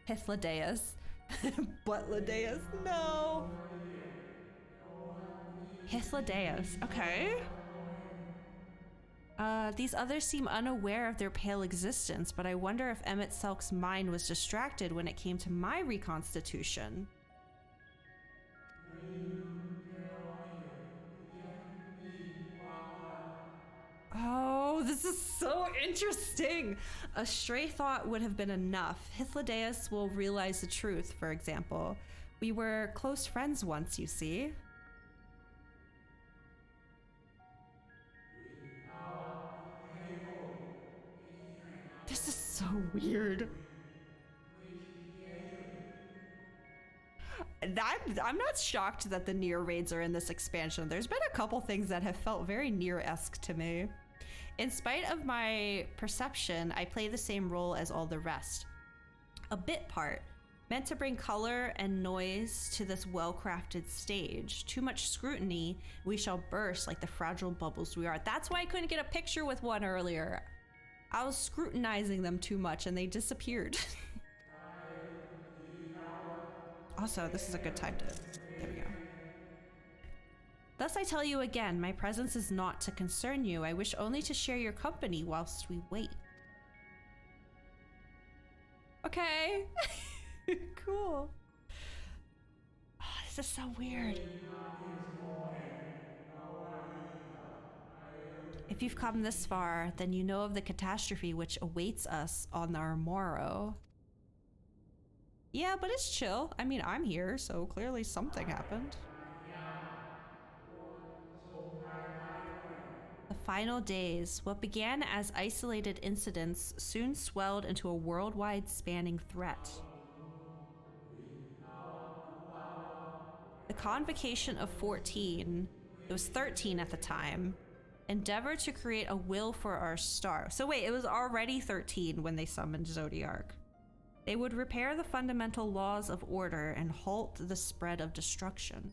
Hythlodaeus. Buttlodaeus. No. Hythlodaeus. Okay. These others seem unaware of their pale existence, but I wonder if Emmett Selk's mind was distracted when it came to my reconstitution. Oh, this is so interesting. A stray thought would have been enough. Hythlodaeus will realize the truth, for example. We were close friends once, you see. This is so weird. I'm not shocked that the Nier raids are in this expansion. There's been a couple things that have felt very Nier-esque to me. In spite of my perception, I play the same role as all the rest. A bit part, meant to bring color and noise to this well-crafted stage. Too much scrutiny, we shall burst like the fragile bubbles we are. That's why I couldn't get a picture with one earlier. I was scrutinizing them too much and they disappeared. Also, this is a good time to... There we go. Thus I tell you again, my presence is not to concern you. I wish only to share your company whilst we wait. Okay. Cool. Oh, this is so weird. If you've come this far, then you know of the catastrophe which awaits us on our morrow. Yeah, but it's chill. I mean, I'm here, so clearly something happened. The final days, what began as isolated incidents, soon swelled into a worldwide spanning threat. The convocation of 14, it was 13 at the time, Endeavor to create a will for our star. So wait, it was already 13 when they summoned Zodiark. They would repair the fundamental laws of order and halt the spread of destruction.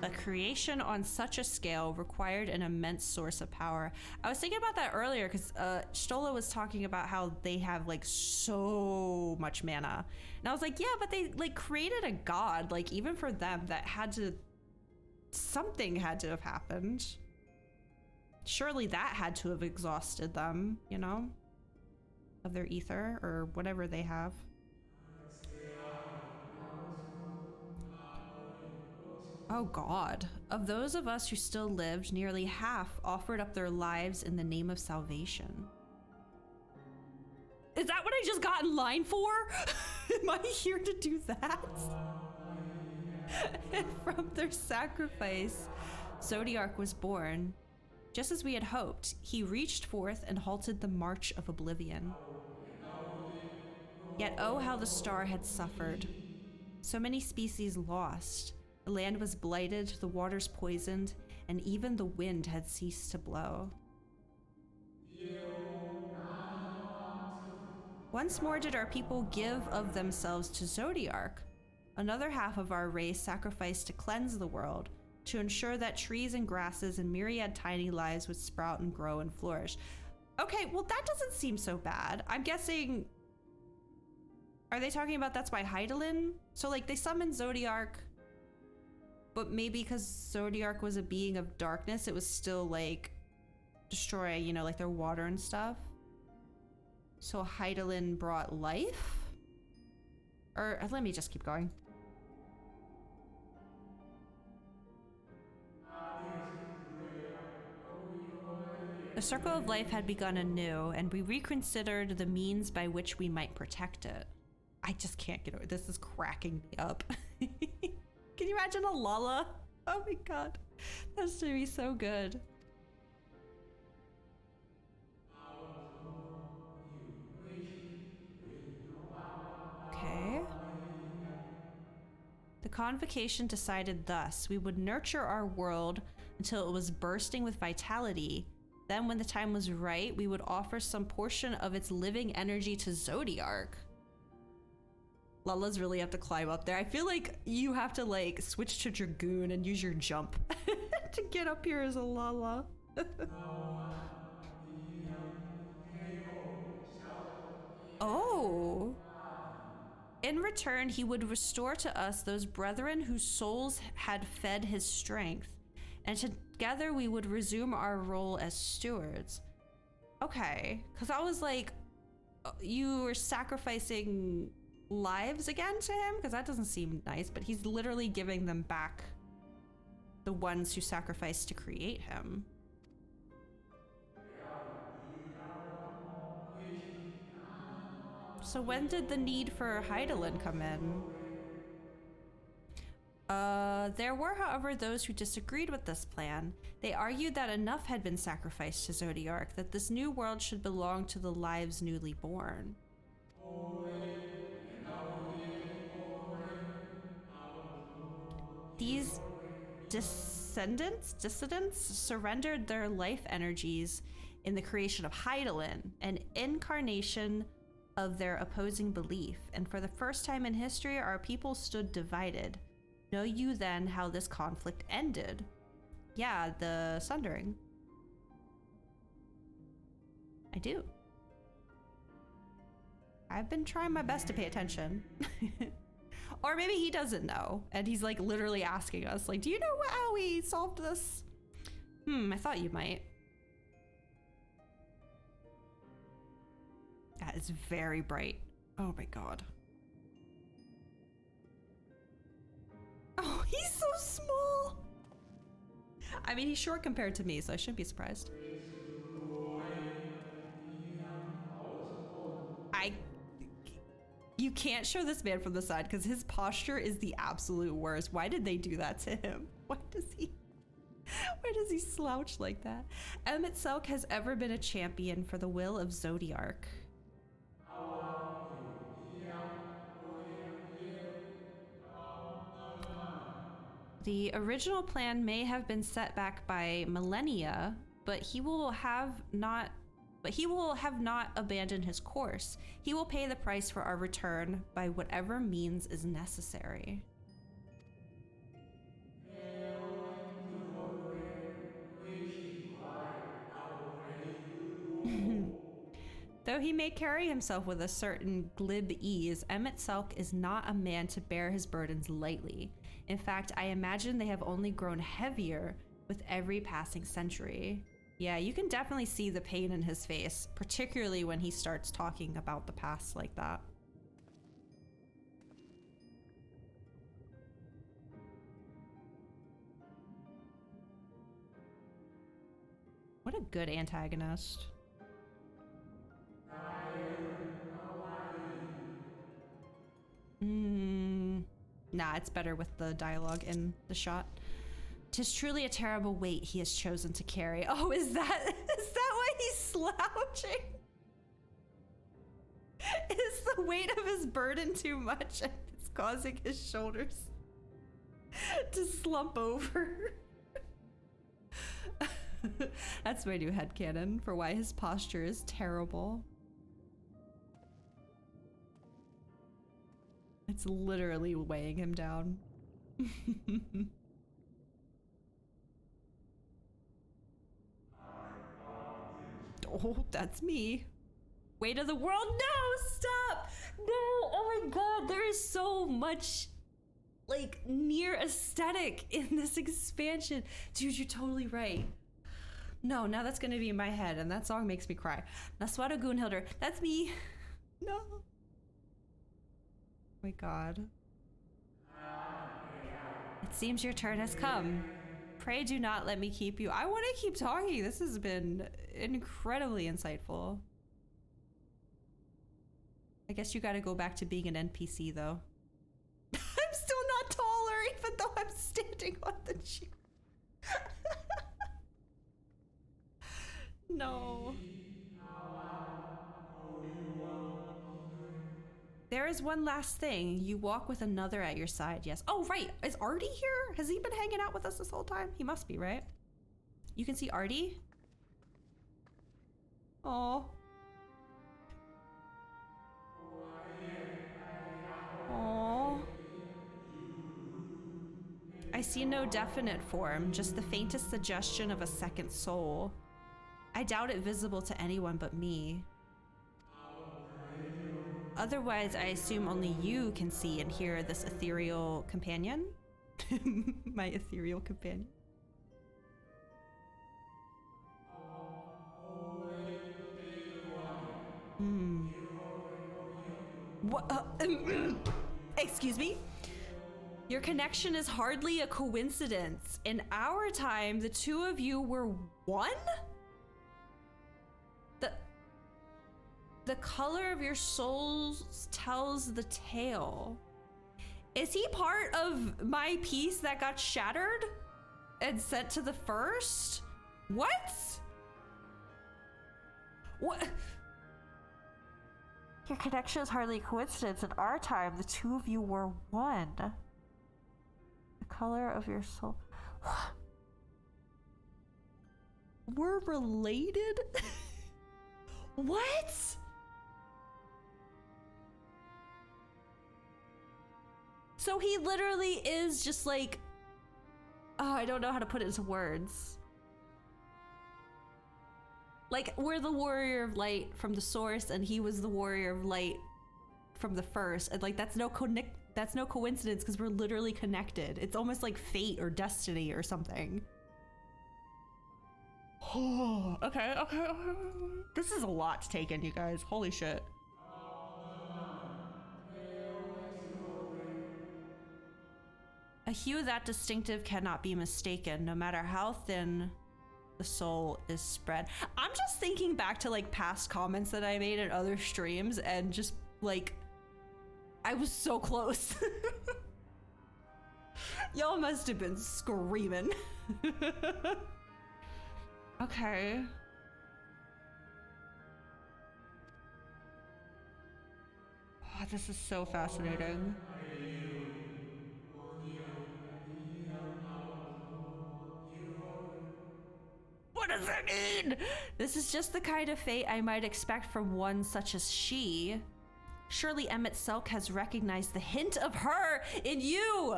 But creation on such a scale required an immense source of power. I was thinking about that earlier because Stola was talking about how they have like so much mana. And I was like, yeah, but they like created a god, like even for them that had to, something had to have happened. Surely that had to have exhausted them, you know, of their ether or whatever they have. Oh God. Of those of us who still lived, nearly half offered up their lives in the name of salvation. Is that what I just got in line for? Am I here to do that? And from their sacrifice, Zodiark was born. Just as we had hoped, he reached forth and halted the march of oblivion. Yet oh, how the star had suffered. So many species lost. The land was blighted, the waters poisoned, and even the wind had ceased to blow. Once more did our people give of themselves to Zodiark. Another half of our race sacrificed to cleanse the world, to ensure that trees and grasses and myriad tiny lives would sprout and grow and flourish. Okay, well that doesn't seem so bad. I'm guessing... Are they talking about that's why Hydaelyn? So like they summoned Zodiark, but maybe because Zodiark was a being of darkness, it was still like destroy, you know, like their water and stuff. So Hydaelyn brought life? Or let me just keep going. The circle of life had begun anew, and we reconsidered the means by which we might protect it. I just can't get over this. Is cracking me up. Can you imagine a Lala? Oh my god. That's gonna be so good. Okay. The convocation decided thus: we would nurture our world until it was bursting with vitality. Then when the time was right, we would offer some portion of its living energy to Zodiark. Lalas really have to climb up there. I feel like you have to like switch to Dragoon and use your jump to get up here as a Lala. Oh. In return, he would restore to us those brethren whose souls had fed his strength, and together we would resume our role as stewards. Okay, because I was like, you were sacrificing lives again to him? Because that doesn't seem nice, but he's literally giving them back the ones who sacrificed to create him. So when did the need for Hydaelyn come in? There were, however, those who disagreed with this plan. They argued that enough had been sacrificed to Zodiark, that this new world should belong to the lives newly born. These dissidents surrendered their life energies in the creation of Hydaelyn, an incarnation of their opposing belief, and for the first time in history, our people stood divided. Know you then how this conflict ended? Yeah, the Sundering. I do. I've been trying my best to pay attention. Or maybe he doesn't know, and he's like literally asking us, like, do you know how we solved this? I thought you might. That is very bright. Oh my god. Oh, he's so small. I mean, he's short compared to me, so I shouldn't be surprised. You can't show this man from the side because his posture is the absolute worst. Why did they do that to him? Why does he slouch like that? Emet-Selch has ever been a champion for the will of Zodiark. The original plan may have been set back by millennia, but he will have not abandoned his course. He will pay the price for our return by whatever means is necessary. Though he may carry himself with a certain glib ease, Emmett Selk is not a man to bear his burdens lightly. In fact, I imagine they have only grown heavier with every passing century. Yeah, you can definitely see the pain in his face, particularly when he starts talking about the past like that. What a good antagonist. Nah, it's better with the dialogue in the shot. 'Tis truly a terrible weight he has chosen to carry. Oh, is that why he's slouching? Is the weight of his burden too much and it's causing his shoulders to slump over? That's my new headcanon for why his posture is terrible. It's literally weighing him down. Oh, that's me. Weight of the world. No, stop. No. Oh my God. There is so much like near aesthetic in this expansion. Dude, you're totally right. No, now that's gonna be in my head and that song makes me cry. Naswada Gunhilder. That's me. No. Oh my God. It seems your turn has come. Pray do not let me keep you. I want to keep talking. This has been incredibly insightful. I guess you got to go back to being an NPC though. I'm still not taller even though I'm standing on the chair. No. There is one last thing. You walk with another at your side, yes. Oh, right. Is Artie here? Has he been hanging out with us this whole time? He must be, right? You can see Artie? Oh. Oh. I see no definite form, just the faintest suggestion of a second soul. I doubt it visible to anyone but me. Otherwise, I assume only you can see and hear this ethereal companion. My ethereal companion. What? Excuse me? Your connection is hardly a coincidence. In our time, the two of you were one? The color of your souls tells the tale. Is he part of my piece that got shattered and sent to the first? What? What? Your connection is hardly a coincidence. In our time, the two of you were one. The color of your soul. We're related? What? So he literally is just like, oh, I don't know how to put it into words. Like, we're the warrior of light from the source and he was the warrior of light from the first. And like, that's no coincidence because we're literally connected. It's almost like fate or destiny or something. Oh, okay. This is a lot to take in, you guys. Holy shit. A hue that distinctive cannot be mistaken, no matter how thin the soul is spread. I'm just thinking back to like past comments that I made in other streams and just like, I was so close. Y'all must have been screaming. Okay. Oh, this is so fascinating. This is just the kind of fate I might expect from one such as she. Surely Emmett Selk has recognized the hint of her in you.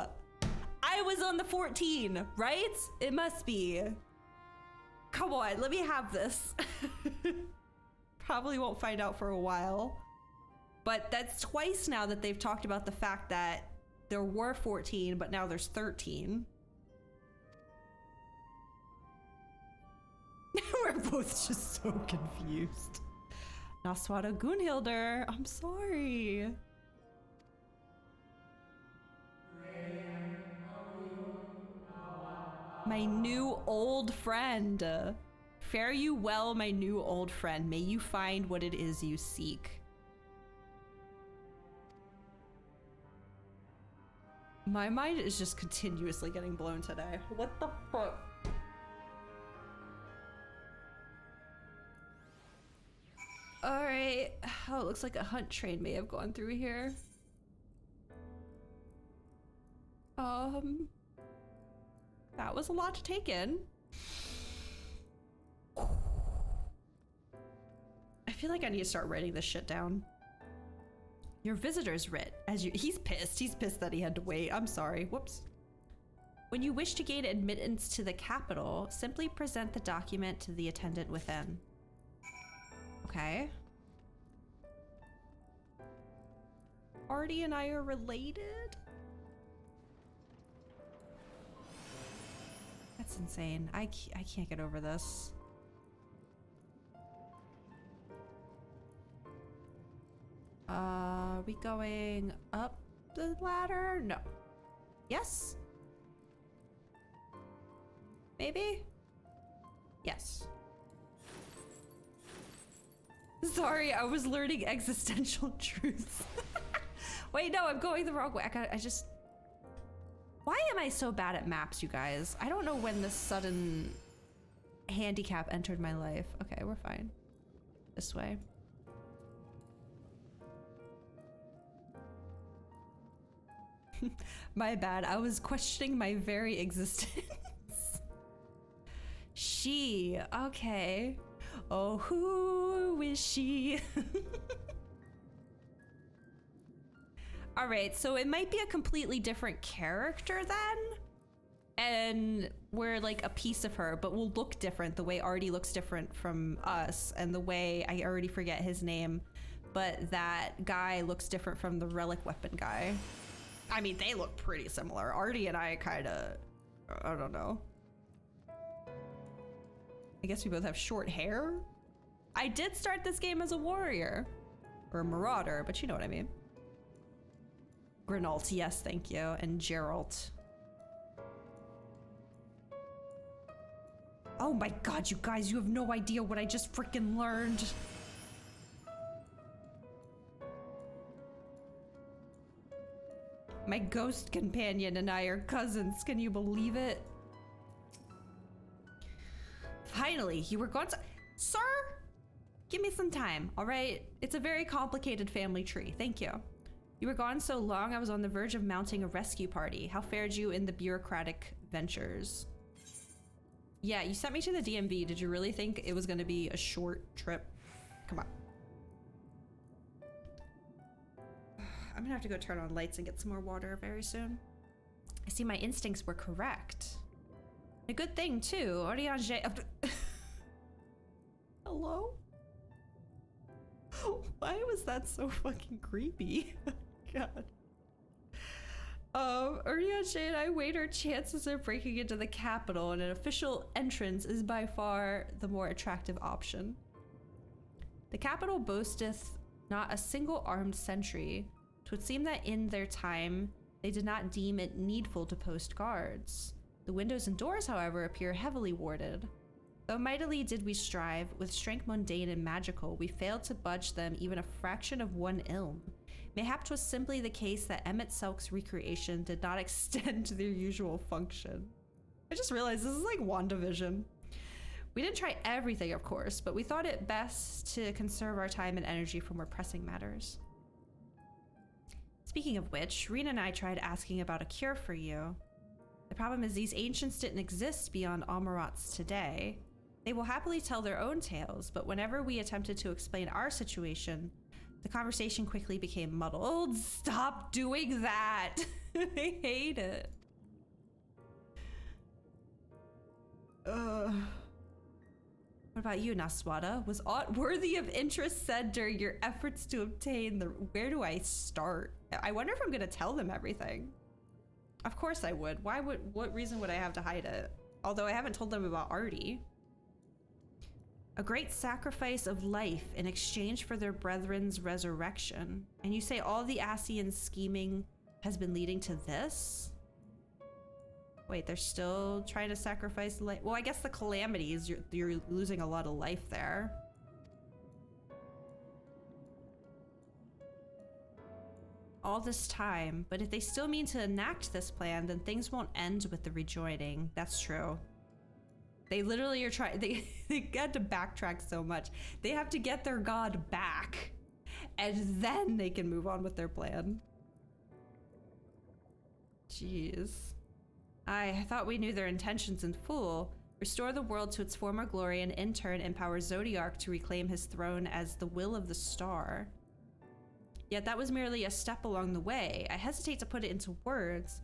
I was on the 14, right? It must be. Come on, let me have this. Probably won't find out for a while. But that's twice now that they've talked about the fact that there were 14, but now there's 13. We're both just so confused. Naswada Gunhilder, I'm sorry. My new old friend. Fare you well, my new old friend. May you find what it is you seek. My mind is just continuously getting blown today. What the fuck? Alright. Oh, it looks like a hunt train may have gone through here. That was a lot to take in. I feel like I need to start writing this shit down. Your visitor's writ. He's pissed. He's pissed that he had to wait. I'm sorry. Whoops. When you wish to gain admittance to the capital, simply present the document to the attendant within. Okay. Artie and I are related? That's insane. I can't get over this. Are we going up the ladder? No. Yes? Maybe? Yes. Sorry, I was learning existential truths. Wait, no, I'm going the wrong way. Why am I so bad at maps, you guys? I don't know when this sudden handicap entered my life. Okay, we're fine. This way. My bad. I was questioning my very existence. She. Okay. Oh, who is she? All right, so it might be a completely different character then. And we're like a piece of her, but we'll look different. The way Artie looks different from us, and the way, I already forget his name, but that guy looks different from the relic weapon guy. I mean, they look pretty similar. Artie and I kinda, I don't know. I guess we both have short hair. I did start this game as a warrior, or a marauder, but you know what I mean. Grenalt, yes, thank you, and Geralt. Oh my god, you guys, you have no idea what I just freaking learned. My ghost companion and I are cousins, can you believe it? Finally, you were gone. Sir, give me some time, all right? It's a very complicated family tree, thank you. You were gone so long, I was on the verge of mounting a rescue party. How fared you in the bureaucratic ventures? Yeah, you sent me to the DMV. Did you really think it was gonna be a short trip? Come on. I'm gonna have to go turn on lights and get some more water very soon. I see my instincts were correct. A good thing too. Oriange. Hello? Why was that so fucking creepy? God. Uriache and I weighed our chances of breaking into the capital, and an official entrance is by far the more attractive option. The capital boasteth not a single armed sentry. 'Twould seem that in their time they did not deem it needful to post guards. The windows and doors, however, appear heavily warded. Though mightily did we strive, with strength mundane and magical, we failed to budge them even a fraction of one ilm. Mayhap 'twas simply the case that Emmett Selk's recreation did not extend to their usual function. I just realized this is like WandaVision. We didn't try everything, of course, but we thought it best to conserve our time and energy for more pressing matters. Speaking of which, Rena and I tried asking about a cure for you. The problem is these ancients didn't exist beyond Almarots today. They will happily tell their own tales, but whenever we attempted to explain our situation, the conversation quickly became muddled. Stop doing that! I hate it. What about you, Naswada? Was aught worthy of interest said during your efforts to obtain the... Where do I start? I wonder if I'm gonna tell them everything. Of course I would. What reason would I have to hide it? Although I haven't told them about Artie. A great sacrifice of life in exchange for their brethren's resurrection. And you say all the Ascian scheming has been leading to this? Wait, they're still trying to sacrifice life? Well, I guess the calamities, you're losing a lot of life there. All this time, but if they still mean to enact this plan, then things won't end with the rejoining. That's true. They literally are trying, they had to backtrack so much. They have to get their god back, and then they can move on with their plan. Jeez. I thought we knew their intentions in full. Restore the world to its former glory and in turn empower Zodiark to reclaim his throne as the will of the star. Yet that was merely a step along the way. I hesitate to put it into words,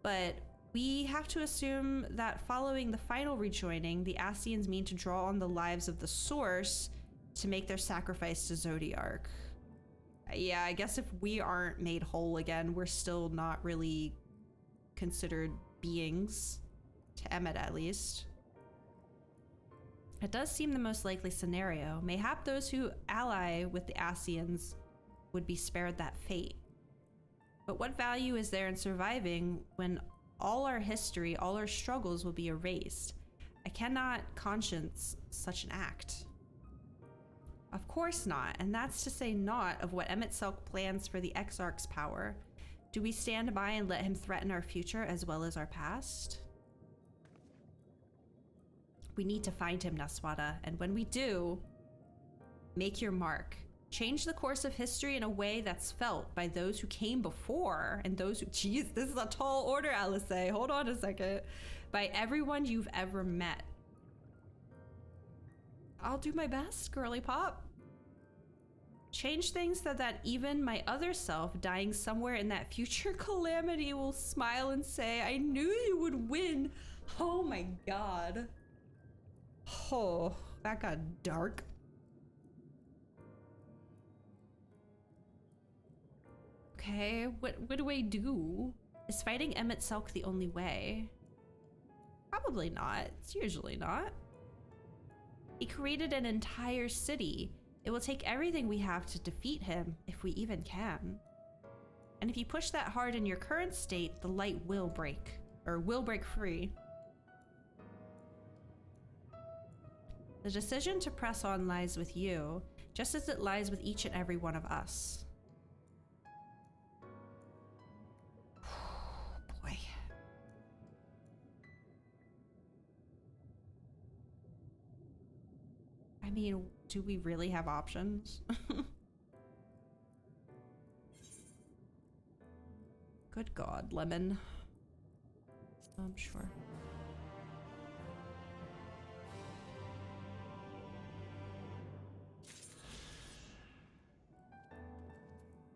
but we have to assume that following the final rejoining, the Ascians mean to draw on the lives of the Source to make their sacrifice to Zodiark. Yeah, I guess if we aren't made whole again, we're still not really considered beings, to Emmet at least. It does seem the most likely scenario. Mayhap those who ally with the Ascians would be spared that fate. But what value is there in surviving when all our history, all our struggles will be erased? I cannot conscience such an act. Of course not, and that's to say naught of what Emmet Selk plans for the Exarch's power. Do we stand by and let him threaten our future as well as our past? We need to find him, Naswada, and when we do, make your mark. Change the course of history in a way that's felt by those who came before and those who... Jeez, this is a tall order, Alice. Hold on a second. By everyone you've ever met. I'll do my best, girly pop. Change things so that even my other self dying somewhere in that future calamity will smile and say, I knew you would win. Oh my god. Oh, that got dark. Okay, what do I do? Is fighting Emmet Selk the only way? Probably not. It's usually not. He created an entire city. It will take everything we have to defeat him, if we even can. And if you push that hard in your current state, the light will break. Or will break free. The decision to press on lies with you, just as it lies with each and every one of us. Boy. I mean, do we really have options? Good God, Lemon. I'm sure.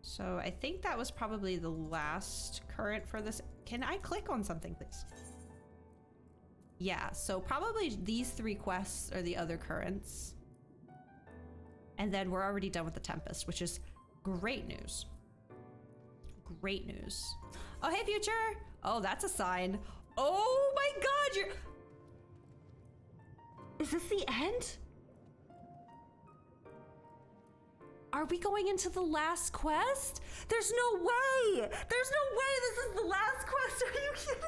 So I think that was probably the last current for this. Can I click on something, please? Yeah, so probably these 3 quests are the other currents. And then we're already done with the Tempest, which is great news. Great news. Oh, hey, future! Oh, that's a sign. Oh my god, you're... Is this the end? Are we going into the last quest? There's no way! There's no way this is the last quest! Are you kidding?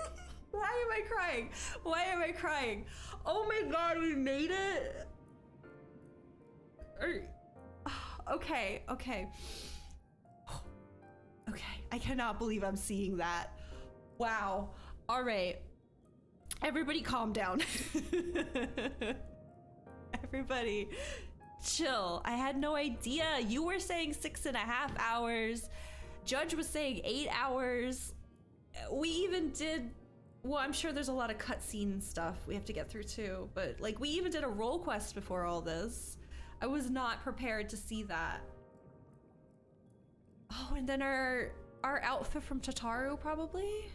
Why am I crying? Why am I crying? Oh my god, we made it! Okay. Okay, I cannot believe I'm seeing that. Wow. All right. Everybody calm down. Everybody chill. I had no idea. You were saying 6.5 hours. Judge was saying 8 hours. We even did Well, I'm sure there's a lot of cutscene stuff we have to get through too, but like we even did a role quest before all this. I was not prepared to see that. Oh, and then our outfit from Tataru probably?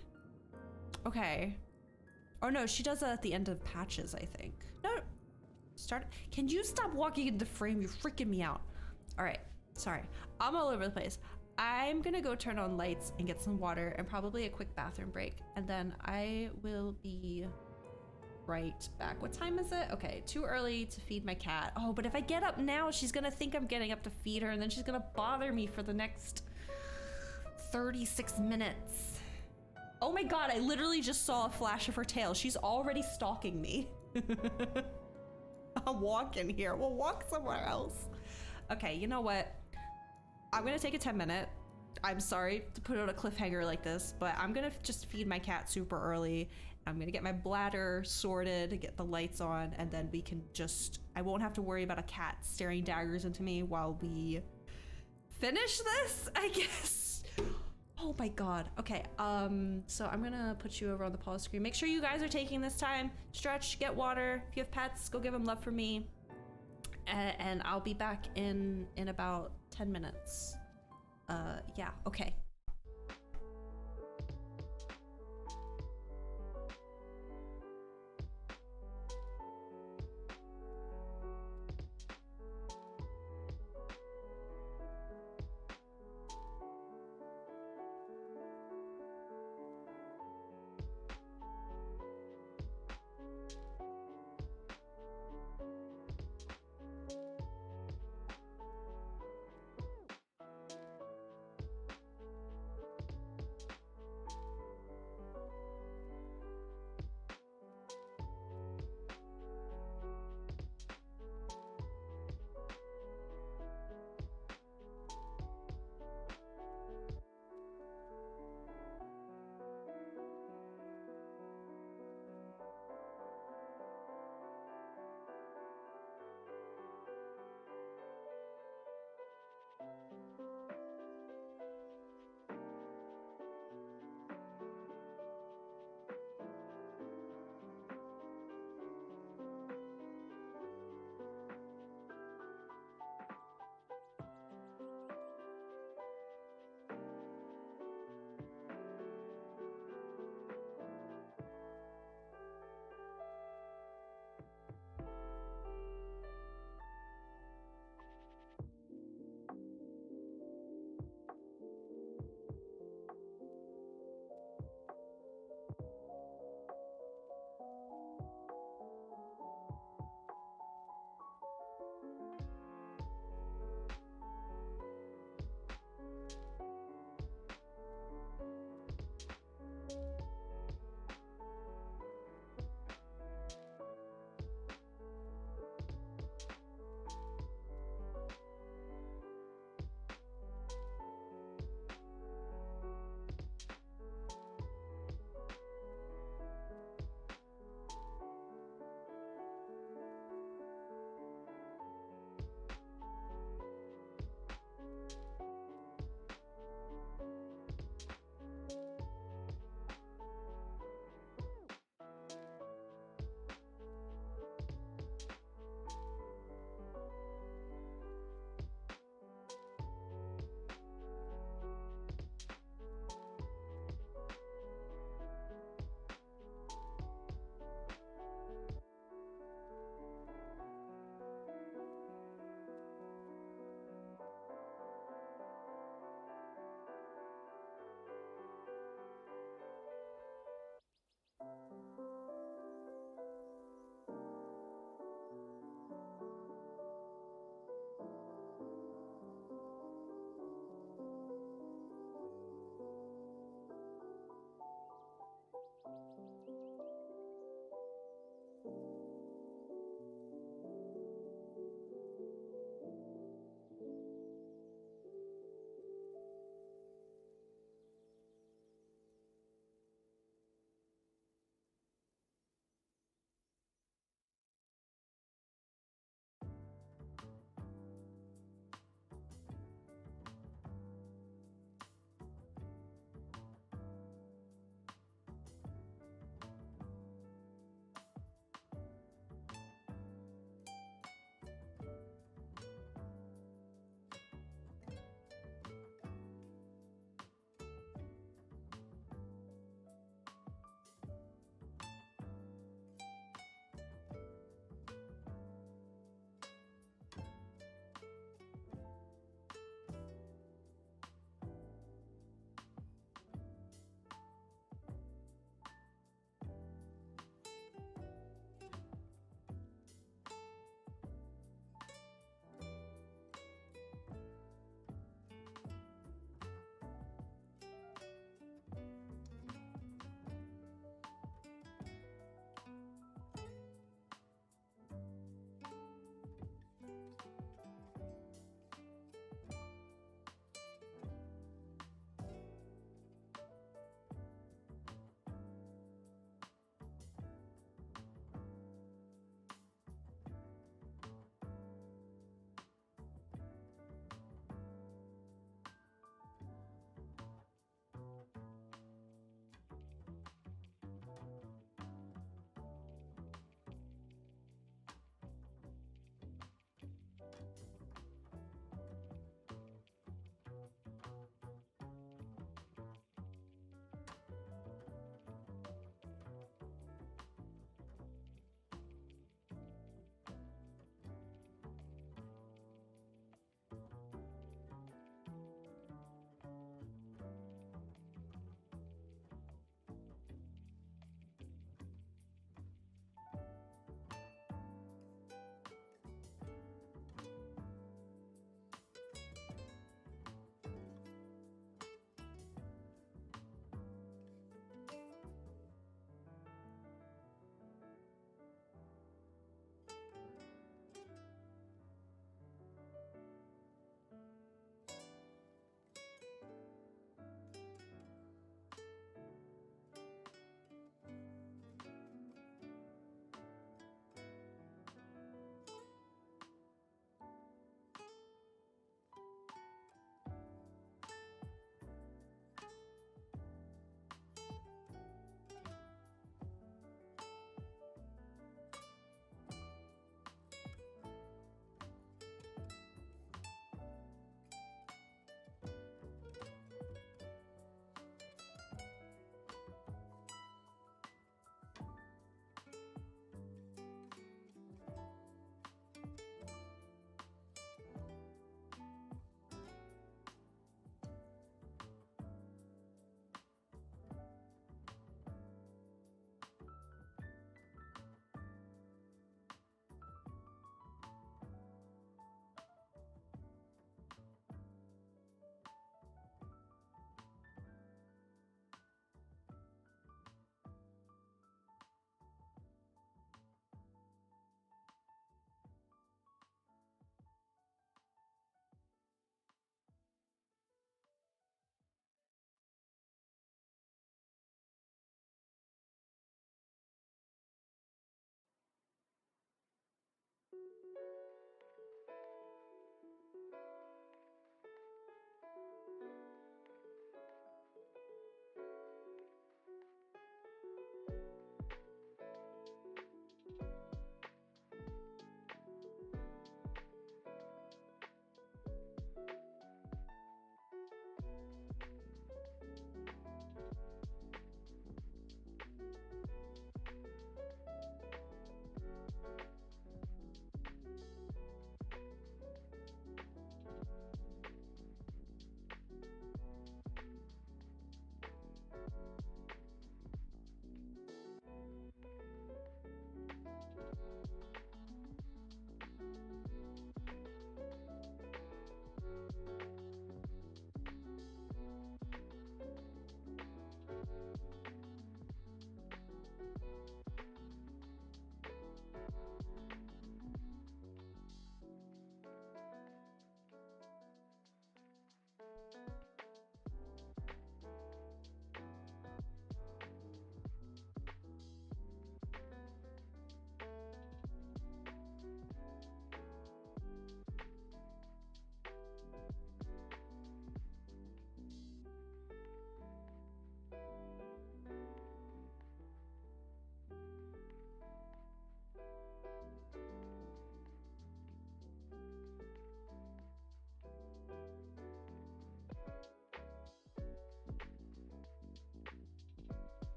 Okay. Or no, she does that at the end of patches, I think. No, start. Can you stop walking into the frame? You're freaking me out. All right, sorry. I'm all over the place. I'm gonna go turn on lights and get some water and probably a quick bathroom break. And then I will be right back. What time is it? Okay, too early to feed my cat. Oh, but if I get up now, she's gonna think I'm getting up to feed her and then she's gonna bother me for the next 36 minutes. Oh my God, I literally just saw a flash of her tail. She's already stalking me. I'll walk in here. We'll walk somewhere else. Okay, you know what? I'm gonna take a 10-minute. I'm sorry to put out a cliffhanger like this, but I'm gonna just feed my cat super early. I'm gonna get my bladder sorted, get the lights on, and then we can just, I won't have to worry about a cat staring daggers into me while we finish this, I guess. Oh my God. Okay, so I'm gonna put you over on the pause screen. Make sure you guys are taking this time. Stretch, get water. If you have pets, go give them love for me. And I'll be back in about 10 minutes. Yeah, okay.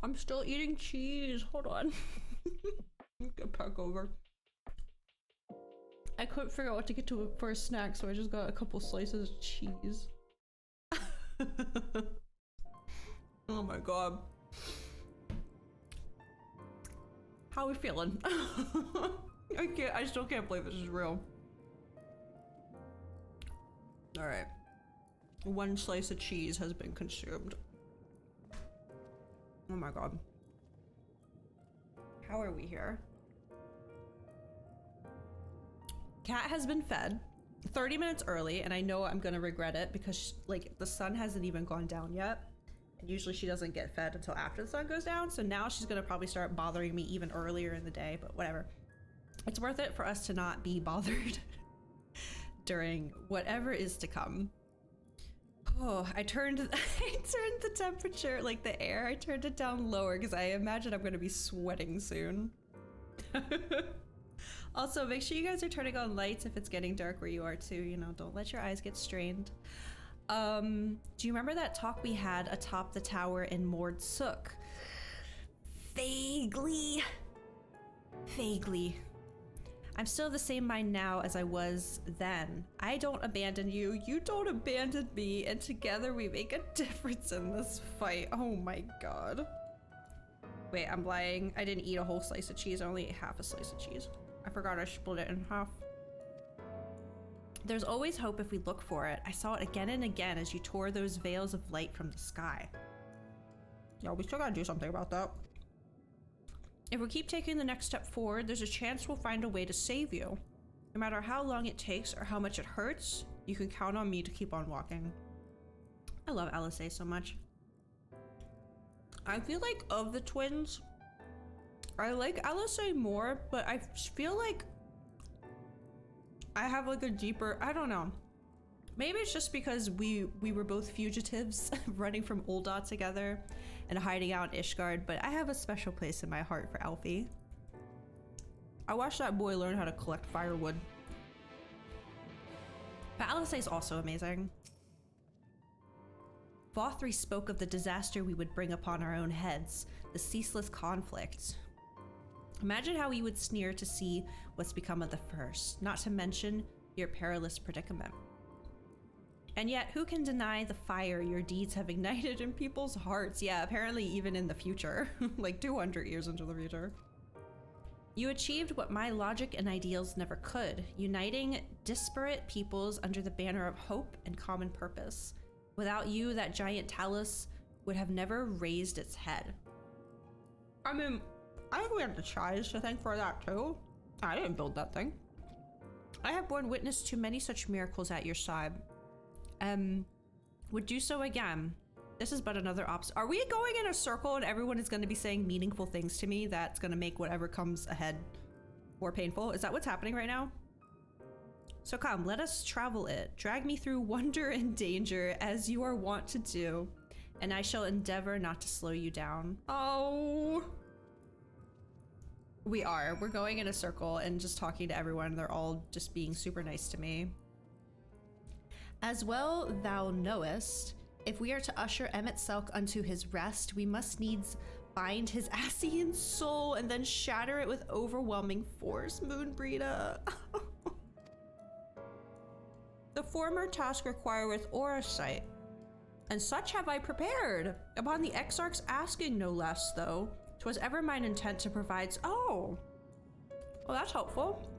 I'm still eating cheese. Hold on. Get back over. I couldn't figure out what to get to for a snack, so I just got a couple slices of cheese. Oh my god. How are we feeling? I still can't believe this is real. Alright. One slice of cheese has been consumed. Oh my god. How are we here? Cat has been fed 30 minutes early, and I know I'm gonna regret it because like the sun hasn't even gone down yet. And usually she doesn't get fed until after the sun goes down, so now she's gonna probably start bothering me even earlier in the day, but whatever. It's worth it for us to not be bothered during whatever is to come. Oh, I turned the temperature, like the air, I turned it down lower because I imagine I'm gonna be sweating soon. Also, make sure you guys are turning on lights if it's getting dark where you are too, you know, don't let your eyes get strained. Do you remember that talk we had atop the tower in Mord Sook? Vaguely. Vaguely. I'm still of the same mind now as I was then. I don't abandon you, you don't abandon me, and together we make a difference in this fight. Oh my god. Wait, I'm lying. I didn't eat a whole slice of cheese, I only ate half a slice of cheese. I forgot I split it in half. There's always hope if we look for it. I saw it again and again as you tore those veils of light from the sky. Yeah, we still gotta do something about that. If we keep taking the next step forward, there's a chance we'll find a way to save you. No matter how long it takes or how much it hurts, you can count on me to keep on walking. I love LSA so much. I feel like of the twins, I like LSA more, but I feel like I have like a deeper, I don't know. Maybe it's just because we were both fugitives running from Ul'dah together and hiding out in Ishgard, but I have a special place in my heart for Alfie. I watched that boy learn how to collect firewood. But LSA is also amazing. Vothri spoke of the disaster we would bring upon our own heads, the ceaseless conflict. Imagine how he would sneer to see what's become of the first, not to mention your perilous predicament. And yet, who can deny the fire your deeds have ignited in people's hearts? Yeah, apparently even in the future, like 200 years into the future. You achieved what my logic and ideals never could, uniting disparate peoples under the banner of hope and common purpose. Without you, that giant talus would have never raised its head. I mean, I think we have the Chais to thank for that too. I didn't build that thing. I have borne witness to many such miracles at your side. Would do so again. This is but another Are we going in a circle and everyone is going to be saying meaningful things to me that's going to make whatever comes ahead more painful? Is that what's happening right now? So come, let us travel it. Drag me through wonder and danger as you are wont to do, and I shall endeavor not to slow you down. Oh. We're going in a circle and just talking to everyone. They're all just being super nice to me. As well thou knowest, if we are to usher Emmett Selk unto his rest, we must needs bind his Ascian soul and then shatter it with overwhelming force, Moonbreeda. The former task requireth Orasight, and such have I prepared. Upon the Exarch's asking no less, though, 'twas ever mine intent to provide. Oh, well, that's helpful.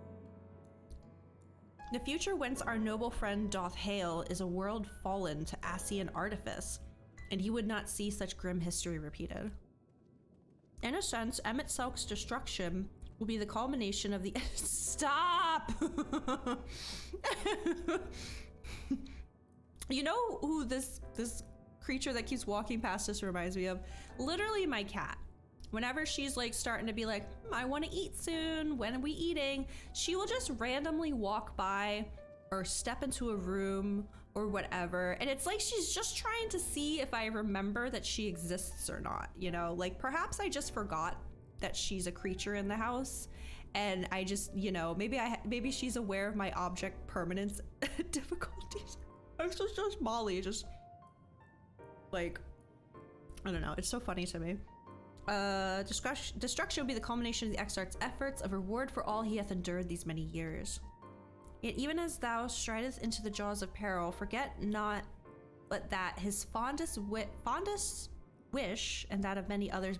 The future whence our noble friend doth hail is a world fallen to Ascian artifice, and he would not see such grim history repeated. In a sense, Emmett Selk's destruction will be the culmination of the Stop! You know who this creature that keeps walking past us reminds me of? Literally my cat. Whenever she's like starting to be like, I want to eat soon, when are we eating? She will just randomly walk by or step into a room or whatever. And it's like she's just trying to see if I remember that she exists or not. You know, like perhaps I just forgot that she's a creature in the house. And I just, you know, maybe she's aware of my object permanence difficulties. It's just Molly, just like, I don't know. It's so funny to me. Destruction will be the culmination of the Exarch's efforts, a reward for all he hath endured these many years. Yet even as thou stridest into the jaws of peril, forget not but that his fondest wish, and that of many others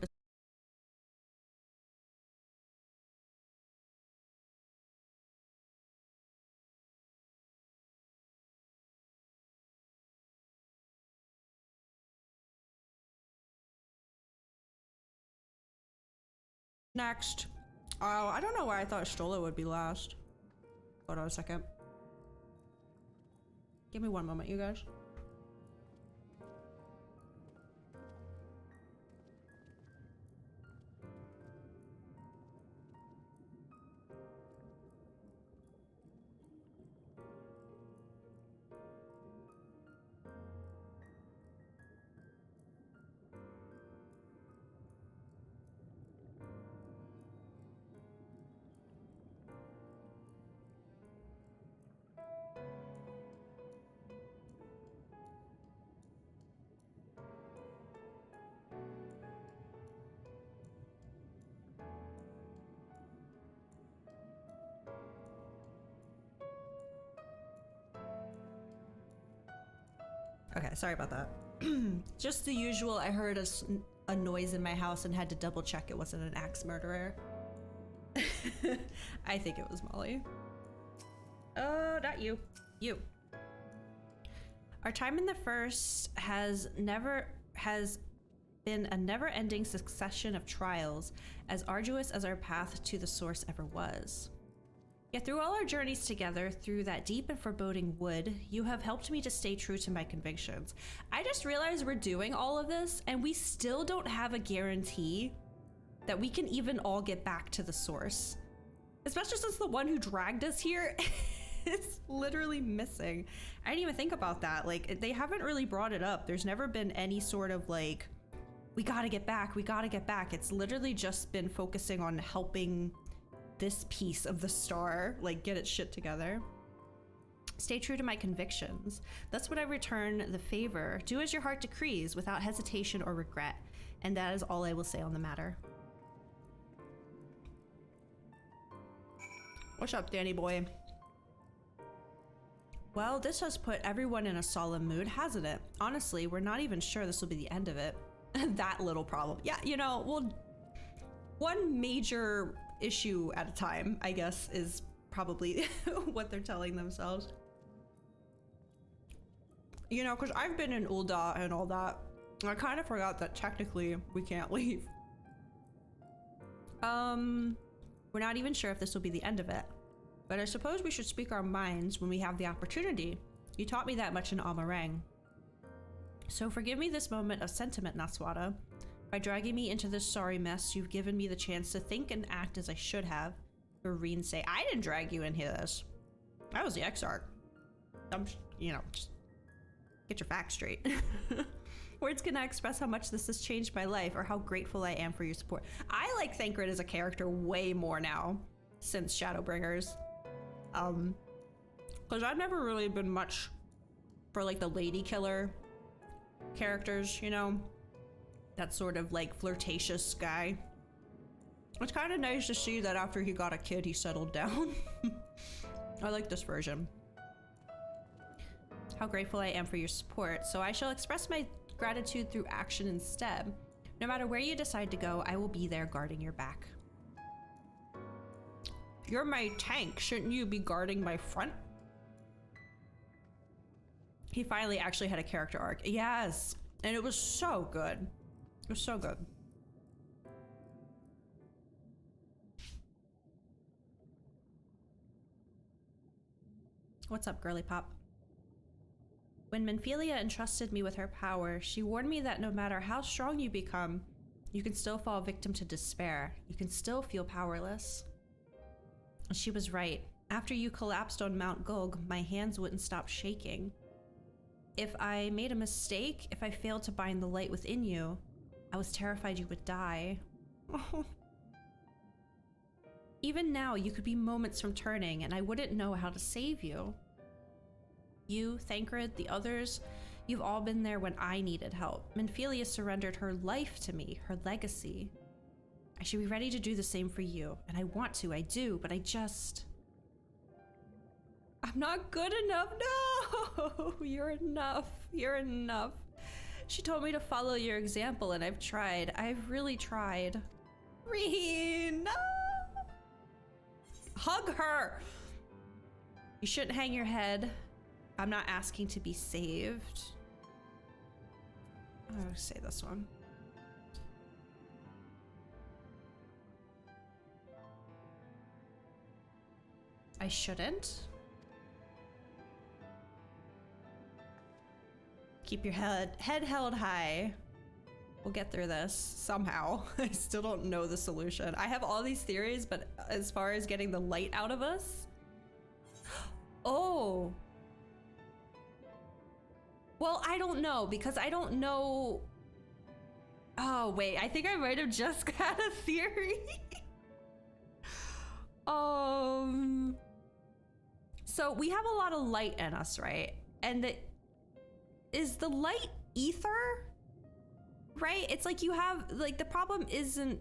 Next. Oh, I don't know why I thought Stola would be last. Hold on a second. Give me one moment, you guys. Okay, sorry about that. Just the usual, I heard a noise in my house and had to double check it wasn't an axe murderer. I think it was Molly. Oh, not you. You. Our time in the First has been a never-ending succession of trials, as arduous as our path to the source ever was. Yet through all our journeys together, through that deep and foreboding wood, you have helped me to stay true to my convictions. I just realized we're doing all of this, and we still don't have a guarantee that we can even all get back to the source. Especially since the one who dragged us here is literally missing. I didn't even think about that. Like, they haven't really brought it up. There's never been any sort of like, we gotta get back, we gotta get back. It's literally just been focusing on helping this piece of the star, like, get its shit together. Stay true to my convictions. That's what I return the favor. Do as your heart decrees, without hesitation or regret. And that is all I will say on the matter. What's up, Danny boy? Well, this has put everyone in a solemn mood, hasn't it? Honestly, we're not even sure this will be the end of it. That little problem. Yeah, you know, well, one major issue at a time, I guess, is probably what they're telling themselves. You know, because I've been in Ul'dah and all that. I kind of forgot that technically we can't leave. We're not even sure if this will be the end of it. But I suppose we should speak our minds when we have the opportunity. You taught me that much in Amarang. So forgive me this moment of sentiment, Naswada. By dragging me into this sorry mess, you've given me the chance to think and act as I should have. For Reen's sake, I didn't drag you into this. I was the Exarch. You know, just get your facts straight. Words cannot express how much this has changed my life or how grateful I am for your support. I like Thancred as a character way more now since Shadowbringers. Because I've never really been much for like the lady killer characters, you know? That sort of like flirtatious guy. It's kind of nice to see that after he got a kid, he settled down. I like this version. How grateful I am for your support. So I shall express my gratitude through action instead. No matter where you decide to go, I will be there guarding your back. You're my tank. Shouldn't you be guarding my front? He finally actually had a character arc. Yes. And it was so good. It was so good. What's up, girly pop? When Menphelia entrusted me with her power, she warned me that no matter how strong you become, you can still fall victim to despair. You can still feel powerless. And she was right. After you collapsed on Mount Gulg, my hands wouldn't stop shaking. If I made a mistake, if I failed to bind the light within you, I was terrified you would die. Even now, you could be moments from turning, and I wouldn't know how to save you. You, Thancred, the others, You've all been there when I needed help. Minfilia surrendered her life to me, her legacy. I should be ready to do the same for you. And I want to, I do, but I'm not good enough. No, you're enough. You're enough. She told me to follow your example, and I've tried. I've really tried. Reen, no! Hug her! You shouldn't hang your head. I'm not asking to be saved. I'll say this one. I shouldn't. Keep your head held high. We'll get through this somehow. I still don't know the solution. I have all these theories, but as far as getting the light out of us, oh. Well, I don't know because I don't know. Oh, wait, I think I might have just got a theory. So we have a lot of light in us, right? And is the light ether? Right? It's like you have, like, the problem isn't,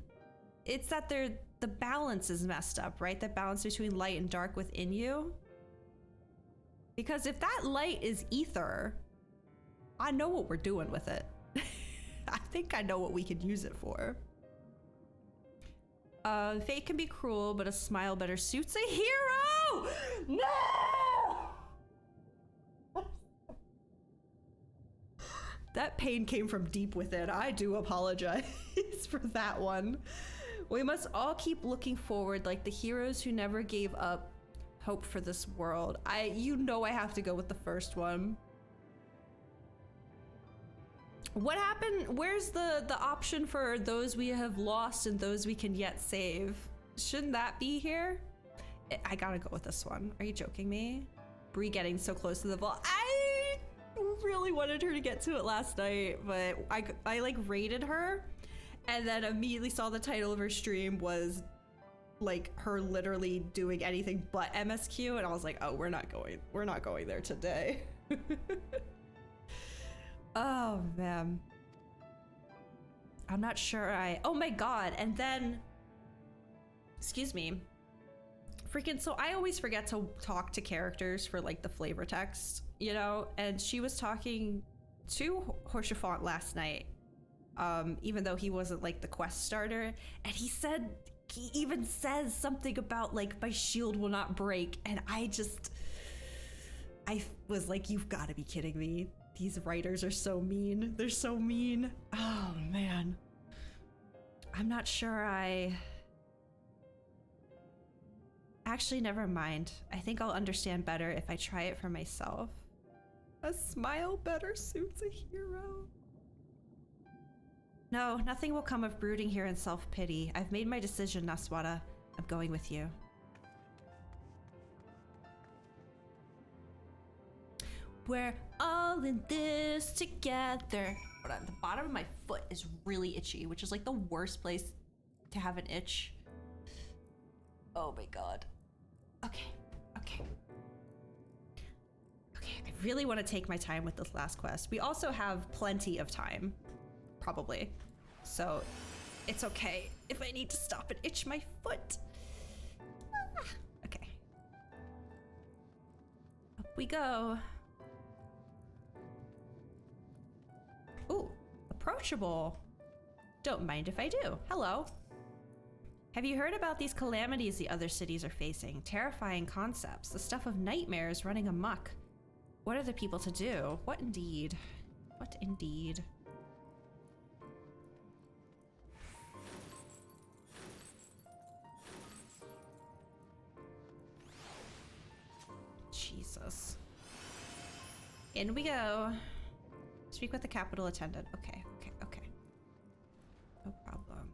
it's that the balance is messed up, right? The balance between light and dark within you. Because if that light is ether, I know what we're doing with it. I think I know what we could use it for. Fate can be cruel, but a smile better suits a hero! No! That pain came from deep within. I do apologize for that one. We must all keep looking forward like the heroes who never gave up hope for this world. You know I have to go with the first one. What happened? Where's the option for those we have lost and those we can yet save? Shouldn't that be here? I gotta go with this one. Are you joking me? Bree getting so close to the vault. I really wanted her to get to it last night, but I like raided her and then immediately saw the title of her stream was like her literally doing anything but MSQ, and I was like, oh, we're not going there today. Oh man, I'm not sure oh my god. And then, excuse me, freaking, so I always forget to talk to characters for like the flavor text, you know, and she was talking to Hoshafont last night, even though he wasn't like the quest starter, and he even says something about like my shield will not break, and I was like, you've got to be kidding me. These writers are so mean. They're so mean. Oh man. I'm not sure actually, never mind. I think I'll understand better if I try it for myself. A smile better suits a hero. No, nothing will come of brooding here in self-pity. I've made my decision, Naswada. I'm going with you. We're all in this together. Hold on, the bottom of my foot is really itchy, which is like the worst place to have an itch. Oh my god. Okay. I really want to take my time with this last quest. We also have plenty of time, probably. So it's okay if I need to stop and itch my foot. Okay. Up we go. Ooh, approachable. Don't mind if I do. Hello. Have you heard about these calamities the other cities are facing? Terrifying concepts, the stuff of nightmares running amok. What are the people to do? What indeed? What indeed? Jesus. In we go. Speak with the capital attendant. Okay. No problem.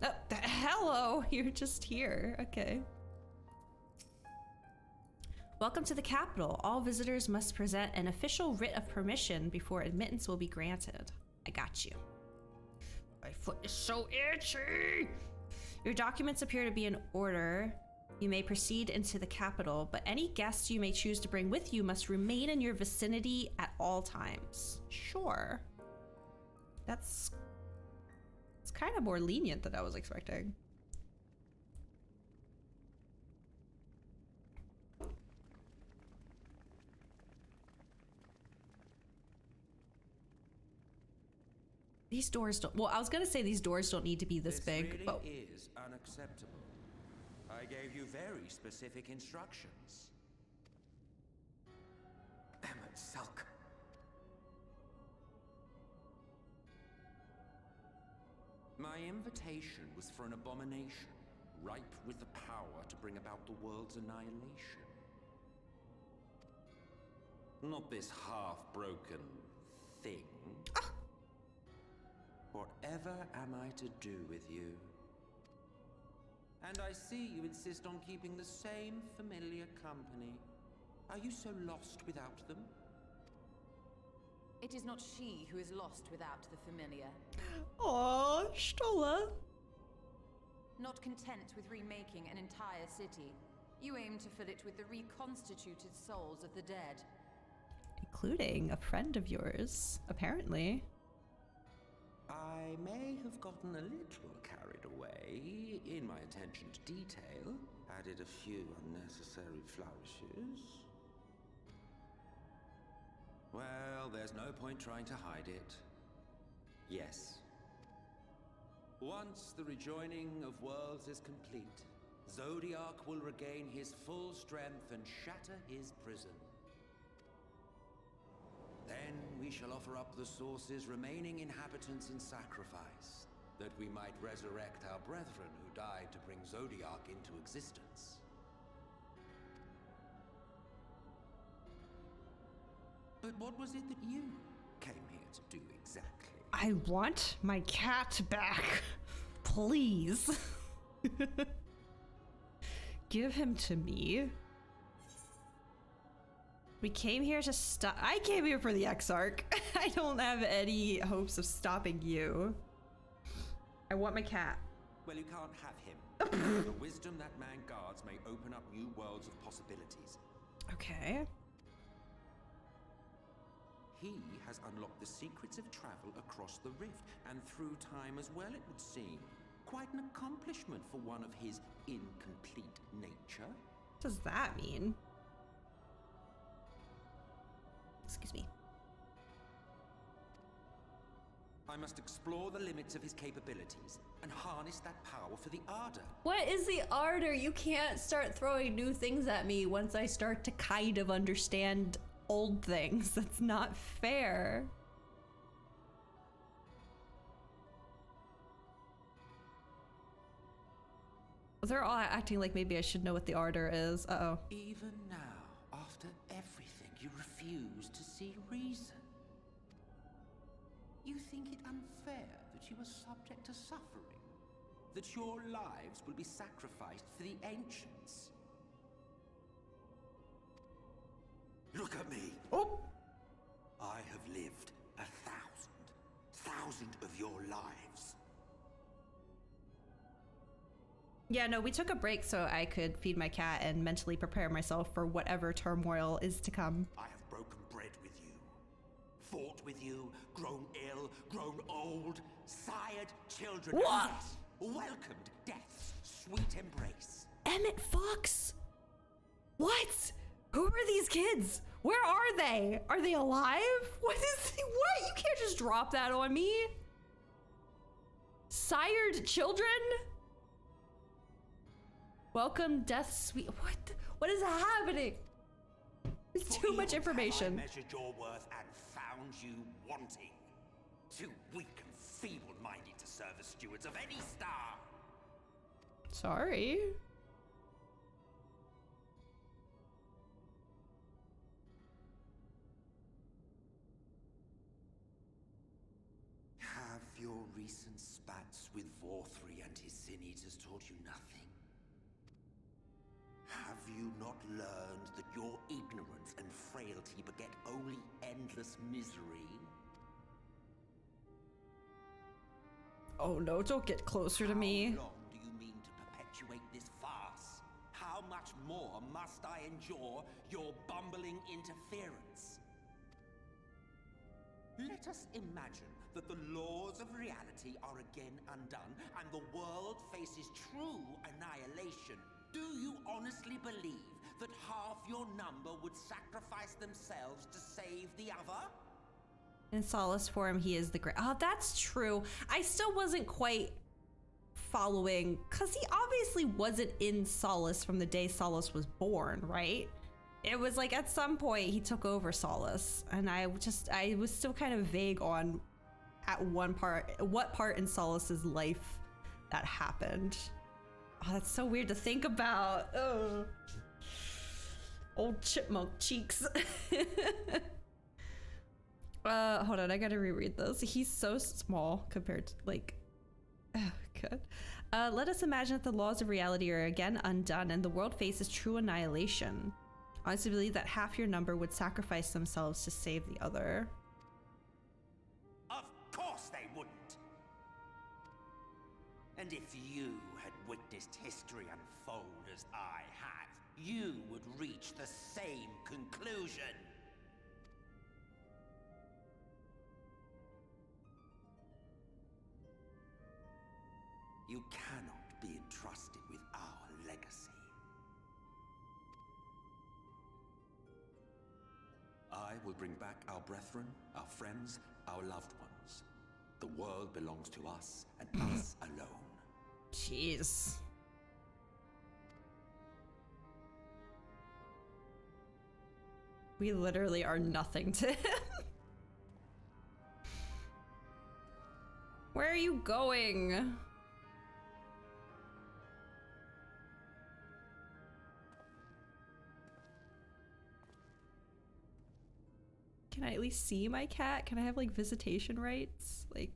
Oh, hello! You're just here. Okay. Welcome to the capital. All visitors must present an official writ of permission before admittance will be granted. I got you. My foot is so itchy! Your documents appear to be in order. You may proceed into the capital, but any guests you may choose to bring with you must remain in your vicinity at all times. Sure. It's kind of more lenient than I was expecting. These doors don't, well, I was gonna say these doors don't need to be this big, really but is unacceptable. I gave you very specific instructions. Emmett Sulk. My invitation was for an abomination, ripe with the power to bring about the world's annihilation. Not this half-broken thing. Whatever am I to do with you? And I see you insist on keeping the same familiar company. Are you so lost without them? It is not she who is lost without the familiar. Aww, Stola. Not content with remaking an entire city, you aim to fill it with the reconstituted souls of the dead. Including a friend of yours, apparently. I may have gotten a little carried away in my attention to detail, added a few unnecessary flourishes. Well, there's no point trying to hide it. Yes. Once the rejoining of worlds is complete, Zodiac will regain his full strength and shatter his prison. Then we shall offer up the Source's remaining inhabitants in sacrifice, that we might resurrect our brethren who died to bring Zodiac into existence. But what was it that you came here to do exactly? I want my cat back. Please. Give him to me. We came here to stop. I came here for the Exarch. I don't have any hopes of stopping you. I want my cat. Well, you can't have him. The wisdom that man guards may open up new worlds of possibilities. Okay. He has unlocked the secrets of travel across the rift and through time as well, it would seem. Quite an accomplishment for one of his incomplete nature. What does that mean? Excuse me. I must explore the limits of his capabilities and harness that power for the Ardor. What is the Ardor? You can't start throwing new things at me once I start to kind of understand old things. That's not fair. They're all acting like maybe I should know what the Ardor is. Uh-oh. Even now, after everything, you refuse to see reason. You think it unfair that you are subject to suffering? That your lives will be sacrificed for the Ancients? Look at me! Oh! I have lived 1,000 of your lives. Yeah, no, we took a break so I could feed my cat and mentally prepare myself for whatever turmoil is to come. I have broken bread with you, fought with you, grown ill, grown old, sired children. What? Yes, welcomed death's sweet embrace. Emmett Fox? What? Who are these kids? Where are they? Are they alive? What? You can't just drop that on me. Sired children? Welcome, death sweet. What is happening? It's too much information. I measured your worth and found you wanting. Too weak and feeble-minded to serve as stewards of any star. Sorry. Have your recent spats with Vorthri and his Sin Eaters taught you nothing? Have you not learned that your ignorance and frailty beget only endless misery? Oh no, don't get closer to me. How long do you mean to perpetuate this farce? How much more must I endure your bumbling interference? Let us imagine that the laws of reality are again undone and the world faces true annihilation. Do you honestly believe that half your number would sacrifice themselves to save the other? In Solace form, he is the great. Oh, that's true. I still wasn't quite following, because he obviously wasn't in Solace from the day Solace was born, right? It was like at some point he took over Solace, and I was still kind of vague on what part in Solace's life that happened. Oh, that's so weird to think about. Oh, old chipmunk cheeks. Hold on, I gotta reread this. He's so small compared to like, oh, good. Let us imagine that the laws of reality are again undone and the world faces true annihilation. Honestly believe that half your number would sacrifice themselves to save the other. Of course they wouldn't. And if you had witnessed history unfold as I have, you would reach the same conclusion. You cannot be entrusted with our legacy. I will bring back our brethren, our friends, our loved ones. The world belongs to us and us alone. Jeez. We literally are nothing to him. Where are you going? Can I at least see my cat? Can I have like visitation rights? Like,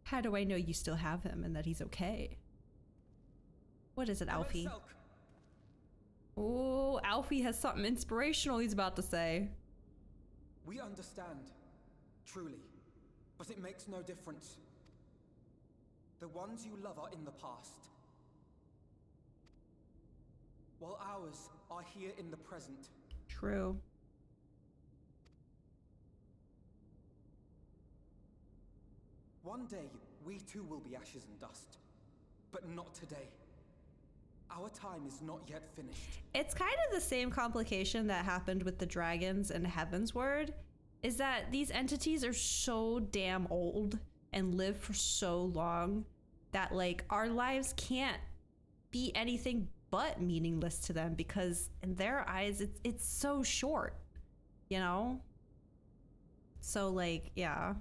how do I know you still have him and that he's okay? What is it, Alfie? Oh, Alfie has something inspirational he's about to say. We understand, truly, but it makes no difference. The ones you love are in the past, while ours are here in the present. True. One day, we too will be ashes and dust, but not today. Our time is not yet finished. It's kind of the same complication that happened with the dragons in Heavensward, is that these entities are so damn old and live for so long that like our lives can't be anything but meaningless to them, because in their eyes it's so short, you know? So like, yeah.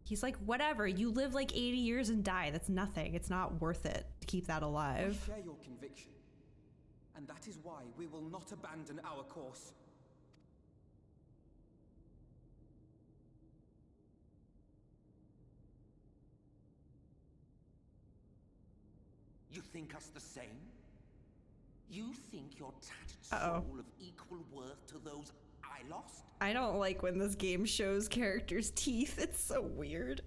He's like, whatever, you live like 80 years and die. That's nothing. It's not worth it to keep that alive. I share your conviction, and that is why we will not abandon our course. You think us the same? You think your tattered soul of equal worth to those I lost? I don't like when this game shows characters' teeth. It's so weird.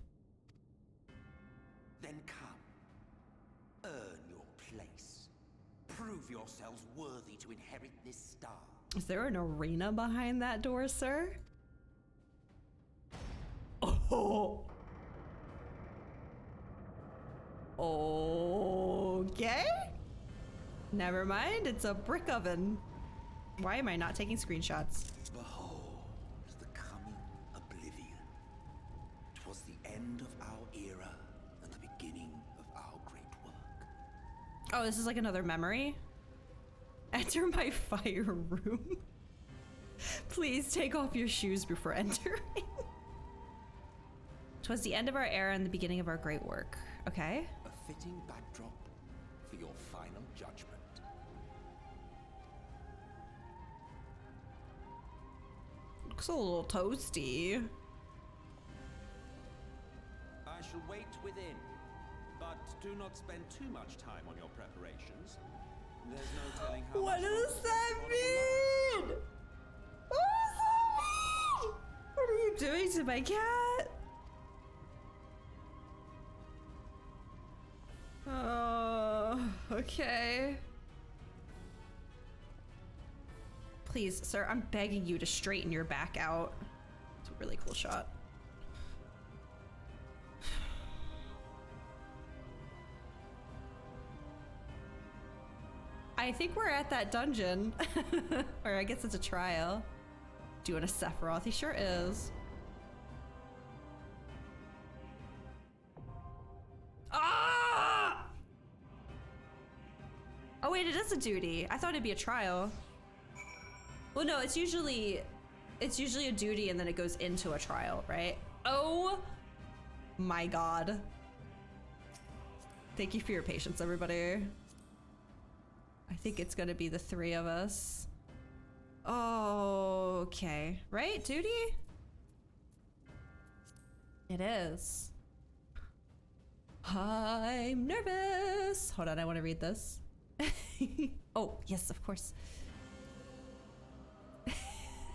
Then come. Earn your place. Prove yourselves worthy to inherit this star. Is there an arena behind that door, sir? Oh. Okay. Never mind, it's a brick oven. Why am I not taking screenshots? Behold, the coming oblivion. 'Twas the end of our era and the beginning of our great work. Oh, this is like another memory? Enter my fire room. Please take off your shoes before entering. 'Twas the end of our era and the beginning of our great work. Okay. A fitting backdrop for your final judgment. Looks a little toasty. I shall wait within, but do not spend too much time on your preparations. There's no telling how What much does that mean? What does that mean? What are you doing to my cat? Okay. Please, sir, I'm begging you to straighten your back out. It's a really cool shot. I think we're at that dungeon. Or I guess it's a trial. Doing a Sephiroth, he sure is. Ah! Oh wait, it is a duty. I thought it'd be a trial. Well, no, it's usually a duty and then it goes into a trial, right? Oh my god. Thank you for your patience, everybody. I think it's gonna be the three of us. Oh, okay. Right? Duty? It is. I'm nervous. Hold on, I want to read this. Oh, yes, of course.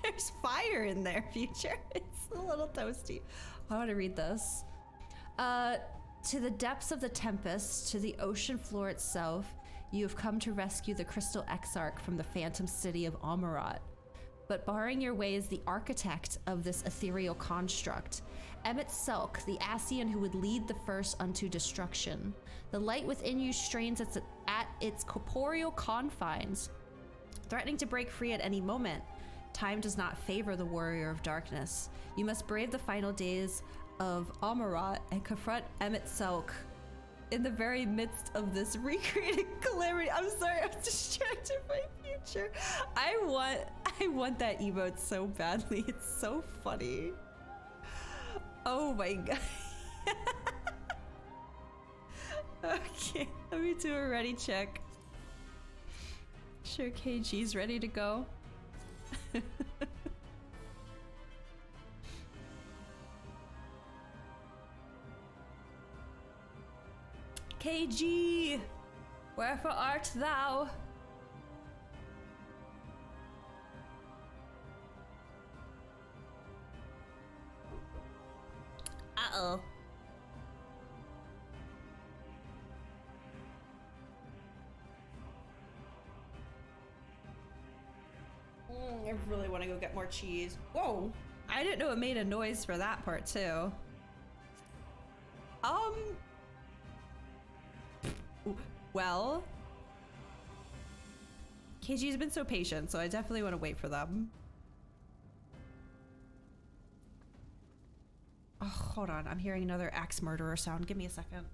There's fire in there, future. It's a little toasty. I want to read this. To the depths of the tempest, to the ocean floor itself, you have come to rescue the Crystal Exarch from the phantom city of Amarat. But barring your way is the architect of this ethereal construct, Emmett Selk, the Ascian who would lead the first unto destruction. The light within you strains at its corporeal confines, threatening to break free at any moment. Time does not favor the warrior of darkness. You must brave the final days of Amarat and confront Emmett Selk in the very midst of this recreated calamity. I'm sorry, I'm distracted by future. I want that emote so badly. It's so funny. Oh my god. Okay, let me do a ready check. Sure, KG's ready to go. KG, wherefore art thou? Uh-oh. I really want to go get more cheese. Whoa! I didn't know it made a noise for that part too. Well, KG's been so patient, so I definitely want to wait for them. Oh, hold on. I'm hearing another axe murderer sound. Give me a second.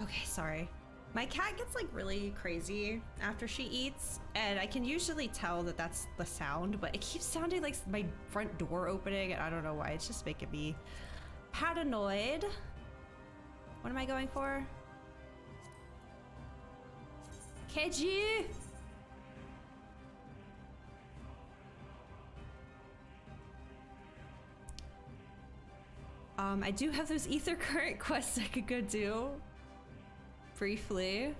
Okay, sorry. My cat gets like really crazy after she eats, and I can usually tell that that's the sound, but it keeps sounding like my front door opening, and I don't know why. It's just making me paranoid. What am I going for? KG! I do have those ether current quests I could go do. Briefly.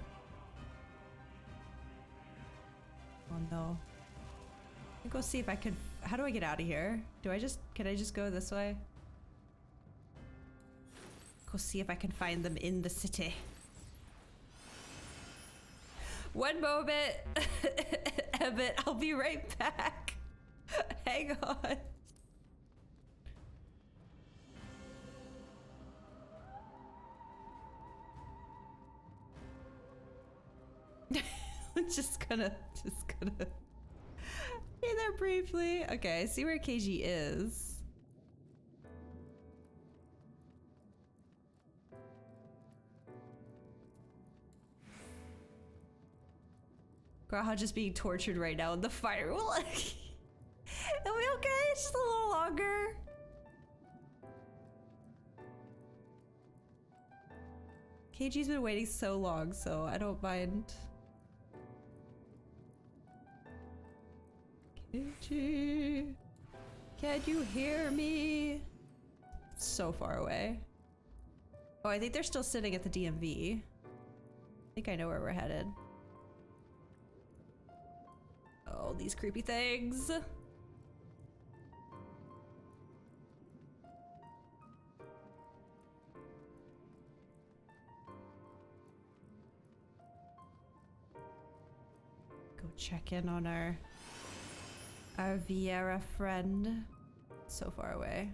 Oh no. Let me go see if I could. How do I get out of here? Can I just go this way? Go see if I can find them in the city. One moment. Emmett, I'll be right back. Hang on. just gonna be there briefly. Okay, I see where KG is. Graha just being tortured right now in the fire. Are we okay? Just a little longer. KG's been waiting so long, so I don't mind. KG, can you hear me? It's so far away. Oh, I think they're still sitting at the DMV. I think I know where we're headed. Oh, these creepy things. Go check in on our Vieira friend. So far away.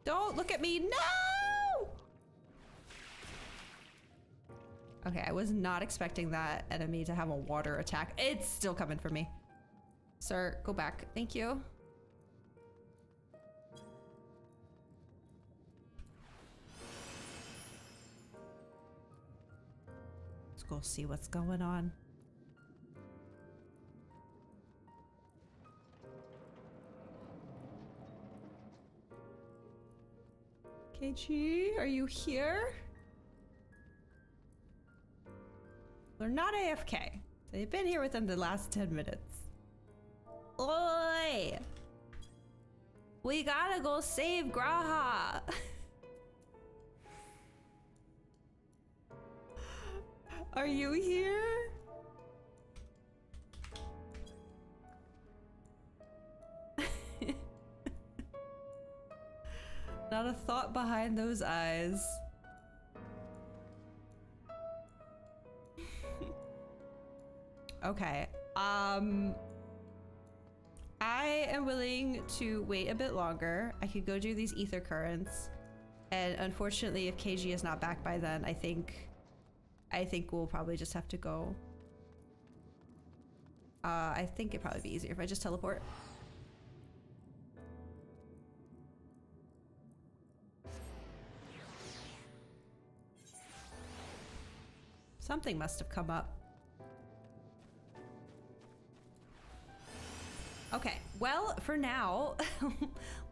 Don't look at me, no! Okay, I was not expecting that enemy to have a water attack. It's still coming for me. Sir, go back. Thank you. Let's go see what's going on. KG, are you here? They're not AFK. They've been here within the last 10 minutes. Oi! We gotta go save Graha! Are you here? Not a thought behind those eyes. Okay. I am willing to wait a bit longer. I could go do these ether currents. And unfortunately, if KG is not back by then, I think we'll probably just have to go. I think it'd probably be easier if I just teleport. Something must have come up. Okay, well, for now,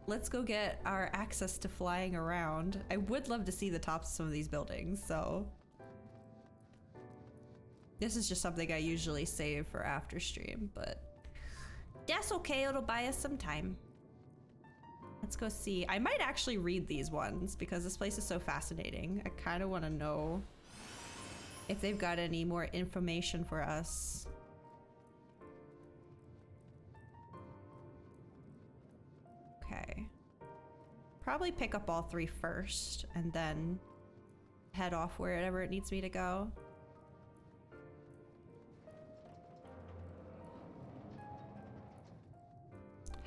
let's go get our access to flying around. I would love to see the tops of some of these buildings, so. This is just something I usually save for after stream, but that's okay, it'll buy us some time. Let's go see. I might actually read these ones because this place is so fascinating. I kind of want to know if they've got any more information for us. Okay. Probably pick up all three first and then head off wherever it needs me to go.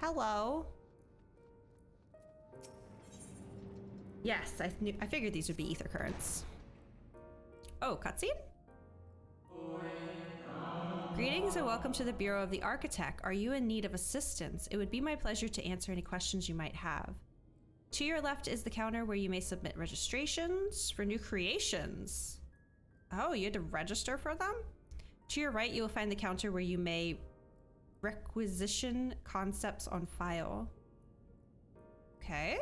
Hello. Yes, I figured these would be ether currents. Oh, cutscene? Greetings and welcome to the Bureau of the Architect. Are you in need of assistance? It would be my pleasure to answer any questions you might have. To your left is the counter where you may submit registrations for new creations. Oh, you had to register for them? To your right, you will find the counter where you may requisition concepts on file. Okay.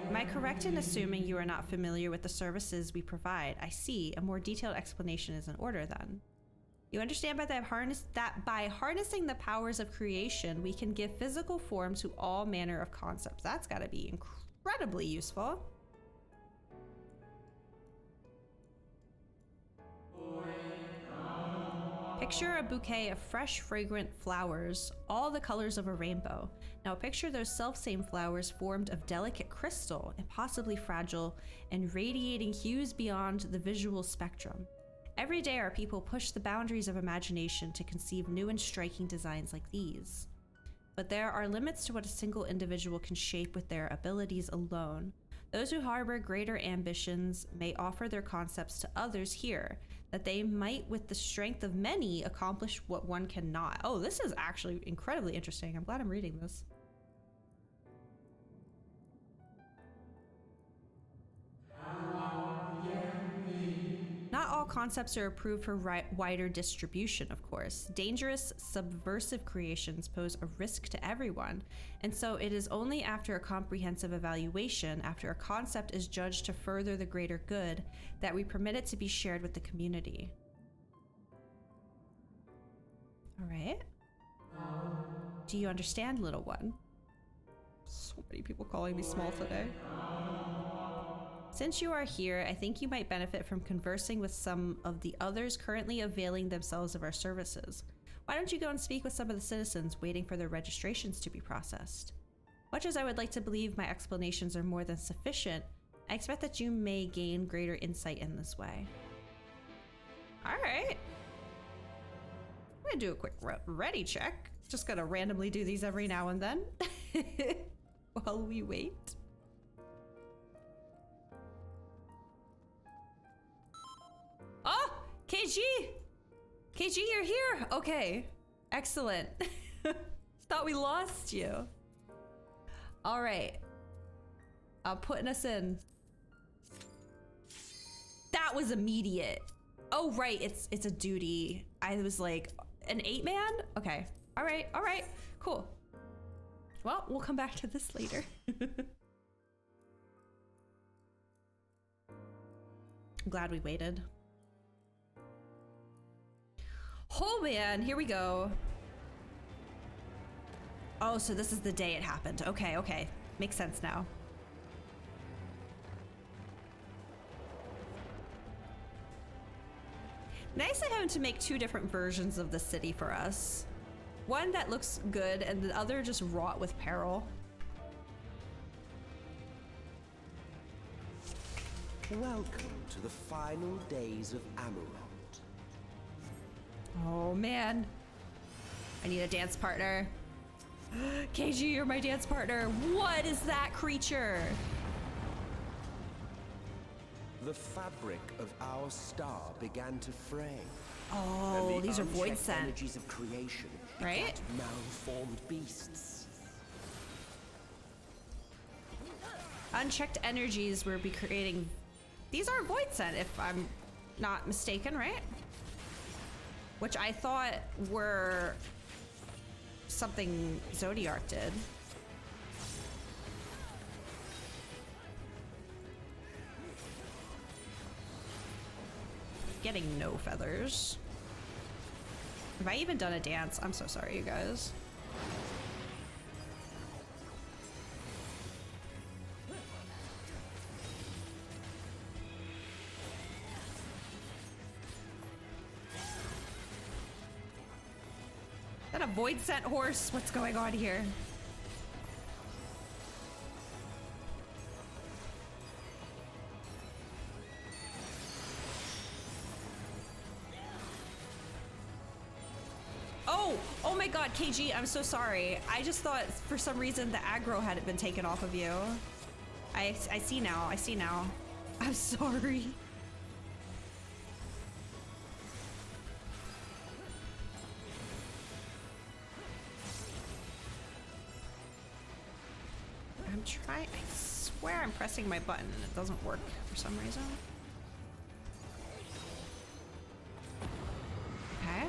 Am I correct in assuming you are not familiar with the services we provide? I see. A more detailed explanation is in order then. You understand that by harnessing the powers of creation, we can give physical form to all manner of concepts. That's got to be incredibly useful. Picture a bouquet of fresh, fragrant flowers, all the colors of a rainbow. Now picture those self-same flowers formed of delicate crystal, impossibly fragile, and radiating hues beyond the visual spectrum. Every day our people push the boundaries of imagination to conceive new and striking designs like these. But there are limits to what a single individual can shape with their abilities alone. Those who harbor greater ambitions may offer their concepts to others here, that they might, with the strength of many, accomplish what one cannot. Oh, this is actually incredibly interesting. I'm glad I'm reading this. Not all concepts are approved for wider distribution, of course. Dangerous, subversive creations pose a risk to everyone, and so it is only after a comprehensive evaluation, after a concept is judged to further the greater good, that we permit it to be shared with the community. All right. Do you understand, little one? So many people calling me small today. Since you are here, I think you might benefit from conversing with some of the others currently availing themselves of our services. Why don't you go and speak with some of the citizens waiting for their registrations to be processed? Much as I would like to believe my explanations are more than sufficient, I expect that you may gain greater insight in this way. All right. I'm gonna do a quick ready check. Just gonna randomly do these every now and then while we wait. Oh, KG! KG, you're here! Okay, excellent. Thought we lost you. All right. I'm putting us in. That was immediate. Oh, right, it's a duty. I was like, an 8-man? Okay, all right, cool. Well, we'll come back to this later. I'm glad we waited. Oh man, here we go. Oh, so this is the day it happened. Okay. Makes sense now. Nice of him to make two different versions of the city for us. One that looks good and the other just wrought with peril. Welcome to the final days of Amarant. Oh man, I need a dance partner. KG, you're my dance partner. What is that creature? The fabric of our star began to fray. Oh, and the these are void unchecked sent. energies of creation Right? begat malformed beasts. Unchecked energies will be creating. These are void sent, if I'm not mistaken, right? Which I thought were something Zodiark did. Getting no feathers. Have I even done a dance? I'm so sorry, you guys. Is that a void sent horse? What's going on here? Oh my god, KG, I'm so sorry. I just thought for some reason the aggro hadn't been taken off of you. I see now, I'm sorry. I'm trying, I swear I'm pressing my button and it doesn't work for some reason. Okay.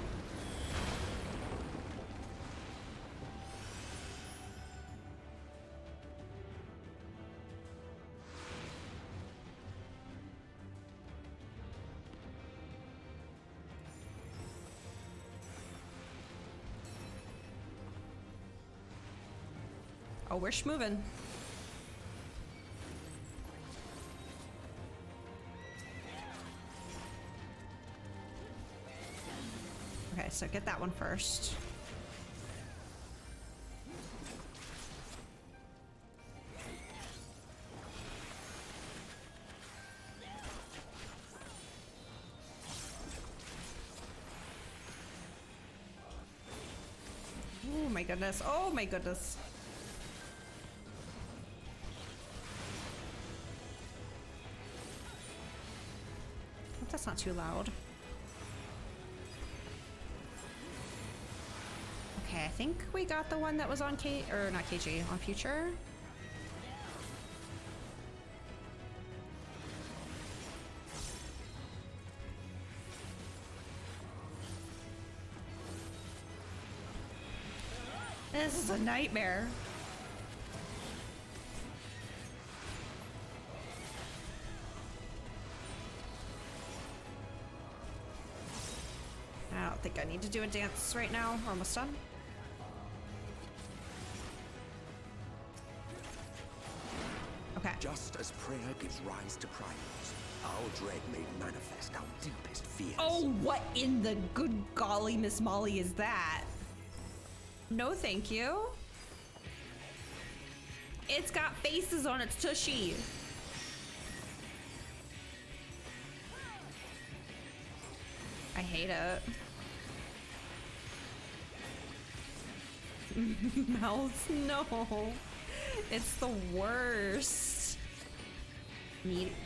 Oh, we're schmoving. Okay, so get that one first. Oh my goodness. Oh my goodness. Hope that's not too loud. Okay, I think we got the one that was on or not KG, on Future. This is a nightmare. I don't think I need to do a dance right now. We're almost done. Okay. Just as prayer gives rise to primals, our dread made manifest our deepest fears. Oh, what in the good golly, Miss Molly, is that? No, thank you. It's got faces on its tushy. I hate it. Mouse, no. It's the worst.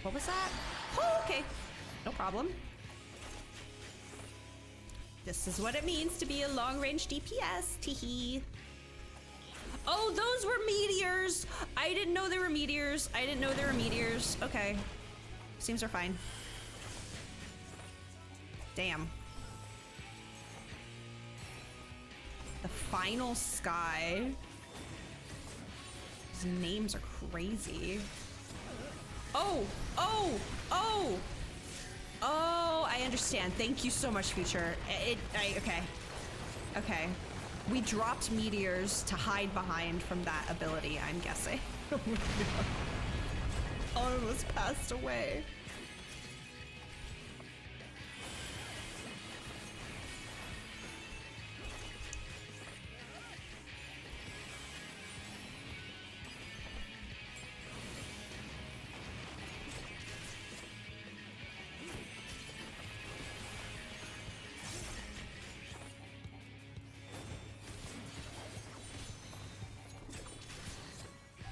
What was that? Oh, okay. No problem. This is what it means to be a long-range DPS. Teehee. Oh, those were meteors. I didn't know there were meteors. I didn't know there were meteors. Okay. Seems we're fine. Damn. The final sky. These names are crazy. Oh, oh, oh. Oh, I understand. Thank you so much, Future. Okay. Okay. We dropped meteors to hide behind from that ability, I'm guessing. Oh my god. Almost passed away.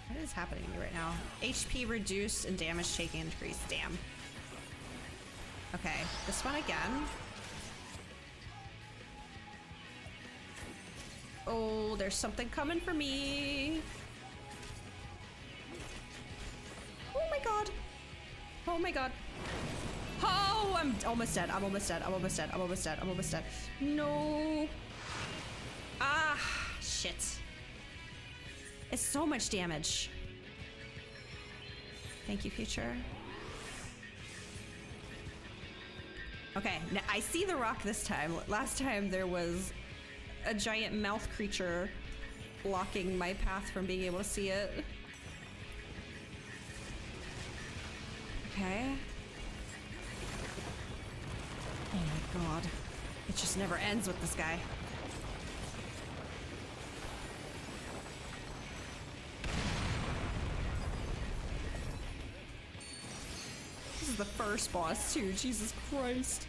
What is happening to me right now? HP reduced and damage taken increased. Damn. Okay, this one again. Oh, there's something coming for me. Oh my god. Oh my god. Oh, I'm almost dead. I'm almost dead. I'm almost dead. I'm almost dead. I'm almost dead. No. Ah, shit. It's so much damage. Thank you, Future. Okay, now I see the rock this time. Last time there was a giant mouth creature blocking my path from being able to see it. Okay. Oh my god. It just never ends with this guy. This is the first boss too, Jesus Christ.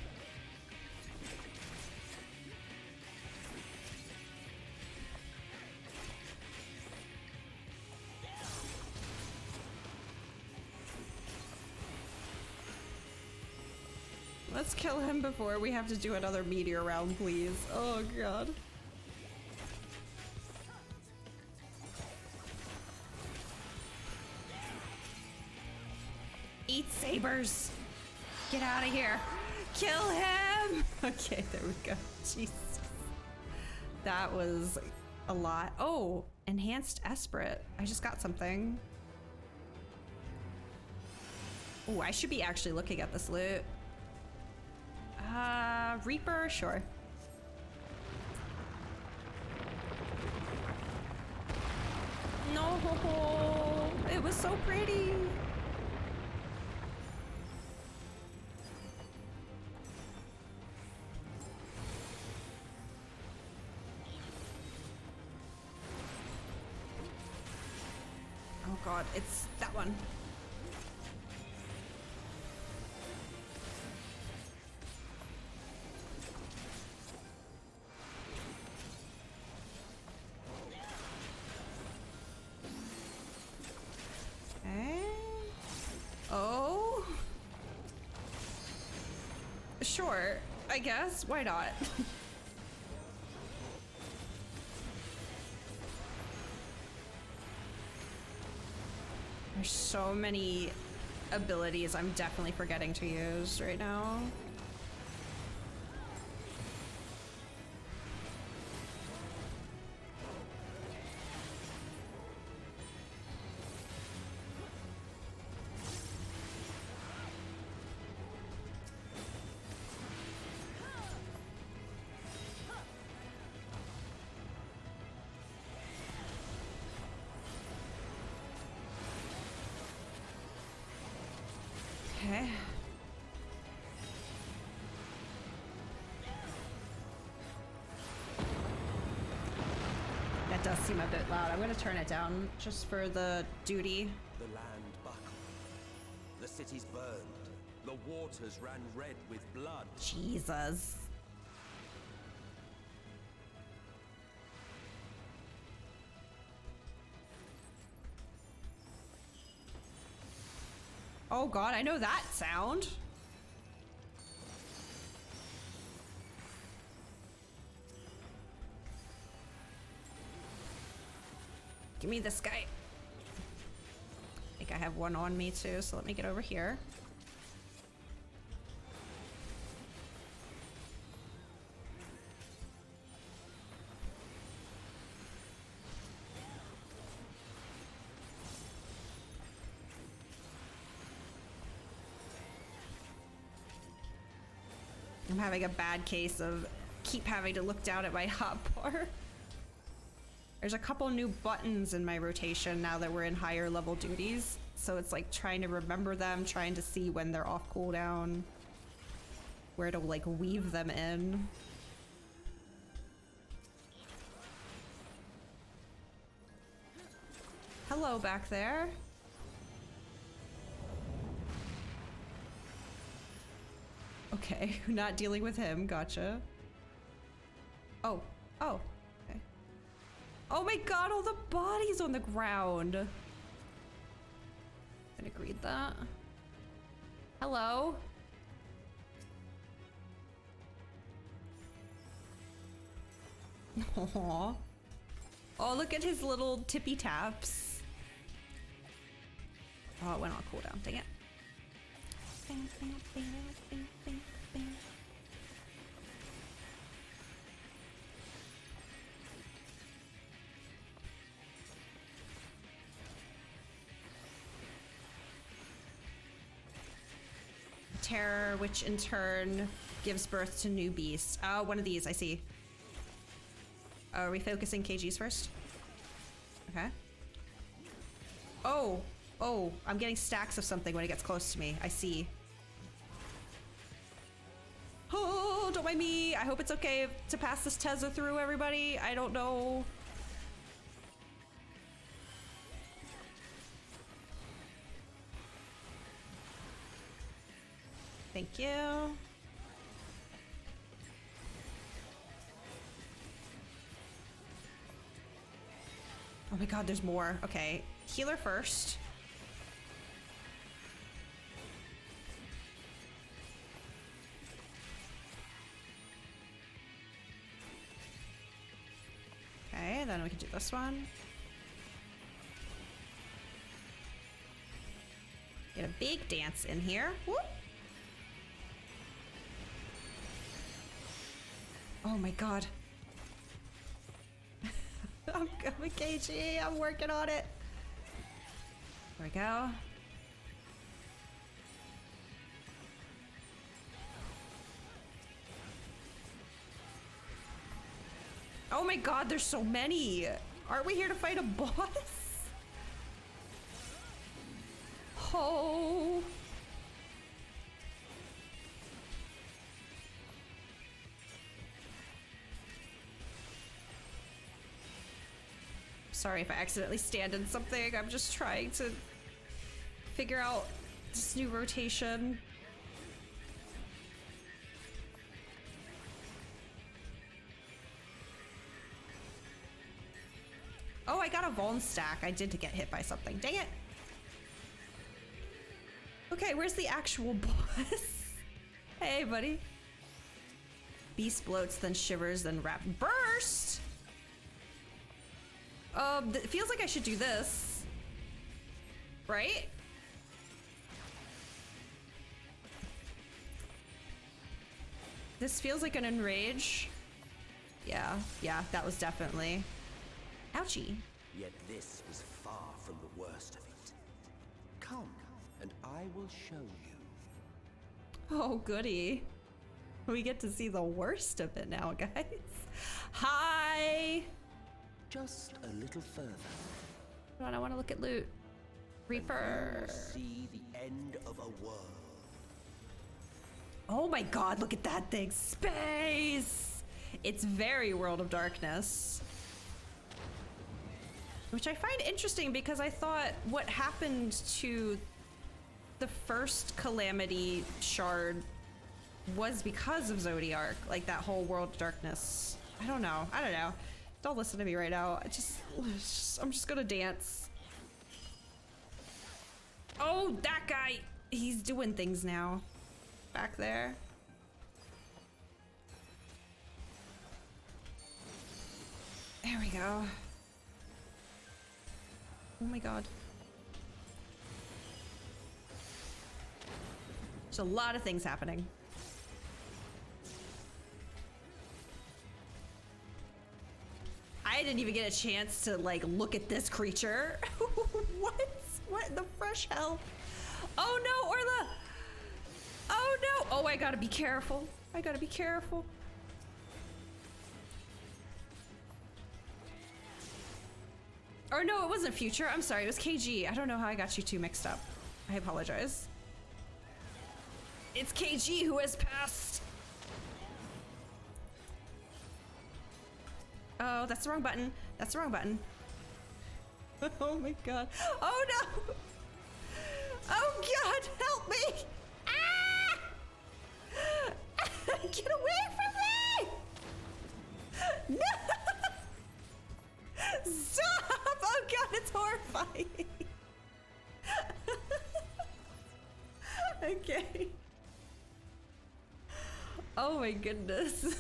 Let's kill him before we have to do another meteor round, please. Oh god. Eat sabers. Get out of here. Kill him. Okay, there we go. Jesus. That was a lot. Oh, enhanced Esprit. I just got something. Oh, I should be actually looking at this loot. Reaper, sure. No, it was so pretty. god, it's that one. Okay. Oh. Sure, I guess. Why not? There's so many abilities I'm definitely forgetting to use right now. Okay. That does seem a bit loud. I'm gonna turn it down just for the duty. The land buckled. The cities burned. The waters ran red with blood. Jesus. Oh god, I know that sound. Give me this guy. I think I have one on me too, so let me get over here. I'm having a bad case of keep having to look down at my hotbar. There's a couple new buttons in my rotation now that we're in higher level duties. So it's like trying to remember them, trying to see when they're off cooldown, where to like weave them in. Hello back there. Okay, not dealing with him, gotcha. Oh, oh, okay. Oh my god, all the bodies on the ground. I'm gonna read that. Hello? Aww. Oh, look at his little tippy taps. Oh, it went on cooldown, dang it. Terror, which in turn gives birth to new beasts. Oh, one of these, I see. Are we focusing KGs first? Okay. Oh, oh, I'm getting stacks of something when it gets close to me. I see. Oh, don't mind me. I hope it's okay to pass this Tezza through, everybody. I don't know. Thank you. Oh my god, there's more. Okay, healer first. Okay, then we can do this one. Get a big dance in here. Whoop. Oh my god. I'm going KG, I'm working on it. There we go. Oh my god, there's so many. Aren't we here to fight a boss? Oh. Sorry if I accidentally stand in something. I'm just trying to figure out this new rotation. Oh, I got a Vuln stack. I did get hit by something. Dang it. Okay, where's the actual boss? Hey, buddy. Beast bloats, then shivers, then wrap. Burst! It feels like I should do this. Right? This feels like an enrage. Yeah, that was definitely. Ouchie. Yet this was far from the worst of it. Come, and I will show you. Oh, goody. We get to see the worst of it now, guys. Hi! Just a little further. Hold on, I want to look at loot. Reaper. You will see the end of a world. Oh my god, look at that thing. Space! It's very World of Darkness. Which I find interesting because I thought what happened to the first Calamity shard was because of Zodiark, like that whole World of Darkness. I don't know. Don't listen to me right now. I'm just gonna dance. Oh, that guy! He's doing things now. Back there. There we go. Oh my god. There's a lot of things happening. I didn't even get a chance to like look at this creature. What the fresh hell? Oh no, Orla! Oh no! Oh, I gotta be careful. I gotta be careful. Or no, it wasn't Future. I'm sorry, it was KG. I don't know how I got you two mixed up. I apologize. It's KG who has passed. Oh, that's the wrong button. That's the wrong button. Oh my god. Oh no! Oh god, help me! Ah! Get away from me! No! Stop! Oh god, it's horrifying. Okay. Oh my goodness.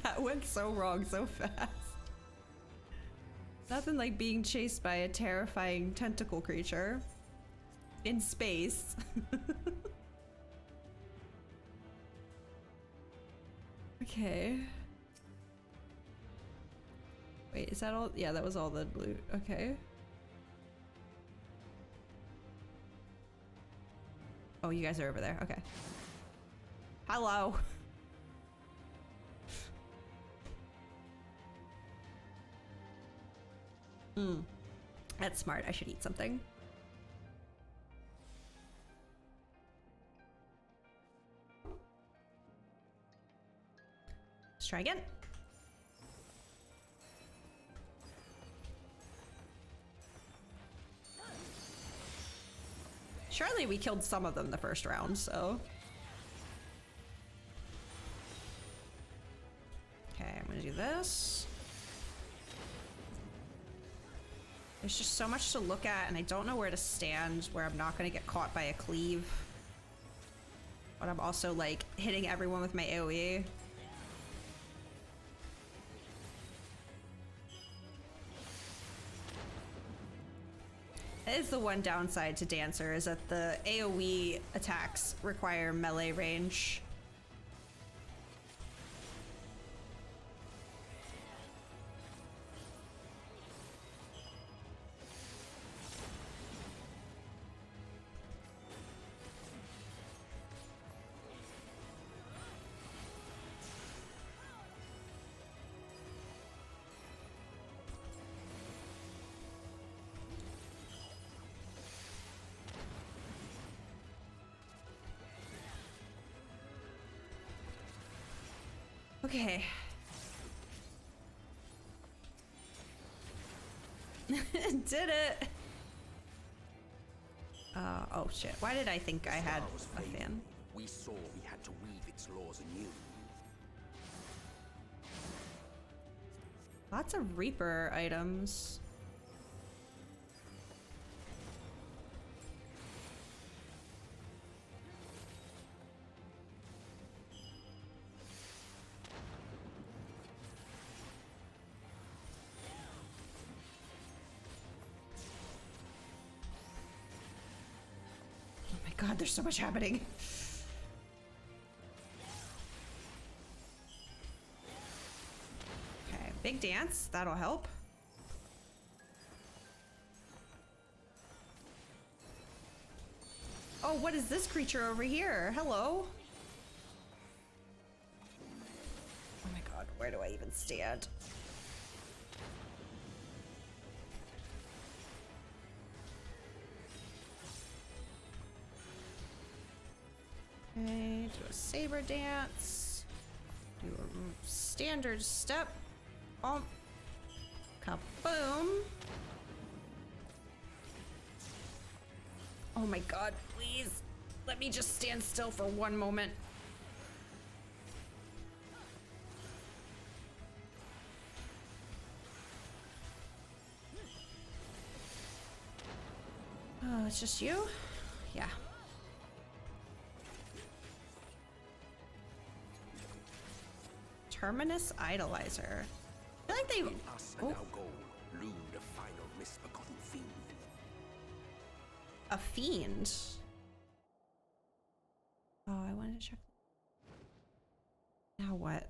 That went so wrong so fast. Nothing like being chased by a terrifying tentacle creature in space. Okay. Wait, is that all? Yeah, that was all the loot. Okay. Oh, you guys are over there. Okay. Hello. That's smart. I should eat something. Let's try again. Surely we killed some of them the first round, so. Okay, I'm gonna do this. There's just so much to look at, and I don't know where to stand where I'm not gonna get caught by a cleave. But I'm also like hitting everyone with my AoE. That is the one downside to Dancer, is that the AoE attacks require melee range. Okay. Did it! Oh shit. Why did I think I had a fan? We saw we had to weave its laws anew. Lots of Reaper items. God, there's so much happening. Okay, big dance. That'll help. Oh, what is this creature over here? Hello. Oh my god, where do I even stand? Okay, do a saber dance. Do a standard step. Kaboom. Oh my god, please. Let me just stand still for one moment. Oh, it's just you? Yeah. Terminus Idolizer. I feel like they. Us and our goal loomed a final misbegotten fiend. A fiend? Oh, I wanted to check. Now what?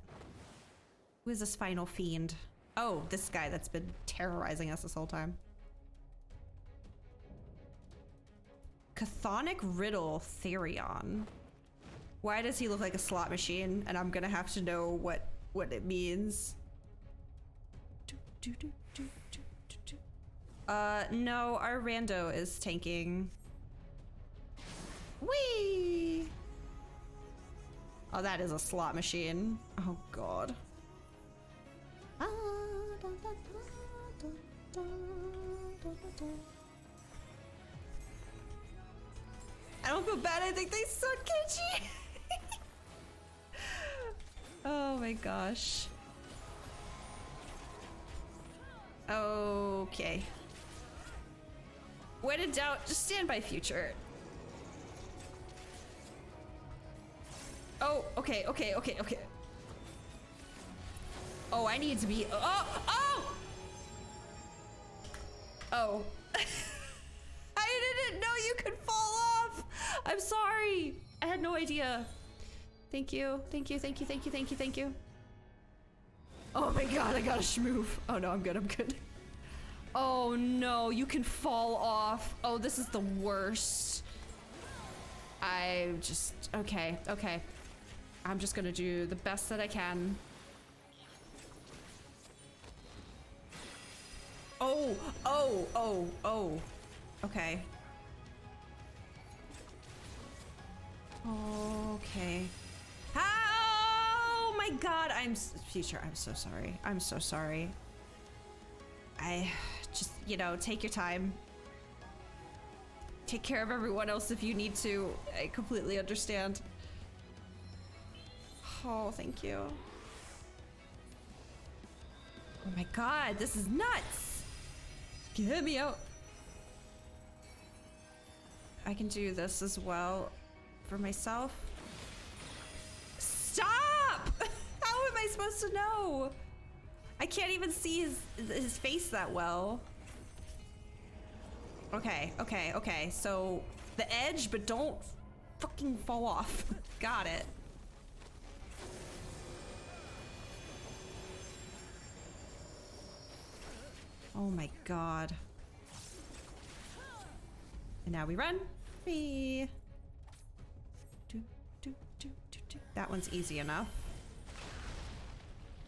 Who is this final fiend? Oh, this guy that's been terrorizing us this whole time. Chthonic Riddle Therion. Why does he look like a slot machine? And I'm gonna have to know what it means. No, our rando is tanking. Whee! Oh, that is a slot machine. Oh god. I don't feel bad, I think they suck, Kenji. Oh my gosh. Okay. When in doubt, just stand by future. Oh, okay. Oh, I need to be. Oh! Oh. I didn't know you could fall off. I'm sorry. I had no idea. Thank you. Oh my god, I got a schmoof. Oh no, I'm good. Oh no, you can fall off. Oh, this is the worst. Okay. I'm just gonna do the best that I can. Oh. Okay. Okay. Oh my god, Future, I'm so sorry. I just, take your time. Take care of everyone else if you need to. I completely understand. Oh, thank you. Oh my god, this is nuts! Get me out. I can do this as well for myself. Stop! How am I supposed to know? I can't even see his face that well. Okay. So the edge, but don't fucking fall off. Got it. Oh my god. And now we run. Whee. That one's easy enough.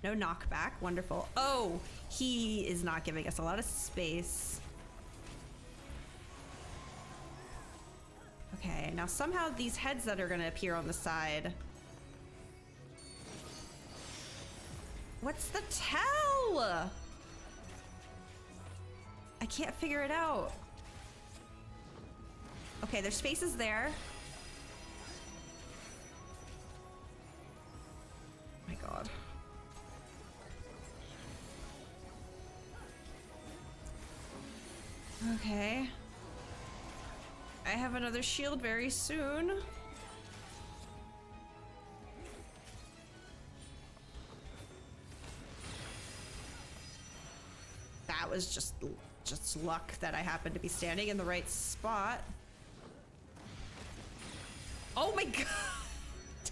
No knockback. Wonderful. Oh, he is not giving us a lot of space. Okay, now somehow these heads that are gonna appear on the side. What's the tell? I can't figure it out. Okay, there's spaces there. Oh my god. Okay. I have another shield very soon. That was just luck that I happened to be standing in the right spot. Oh my god.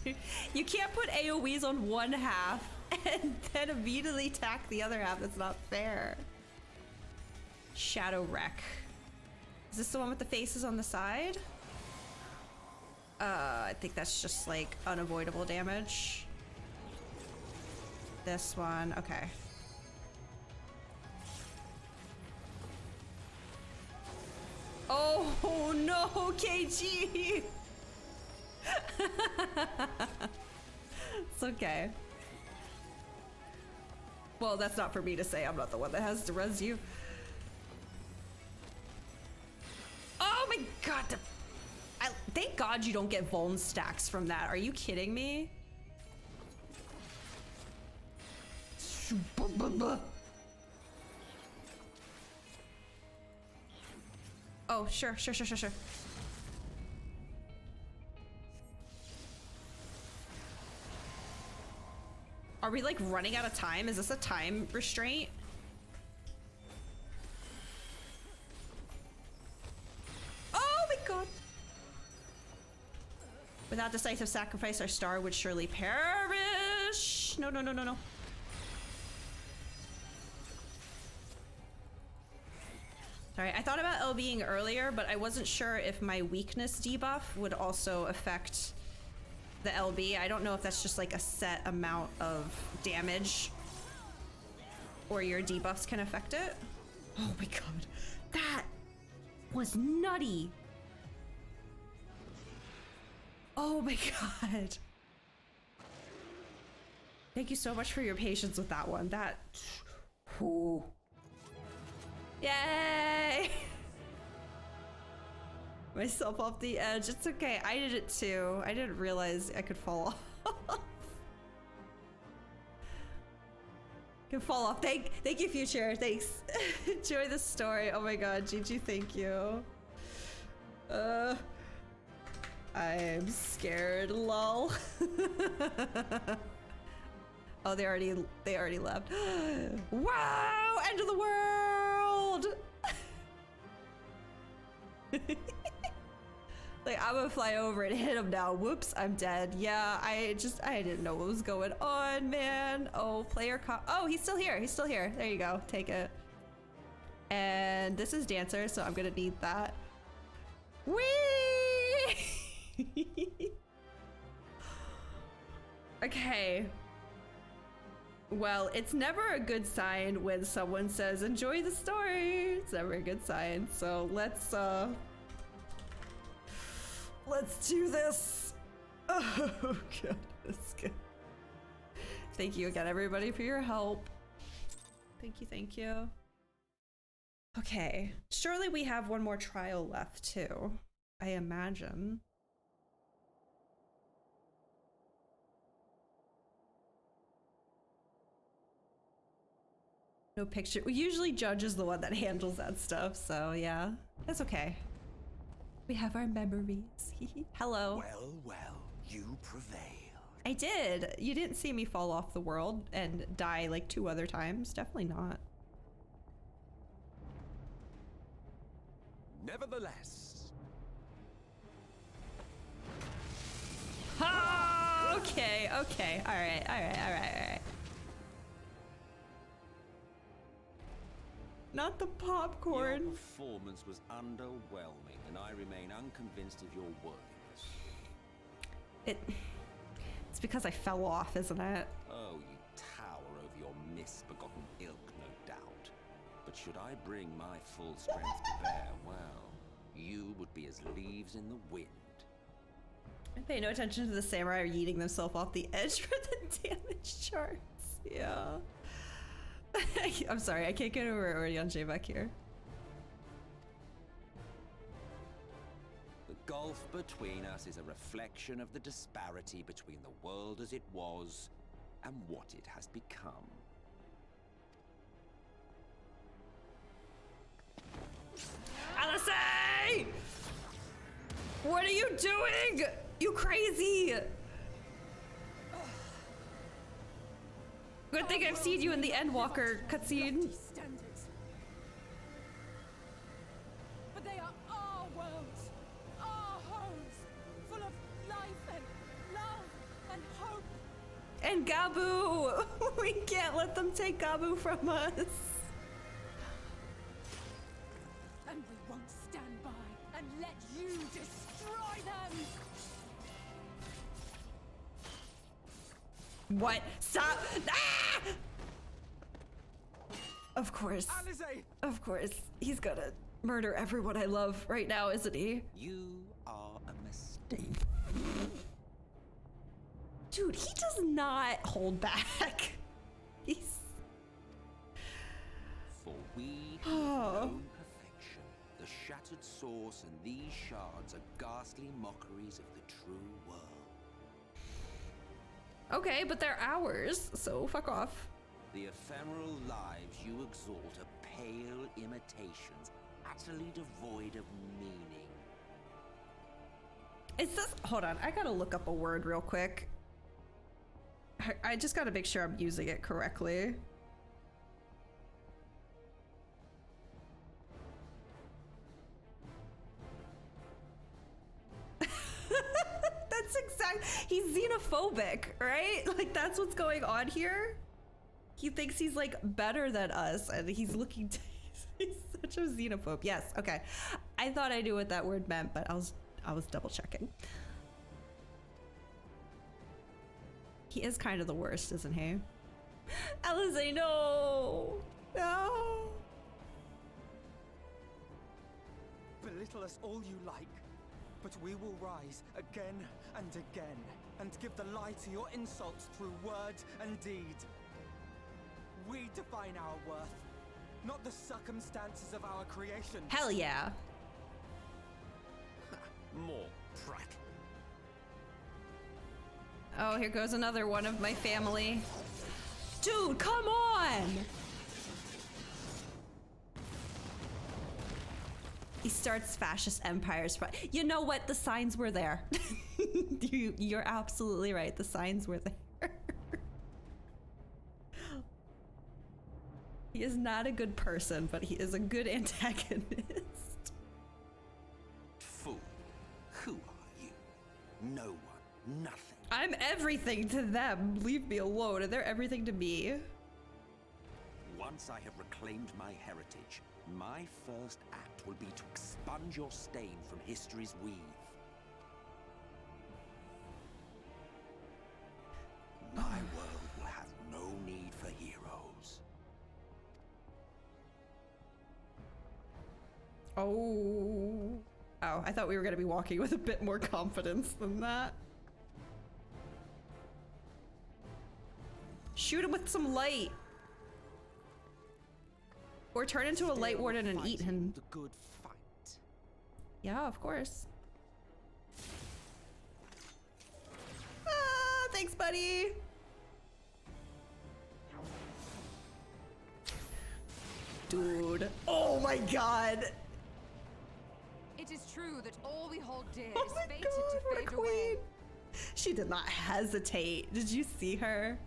Dude, you can't put AoEs on one half and then immediately attack the other half. That's not fair. Shadow Wreck. Is this the one with the faces on the side? I think that's just like unavoidable damage. This one, okay. Oh no, KG! It's okay. Well, that's not for me to say. I'm not the one that has to res you. Oh my god! Thank God you don't get vuln stacks from that. Are you kidding me? Oh, sure. Are we like running out of time? Is this a time restraint? Oh my god. Without decisive sacrifice, our star would surely perish. No. Sorry, I thought about LBing earlier, but I wasn't sure if my weakness debuff would also affect the LB. I don't know if that's just like a set amount of damage or your debuffs can affect it. Oh my god, that was nutty. Oh my god. Thank you so much for your patience with that one. That, ooh. Yay! Myself off the edge. It's okay. I did it too. I didn't realize I could fall off. Could fall off. Thank you, Future. Thanks. Enjoy the story. Oh my god, Gigi, thank you. I'm scared, lol. Oh, they already left. Wow! End of the world! Like, I'm gonna fly over and hit him now. Whoops, I'm dead. Yeah, I didn't know what was going on, man. Oh, oh, he's still here. He's still here. There you go. Take it. And this is Dancer, so I'm gonna need that. Whee! Okay. Well, it's never a good sign when someone says, enjoy the story. It's never a good sign. So let's do this. Oh, God, that's good. Thank you again, everybody, for your help. Thank you. Okay, surely we have one more trial left, too. I imagine. No picture. Usually Judge is the one that handles that stuff, so yeah. That's okay. We have our memories. Hello. Well, you prevailed. I did. You didn't see me fall off the world and die like 2 other times. Definitely not. Nevertheless. Ah, okay. All right. Not the popcorn. Your performance was underwhelming, and I remain unconvinced of your worthiness. It's because I fell off, isn't it? Oh, you tower over your misbegotten ilk, no doubt. But should I bring my full strength to bear, well, you would be as leaves in the wind. I pay no attention to the samurai yeeting themselves off the edge for the damage charts. Yeah. I'm sorry, I can't get over already on J back here. gulf between us is a reflection of the disparity between the world as it was and what it has become. Alice! What are you doing? You crazy! Good thing I've seen you in the Endwalker cutscene. But they are our worlds, our homes, full of life and love and hope. And Gabu! We can't let them take Gabu from us. And we won't stand by and let you destroy them. What? Stop! Ah! Of course. Alize! Of course. He's gonna murder everyone I love right now, isn't he? You are a mistake. Dude, he does not hold back. He's... For we have known perfection. The shattered source and these shards are ghastly mockeries of the true world. Okay, but they're ours, so fuck off. The ephemeral lives you exalt are pale imitations, utterly devoid of meaning. Is this... Hold on, I gotta look up a word real quick. I just gotta make sure I'm using it correctly. That's exact. He's xenophobic, right? Like, that's what's going on here. He thinks he's like better than us, and he's looking to, he's such a xenophobe. Yes, okay. I thought I knew what that word meant, but I was double checking. He is kind of the worst, isn't he? Alize, no! No! Belittle us all you like, but we will rise again and again, and give the lie to your insults through word and deed. We define our worth, not the circumstances of our creation. Hell yeah. More prattle. Oh, here goes another one of my family. Dude, come on! He starts fascist empires. You know what? The signs were there. You're absolutely right. The signs were there. He is not a good person, but he is a good antagonist. Fool. Who are you? No one. Nothing. I'm everything to them. Leave me alone. And they're everything to me. Once I have reclaimed my heritage, my first act will be to expunge your stain from history's weave. My world will have no need for heroes. Oh. Oh, I thought we were going to be walking with a bit more confidence than that. Shoot him with some light. Or turn into a light warden and eat him. The good fight. Yeah, of course. Ah, thanks, buddy. Dude. Oh my god. It is true that all we hold dear Oh is my fated god, to what a fade away. queen. She did not hesitate. Did you see her?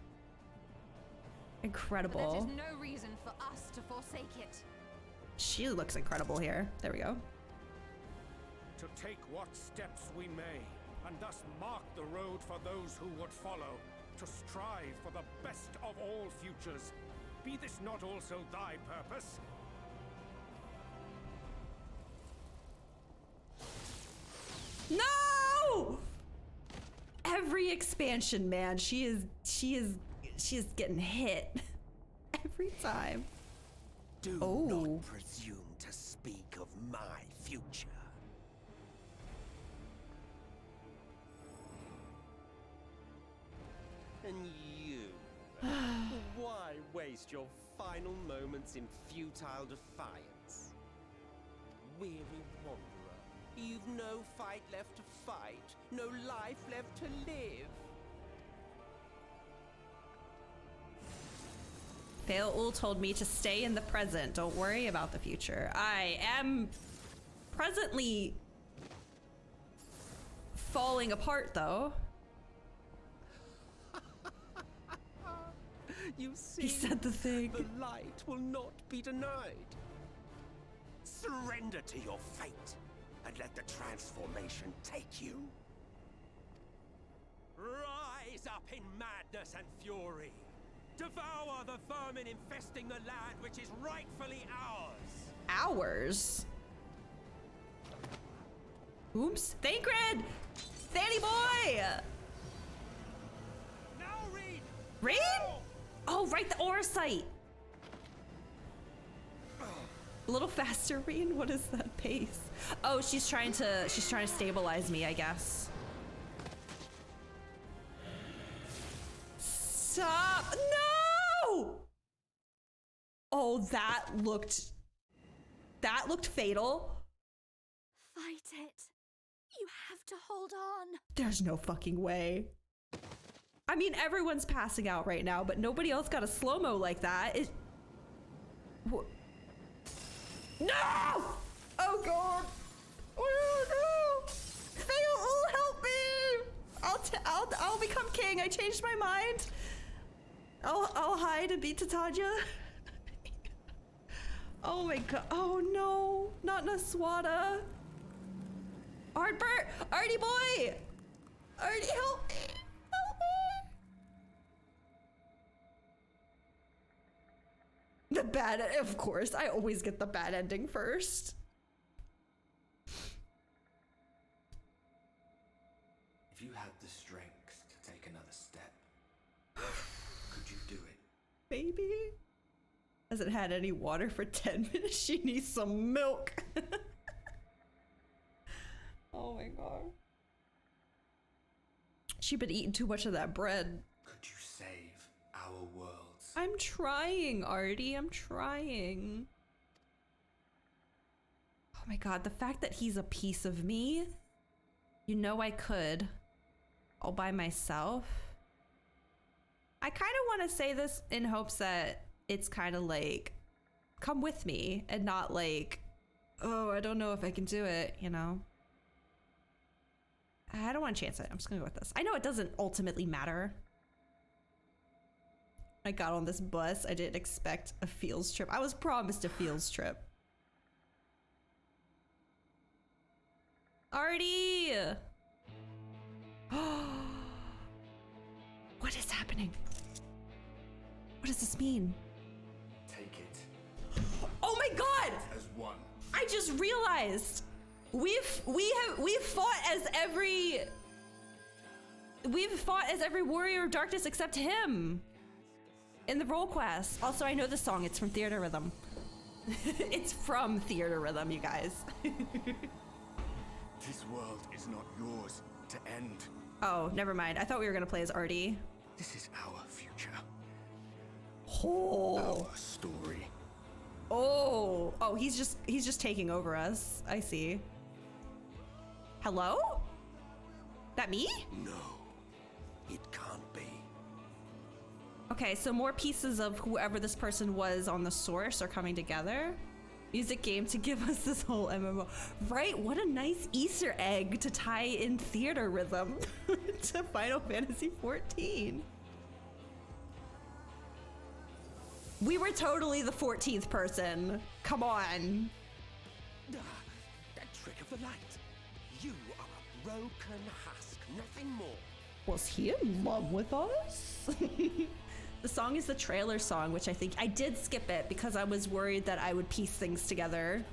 But Incredible. that is no reason for us to forsake it. She looks incredible here. There we go. To take what steps we may, and thus mark the road for those who would follow, to strive for the best of all futures. Be this not also thy purpose? No! Every expansion, man, she is getting hit every time. Do not presume to speak of my future. And you, why waste your final moments in futile defiance? Weary wanderer, You've no fight left to fight, no life left to live. Fail-Ul told me to stay in the present. Don't worry about the future. I am presently falling apart, though. You see, he said the thing. The light will not be denied. Surrender to your fate and let the transformation take you. Rise up in madness and fury. Devour the vermin infesting the land which is rightfully ours. Ours? Oops. Thancred! Fanny boy! Now read! Read? Oh, right, the aura site. A little faster, Reen. What is that pace? Oh, she's trying to stabilize me, I guess. Stop! No! Oh, that looked fatal. Fight it. You have to hold on. There's no fucking way. I mean, everyone's passing out right now, but nobody else got a slow-mo like that. No! Oh god! Oh no! Fail, help me! I'll become king. I changed my mind. I'll hide and beat Titania. Oh my god! Oh no! Not Naswada. Artbert! Artie boy! Artie, help me! Help me! The bad, of course. I always get the bad ending first. If you had the strength to take another step, could you do it? Baby hasn't had any water for 10 minutes. She needs some milk. Oh my god. She been eating too much of that bread. Could you save our worlds? I'm trying, Artie. I'm trying. Oh my god, the fact that he's a piece of me. You know I could. All by myself. I kind of want to say this in hopes that it's kind of like, come with me, and not like, oh, I don't know if I can do it, you know? I don't want to chance it. I'm just gonna go with this. I know it doesn't ultimately matter. I got on this bus. I didn't expect a fields trip. I was promised a fields trip. Artie! What is happening? What does this mean? Take it. Oh my god! As one. I just realized we've fought as every warrior of darkness except him in the role quest. Also, I know the song. It's from Theater Rhythm. It's from Theater Rhythm, you guys. This world is not yours to end. Oh, never mind. I thought we were gonna play as Artie. This is our future. Oh. Our story. Oh, he's just taking over us. I see. Hello? That me? No, it can't be. Okay, so more pieces of whoever this person was on the source are coming together. Music game to give us this whole MMO. Right, what a nice Easter egg to tie in Theater Rhythm to Final Fantasy XIV. We were totally the 14th person. Come on. That trick of the light. You are a broken husk, nothing more. Was he in love with us? The song is the trailer song, which I think I did skip it because I was worried that I would piece things together.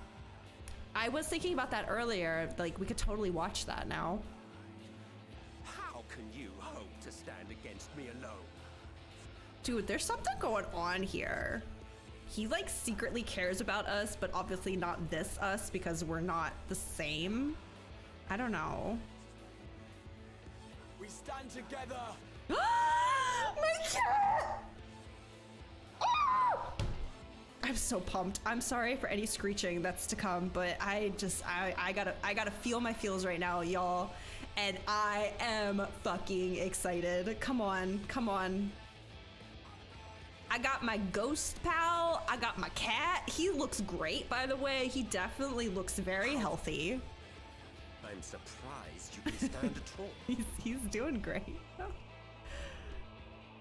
I was thinking about that earlier. Like, we could totally watch that now. How can you hope to stand against me alone? Dude, there's something going on here. He like secretly cares about us, but obviously not this us because we're not the same. I don't know. We stand together. My cat! Oh! I'm so pumped. I'm sorry for any screeching that's to come, but I gotta feel my feels right now, y'all. And I am fucking excited. Come on, come on. I got my ghost pal. I got my cat. He looks great, by the way. He definitely looks very healthy. I'm surprised you can stand at all. He's doing great.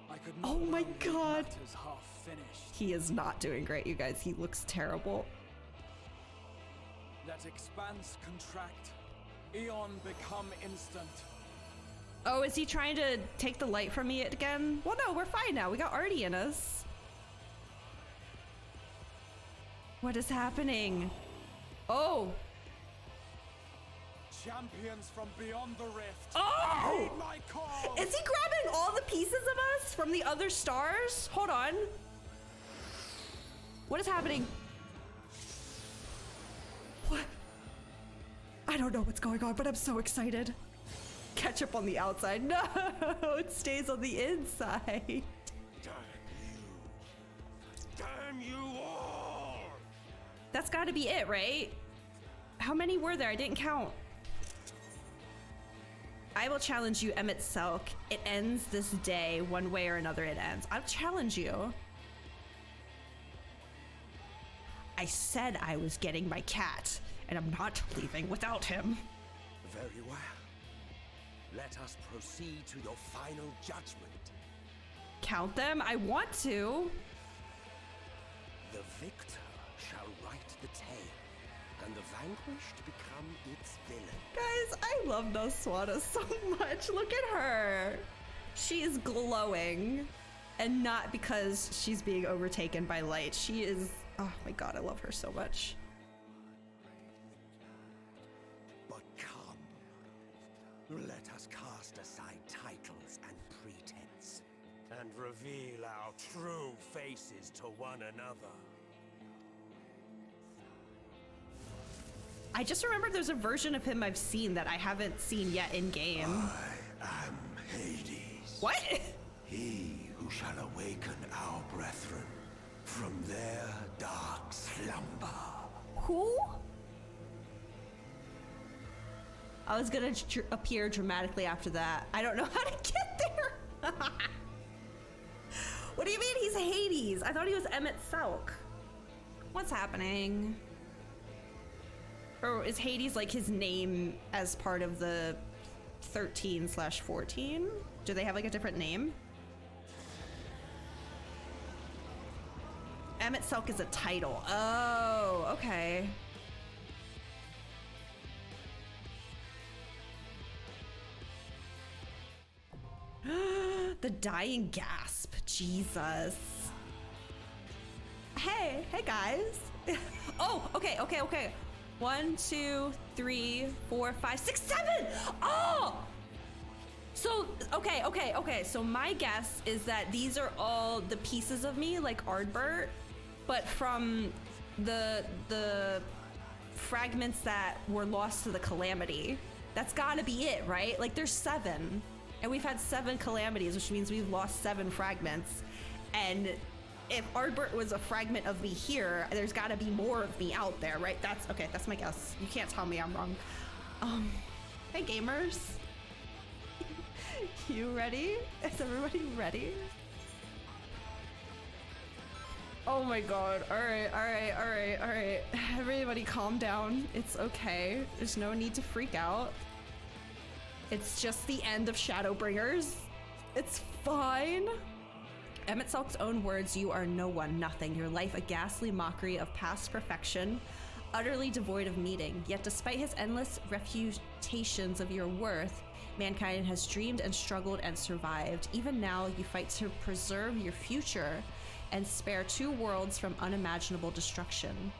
I could Oh not my leave God. matters half finished. He is not doing great, you guys. He looks terrible. Let expanse contract. Eon become instant. Oh, is he trying to take the light from me again? Well, no, we're fine now. We got Artie in us. What is happening? Oh. Champions from beyond the rift. Oh! Heed my call. Is he grabbing all the pieces of us from the other stars? Hold on. What is happening? What? I don't know what's going on, but I'm so excited. Ketchup on the outside. No, it stays on the inside. Damn you all! That's got to be it, right? How many were there? I didn't count. I will challenge you, Emmett Selk. It ends this day, one way or another it ends. I'll challenge you. I said I was getting my cat, and I'm not leaving without him. Very well. Let us proceed to your final judgment. Count them? I want to. The victor shall write the tale, and the vanquished become its villain. Guys, I love Noswada so much. Look at her. She is glowing. And not because she's being overtaken by light. She is... Oh my god, I love her so much. But come, let us cast aside titles and pretense, and reveal our true faces to one another. I just remembered there's a version of him I've seen that I haven't seen yet in game. I am Hades. What? He who shall awaken our brethren from their dark slumber. Who? I was gonna appear dramatically after that. I don't know how to get there. What do you mean he's Hades? I thought he was Emmett Selk. What's happening? Or is Hades like his name as part of the 13/14? Do they have like a different name? Emmett Selk is a title. Oh, okay. The dying gasp. Jesus. Hey guys. Oh, okay. 1, 2, 3, 4, 5, 6, 7. Oh! So, okay. So my guess is that these are all the pieces of me, like Ardbert, but from the fragments that were lost to the Calamity. That's gotta be it, right? Like there's 7. And we've had 7 calamities, which means we've lost 7 fragments. And if Ardbert was a fragment of me here, there's gotta be more of me out there, right? That's my guess. You can't tell me I'm wrong. Hey gamers. You ready? Is everybody ready? Oh my god. All right. Everybody calm down. It's okay. There's no need to freak out. It's just the end of Shadowbringers. It's fine. Emmett Selk's own words, you are no one, nothing. Your life a ghastly mockery of past perfection, utterly devoid of meaning. Yet despite his endless refutations of your worth, mankind has dreamed and struggled and survived. Even now, you fight to preserve your future and spare 2 worlds from unimaginable destruction.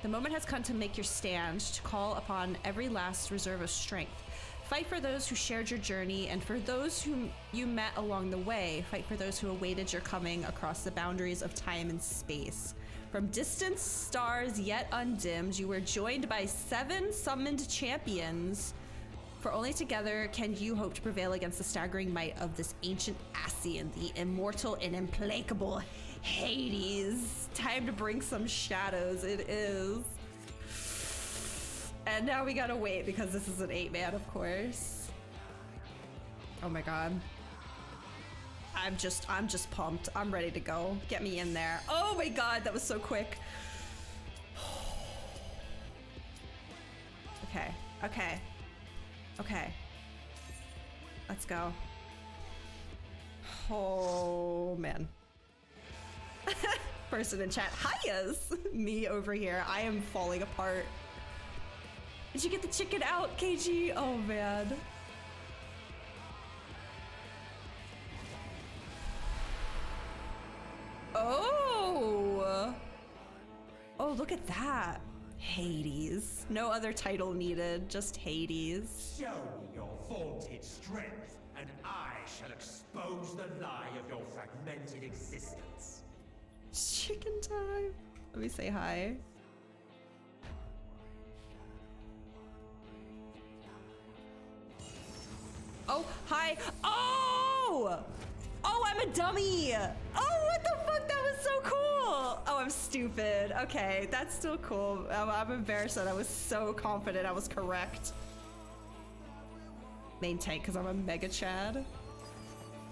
The moment has come to make your stand, to call upon every last reserve of strength. Fight for those who shared your journey, and for those whom you met along the way. Fight for those who awaited your coming across the boundaries of time and space. From distant stars yet undimmed, you were joined by 7 summoned champions For only together can you hope to prevail against the staggering might of this ancient Ascian, the immortal and implacable Hades. Time to bring some shadows, it is. And now we gotta wait because this is an 8-man, of course. Oh my god. I'm just pumped. I'm ready to go. Get me in there. Oh my god, that was so quick. Okay, okay, okay. Let's go. Oh man. Person in chat, hias! Me over here, I am falling apart. Did you get the chicken out, KG? Oh man. Oh! Oh, look at that. Hades. No other title needed, just Hades. Show me your vaunted strength, and I shall expose the lie of your fragmented existence. Chicken time. Let me say hi. Oh, hi. Oh! Oh, I'm a dummy. Oh, what the fuck? That was so cool. Oh, I'm stupid. Okay, that's still cool. I'm embarrassed that I was so confident I was correct. Main tank, because I'm a mega Chad.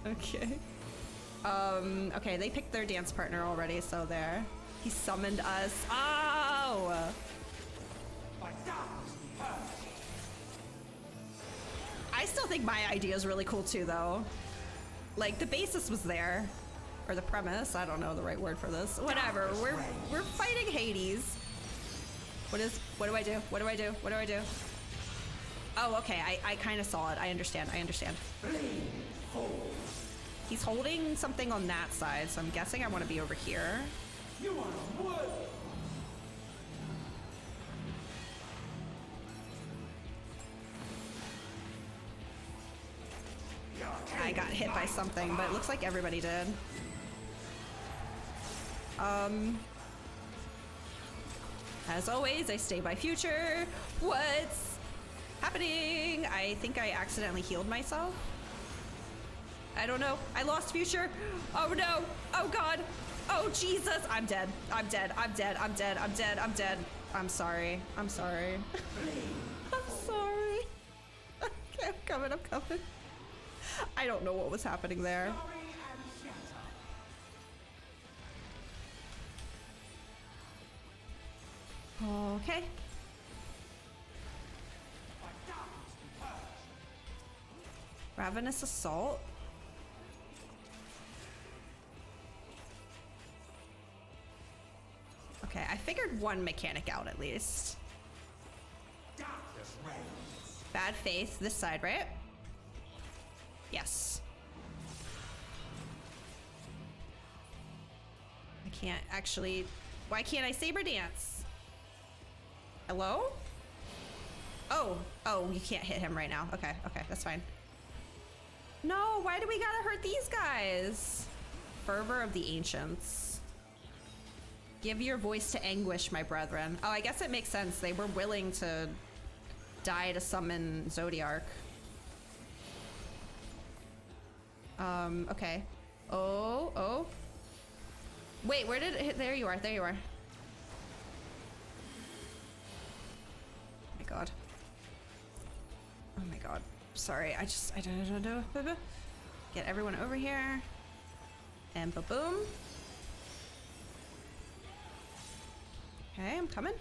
Okay. Okay, they picked their dance partner already, so there. He summoned us. Oh! I still think my idea is really cool too, though. Like, the basis was there. Or the premise, I don't know the right word for this. Whatever, we're fighting Hades. What do I do? What do I do? What do I do? Oh, okay, I kind of saw it. I understand, I understand. He's holding something on that side, so I'm guessing I want to be over here. You are worthy. I got hit by something, but it looks like everybody did. As always, I stay by future. What's happening? I think I accidentally healed myself. I don't know. I lost future. Oh no. Oh god. Oh Jesus. I'm dead. I'm dead. I'm dead. I'm dead. I'm dead. I'm dead. I'm sorry. I'm sorry. I'm sorry. Okay, I'm coming. I'm coming. I don't know what was happening there. Okay. Ravenous Assault. Okay, I figured one mechanic out at least. Bad Faith, this side, right? Yes. I can't actually... Why can't I saber dance? Hello? Oh, you can't hit him right now. Okay, that's fine. No, why do we gotta hurt these guys? Fervor of the Ancients. Give your voice to anguish, my brethren. Oh, I guess it makes sense. They were willing to die to summon Zodiark. Okay. Oh. Wait, where did it hit? There you are, there you are. Oh my god. Oh my god. Sorry, I don't know. Get everyone over here. And ba-boom. Okay, I'm coming.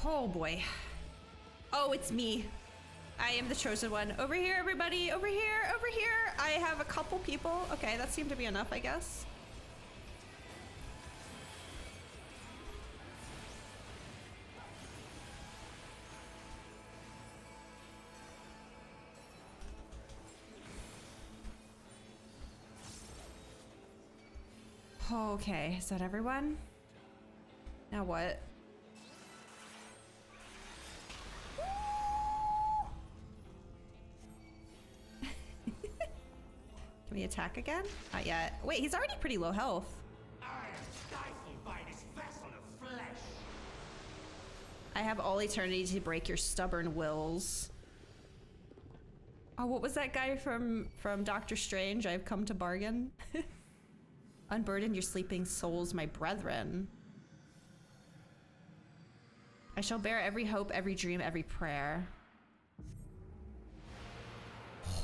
Oh boy. Oh, it's me. I am the chosen one. Over here, everybody. Over here, over here. I have a couple people. Okay, that seemed to be enough, I guess. Okay, is that everyone? Now what? Can we attack again? Not yet. Wait, he's already pretty low health. I have all eternity to break your stubborn wills. Oh, what was that guy from Doctor Strange? I've come to bargain. Unburden your sleeping souls, my brethren. I shall bear every hope, every dream, every prayer.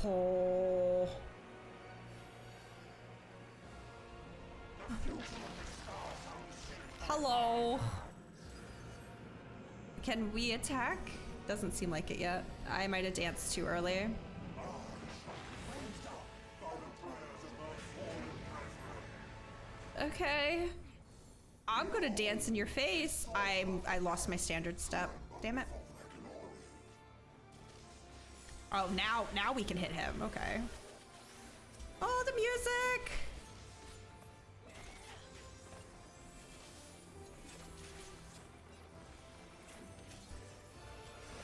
Oh. Hello. Can we attack? Doesn't seem like it yet. I might have danced too early. Okay. I'm gonna dance in your face. I lost my standard step. Damn it. Oh, now we can hit him. Okay. Oh, the music.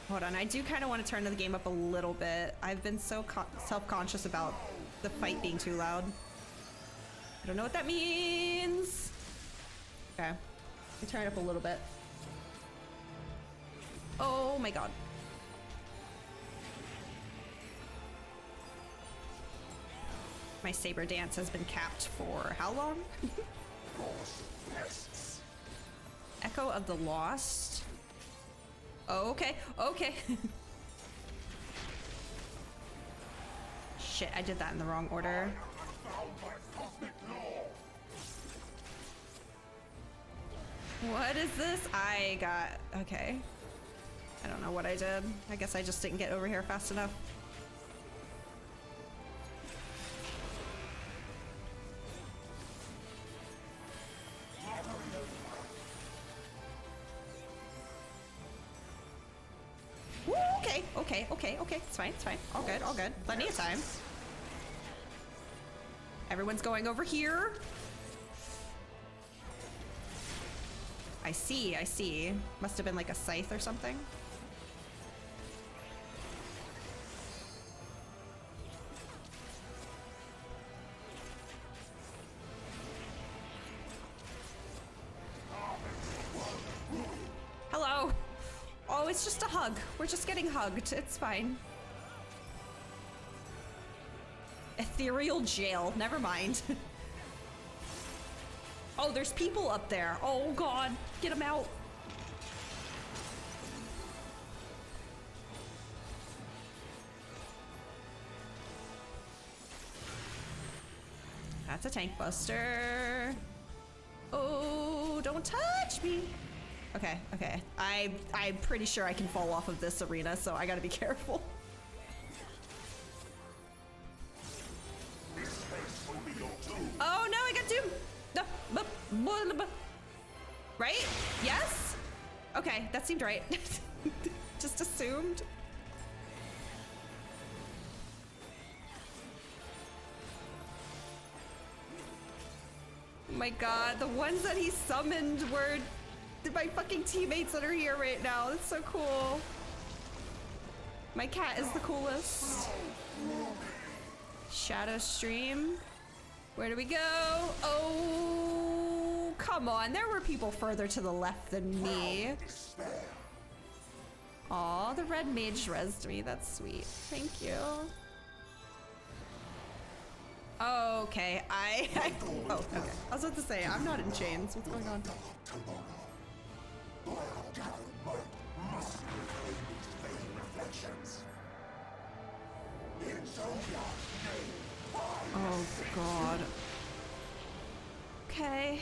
Hold on, I do kind of want to turn the game up a little bit. I've been so self-conscious about the fight being too loud. I don't know what that means. Okay, I turn it up a little bit. Oh my god. My saber dance has been capped for how long? Echo of the Lost. Oh, okay, okay. Shit, I did that in the wrong order. What is this? I got... okay. I don't know what I did. I guess I just didn't get over here fast enough. Woo, okay. It's fine, it's fine. All good, all good. Plenty of time. Everyone's going over here. I see. Must have been like a scythe or something. Hello. Oh, it's just a hug. We're just getting hugged. It's fine. Ethereal jail. Never mind. Oh, there's people up there. Oh god. Get them out. That's a tank buster. Oh, don't touch me. Okay. I'm pretty sure I can fall off of this arena, so I gotta be careful. Oh no, I got doomed. No, right? Yes? Okay, that seemed right. Just assumed. Oh my god, the ones that he summoned were my fucking teammates that are here right now. That's so cool. My cat is the coolest. Shadow stream. Where do we go? Oh, come on. There were people further to the left than me. Aw, the red mage rezzed me. That's sweet. Thank you. Okay, oh, okay. I was about to say, I'm not in chains. What's going on? Oh god. Okay.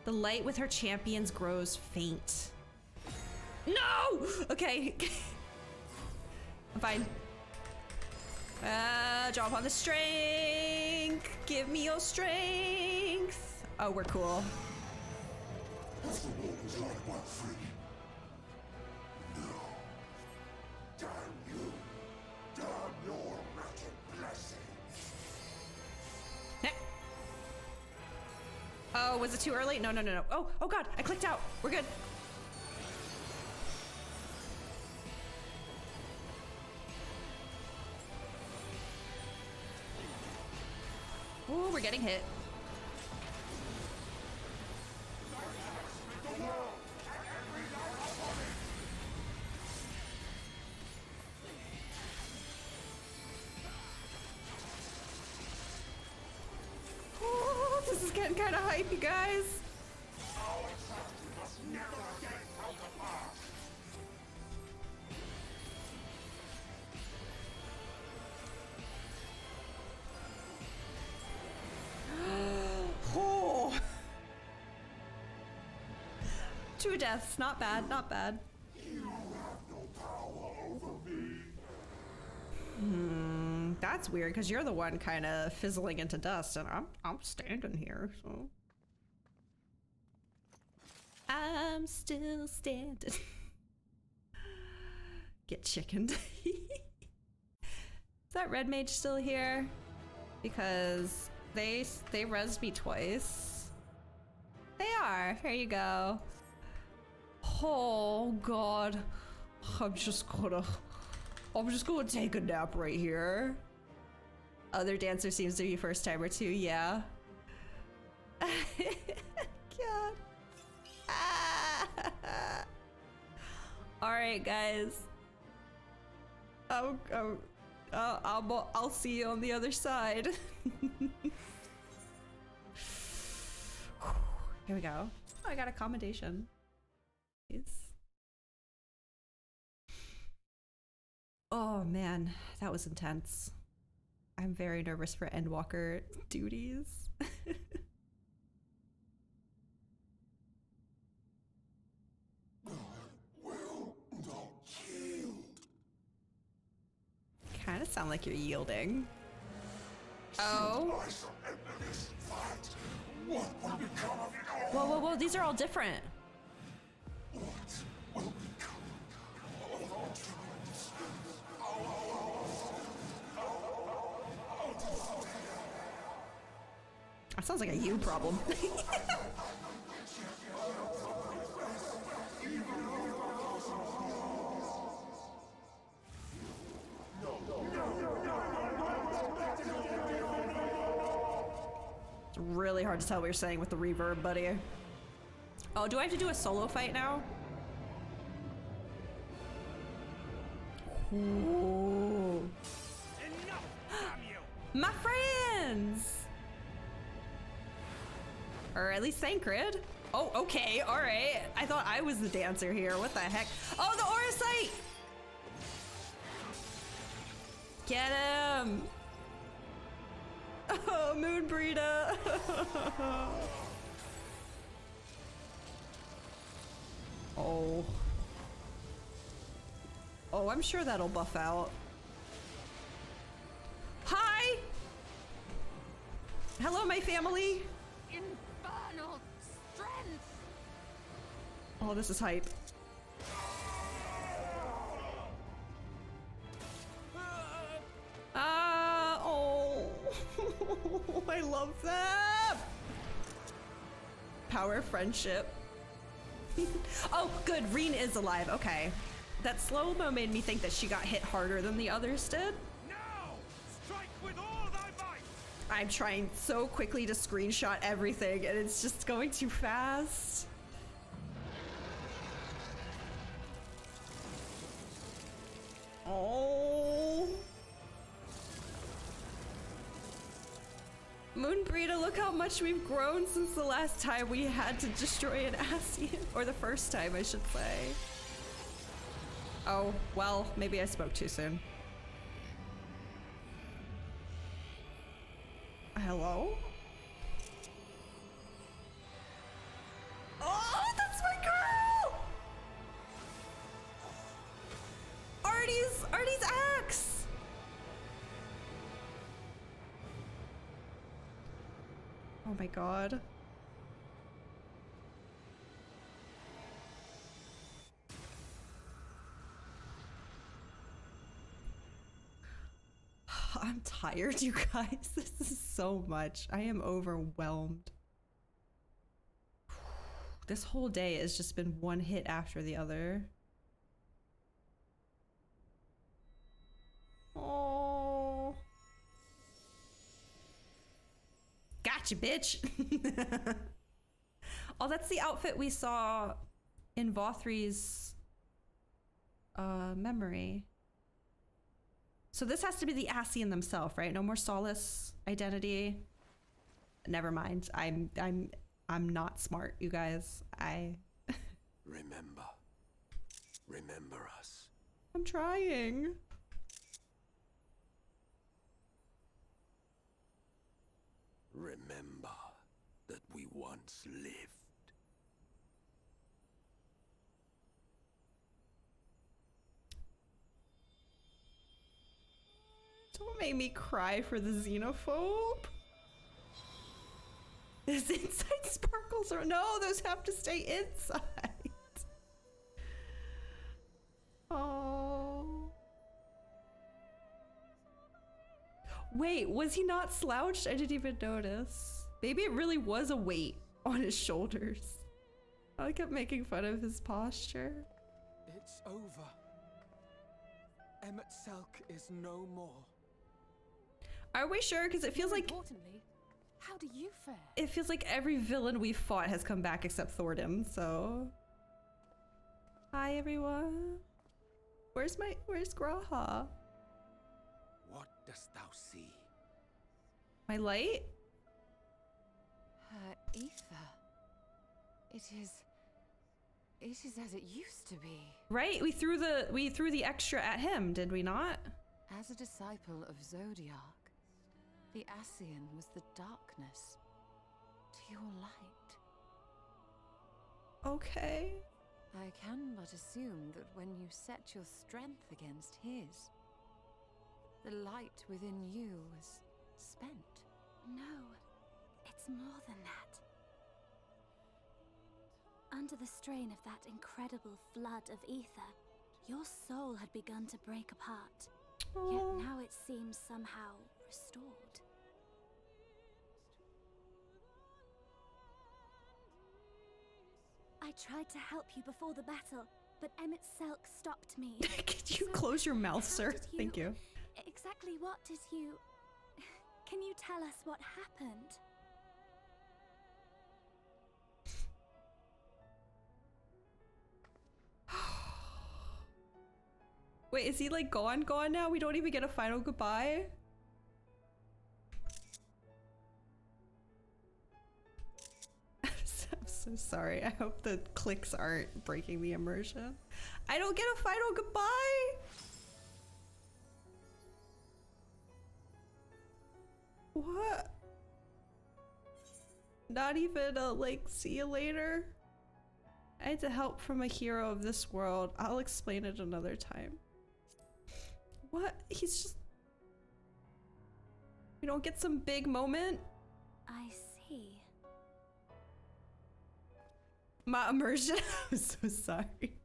The light with her champions grows faint. No! Okay. I'm fine. Jump on the strength. Give me your strength. Oh, we're cool. Oh, was it too early? No. Oh god, I clicked out. We're good. Ooh, we're getting hit. getting kind of hype, you guys. Oh. 2 deaths, not bad, not bad. That's weird because you're the one kind of fizzling into dust, and I'm standing here, so I'm still standing. Get chickened. Is that red mage still here? Because they rezzed me twice. They are. Here you go. Oh god, I'm just gonna take a nap right here. Other dancer seems to be first timer too, yeah. God. Alright guys. I'll see you on the other side. Here we go. Oh, I got accommodation. Oh man, that was intense. I'm very nervous for Endwalker duties. Kind of sound like you're yielding. Oh. Whoa, whoa, whoa, these are all different. That sounds like a you problem. It's really hard to tell what you're saying with the reverb, buddy. Oh, do I have to do a solo fight now? Ooh. My friends! Or at least Thancred. Oh, okay, all right. I thought I was the dancer here. What the heck? Oh, the aura sight! Get him! Oh, Moonbreeder! Oh. Oh, I'm sure that'll buff out. Hi! Hello, my family! Infernal strength! Oh, this is hype. Oh. I love that! Power of friendship. Oh, good. Reen is alive. Okay. That slow-mo made me think that she got hit harder than the others did. Now! Strike with all thy might! I'm trying so quickly to screenshot everything, and it's just going too fast. Oh. Moonbreeder, look how much we've grown since the last time we had to destroy an Ascian. Or the first time, I should say. Oh, well, maybe I spoke too soon. Hello? Oh, that's my girl! Artie's axe! Oh my god. I'm tired, you guys. This is so much. I am overwhelmed. This whole day has just been one hit after the other. Oh. Gotcha, bitch. Oh, that's the outfit we saw in Vothri's memory. So this has to be the Ascian themselves, right? No more Solace identity. Never mind. I'm not smart, you guys. Remember. Remember us. I'm trying. Remember that we once lived. Don't make me cry for the xenophobe. His inside sparkles or no, those have to stay inside. Oh. Wait, was he not slouched? I didn't even notice. Maybe it really was a weight on his shoulders. I kept making fun of his posture. It's over. Emmett Selk is no more. Are we sure? Because it feels like... Importantly, how do you fare? It feels like every villain we've fought has come back except Thornton, so... Hi, everyone. Where's Graha? What dost thou see? My light? Her ether. It is as it used to be. Right? We threw the extra at him, did we not? As a disciple of Zodiac, the Ascian was the darkness to your light. Okay. I can but assume that when you set your strength against his, the light within you was spent. No, it's more than that. Under the strain of that incredible flood of ether, your soul had begun to break apart. Yet now it seems somehow restored. I tried to help you before the battle, but Emmett Selk stopped me. Could you close your mouth, sir? Thank you. Exactly what did you... Can you tell us what happened? Wait, is he like gone now? We don't even get a final goodbye? I'm so sorry. I hope the clicks aren't breaking the immersion. I don't get a final goodbye? What? Not even a like, see you later? I had to help from a hero of this world. I'll explain it another time. What? He's just... We don't get some big moment? I see. My immersion? I'm so sorry.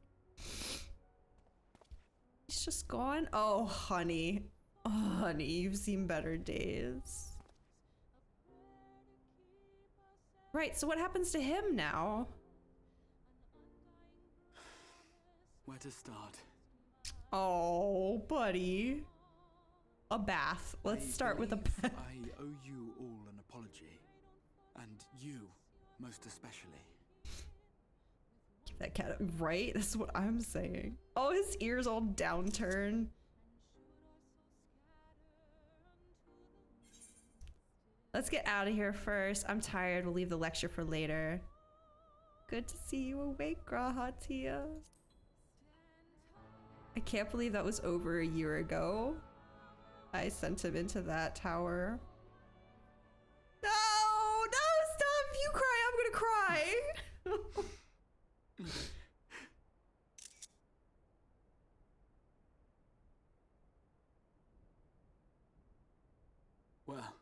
He's just gone? Oh, honey. Oh, honey, you've seen better days. Right, so what happens to him now? Where to start? Oh, buddy. A bath. Let's start with a bath. I owe you all an apology. And you, most especially. Keep that cat right? That's what I'm saying. Oh, his ears all downturned. Let's get out of here first. I'm tired. We'll leave the lecture for later. Good to see you awake, Grahatia. I can't believe that was over a year ago. I sent him into that tower. No! No, stop! If you cry, I'm gonna cry! Well,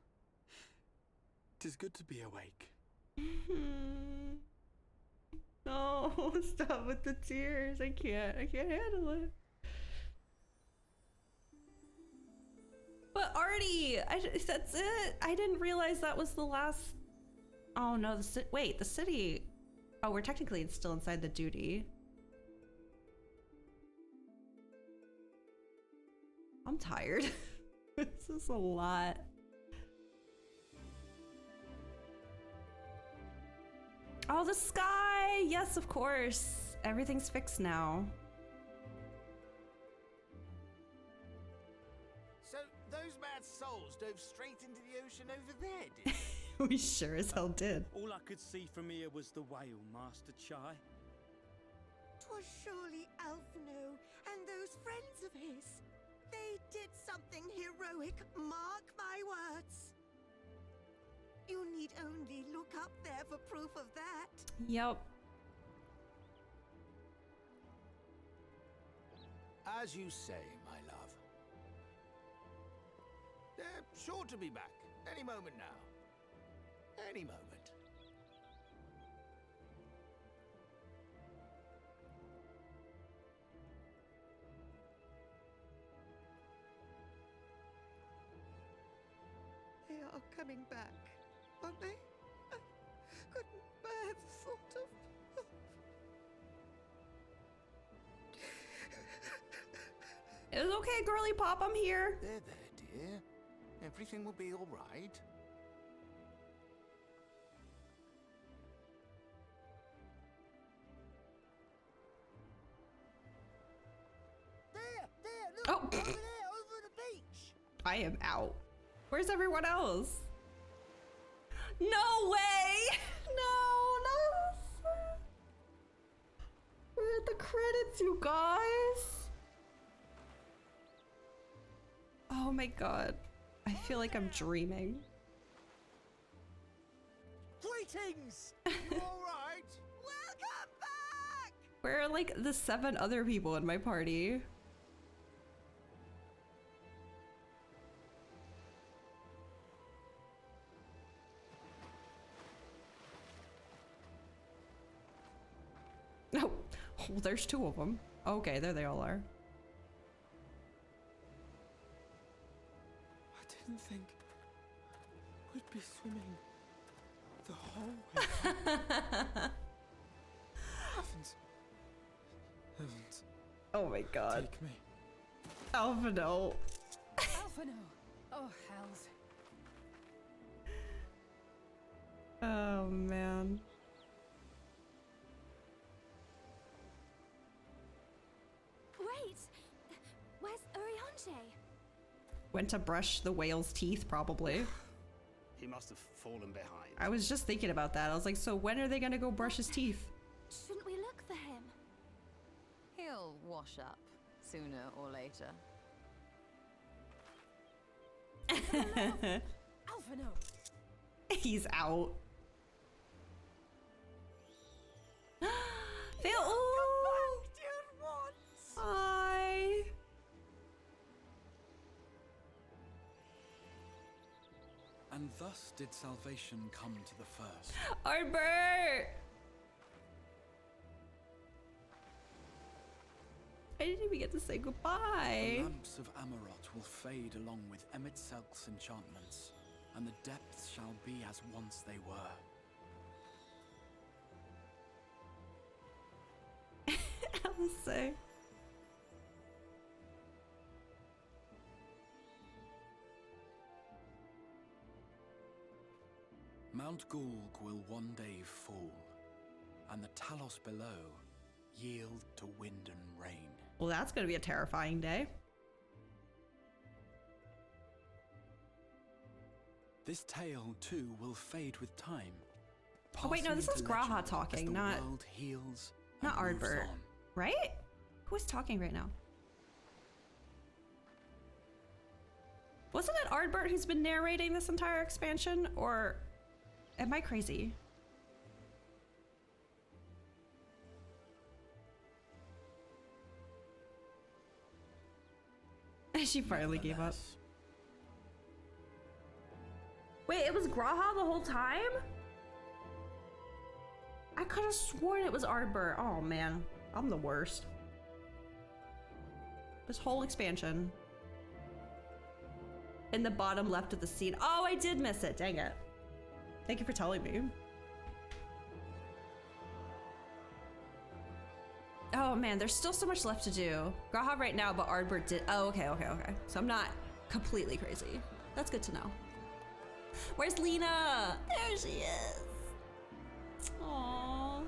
'tis good to be awake. No, stop with the tears. I can't handle it. But Artie, that's it. I didn't realize that was the last. Oh no, wait, the city. Oh, we're technically still inside the duty. I'm tired. This is a lot. Oh, the sky! Yes, of course. Everything's fixed now. So, those mad souls dove straight into the ocean over there, did they? We sure as hell did. All I could see from here was the whale, Master Chai. 'Twas surely Alphino and those friends of his. They did something heroic, mark my words. You need only look up there for proof of that. Yep. As you say, my love. They're sure to be back any moment now. Any moment. They are coming back, aren't they? I couldn't bear the thought of... It's okay, girly pop, I'm here. There, dear. Everything will be all right. There, look! Oh. Over there, over the beach! I am out. Where's everyone else? No way! No. We're at the credits, you guys. Oh my god. I feel like I'm dreaming. Greetings! You all right? Welcome back! Where are like the 7 other people in my party? Oh, well, there's 2 of them. Okay, there they all are. I didn't think we'd be swimming the whole way. Heavens. Oh my god. Take me. Alphino. Alphino! Oh, hells. Oh man. Wait! Where's Urianger? Went to brush the whale's teeth, probably. He must have fallen behind. I was just thinking about that. I was like, so when are they gonna go brush his teeth? Shouldn't we look for him? He'll wash up sooner or later. Alphino! He's out. Phil! Oh! Hi! And thus did salvation come to the first. Arbor! I didn't even get to say goodbye. The lamps of Amarot will fade along with Emmett Selk's enchantments, and the depths shall be as once they were. Alice. Mount Gulg will one day fall, and the Talos below yield to wind and rain. Well, that's gonna be a terrifying day. This tale, too, will fade with time. Oh wait, no, this is passing into Graha legend as talking, the not world heals not and moves Ardbert, on. right? Who is talking right now? Wasn't it Ardbert who's been narrating this entire expansion, or am I crazy? She finally gave up. Wait, it was Graha the whole time? I could have sworn it was Ardbert. Oh man, I'm the worst. This whole expansion. In the bottom left of the scene. Oh, I did miss it. Dang it. Thank you for telling me. Oh man, there's still so much left to do. Graha right now, but Ardbert did. Oh, okay. So I'm not completely crazy. That's good to know. Where's Lena? There she is. Aww.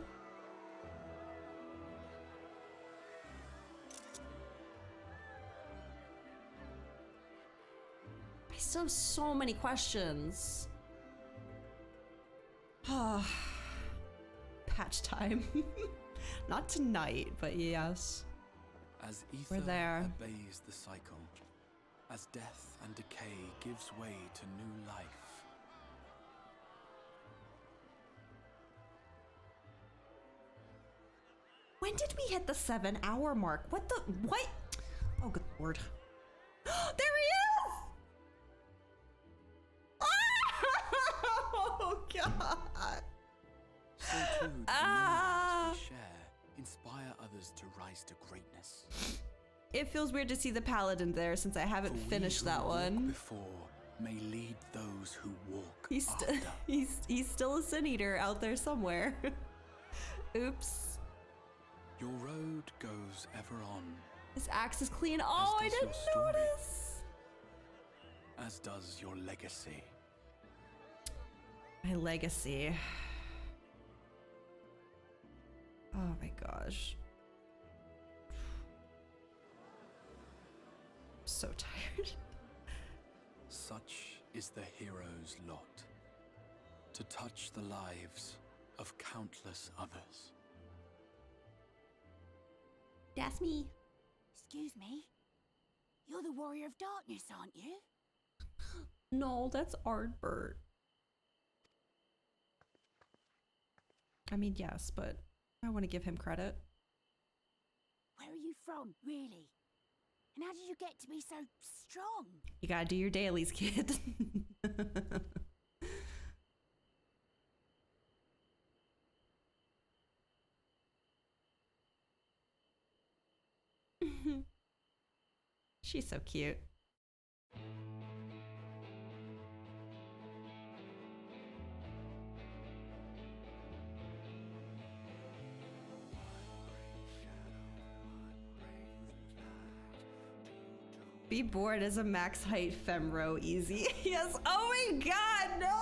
I still have so many questions. Patch time. Not tonight, but yes. As We're ether there. obeys the cycle, as death and decay gives way to new life. When did we hit the 7-hour mark? What? Oh, good lord. There he is! Oh, God. So too, do the we share inspire others to rise to greatness. It feels weird to see the paladin there since I haven't finished that one. Before may lead those who walk He's after. he's still a sin eater out there somewhere. Oops. Your road goes ever on. This axe is clean. Oh, I didn't notice. As does your legacy. My legacy. Oh my gosh. I'm so tired. Such is the hero's lot, to touch the lives of countless others. That's me. Excuse me. You're the Warrior of Darkness, aren't you? No, that's Ardbert. I mean, yes, but I want to give him credit. Where are you from, really? And how did you get to be so strong? You gotta do your dailies, kid. She's so cute. Be bored as a max height femro easy. Yes. Oh my god, no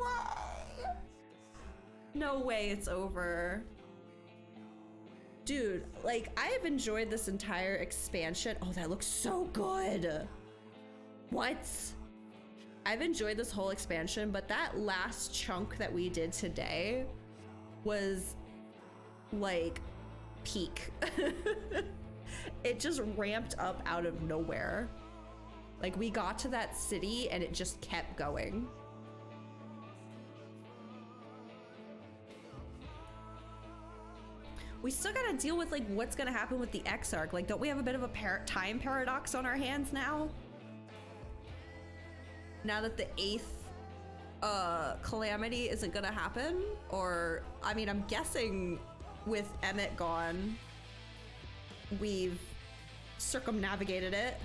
way. No way it's over. Dude, like, I have enjoyed this entire expansion. Oh, that looks so good. What? I've enjoyed this whole expansion, but that last chunk that we did today was like peak. It just ramped up out of nowhere. Like, we got to that city and it just kept going. We still gotta deal with like what's gonna happen with the Exarch. Like, don't we have a bit of a time paradox on our hands now? Now that the 8th calamity isn't gonna happen? Or, I mean, I'm guessing with Emmett gone, we've circumnavigated it.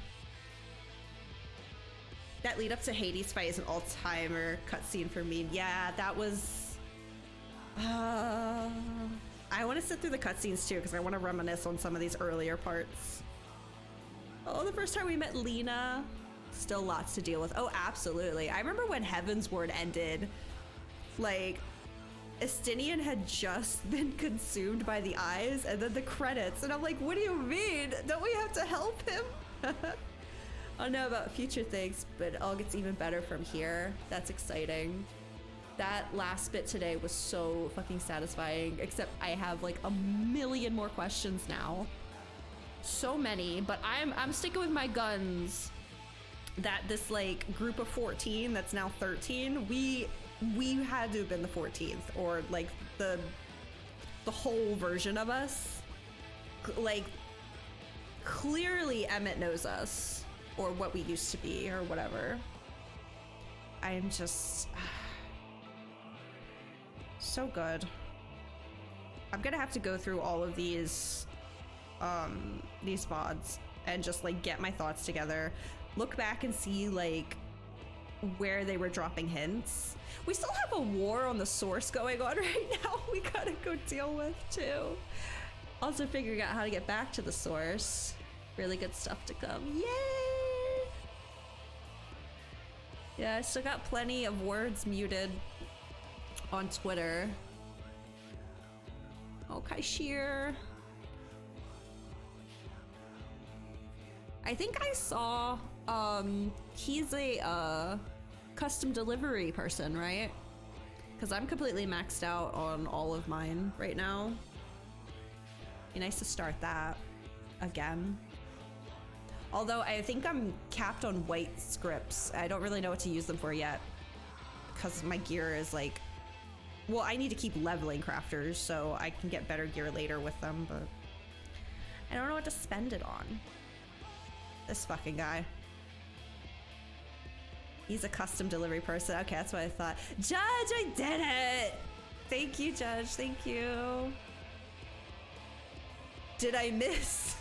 That lead up to Hades fight is an all-timer cutscene for me. Yeah, that was... I want to sit through the cutscenes too, because I want to reminisce on some of these earlier parts. Oh, the first time we met Lena. Still lots to deal with. Oh, absolutely. I remember when Heaven's Word ended, like, Estinian had just been consumed by the eyes and then the credits. And I'm like, what do you mean? Don't we have to help him? I don't know about future things, but it all gets even better from here. That's exciting. That last bit today was so fucking satisfying, except I have like a million more questions now. So many, but I'm sticking with my guns that this like group of 14 that's now 13, we had to have been the 14th, or like the whole version of us. Like, clearly Emmett knows us, or what we used to be, or whatever. I am just so good. I'm gonna have to go through all of these VODs and just like get my thoughts together, look back and see like where they were dropping hints. We still have a war on the source going on right now we gotta go deal with too. Also figuring out how to get back to the source. Really good stuff to come. Yay! Yeah, I still got plenty of words muted on Twitter. Oh, Kaishir. I think I saw, he's a custom delivery person, right? Because I'm completely maxed out on all of mine right now. Be nice to start that again. Although I think I'm capped on white scripts. I don't really know what to use them for yet. Because my gear is like... Well, I need to keep leveling crafters, so I can get better gear later with them, but... I don't know what to spend it on. This fucking guy. He's a custom delivery person. Okay, that's what I thought. Judge, I did it! Thank you, Judge. Thank you. Did I miss?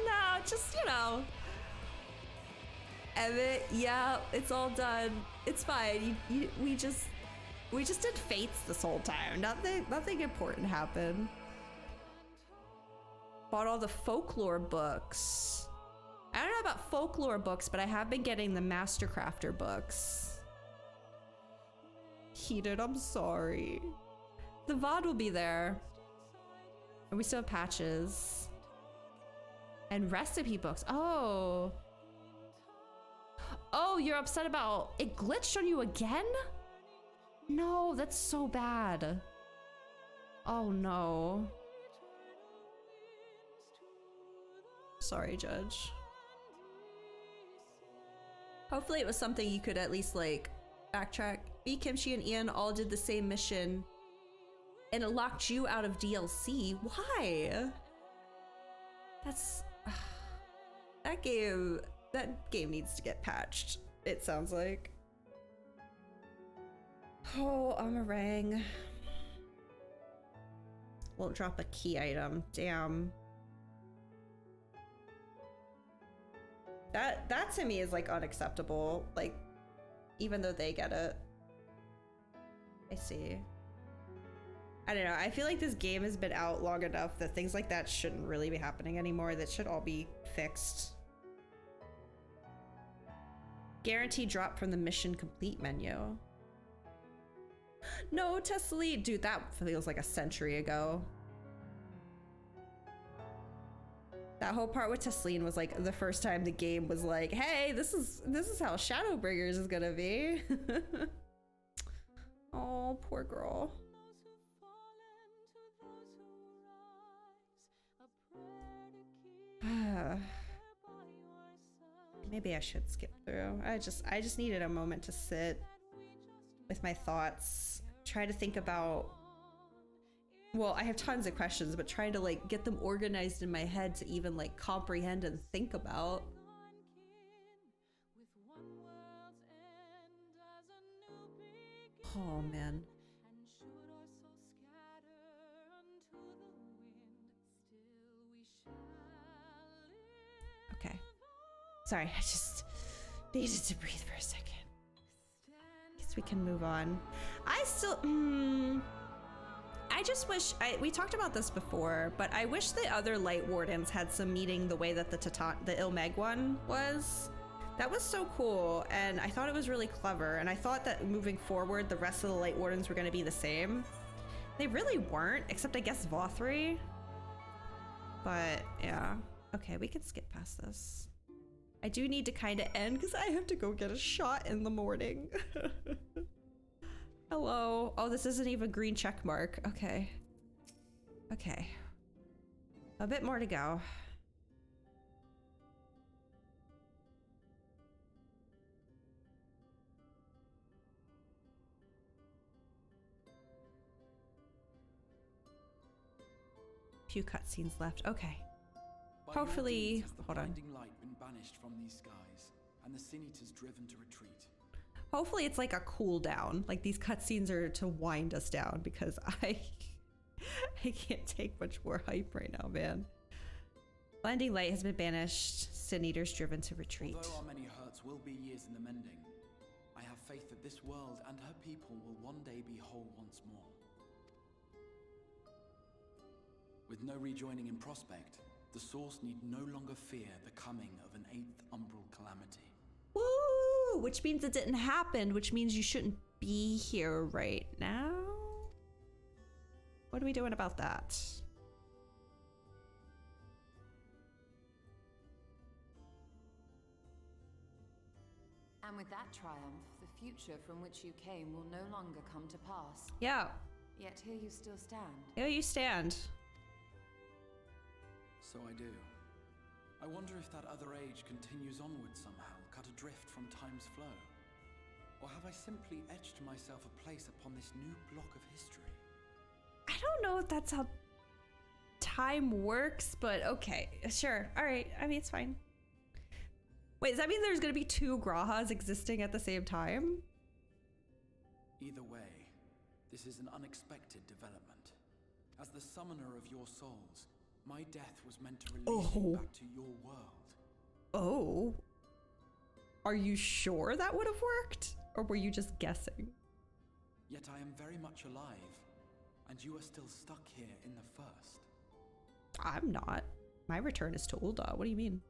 No, just, you know. Emmett, yeah, it's all done. It's fine. We just did fates this whole time. Nothing important happened. Bought all the folklore books. I don't know about folklore books, but I have been getting the Master Crafter books. Heated, I'm sorry. The VOD will be there. And we still have patches. And recipe books. Oh. Oh, you're upset about it glitched on you again? No, that's so bad. Oh no. Sorry, Judge. Hopefully it was something you could at least like backtrack. Me, Kimchi, and Ian all did the same mission and it locked you out of DLC. Why? That's that game needs to get patched, it sounds like. Oh, a meringue. Won't drop a key item. Damn. That to me is like unacceptable. Like, even though they get it. I see. I don't know. I feel like this game has been out long enough that things like that shouldn't really be happening anymore. That should all be fixed. Guarantee drop from the mission complete menu. No, Tesla, dude, that feels like a century ago. That whole part with Tesleen was like the first time the game was like, hey, this is how Shadowbringers is gonna be. Oh, poor girl. Maybe I should skip through. I just needed a moment to sit with my thoughts, try to think about, well, I have tons of questions, but trying to like get them organized in my head to even like comprehend and think about. Oh man. Okay. Sorry, I just needed to breathe for a second. Guess we can move on. I still, I just wish, we talked about this before, but I wish the other Light Wardens had some meaning the way that the Ilmeg one was. That was so cool, and I thought it was really clever, and I thought that moving forward, the rest of the Light Wardens were going to be the same. They really weren't, except I guess Vothri. But, yeah. Okay, we can skip past this. I do need to kind of end, because I have to go get a shot in the morning. Hello. Oh, this isn't even green check mark. Okay. Okay. A bit more to go. Few cutscenes left. Okay. Hopefully, hold on. Light been banished from these skies, and the Sin Eaters driven to retreat. Hopefully it's like a cooldown. Like these cutscenes are to wind us down, because I can't take much more hype right now, man. Blinding light has been banished. Sin Eaters driven to retreat. Although our many hurts will be years in the mending, I have faith that this world and her people will one day be whole once more. With no rejoining in prospect, the Source need no longer fear the coming of an 8th umbral calamity. Woo! Which means it didn't happen, which means you shouldn't be here right now. What are we doing about that? And with that triumph, the future from which you came will no longer come to pass. Yeah. Yet here you still stand. Here you stand. So I do. I wonder if that other age continues onward somehow, cut adrift from time's flow. Or have I simply etched myself a place upon this new block of history? I don't know if that's how time works, but okay, sure. All right, I mean, it's fine. Wait, does that mean there's gonna be two Grahas existing at the same time? Either way, this is an unexpected development. As the summoner of your souls, my death was meant to release you back to your world. Oh. Are you sure that would have worked? Or were you just guessing? Yet I am very much alive, and you are still stuck here in the first. I'm not. My return is to Ul'dah. What do you mean?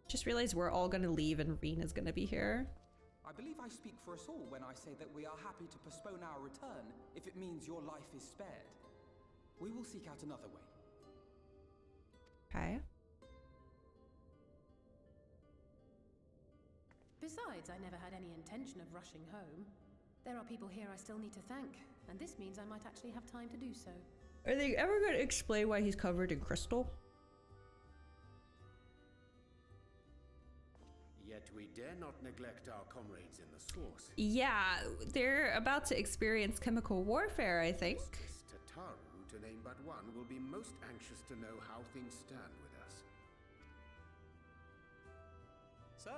Just realized we're all gonna leave and Rena's gonna be here. I believe I speak for us all when I say that we are happy to postpone our return if it means your life is spared. We will seek out another way. Okay. Besides, I never had any intention of rushing home. There are people here I still need to thank, and this means I might actually have time to do so. Are they ever going to explain why he's covered in crystal? Yet we dare not neglect our comrades in the source. Yeah, they're about to experience chemical warfare, I think. Tataru, to name but one, will be most anxious to know how things stand with us. So,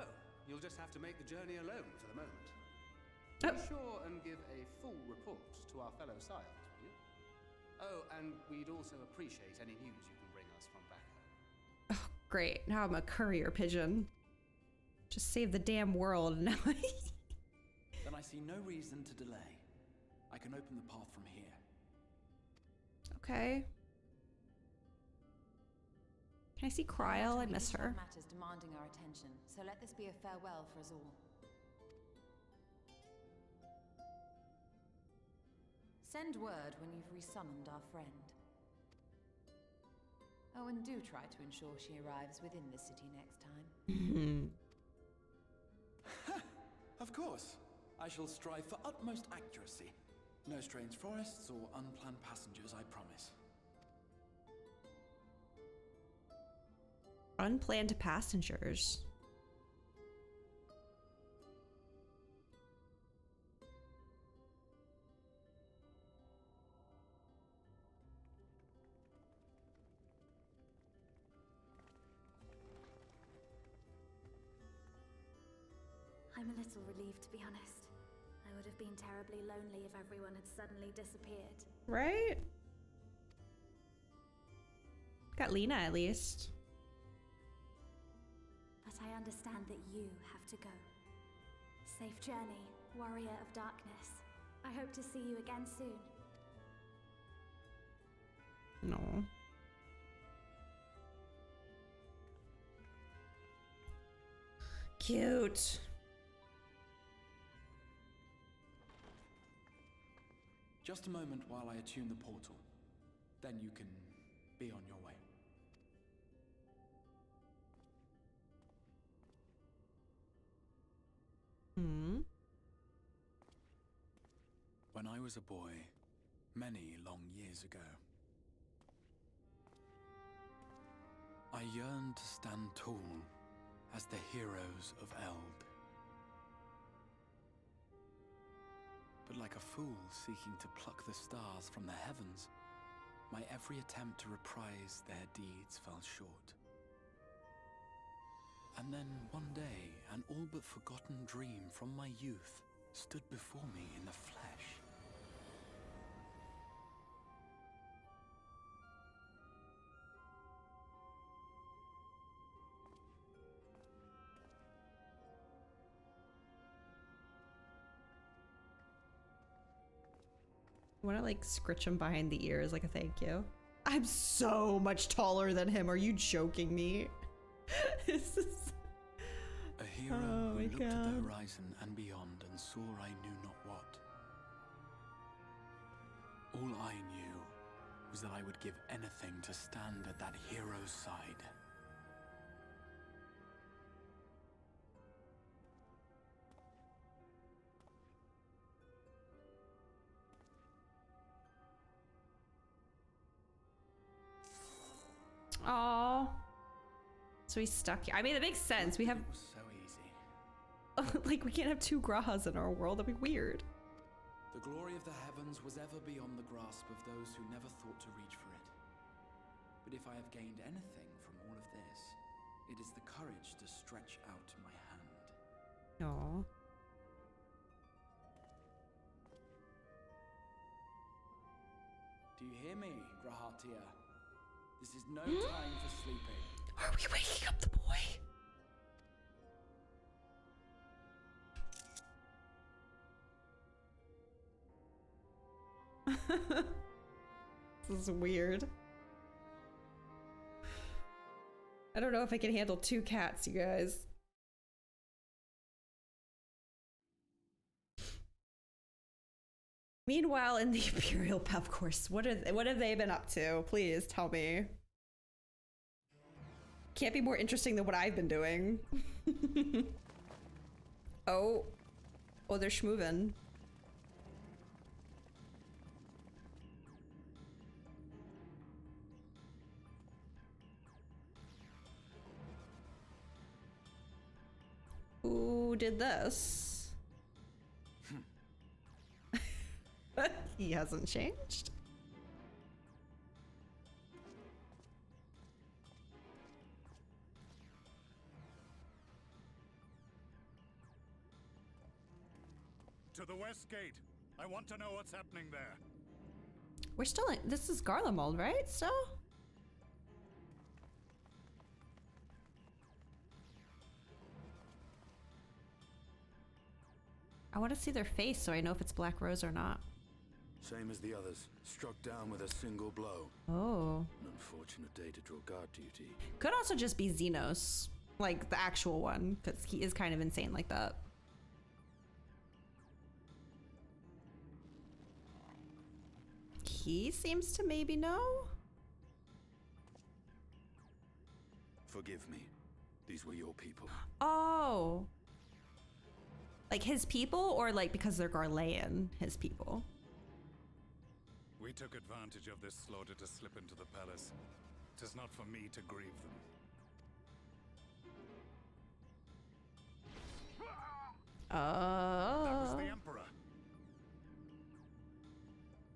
you'll just have to make the journey alone for the moment. Oh. Be sure and give a full report to our fellow scions, will you? Oh, and we'd also appreciate any news you can bring us from back home. Oh, great. Now I'm a courier pigeon. Just save the damn world now. Then I see no reason to delay. I can open the path from here. Okay. Can I see Kryl? I miss her. Matters demanding our attention, so let this be a farewell for us all. Send word when you've resummoned our friend. Oh, and do try to ensure she arrives within the city next time. Of course. I shall strive for utmost accuracy. No strange forests or unplanned passengers, I promise. Unplanned passengers. I'm a little relieved, to be honest. I would have been terribly lonely if everyone had suddenly disappeared. Right? Got Lena at least. But I understand that you have to go. Safe journey, warrior of darkness. I hope to see you again soon. No. Cute. Just a moment while I attune the portal. Then you can be on your way. When I was a boy, many long years ago, I yearned to stand tall as the heroes of Eld. But like a fool seeking to pluck the stars from the heavens, my every attempt to reprise their deeds fell short. And then one day, an all but forgotten dream from my youth stood before me in the flesh. I want to like scritch him behind the ears like a thank you. I'm so much taller than him. Are you joking me? This is... A hero who looked at the horizon and beyond and saw I knew not what. All I knew was that I would give anything to stand at that hero's side. Oh, so he's stuck here. I mean, it makes sense. We have It was so easy. like we can't have two Grahas in our world. That'd be weird. The glory of the heavens was ever beyond the grasp of those who never thought to reach for it. But if I have gained anything from all of this, it is the courage to stretch out my hand. Aww. Do you hear me, Grahatia? This is no time for sleeping. Are we waking up the boy? This is weird. I don't know if I can handle two cats, you guys. Meanwhile, in the Imperial Pep course, what have they been up to? Please tell me. Can't be more interesting than what I've been doing. Oh, they're schmoovin'. Who did this? He hasn't changed. To the west gate. I want to know what's happening there. We're still in, this is Garlemald, right? Still? I want to see their face so I know if it's Black Rose or not. Same as the others. Struck down with a single blow. Oh. An unfortunate day to draw guard duty. Could also just be Xenos, like the actual one, because he is kind of insane like that. He seems to maybe know. Forgive me. These were your people. Oh. Like his people, or like because they're Garlean, his people? We took advantage of this slaughter to slip into the palace. 'Tis not for me to grieve them. Oh. That was the Emperor.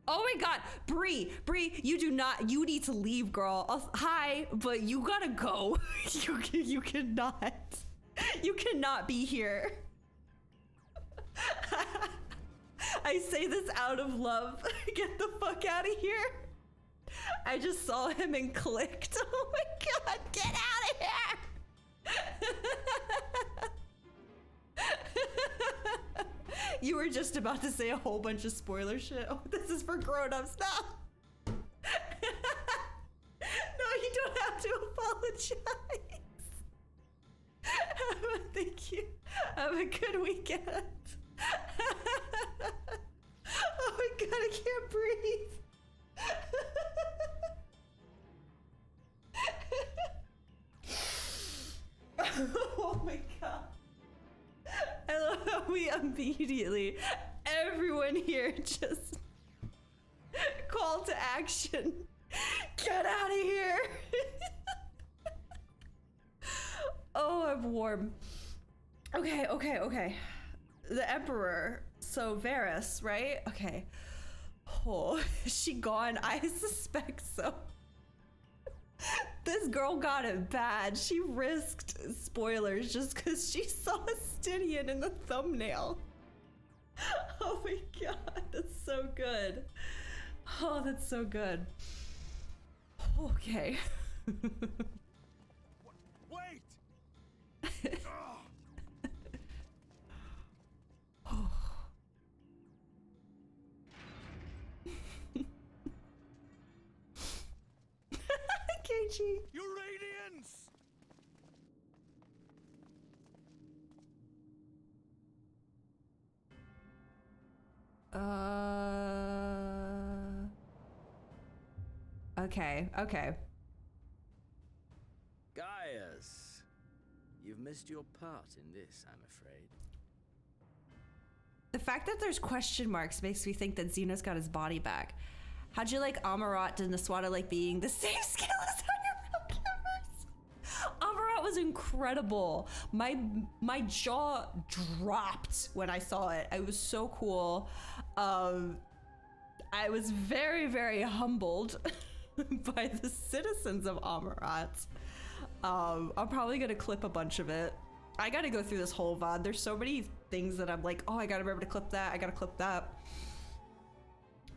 Oh my god, Bree, you need to leave, girl. Hi, but you gotta go. You cannot be here. I say this out of love. Get the fuck out of here. I just saw him and clicked. Oh my god, get out of here. You were just about to say a whole bunch of spoiler shit. Oh, this is for grown-ups now. No, you don't have to apologize. Thank you. Have a good weekend. Oh my god, I can't breathe. Oh my god. I love how we immediately, everyone here just call to action. Get out of here. Oh, I'm warm. Okay. The Emperor, so Varys, right? Okay. Oh, is she gone? I suspect so. This girl got it bad. She risked spoilers just because she saw Stydian in the thumbnail. Oh my god, that's so good. Oh, that's so good. Okay. Wait! Oh. KG. Your radiance! Okay, okay. Gaius, you've missed your part in this, I'm afraid. The fact that there's question marks makes me think that Xenos got his body back. How'd you like Amarat and Naswada like being the same skill as Amarat was incredible. My jaw dropped when I saw it. It was so cool. I was very, very humbled by the citizens of Amarat. I'm probably gonna clip a bunch of it. I gotta go through this whole VOD. There's so many things that I'm like, oh, I gotta remember to clip that. I gotta clip that.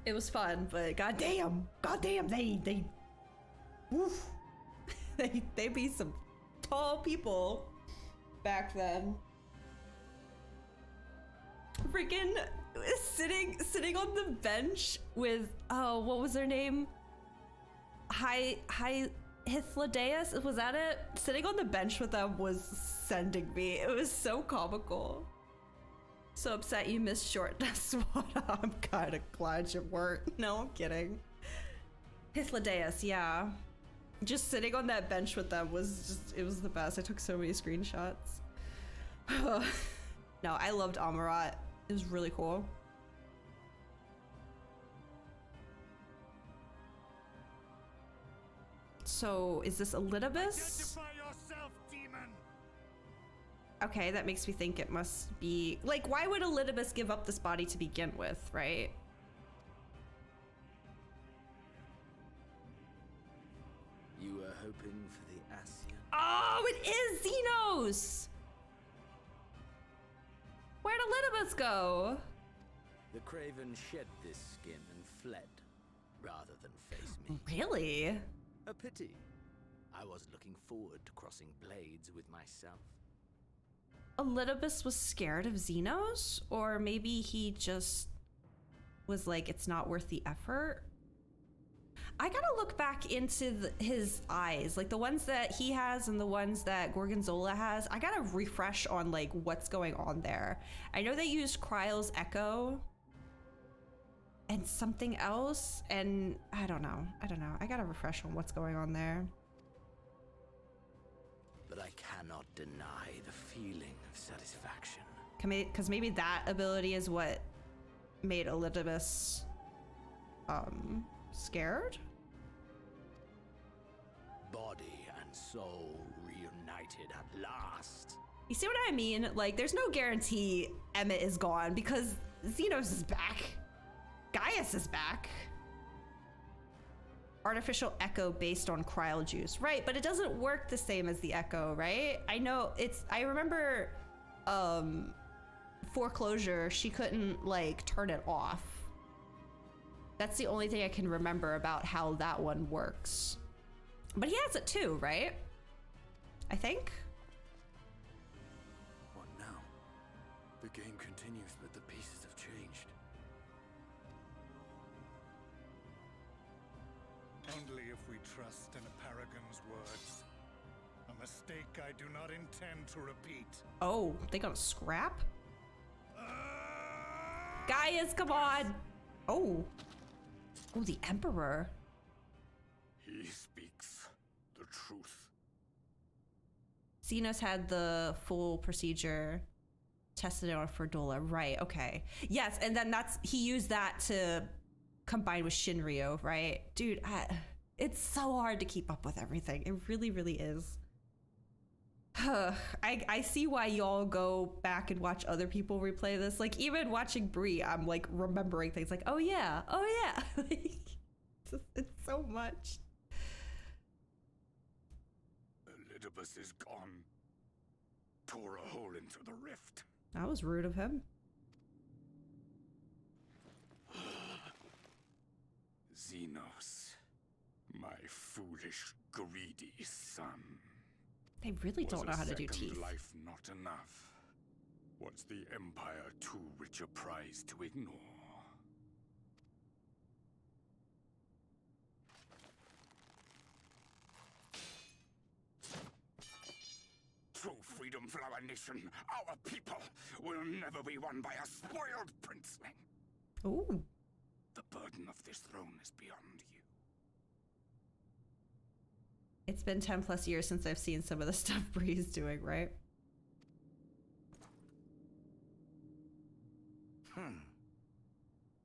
It was fun, but goddamn, they, woof. They be some tall people back then. Freaking sitting on the bench with, oh, what was her name? Hythlodaeus, was that it? Sitting on the bench with them was sending me. It was so comical. So upset you missed short Naswada. I'm kind of glad you weren't. No, I'm kidding. Hythlodaeus, yeah. Just sitting on that bench with them was just, it was the best. I took so many screenshots. No, I loved Amarat. It was really cool. So, is this Elidibus? Identify yourself, demon! Okay, that makes me think it must be... Like, why would Elidibus give up this body to begin with, right? You were hoping for the Ascian? Oh, it is Xenos! Where'd Elidibus go? The Craven shed this skin and fled, rather than face me. Really? A pity. I was looking forward to crossing blades with myself. Elidibus was scared of Xenos? Or maybe he just was like, it's not worth the effort? I gotta look back into his eyes, like the ones that he has and the ones that Gorgonzola has. I gotta refresh on like what's going on there. I know they used Kryle's Echo and something else, and I don't know. I gotta refresh on what's going on there. But I cannot deny the feeling of satisfaction. Because maybe that ability is what made Elidibus scared? Body and soul reunited at last. You see what I mean? Like, there's no guarantee Emmett is gone because Xenos is back. Gaius is back. Artificial Echo based on Kryle juice. Right, but it doesn't work the same as the Echo, right? I know I remember Foreclosure, she couldn't like turn it off. That's the only thing I can remember about how that one works. But he has it too, right? I think. What now? The game continues, but the pieces have changed. Only if we trust in a Paragon's words. A mistake I do not intend to repeat. Oh, they got a scrap? Gaius, come on! Oh. Oh, the Emperor. He speaks the truth. Xenos had the full procedure tested on Ferdola. Right, okay. Yes, and then he used that to combine with Shinryu, right? Dude, it's so hard to keep up with everything. It really, really is. I see why y'all go back and watch other people replay this. Like, even watching Bree, I'm like remembering things like, oh yeah. Like, it's so much. Elidibus is gone. Tore a hole into the rift. That was rude of him. Xenos, my foolish, greedy son. They really don't know how to do Was a second teeth. life not enough? Was the Empire too rich a prize to ignore? True freedom for our nation, our people, will never be won by a spoiled princeling. Ooh. The burden of this throne is beyond you. It's been 10 plus years since I've seen some of the stuff Bree's doing, right?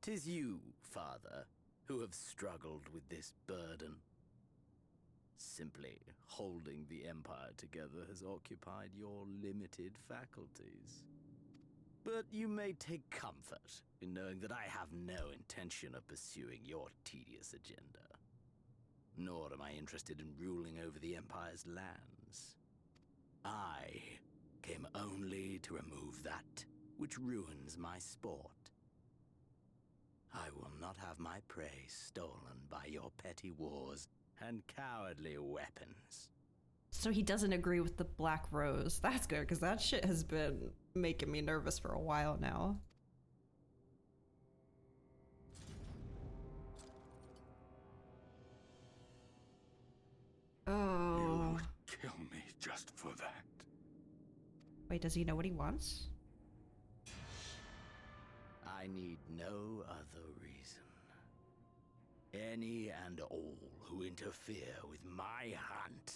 Tis you, Father, who have struggled with this burden. Simply holding the Empire together has occupied your limited faculties. But you may take comfort in knowing that I have no intention of pursuing your tedious agenda. Nor am I interested in ruling over the Empire's lands. I came only to remove that which ruins my sport. I will not have my prey stolen by your petty wars and cowardly weapons. So he doesn't agree with the Black Rose. That's good, because that shit has been making me nervous for a while now. Oh. You would kill me just for that. Wait, does he know what he wants? I need no other reason. Any and all who interfere with my hunt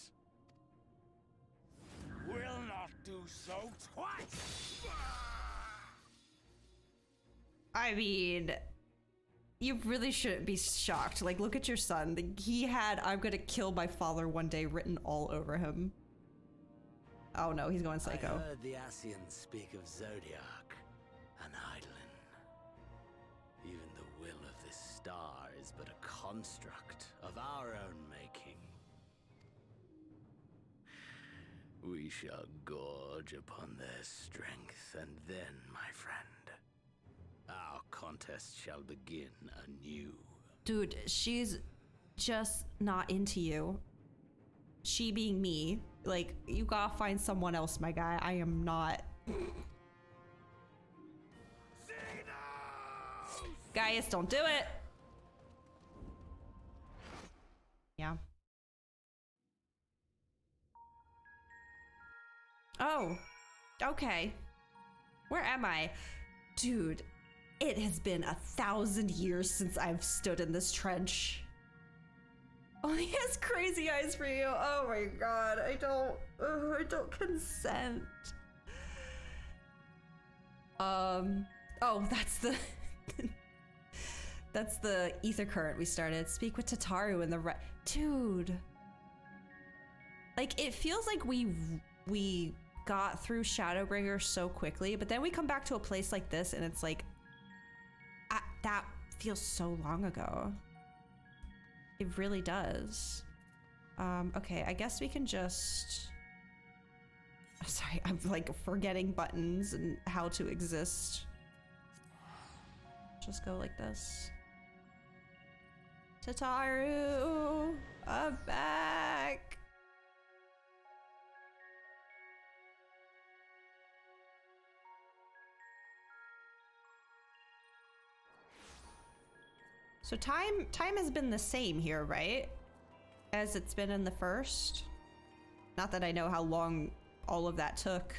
will not do so twice! I mean, you really shouldn't be shocked. Like, look at your son. He had "I'm gonna kill my father one day" written all over him. Oh no, he's going psycho. I heard the Ascians speak of Zodiac, an Eidolon. Even the will of this star is but a construct of our own making. We shall gorge upon their strength, and then, my friend, our contest shall begin anew. Dude, she's just not into you. She being me. Like, you gotta find someone else, my guy. I am not. Gaius, don't do it! Yeah. Oh. Okay. Where am I? Dude, it has been 1,000 years since I've stood in this trench. Oh, he has crazy eyes for you. Oh my god, I don't consent. Oh, that's the that's the ether current we started. Speak with Tataru and the dude. Like, it feels like we got through Shadowbringers so quickly, but then we come back to a place like this and it's like, that feels so long ago. It really does. Okay, I guess we can just... Sorry, I'm like forgetting buttons and how to exist. Just go like this. Tataru, I'm back. So time has been the same here, right? As it's been in the first? Not that I know how long all of that took.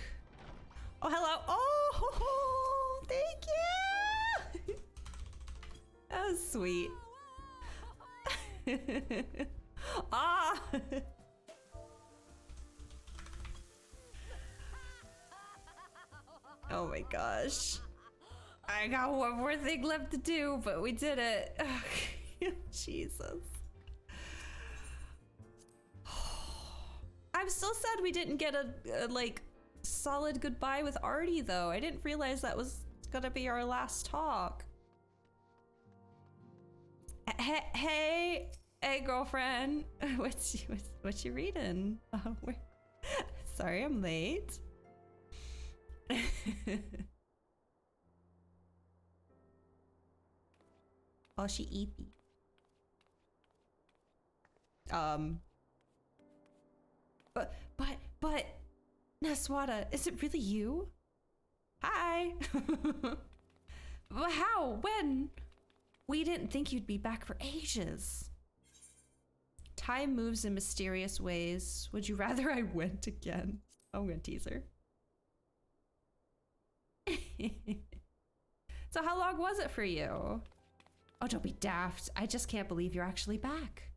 Oh, hello. Oh, thank you. That was sweet. Ah. Oh my gosh. I got one more thing left to do, but we did it. Jesus. I'm still sad we didn't get a like solid goodbye with Artie though. I didn't realize that was gonna be our last talk. Hey, girlfriend. What you reading? Sorry, I'm late. Oh, she eepy. But, Naswada, is it really you? Hi. How? When? We didn't think you'd be back for ages. Time moves in mysterious ways. Would you rather I went again? I'm gonna tease her. So how long was it for you? Oh, don't be daft. I just can't believe you're actually back.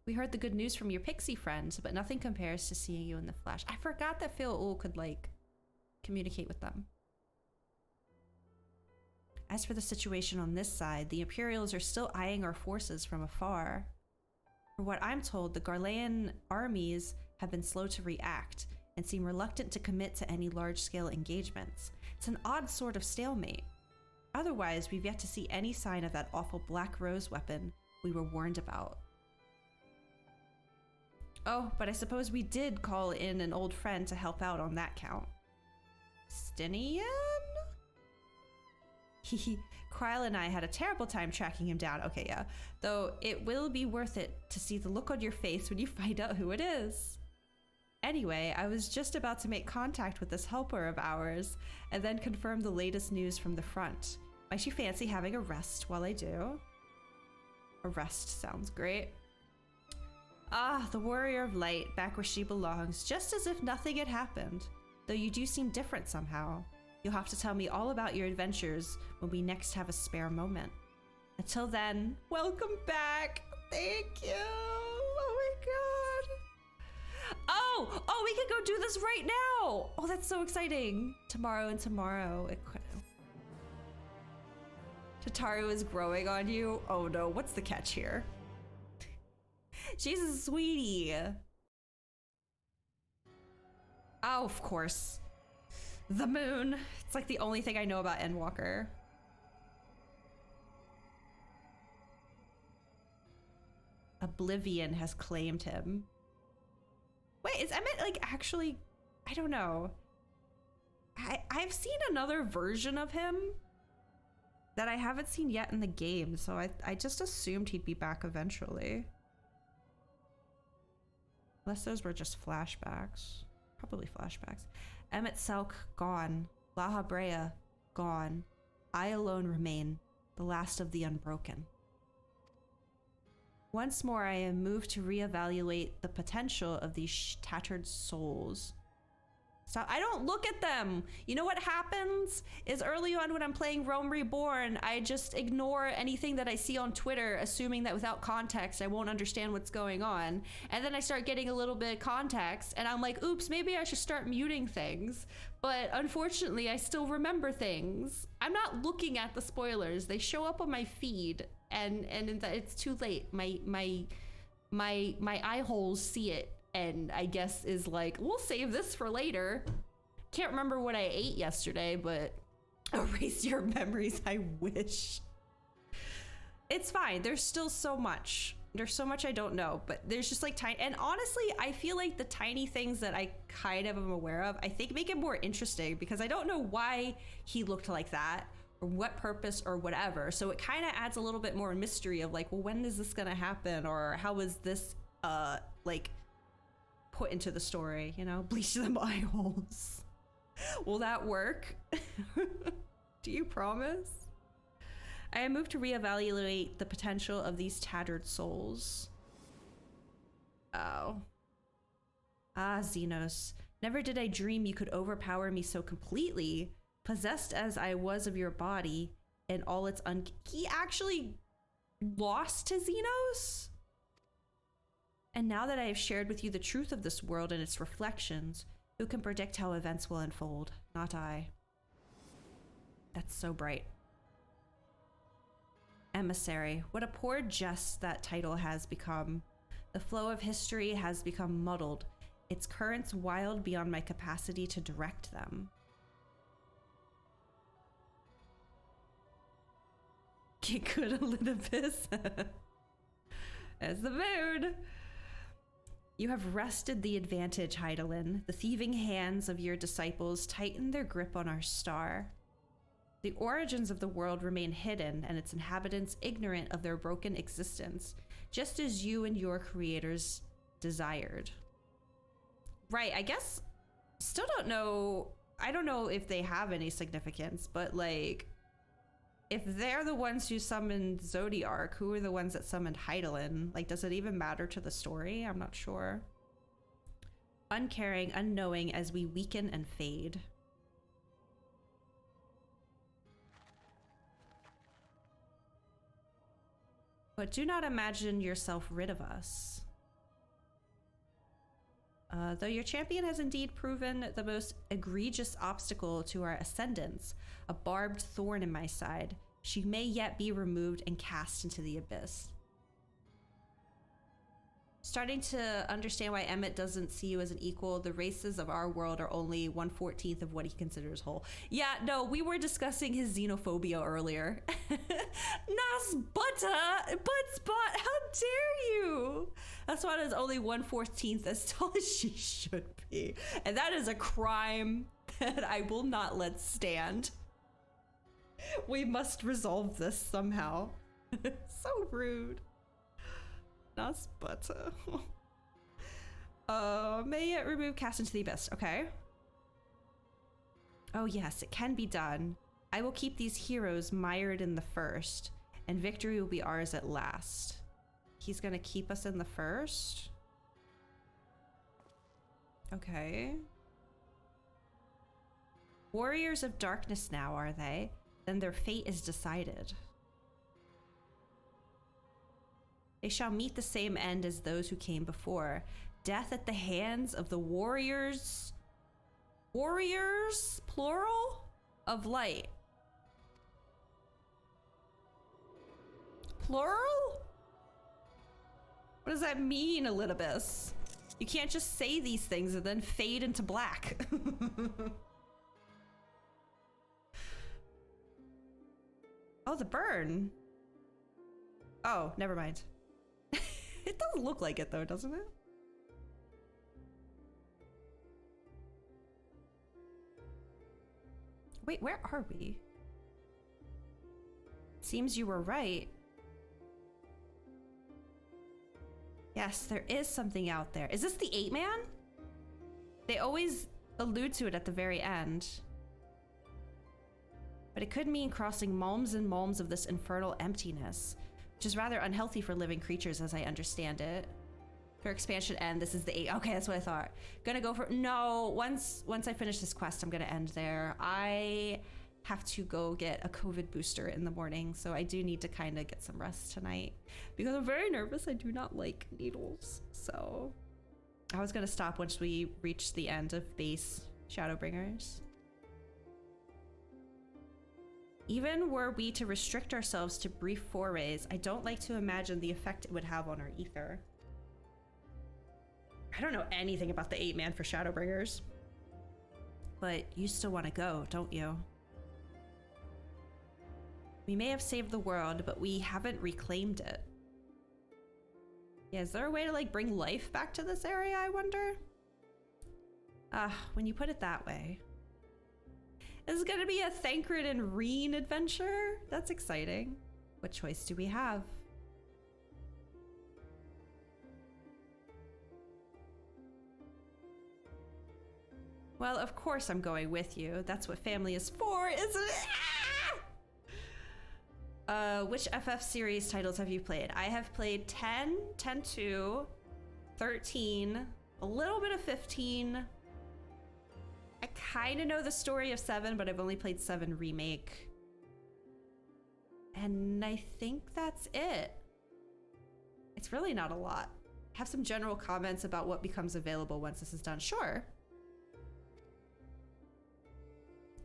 We heard the good news from your pixie friends, but nothing compares to seeing you in the flesh. I forgot that Phil could, like, communicate with them. As for the situation on this side, the Imperials are still eyeing our forces from afar. For what I'm told, the Garlean armies have been slow to react and seem reluctant to commit to any large-scale engagements. It's an odd sort of stalemate. Otherwise, we've yet to see any sign of that awful Black Rose weapon we were warned about. Oh, but I suppose we did call in an old friend to help out on that count. Stinian? Kryle and I had a terrible time tracking him down. Okay, yeah. Though it will be worth it to see the look on your face when you find out who it is. Anyway, I was just about to make contact with this helper of ours and then confirm the latest news from the front. Might you fancy having a rest while I do? A rest sounds great. Ah, the Warrior of Light, back where she belongs, just as if nothing had happened. Though you do seem different somehow. You'll have to tell me all about your adventures when we next have a spare moment. Until then, welcome back. Thank you. Oh my god. Oh, we can go do this right now. Oh, that's so exciting. Tomorrow and tomorrow. Tataru is growing on you. Oh no, what's the catch here? She's a sweetie. Oh, of course. The moon. It's like the only thing I know about Endwalker. Oblivion has claimed him. Wait, is Emmett like actually... I don't know. I've seen another version of him that I haven't seen yet in the game, so I just assumed he'd be back eventually. Unless those were just flashbacks. Probably flashbacks. Emmett Selk, gone. La Habrea, gone. I alone remain, the last of the unbroken. Once more, I am moved to reevaluate the potential of these tattered souls. Stop. I don't look at them. You know what happens is early on when I'm playing Rome Reborn, I just ignore anything that I see on Twitter, assuming that without context, I won't understand what's going on. And then I start getting a little bit of context and I'm like, oops, maybe I should start muting things. But unfortunately, I still remember things. I'm not looking at the spoilers. They show up on my feed and it's too late. My eye holes see it. And I guess is like, we'll save this for later. Can't remember what I ate yesterday, but erase your memories, I wish. It's fine, there's still so much. There's so much I don't know, but there's just like tiny, and honestly, I feel like the tiny things that I kind of am aware of, I think make it more interesting because I don't know why he looked like that or what purpose or whatever. So it kind of adds a little bit more mystery of like, well, when is this gonna happen? Or how is this, like, put into the story, you know? Bleach them eye holes. Will that work? Do you promise? I am moved to reevaluate the potential of these tattered souls. Oh. Ah, Xenos. Never did I dream you could overpower me so completely. Possessed as I was of your body and all its He actually lost to Xenos? And now that I have shared with you the truth of this world and its reflections, who can predict how events will unfold? Not I. That's so bright. Emissary. What a poor jest that title has become. The flow of history has become muddled, its currents wild beyond my capacity to direct them. Get good, Elizabeth. As the mood. You have wrested the advantage, Hydaelyn. The thieving hands of your disciples tighten their grip on our star. The origins of the world remain hidden and its inhabitants ignorant of their broken existence, just as you and your creators desired. Right, I guess, still don't know, I don't know if they have any significance, but like, if they're the ones who summoned Zodiark, who are the ones that summoned Hydaelyn? Like, does it even matter to the story? I'm not sure. Uncaring, unknowing as we weaken and fade. But do not imagine yourself rid of us. Though your champion has indeed proven the most egregious obstacle to our ascendance, a barbed thorn in my side, she may yet be removed and cast into the abyss. Starting to understand why Emmett doesn't see you as an equal. The races of our world are only 1/14 of what he considers whole. Yeah, no, we were discussing his xenophobia earlier. Nas butter, but how dare you? That's why is only 1/14 as tall as she should be. And that is a crime that I will not let stand. We must resolve this somehow. So rude. Nas butter. May it remove cast into the abyss. Okay. Oh yes, it can be done. I will keep these heroes mired in the first, and victory will be ours at last. He's gonna keep us in the first? Okay. Warriors of darkness now, are they? Then their fate is decided. They shall meet the same end as those who came before. Death at the hands of the warriors. Warriors, plural, of light. Plural? What does that mean, Elidibus? You can't just say these things and then fade into black. Oh, the burn. Oh, never mind. It doesn't look like it though, doesn't it? Wait, where are we? Seems you were right. Yes, there is something out there. Is this the 8-man? They always allude to it at the very end. But it could mean crossing malms and malms of this infernal emptiness, which is rather unhealthy for living creatures as I understand it. For expansion end, this is the 8. Okay, that's what I thought. Gonna go for, no, once I finish this quest, I'm gonna end there. I have to go get a COVID booster in the morning, so I do need to kind of get some rest tonight. Because I'm very nervous, I do not like needles. So I was gonna stop once we reach the end of base Shadowbringers. Even were we to restrict ourselves to brief forays, I don't like to imagine the effect it would have on our ether. I don't know anything about the 8-man for Shadowbringers. But you still want to go, don't you? We may have saved the world, but we haven't reclaimed it. Yeah, is there a way to like bring life back to this area, I wonder? When you put it that way. This is gonna be a Thancred and Reen adventure? That's exciting. What choice do we have? Well, of course I'm going with you. That's what family is for, isn't it? Which FF series titles have you played? I have played 10, 10-2, 13, a little bit of 15. I kind of know the story of 7, but I've only played 7 Remake. And I think that's it. It's really not a lot. Have some general comments about what becomes available once this is done. Sure.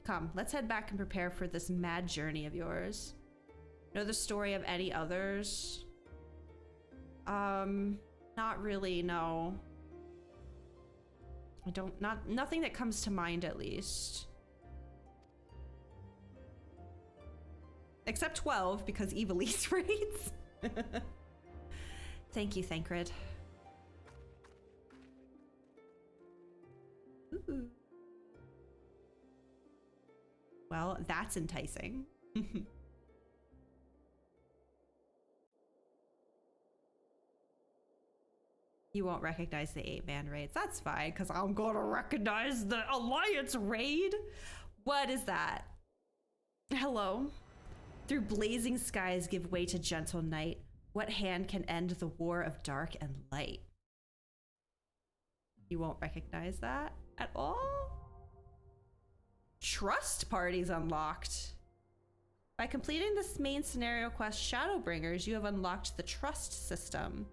Come, let's head back and prepare for this mad journey of yours. Know the story of any others? Not really, no. I don't, nothing that comes to mind at least. Except 12, because Evilise raids. Thank you, Thancred. Ooh. Well, that's enticing. You won't recognize the 8-man raids. That's fine, because I'm gonna recognize the Alliance raid. What is that? Hello? Through blazing skies give way to gentle night. What hand can end the war of dark and light? You won't recognize that at all? Trust parties unlocked. By completing this main scenario quest, Shadowbringers, you have unlocked the trust system.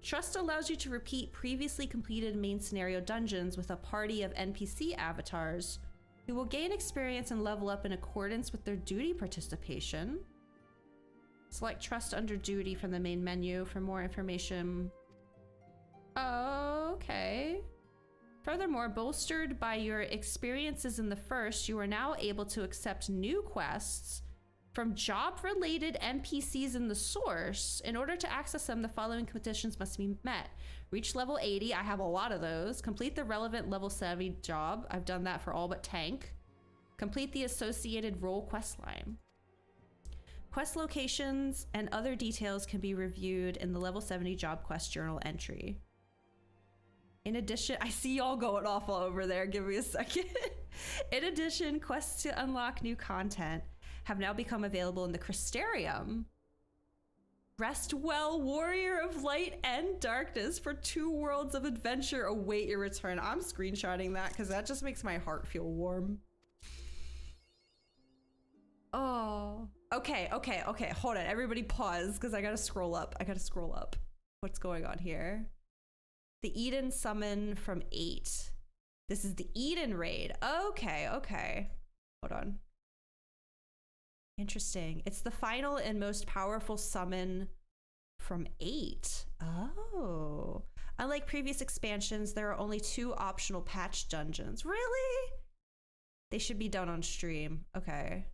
Trust allows you to repeat previously completed main scenario dungeons with a party of NPC avatars who will gain experience and level up in accordance with their duty participation. Select Trust under Duty from the main menu for more information. Okay. Furthermore, bolstered by your experiences in the first, you are now able to accept new quests from job-related NPCs in the source. In order to access them, the following conditions must be met. Reach level 80. I have a lot of those. Complete the relevant level 70 job. I've done that for all but tank. Complete the associated role quest line. Quest locations and other details can be reviewed in the level 70 job quest journal entry. In addition, I see y'all going off all over there. Give me a second. In addition, quests to unlock new content have now become available in the Crystarium. Rest well, Warrior of Light and Darkness, for 2 worlds of adventure await your return. I'm screenshotting that because that just makes my heart feel warm. Oh, okay. Hold on, everybody pause because I gotta scroll up. What's going on here? The Eden summon from 8. This is the Eden raid. Okay. Hold on. Interesting. It's the final and most powerful summon from 8. Oh. Unlike previous expansions, there are only 2 optional patch dungeons. Really? They should be done on stream. Okay.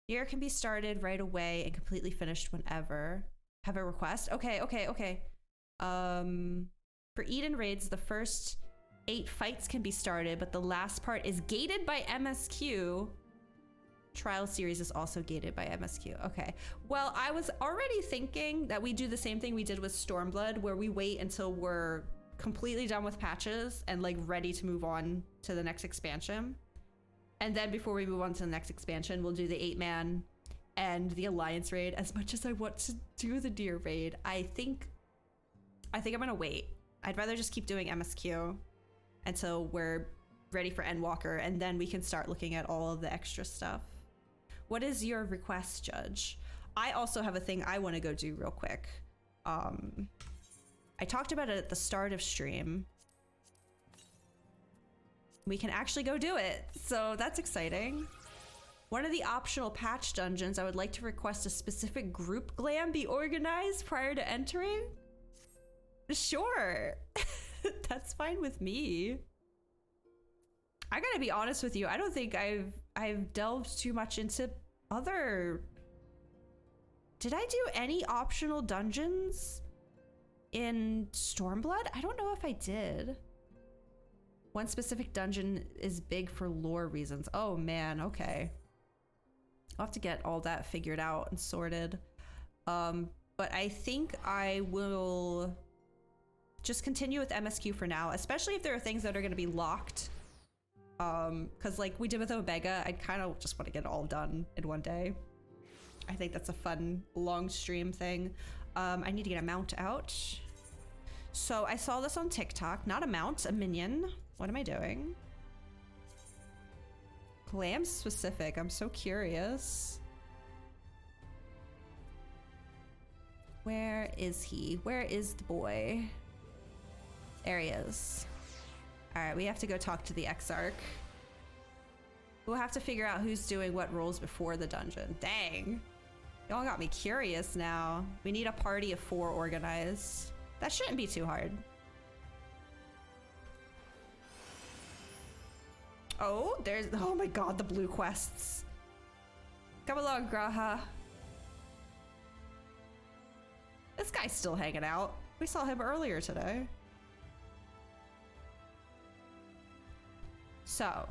Year can be started right away and completely finished whenever. Have a request? Okay. For Eden raids, the first 8 fights can be started, but the last part is gated by MSQ. Trial series is also gated by MSQ. Okay. Well, I was already thinking that we do the same thing we did with Stormblood, where we wait until we're completely done with patches and like ready to move on to the next expansion. And then before we move on to the next expansion, we'll do the 8-man and the Alliance raid. As much as I want to do the Deer raid, I think I'm gonna wait. I'd rather just keep doing MSQ until we're ready for Endwalker, and then we can start looking at all of the extra stuff. What is your request, Judge? I also have a thing I want to go do real quick. I talked about it at the start of stream. We can actually go do it, so that's exciting. One of the optional patch dungeons, I would like to request a specific group glam be organized prior to entering. Sure, that's fine with me. I gotta be honest with you, I don't think I've delved too much into other... Did I do any optional dungeons in Stormblood? I don't know if I did. One specific dungeon is big for lore reasons. Oh man, okay. I'll have to get all that figured out and sorted. But I think I will just continue with MSQ for now, especially if there are things that are gonna be locked. Cause like we did with Omega, I kind of just want to get it all done in one day. I think that's a fun long stream thing. I need to get a mount out. So I saw this on TikTok, not a mount, a minion. What am I doing? Glam specific, I'm so curious. Where is he? Where is the boy? There he is. All right, we have to go talk to the Exarch. We'll have to figure out who's doing what roles before the dungeon. Dang. Y'all got me curious now. We need a party of 4 organized. That shouldn't be too hard. Oh, there's, oh my god, the blue quests. Come along, Graha. This guy's still hanging out. We saw him earlier today. So,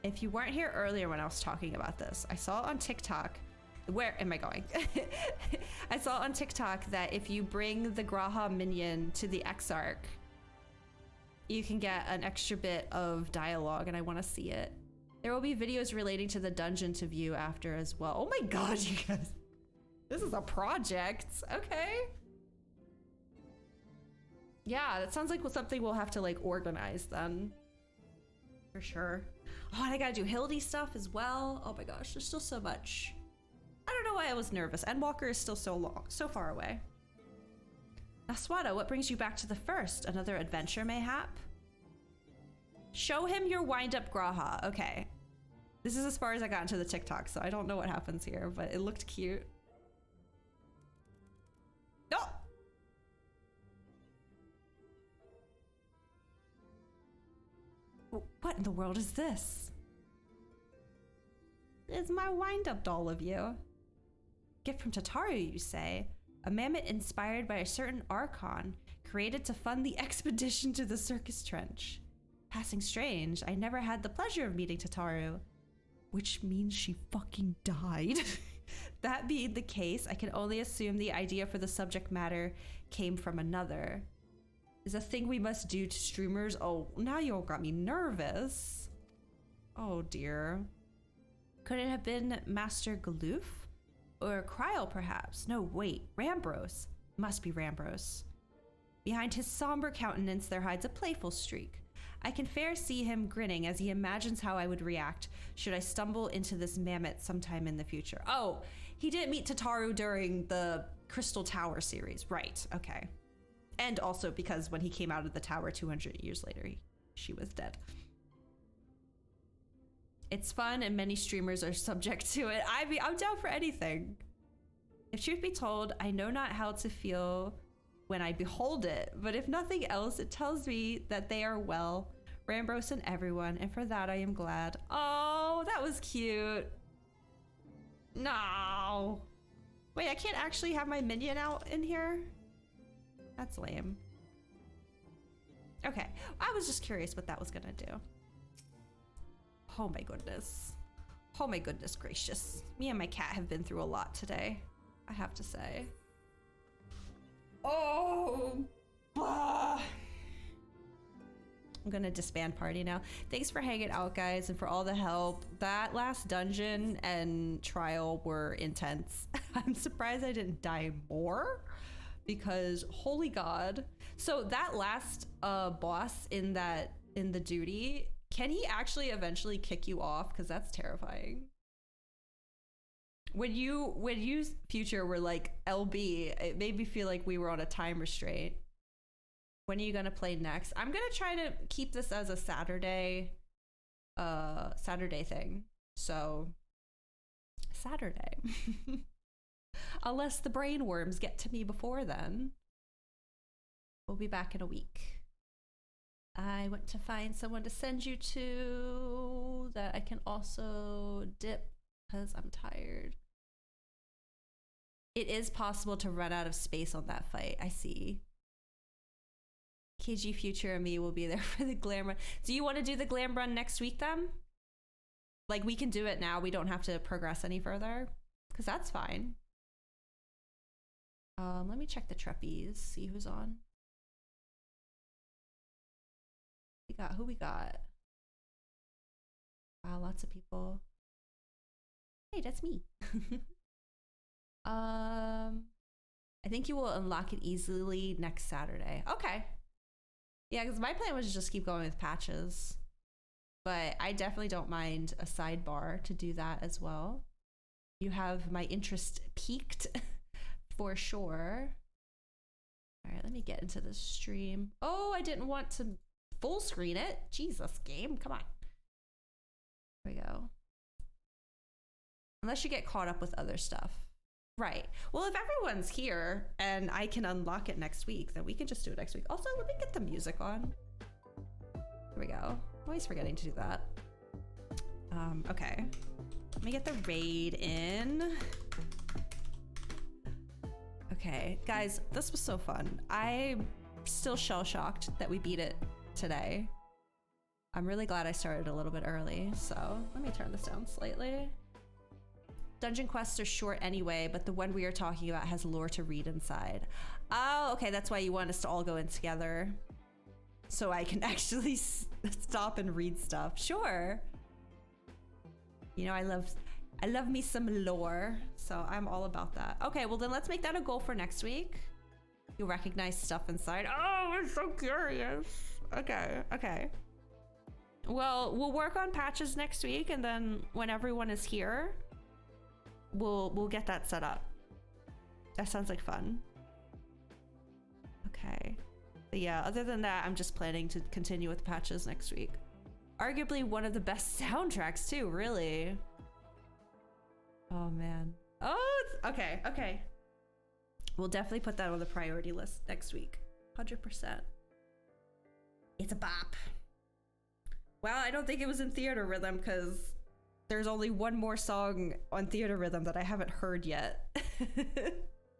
if you weren't here earlier when I was talking about this, I saw on TikTok, where am I going? I saw on TikTok that if you bring the Graha minion to the Exarch, you can get an extra bit of dialogue, and I want to see it. There will be videos relating to the dungeon to view after as well. Oh my god, you guys. This is a project. Okay. Yeah, that sounds like something we'll have to like organize then. For sure. Oh, and I gotta do Hildy stuff as well. Oh my gosh, there's still so much. I don't know why I was nervous. Endwalker is still so far away. Naswada, what brings you back to the first? Another adventure, mayhap? Show him your wind-up Graha. Okay. This is as far as I got into the TikTok, so I don't know what happens here, but it looked cute. Oh! What in the world is this? It's my wind-up doll of you. Gift from Tataru, you say? A mammoth inspired by a certain Archon, created to fund the expedition to the Circus Trench. Passing strange, I never had the pleasure of meeting Tataru. Which means she fucking died. That being the case, I can only assume the idea for the subject matter came from another. Is a thing we must do to streamers? Oh, now you all got me nervous. Oh dear. Could it have been Master Galoof? Or Kryl, perhaps? No, wait, Rambros. Must be Rambros. Behind his somber countenance there hides a playful streak. I can fair see him grinning as he imagines how I would react should I stumble into this mammoth sometime in the future. Oh, he didn't meet Tataru during the Crystal Tower series. Right, okay. And also because when he came out of the tower 200 years later, she was dead. It's fun and many streamers are subject to it. I'm down for anything. If truth be told, I know not how to feel when I behold it, but if nothing else, it tells me that they are well, Rambros and everyone, and for that I am glad. Oh, that was cute. No. Wait, I can't actually have my minion out in here? That's lame. Okay, I was just curious what that was gonna do. Oh my goodness. Oh my goodness gracious. Me and my cat have been through a lot today, I have to say. Oh, bah. I'm gonna disband party now. Thanks for hanging out, guys, and for all the help. That last dungeon and trial were intense. I'm surprised I didn't die more because holy God. So that last boss in the duty, can he actually eventually kick you off? Because that's terrifying. When you Future were like LB, it made me feel like we were on a time restraint. When are you gonna play next? I'm gonna try to keep this as a Saturday thing. So Saturday. Unless the brain worms get to me before then. We'll be back in a week. I went to find someone to send you to that I can also dip because I'm tired. It is possible to run out of space on that fight. I see. KG Future and me will be there for the glam run. Do you want to do the glam run next week then? Like we can do it now. We don't have to progress any further because that's fine. Let me check the trapeze, see who's on. Who we got? Wow, lots of people. Hey, that's me. I think you will unlock it easily next Saturday. Okay. Yeah, because my plan was to just keep going with patches. But I definitely don't mind a sidebar to do that as well. You have my interest peaked for sure. All right, let me get into the stream. Oh, I didn't want to full screen it. Jesus, game, come on. There we go. Unless you get caught up with other stuff. Right. Well, if everyone's here and I can unlock it next week, then we can just do it next week. Also, let me get the music on. Here we go. Always forgetting to do that. Okay. Let me get the raid in. Okay, guys, this was so fun. I'm still shell-shocked that we beat it today. I'm really glad I started a little bit early, so let me turn this down slightly. Dungeon quests are short anyway, but the one we are talking about has lore to read inside. Oh, okay, that's why you want us to all go in together. So I can actually stop and read stuff. Sure. You know, I love me some lore, so I'm all about that. Okay, well then let's make that a goal for next week. You'll recognize stuff inside. Oh, I'm so curious. Okay, okay. Well, we'll work on patches next week, and then when everyone is here, we'll get that set up. That sounds like fun. But yeah, other than that, I'm just planning to continue with the patches next week. Arguably one of the best soundtracks too, really. Oh man. Oh, okay, okay. We'll definitely put that on the priority list next week. 100%. It's a bop. Well, I don't think it was in Theater Rhythm because there's only one more song on Theater Rhythm that I haven't heard yet.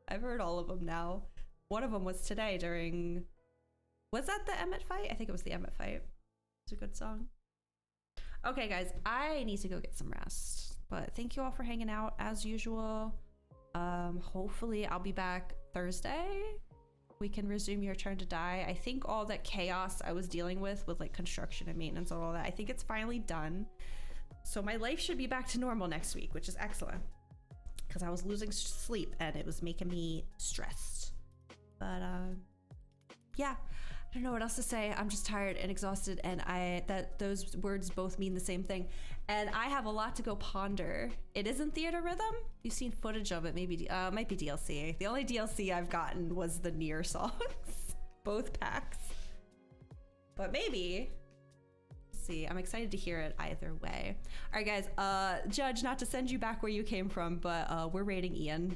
I've heard all of them now. One of them was today during... Was that the Emmett fight? I think it was the Emmett fight. It's a good song. Okay, guys, I need to go get some rest. But thank you all for hanging out as usual. Hopefully I'll be back Thursday. We can resume Your Turn to Die. I think all that chaos I was dealing with like construction and maintenance and all that, I think it's finally done. So my life should be back to normal next week, which is excellent. Because I was losing sleep and it was making me stressed. But yeah, I don't know what else to say. I'm just tired and exhausted, and those words both mean the same thing. And I have a lot to go ponder. It is in Theater Rhythm. You've seen footage of it, maybe might be DLC. The only DLC I've gotten was the Nier songs, both packs. But maybe. See, I'm excited to hear it either way. All right, guys. Judge, not to send you back where you came from, but we're rating Ian.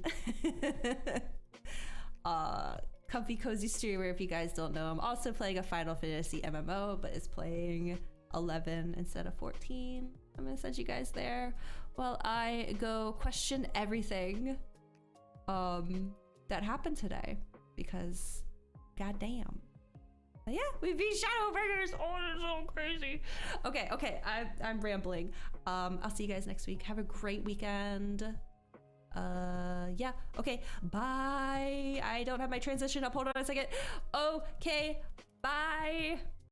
Comfy Cozy Streamer, if you guys don't know. I'm also playing a Final Fantasy MMO, but is playing 11 instead of 14. I'm gonna send you guys there while I go question everything that happened today, because goddamn. But yeah, we beat Shadowbringers. Oh, it's so crazy. Okay, I'm rambling. I'll see you guys next week. Have a great weekend. Yeah, okay, bye. I don't have my transition up. Hold on a second. Okay, bye.